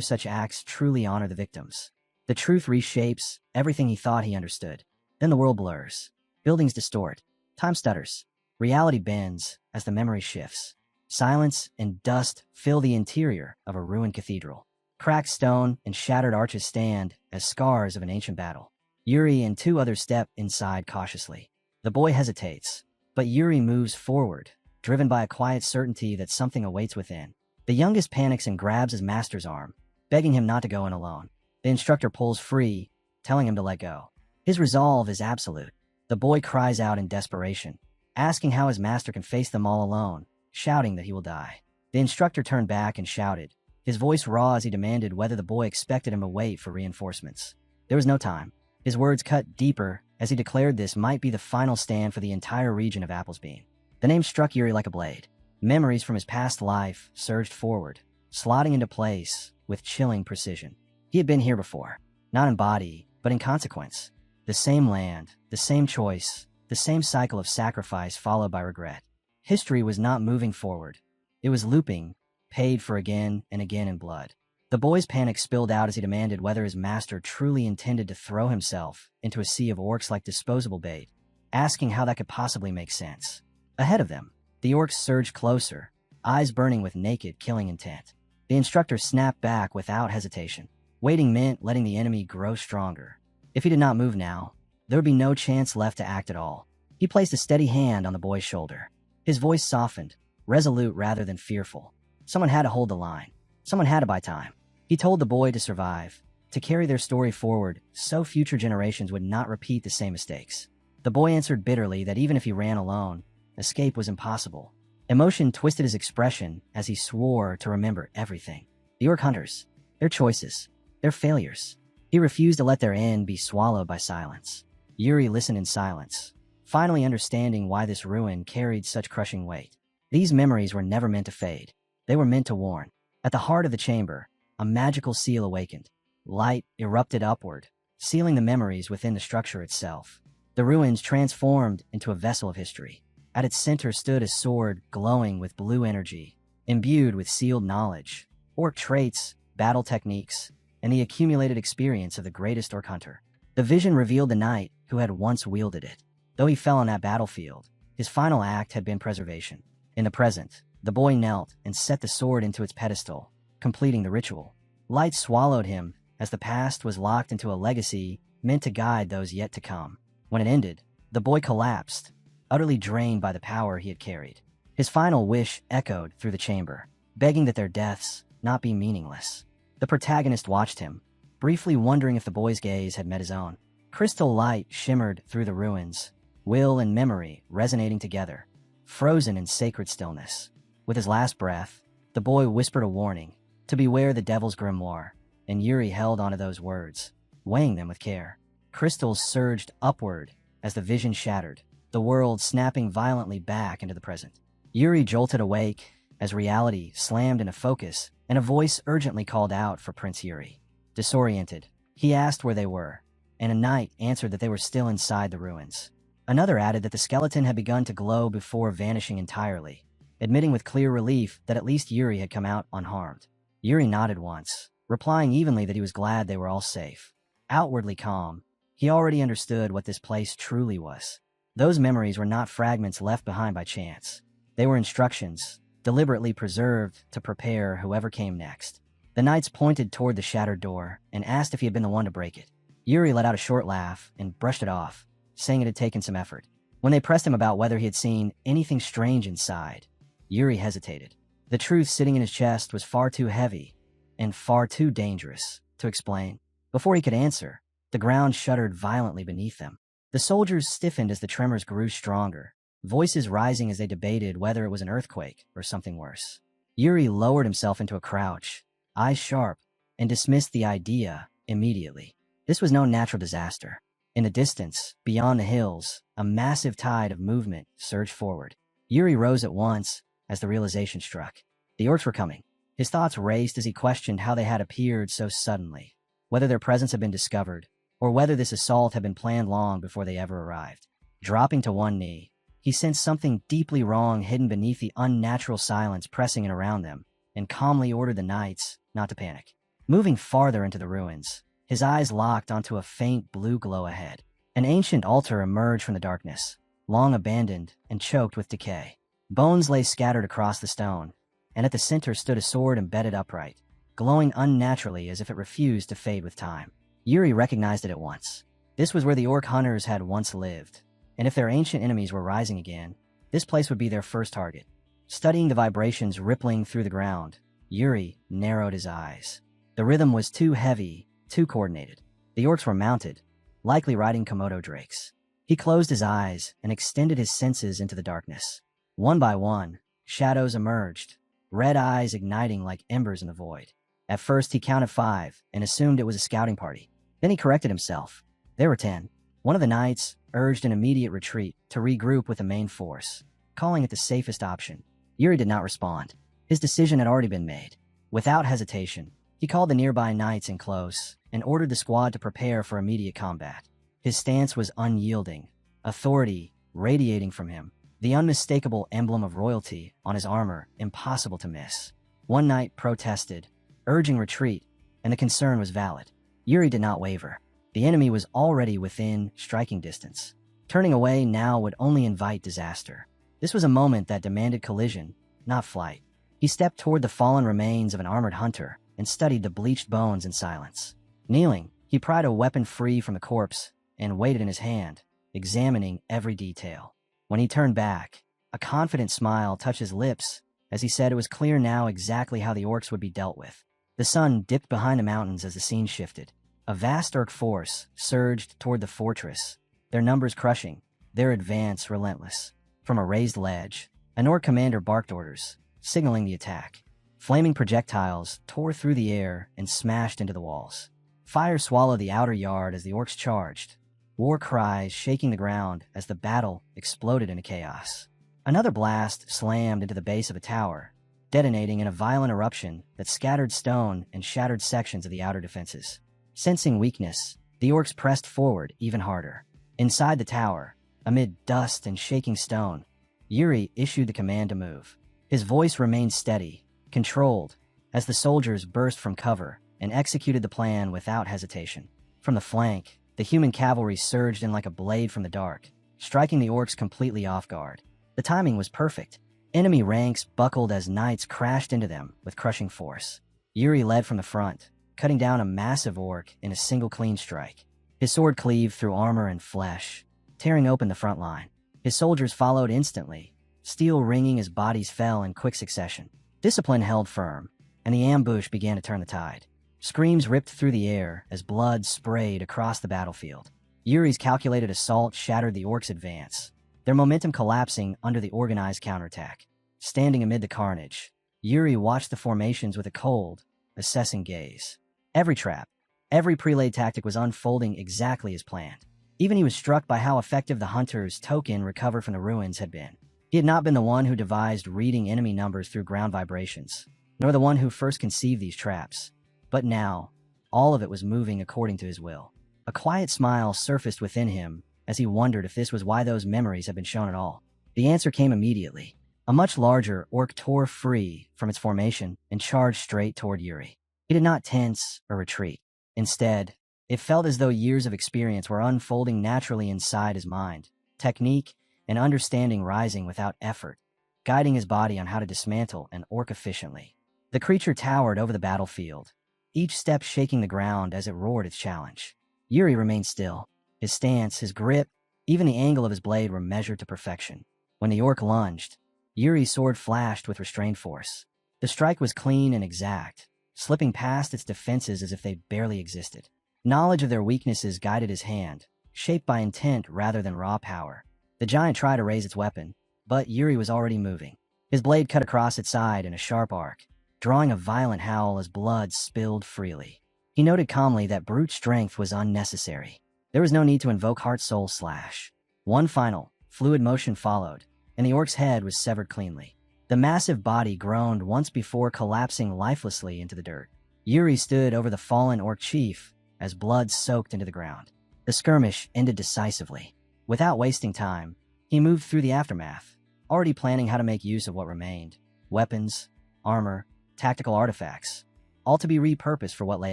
such acts truly honor the victims. The truth reshapes everything he thought he understood. Then the world blurs. Buildings distort. Time stutters. Reality bends as the memory shifts. Silence and dust fill the interior of a ruined cathedral. Cracked stone and shattered arches stand as scars of an ancient battle. Yuri and two others step inside cautiously. The boy hesitates, but Yuri moves forward, driven by a quiet certainty that something awaits within. The youngest panics and grabs his master's arm, begging him not to go in alone. The instructor pulls free, telling him to let go. His resolve is absolute. The boy cries out in desperation, asking how his master can face them all alone, shouting that he will die. The instructor turned back and shouted, his voice raw as he demanded whether the boy expected him to wait for reinforcements. There was no time. His words cut deeper as he declared this might be the final stand for the entire region of Applesbean. The name struck Yuri like a blade. Memories from his past life surged forward, slotting into place with chilling precision. He had been here before, not in body, but in consequence. The same land, the same choice, the same cycle of sacrifice followed by regret. History was not moving forward. It was looping, paid for again and again in blood. The boy's panic spilled out as he demanded whether his master truly intended to throw himself into a sea of orcs like disposable bait, asking how that could possibly make sense. Ahead of them, the orcs surged closer, eyes burning with naked, killing intent. The instructor snapped back without hesitation. Waiting meant letting the enemy grow stronger. If he did not move now, there would be no chance left to act at all. He placed a steady hand on the boy's shoulder. His voice softened, resolute rather than fearful. Someone had to hold the line. Someone had to buy time. He told the boy to survive, to carry their story forward so future generations would not repeat the same mistakes. The boy answered bitterly that even if he ran alone, escape was impossible. Emotion twisted his expression as he swore to remember everything. The orc hunters, their choices, their failures. He refused to let their end be swallowed by silence. Yuri listened in silence, finally understanding why this ruin carried such crushing weight. These memories were never meant to fade. They were meant to warn. At the heart of the chamber, a magical seal awakened. Light erupted upward, sealing the memories within the structure itself. The ruins transformed into a vessel of history. At its center stood a sword glowing with blue energy, imbued with sealed knowledge, orc traits, battle techniques, and the accumulated experience of the greatest orc hunter. The vision revealed the knight who had once wielded it. Though he fell on that battlefield, his final act had been preservation. In the present, the boy knelt and set the sword into its pedestal, completing the ritual. Light swallowed him as the past was locked into a legacy meant to guide those yet to come. When it ended, the boy collapsed, utterly drained by the power he had carried. His final wish echoed through the chamber, begging that their deaths not be meaningless. The protagonist watched him, briefly wondering if the boy's gaze had met his own. Crystal light shimmered through the ruins, will and memory resonating together, frozen in sacred stillness. With his last breath, the boy whispered a warning, to beware the devil's grimoire, and Yuri held onto those words, weighing them with care. Crystals surged upward as the vision shattered, the world snapping violently back into the present. Yuri jolted awake as reality slammed into focus and a voice urgently called out for Prince Yuri. Disoriented, he asked where they were, and a knight answered that they were still inside the ruins. Another added that the skeleton had begun to glow before vanishing entirely, admitting with clear relief that at least Yuri had come out unharmed. Yuri nodded once, replying evenly that he was glad they were all safe. Outwardly calm, he already understood what this place truly was. Those memories were not fragments left behind by chance. They were instructions, deliberately preserved to prepare whoever came next. The knights pointed toward the shattered door and asked if he had been the one to break it. Yuri let out a short laugh and brushed it off, saying it had taken some effort. When they pressed him about whether he had seen anything strange inside, Yuri hesitated. The truth sitting in his chest was far too heavy and far too dangerous to explain. Before he could answer, the ground shuddered violently beneath them. The soldiers stiffened as the tremors grew stronger, voices rising as they debated whether it was an earthquake or something worse. Yuri lowered himself into a crouch, eyes sharp, and dismissed the idea immediately. This was no natural disaster. In the distance, beyond the hills, a massive tide of movement surged forward. Yuri rose at once as the realization struck. The orcs were coming. His thoughts raced as he questioned how they had appeared so suddenly, whether their presence had been discovered, or whether this assault had been planned long before they ever arrived. Dropping to one knee, he sensed something deeply wrong hidden beneath the unnatural silence pressing in around them, and calmly ordered the knights not to panic. Moving farther into the ruins, his eyes locked onto a faint blue glow ahead. An ancient altar emerged from the darkness, long abandoned and choked with decay. Bones lay scattered across the stone, and at the center stood a sword embedded upright, glowing unnaturally as if it refused to fade with time. Yuri recognized it at once. This was where the orc hunters had once lived, and if their ancient enemies were rising again, this place would be their first target. Studying the vibrations rippling through the ground, Yuri narrowed his eyes. The rhythm was too heavy, too coordinated. The orcs were mounted, likely riding Komodo drakes. He closed his eyes and extended his senses into the darkness. One by one, shadows emerged, red eyes igniting like embers in the void. At first he counted 5 and assumed it was a scouting party. Then he corrected himself. There were 10. One of the knights urged an immediate retreat to regroup with the main force, calling it the safest option. Yuri did not respond. His decision had already been made. Without hesitation, he called the nearby knights in close and ordered the squad to prepare for immediate combat. His stance was unyielding, authority radiating from him, the unmistakable emblem of royalty on his armor impossible to miss. One knight protested, urging retreat, and the concern was valid. Yuri did not waver. The enemy was already within striking distance. Turning away now would only invite disaster. This was a moment that demanded collision, not flight. He stepped toward the fallen remains of an armored hunter and studied the bleached bones in silence. Kneeling, he pried a weapon free from the corpse and weighed it in his hand, examining every detail. When he turned back, a confident smile touched his lips as he said it was clear now exactly how the orcs would be dealt with. The sun dipped behind the mountains as the scene shifted. A vast orc force surged toward the fortress, their numbers crushing, their advance relentless. From a raised ledge, an orc commander barked orders, signaling the attack. Flaming projectiles tore through the air and smashed into the walls. Fire swallowed the outer yard as the orcs charged, war cries shaking the ground as the battle exploded into chaos. Another blast slammed into the base of a tower, detonating in a violent eruption that scattered stone and shattered sections of the outer defenses. Sensing weakness, the orcs pressed forward even harder. Inside the tower, amid dust and shaking stone, Yuri issued the command to move. His voice remained steady, controlled, as the soldiers burst from cover and executed the plan without hesitation. From the flank, the human cavalry surged in like a blade from the dark, striking the orcs completely off guard. The timing was perfect. Enemy ranks buckled as knights crashed into them with crushing force. Yuri led from the front, cutting down a massive orc in a single clean strike. His sword cleaved through armor and flesh, tearing open the front line. His soldiers followed instantly, steel ringing as bodies fell in quick succession. Discipline held firm, and the ambush began to turn the tide. Screams ripped through the air as blood sprayed across the battlefield. Yuri's calculated assault shattered the orcs' advance, their momentum collapsing under the organized counterattack. Standing amid the carnage, Yuri watched the formations with a cold, assessing gaze. Every trap, every pre-laid tactic was unfolding exactly as planned. Even he was struck by how effective the hunter's token recovered from the ruins had been. He had not been the one who devised reading enemy numbers through ground vibrations, nor the one who first conceived these traps. But now, all of it was moving according to his will. A quiet smile surfaced within him as he wondered if this was why those memories had been shown at all. The answer came immediately. A much larger orc tore free from its formation and charged straight toward Yuri. He did not tense or retreat. Instead, it felt as though years of experience were unfolding naturally inside his mind, technique and understanding rising without effort, guiding his body on how to dismantle an orc efficiently. The creature towered over the battlefield, each step shaking the ground as it roared its challenge. Yuri remained still. His stance, his grip, even the angle of his blade were measured to perfection. When the orc lunged, Yuri's sword flashed with restrained force. The strike was clean and exact, slipping past its defenses as if they barely existed. Knowledge of their weaknesses guided his hand, shaped by intent rather than raw power. The giant tried to raise its weapon, but Yuri was already moving. His blade cut across its side in a sharp arc, drawing a violent howl as blood spilled freely. He noted calmly that brute strength was unnecessary. There was no need to invoke Heart-Soul Slash. One final, fluid motion followed, and the orc's head was severed cleanly. The massive body groaned once before collapsing lifelessly into the dirt. Yuri stood over the fallen orc chief as blood soaked into the ground. The skirmish ended decisively. Without wasting time, he moved through the aftermath, already planning how to make use of what remained. Weapons, armor, tactical artifacts, all to be repurposed for what lay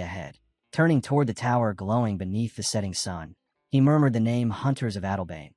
ahead. Turning toward the tower glowing beneath the setting sun, he murmured the name Hunters of Adelbane,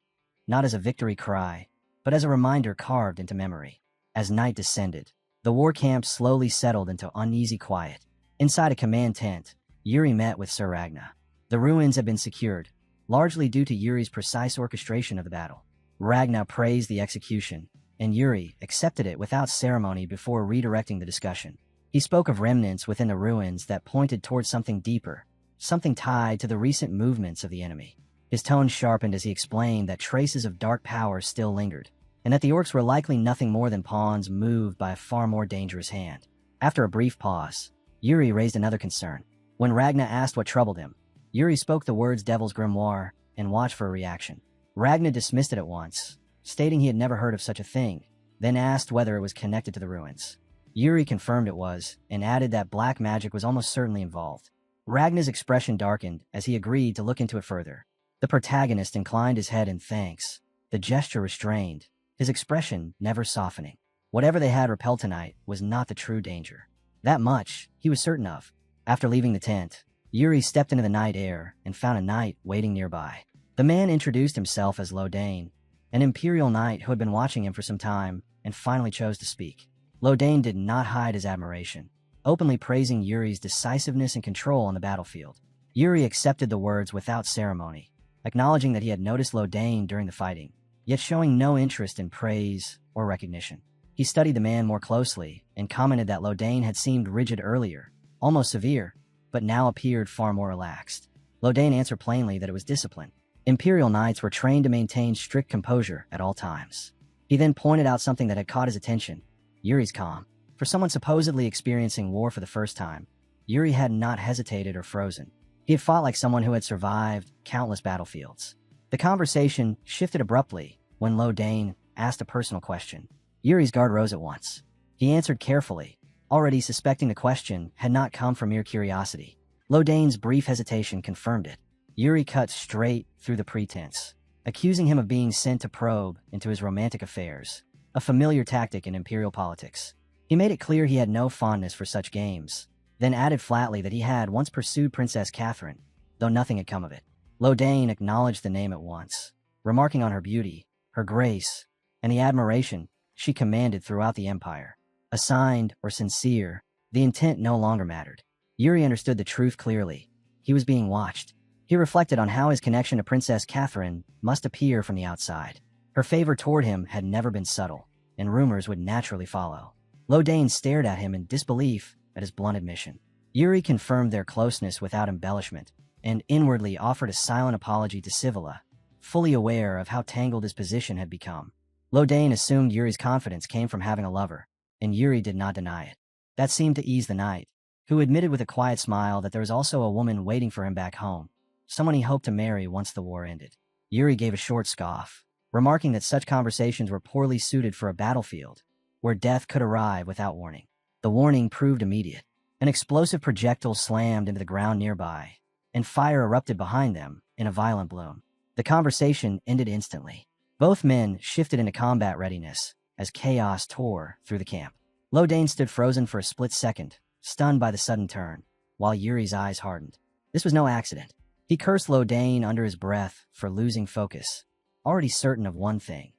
not as a victory cry, but as a reminder carved into memory. As night descended, the war camp slowly settled into uneasy quiet. Inside a command tent, Yuri met with Sir Ragna. The ruins had been secured, largely due to Yuri's precise orchestration of the battle. Ragna praised the execution, and Yuri accepted it without ceremony before redirecting the discussion. He spoke of remnants within the ruins that pointed towards something deeper, something tied to the recent movements of the enemy. His tone sharpened as he explained that traces of dark power still lingered, and that the orcs were likely nothing more than pawns moved by a far more dangerous hand. After a brief pause, Yuri raised another concern. When Ragna asked what troubled him, Yuri spoke the words Devil's Grimoire and watched for a reaction. Ragna dismissed it at once, stating he had never heard of such a thing, then asked whether it was connected to the ruins. Yuri confirmed it was, and added that black magic was almost certainly involved. Ragna's expression darkened as he agreed to look into it further. The protagonist inclined his head in thanks, the gesture restrained, his expression never softening. Whatever they had repelled tonight was not the true danger. That much he was certain of. After leaving the tent, Yuri stepped into the night air and found a knight waiting nearby. The man introduced himself as Lodane, an Imperial knight who had been watching him for some time and finally chose to speak. Lodane did not hide his admiration, openly praising Yuri's decisiveness and control on the battlefield. Yuri accepted the words without ceremony, acknowledging that he had noticed Lodane during the fighting, yet showing no interest in praise or recognition. He studied the man more closely and commented that Lodane had seemed rigid earlier, almost severe, but now appeared far more relaxed. Lodane answered plainly that it was discipline. Imperial knights were trained to maintain strict composure at all times. He then pointed out something that had caught his attention. Yuri's calm. For someone supposedly experiencing war for the first time, Yuri had not hesitated or frozen. He had fought like someone who had survived countless battlefields. The conversation shifted abruptly when Lodane asked a personal question. Yuri's guard rose at once. He answered carefully, already suspecting the question had not come from mere curiosity. Lodane's brief hesitation confirmed it. Yuri cut straight through the pretense, accusing him of being sent to probe into his romantic affairs, a familiar tactic in Imperial politics. He made it clear he had no fondness for such games, then added flatly that he had once pursued Princess Catherine, though nothing had come of it. Lodane acknowledged the name at once, remarking on her beauty, her grace, and the admiration she commanded throughout the Empire. Assigned or sincere, the intent no longer mattered. Yuri understood the truth clearly. He was being watched. He reflected on how his connection to Princess Catherine must appear from the outside. Her favor toward him had never been subtle, and rumors would naturally follow. Lodane stared at him in disbelief at his blunt admission. Yuri confirmed their closeness without embellishment, and inwardly offered a silent apology to Sivilla, fully aware of how tangled his position had become. Lodane assumed Yuri's confidence came from having a lover, and Yuri did not deny it. That seemed to ease the knight, who admitted with a quiet smile that there was also a woman waiting for him back home, someone he hoped to marry once the war ended. Yuri gave a short scoff, remarking that such conversations were poorly suited for a battlefield, where death could arrive without warning. The warning proved immediate. An explosive projectile slammed into the ground nearby, and fire erupted behind them in a violent bloom. The conversation ended instantly. Both men shifted into combat readiness as chaos tore through the camp. Lodane stood frozen for a split second, stunned by the sudden turn, while Yuri's eyes hardened. This was no accident. He cursed Lodane under his breath for losing focus, already certain of one thing.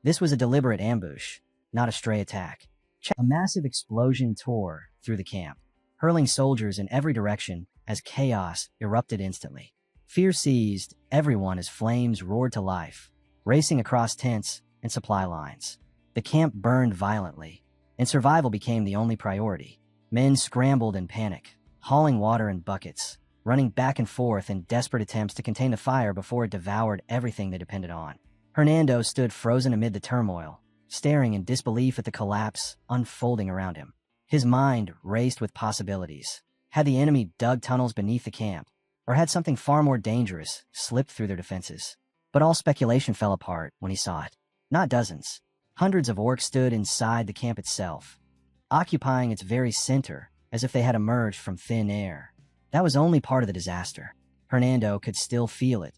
This was a deliberate ambush, not a stray attack. A massive explosion tore through the camp, hurling soldiers in every direction as chaos erupted instantly. Fear seized everyone as flames roared to life, racing across tents and supply lines. The camp burned violently, and survival became the only priority. Men scrambled in panic, hauling water in buckets, running back and forth in desperate attempts to contain the fire before it devoured everything they depended on. Hernando stood frozen amid the turmoil, staring in disbelief at the collapse unfolding around him. His mind raced with possibilities. Had the enemy dug tunnels beneath the camp, or had something far more dangerous slipped through their defenses? But all speculation fell apart when he saw it. Not dozens. Hundreds of orcs stood inside the camp itself, occupying its very center as if they had emerged from thin air. That was only part of the disaster. Hernando could still feel it,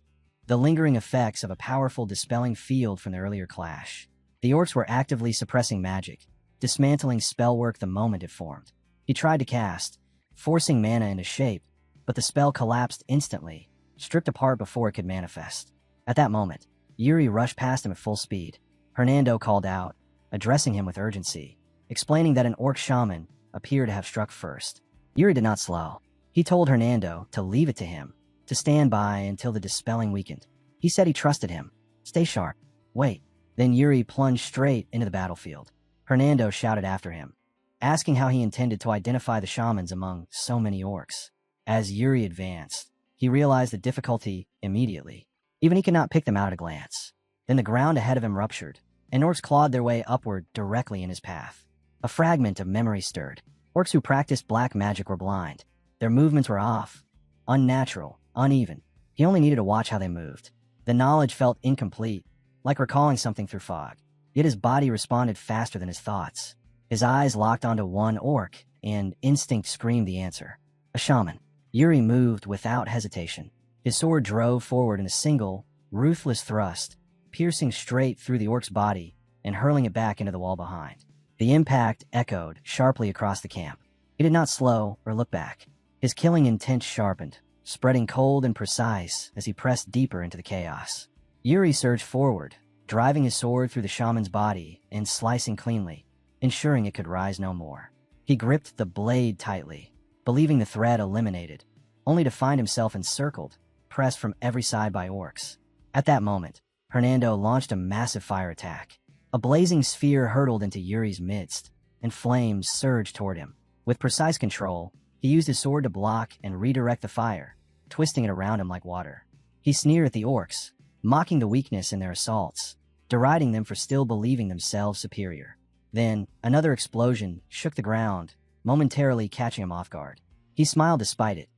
the lingering effects of a powerful dispelling field from the earlier clash. The orcs were actively suppressing magic, dismantling spellwork the moment it formed. He tried to cast, forcing mana into shape, but the spell collapsed instantly, stripped apart before it could manifest. At that moment, Yuri rushed past him at full speed. Hernando called out, addressing him with urgency, explaining that an orc shaman appeared to have struck first. Yuri did not slow. He told Hernando to leave it to him, to stand by until the dispelling weakened. He said he trusted him. Stay sharp. Wait. Then Yuri plunged straight into the battlefield. Hernando shouted after him, asking how he intended to identify the shamans among so many orcs. As Yuri advanced, he realized the difficulty immediately. Even he could not pick them out at a glance. Then the ground ahead of him ruptured, and orcs clawed their way upward directly in his path. A fragment of memory stirred. Orcs who practiced black magic were blind. Their movements were off, unnatural, uneven. He only needed to watch how they moved. The knowledge felt incomplete, like recalling something through fog. Yet his body responded faster than his thoughts. His eyes locked onto one orc, and instinct screamed the answer. A shaman. Yuri moved without hesitation. His sword drove forward in a single, ruthless thrust, piercing straight through the orc's body and hurling it back into the wall behind. The impact echoed sharply across the camp. He did not slow or look back. His killing intent sharpened, spreading cold and precise as he pressed deeper into the chaos. Yuri surged forward, driving his sword through the shaman's body and slicing cleanly, ensuring it could rise no more. He gripped the blade tightly, believing the threat eliminated, only to find himself encircled, pressed from every side by orcs. At that moment, Hernando launched a massive fire attack. A blazing sphere hurtled into Yuri's midst, and flames surged toward him. With precise control, he used his sword to block and redirect the fire, twisting it around him like water. He sneered at the orcs, mocking the weakness in their assaults, deriding them for still believing themselves superior. Then, another explosion shook the ground, momentarily catching him off guard. He smiled despite it,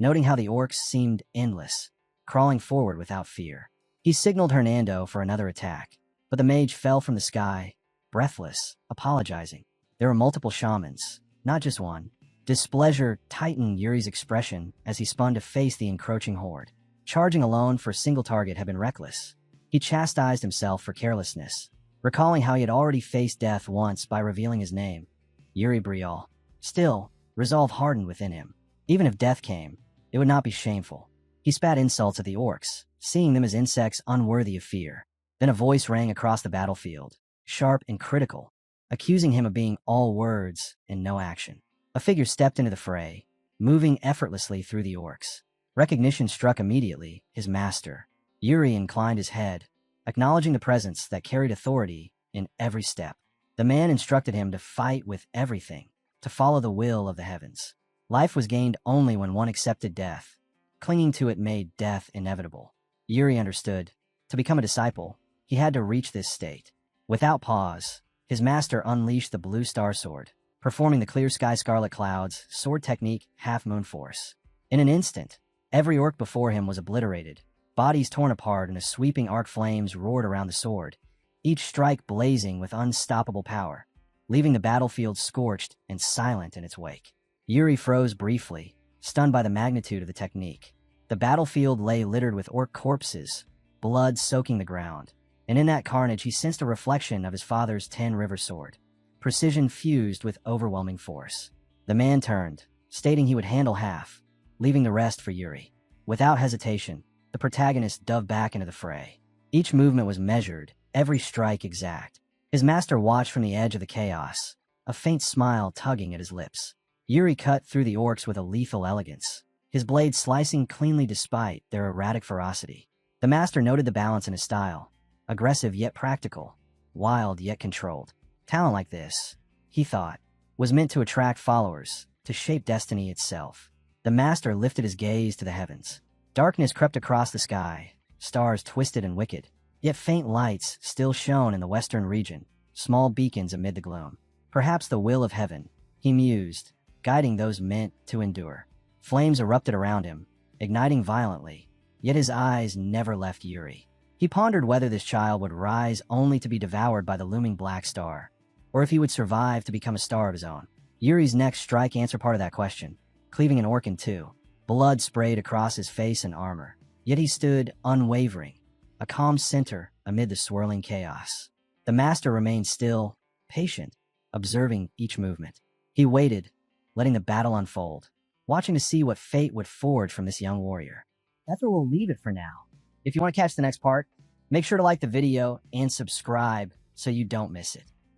noting how the orcs seemed endless, crawling forward without fear. He signaled Hernando for another attack, but the mage fell from the sky, breathless, apologizing. There were multiple shamans, not just one. Displeasure tightened Yuri's expression as he spun to face the encroaching horde. Charging alone for a single target had been reckless. He chastised himself for carelessness, recalling how he had already faced death once by revealing his name, Yuri Brial. Still, resolve hardened within him. Even if death came, it would not be shameful. He spat insults at the orcs, seeing them as insects unworthy of fear. Then a voice rang across the battlefield, sharp and critical, accusing him of being all words and no action. A figure stepped into the fray, moving effortlessly through the orcs. Recognition struck immediately, his master. Yuri inclined his head, acknowledging the presence that carried authority in every step. The man instructed him to fight with everything, to follow the will of the heavens. Life was gained only when one accepted death. Clinging to it made death inevitable. Yuri understood. To become a disciple, he had to reach this state. Without pause, his master unleashed the blue star sword, performing the clear sky scarlet clouds sword technique half-moon force. In an instant, every orc before him was obliterated, bodies torn apart and a sweeping arc flames roared around the sword, each strike blazing with unstoppable power, leaving the battlefield scorched and silent in its wake. Yuri froze briefly, stunned by the magnitude of the technique. The battlefield lay littered with orc corpses, blood soaking the ground, and in that carnage he sensed a reflection of his father's 10-river sword, precision fused with overwhelming force. The man turned, stating he would handle half, leaving the rest for Yuri. Without hesitation, the protagonist dove back into the fray. Each movement was measured, every strike exact. His master watched from the edge of the chaos, a faint smile tugging at his lips. Yuri cut through the orcs with a lethal elegance, his blades slicing cleanly despite their erratic ferocity. The master noted the balance in his style, aggressive yet practical, wild yet controlled. Talent like this, he thought, was meant to attract followers, to shape destiny itself. The master lifted his gaze to the heavens. Darkness crept across the sky, stars twisted and wicked, yet faint lights still shone in the western region, small beacons amid the gloom. Perhaps the will of heaven, he mused, guiding those meant to endure. Flames erupted around him, igniting violently, yet his eyes never left Yuri. He pondered whether this child would rise only to be devoured by the looming black star, or if he would survive to become a star of his own. Yuri's next strike answered part of that question, cleaving an orc in two. Blood sprayed across his face and armor, yet he stood unwavering, a calm center amid the swirling chaos. The master remained still, patient, observing each movement. He waited, letting the battle unfold, watching to see what fate would forge from this young warrior. That's where we'll leave it for now. If you want to catch the next part, make sure to like the video and subscribe so you don't miss it.